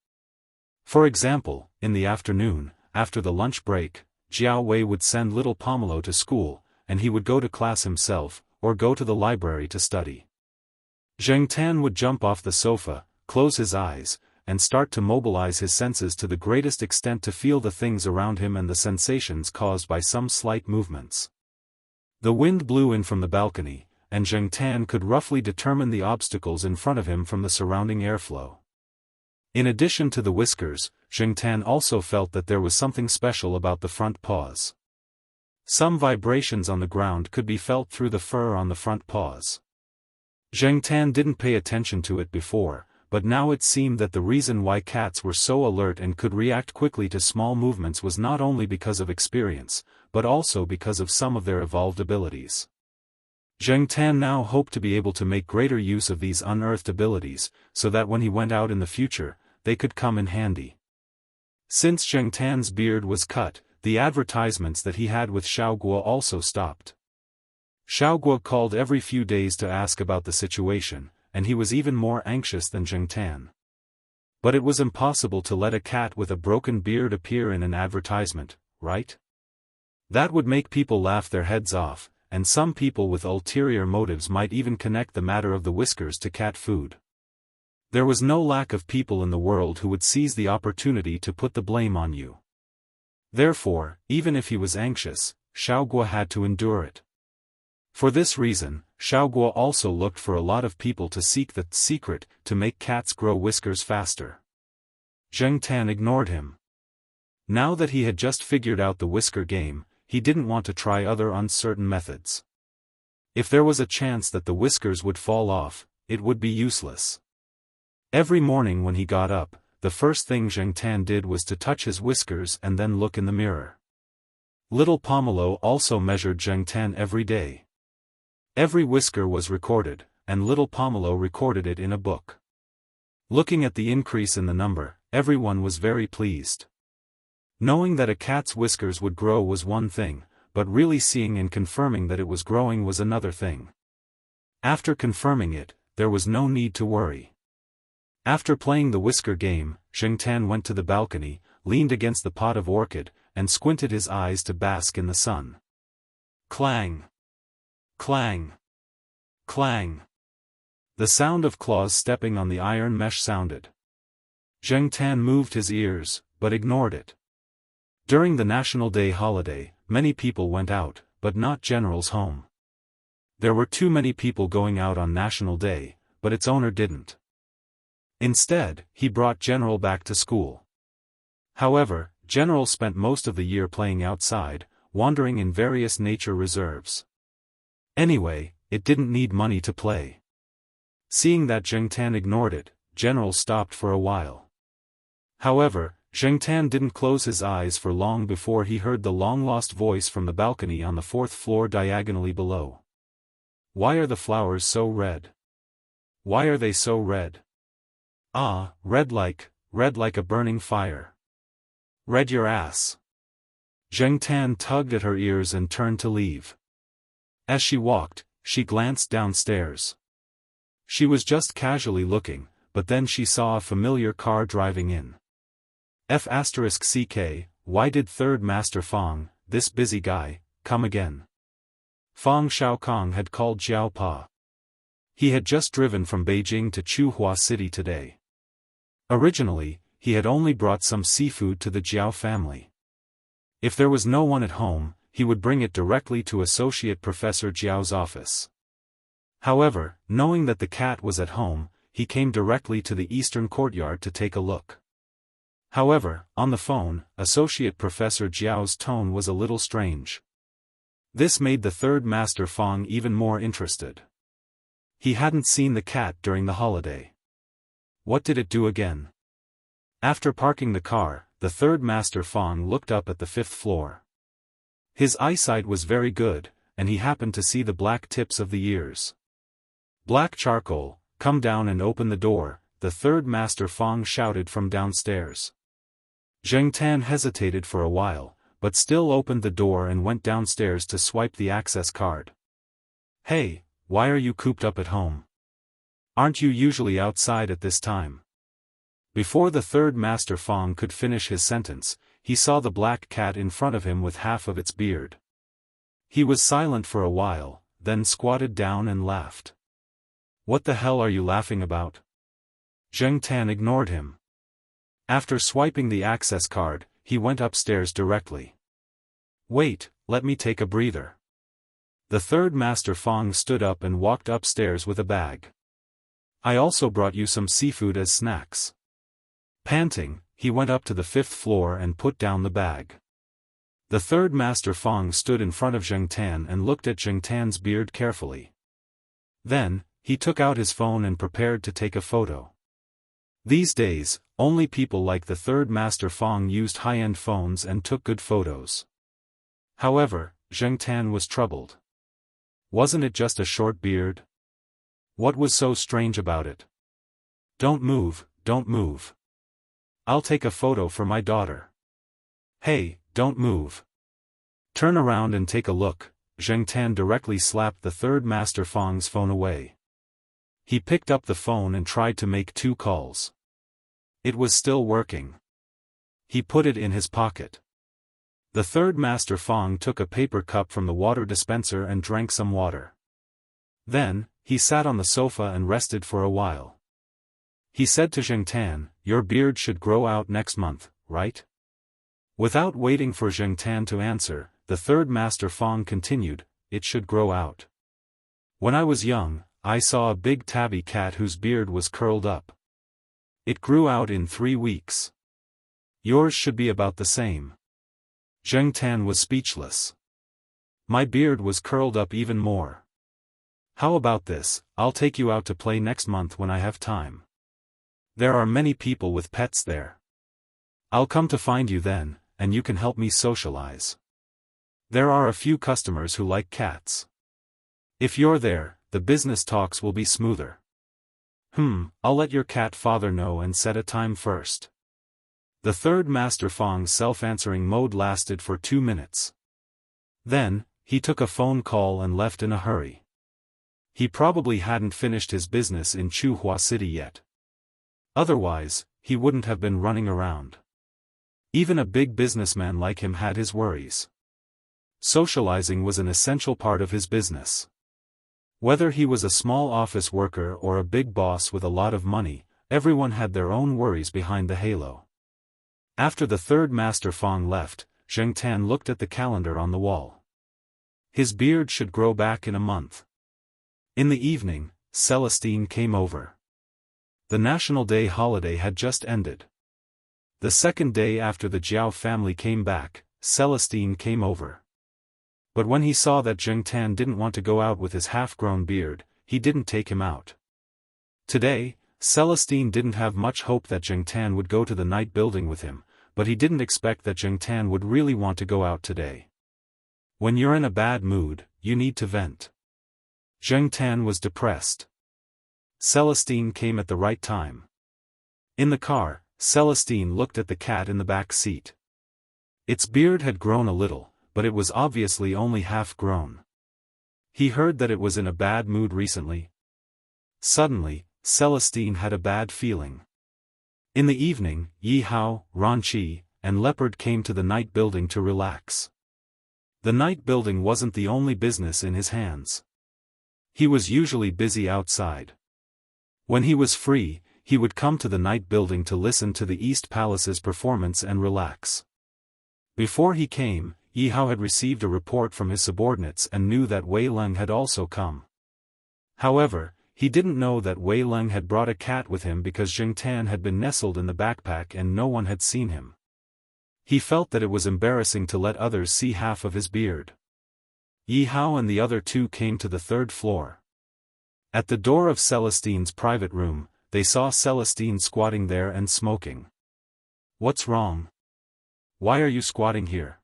For example, in the afternoon, after the lunch break, Jiao Wei would send little Pomelo to school, and he would go to class himself, or go to the library to study. Zheng Tan would jump off the sofa, close his eyes, and start to mobilize his senses to the greatest extent to feel the things around him and the sensations caused by some slight movements. The wind blew in from the balcony, and Zheng Tan could roughly determine the obstacles in front of him from the surrounding airflow. In addition to the whiskers, Zheng Tan also felt that there was something special about the front paws. Some vibrations on the ground could be felt through the fur on the front paws. Zheng Tan didn't pay attention to it before, but now it seemed that the reason why cats were so alert and could react quickly to small movements was not only because of experience, but also because of some of their evolved abilities. Zheng Tan now hoped to be able to make greater use of these unearthed abilities, so that when he went out in the future, they could come in handy. Since Zheng Tan's beard was cut, the advertisements that he had with Xiaoguo also stopped. Xiaoguo called every few days to ask about the situation, and he was even more anxious than Zheng Tan. But it was impossible to let a cat with a broken beard appear in an advertisement, right? That would make people laugh their heads off, and some people with ulterior motives might even connect the matter of the whiskers to cat food. There was no lack of people in the world who would seize the opportunity to put the blame on you. Therefore, even if he was anxious, Xiaoguo had to endure it. For this reason, Xiaoguo also looked for a lot of people to seek the secret to make cats grow whiskers faster. Zheng Tan ignored him. Now that he had just figured out the whisker game, he didn't want to try other uncertain methods. If there was a chance that the whiskers would fall off, it would be useless. Every morning when he got up, the first thing Zheng Tan did was to touch his whiskers and then look in the mirror. Little Pomelo also measured Zheng Tan every day. Every whisker was recorded, and little Pomelo recorded it in a book. Looking at the increase in the number, everyone was very pleased. Knowing that a cat's whiskers would grow was one thing, but really seeing and confirming that it was growing was another thing. After confirming it, there was no need to worry. After playing the whisker game, Zheng Tan went to the balcony, leaned against the pot of orchid, and squinted his eyes to bask in the sun. Clang! Clang! Clang! The sound of claws stepping on the iron mesh sounded. Zheng Tan moved his ears, but ignored it. During the National Day holiday, many people went out, but not General's home. There were too many people going out on National Day, but its owner didn't. Instead, he brought General back to school. However, General spent most of the year playing outside, wandering in various nature reserves. Anyway, it didn't need money to play. Seeing that Zheng Tan ignored it, General stopped for a while. However, Zheng Tan didn't close his eyes for long before he heard the long-lost voice from the balcony on the 4th floor diagonally below. Why are the flowers so red? Why are they so red? Ah, red like a burning fire. Red your ass. Zheng Tan tugged at her ears and turned to leave. As she walked, she glanced downstairs. She was just casually looking, but then she saw a familiar car driving in. F***CK, why did Third Master Fang, this busy guy, come again? Fang Xiaokong had called Jiao Pa. He had just driven from Beijing to Chuhua City today. Originally, he had only brought some seafood to the Jiao family. If there was no one at home, he would bring it directly to Associate Professor Jiao's office. However, knowing that the cat was at home, he came directly to the eastern courtyard to take a look. However, on the phone, Associate Professor Jiao's tone was a little strange. This made the third Master Fong even more interested. He hadn't seen the cat during the holiday. What did it do again? After parking the car, the third Master Fong looked up at the 5th floor. His eyesight was very good, and he happened to see the black tips of the ears. "Black charcoal, come down and open the door," the third Master Fong shouted from downstairs. Zheng Tan hesitated for a while, but still opened the door and went downstairs to swipe the access card. "Hey, why are you cooped up at home? Aren't you usually outside at this time?" Before the third Master Fong could finish his sentence, he saw the black cat in front of him with half of its beard. He was silent for a while, then squatted down and laughed. "What the hell are you laughing about?" Zheng Tan ignored him. After swiping the access card, he went upstairs directly. "Wait, let me take a breather." The third Master Fong stood up and walked upstairs with a bag. "I also brought you some seafood as snacks." Panting, he went up to the 5th floor and put down the bag. The third Master Fong stood in front of Zheng Tan and looked at Zheng Tan's beard carefully. Then, he took out his phone and prepared to take a photo. These days, only people like the third Master Fong used high-end phones and took good photos. However, Zheng Tan was troubled. Wasn't it just a short beard? What was so strange about it? "Don't move, don't move. I'll take a photo for my daughter." "Hey, don't move. Turn around and take a look." Zheng Tan directly slapped the third Master Fong's phone away. He picked up the phone and tried to make 2 calls. It was still working. He put it in his pocket. The third Master Fong took a paper cup from the water dispenser and drank some water. Then, he sat on the sofa and rested for a while. He said to Zheng Tan, "Your beard should grow out next month, right?" Without waiting for Zheng Tan to answer, the third Master Fong continued, "It should grow out. When I was young, I saw a big tabby cat whose beard was curled up. It grew out in 3 weeks. Yours should be about the same." Zheng Tan was speechless. "My beard was curled up even more. How about this, I'll take you out to play next month when I have time. There are many people with pets there. I'll come to find you then, and you can help me socialize. There are a few customers who like cats. If you're there, the business talks will be smoother." I'll let your cat father know and set a time first." The third Master Fong's self-answering mode lasted for 2 minutes. Then, he took a phone call and left in a hurry. He probably hadn't finished his business in Chuhua City yet. Otherwise, he wouldn't have been running around. Even a big businessman like him had his worries. Socializing was an essential part of his business. Whether he was a small office worker or a big boss with a lot of money, everyone had their own worries behind the halo. After the third Master Fong left, Zheng Tan looked at the calendar on the wall. His beard should grow back in a month. In the evening, Celestine came over. The National Day holiday had just ended. The second day after the Jiao family came back, Celestine came over. But when he saw that Zheng Tan didn't want to go out with his half-grown beard, he didn't take him out. Today, Celestine didn't have much hope that Zheng Tan would go to the night building with him, but he didn't expect that Zheng Tan would really want to go out today. When you're in a bad mood, you need to vent. Zheng Tan was depressed. Celestine came at the right time. In the car, Celestine looked at the cat in the back seat. Its beard had grown a little, but it was obviously only half grown. He heard that it was in a bad mood recently. Suddenly, Celestine had a bad feeling. In the evening, Yi Hao, Ran Qi, and Leopard came to the night building to relax. The night building wasn't the only business in his hands. He was usually busy outside. When he was free, he would come to the night building to listen to the East Palace's performance and relax. Before he came, Yi Hao had received a report from his subordinates and knew that Wei Leng had also come. However, He didn't know that Wei Leng had brought a cat with him because Jing Tan had been nestled in the backpack and no one had seen him. He felt that it was embarrassing to let others see half of his beard. Yi Hao and the other two came to the third floor. At the door of Celestine's private room, they saw Celestine squatting there and smoking. "What's wrong? Why are you squatting here?"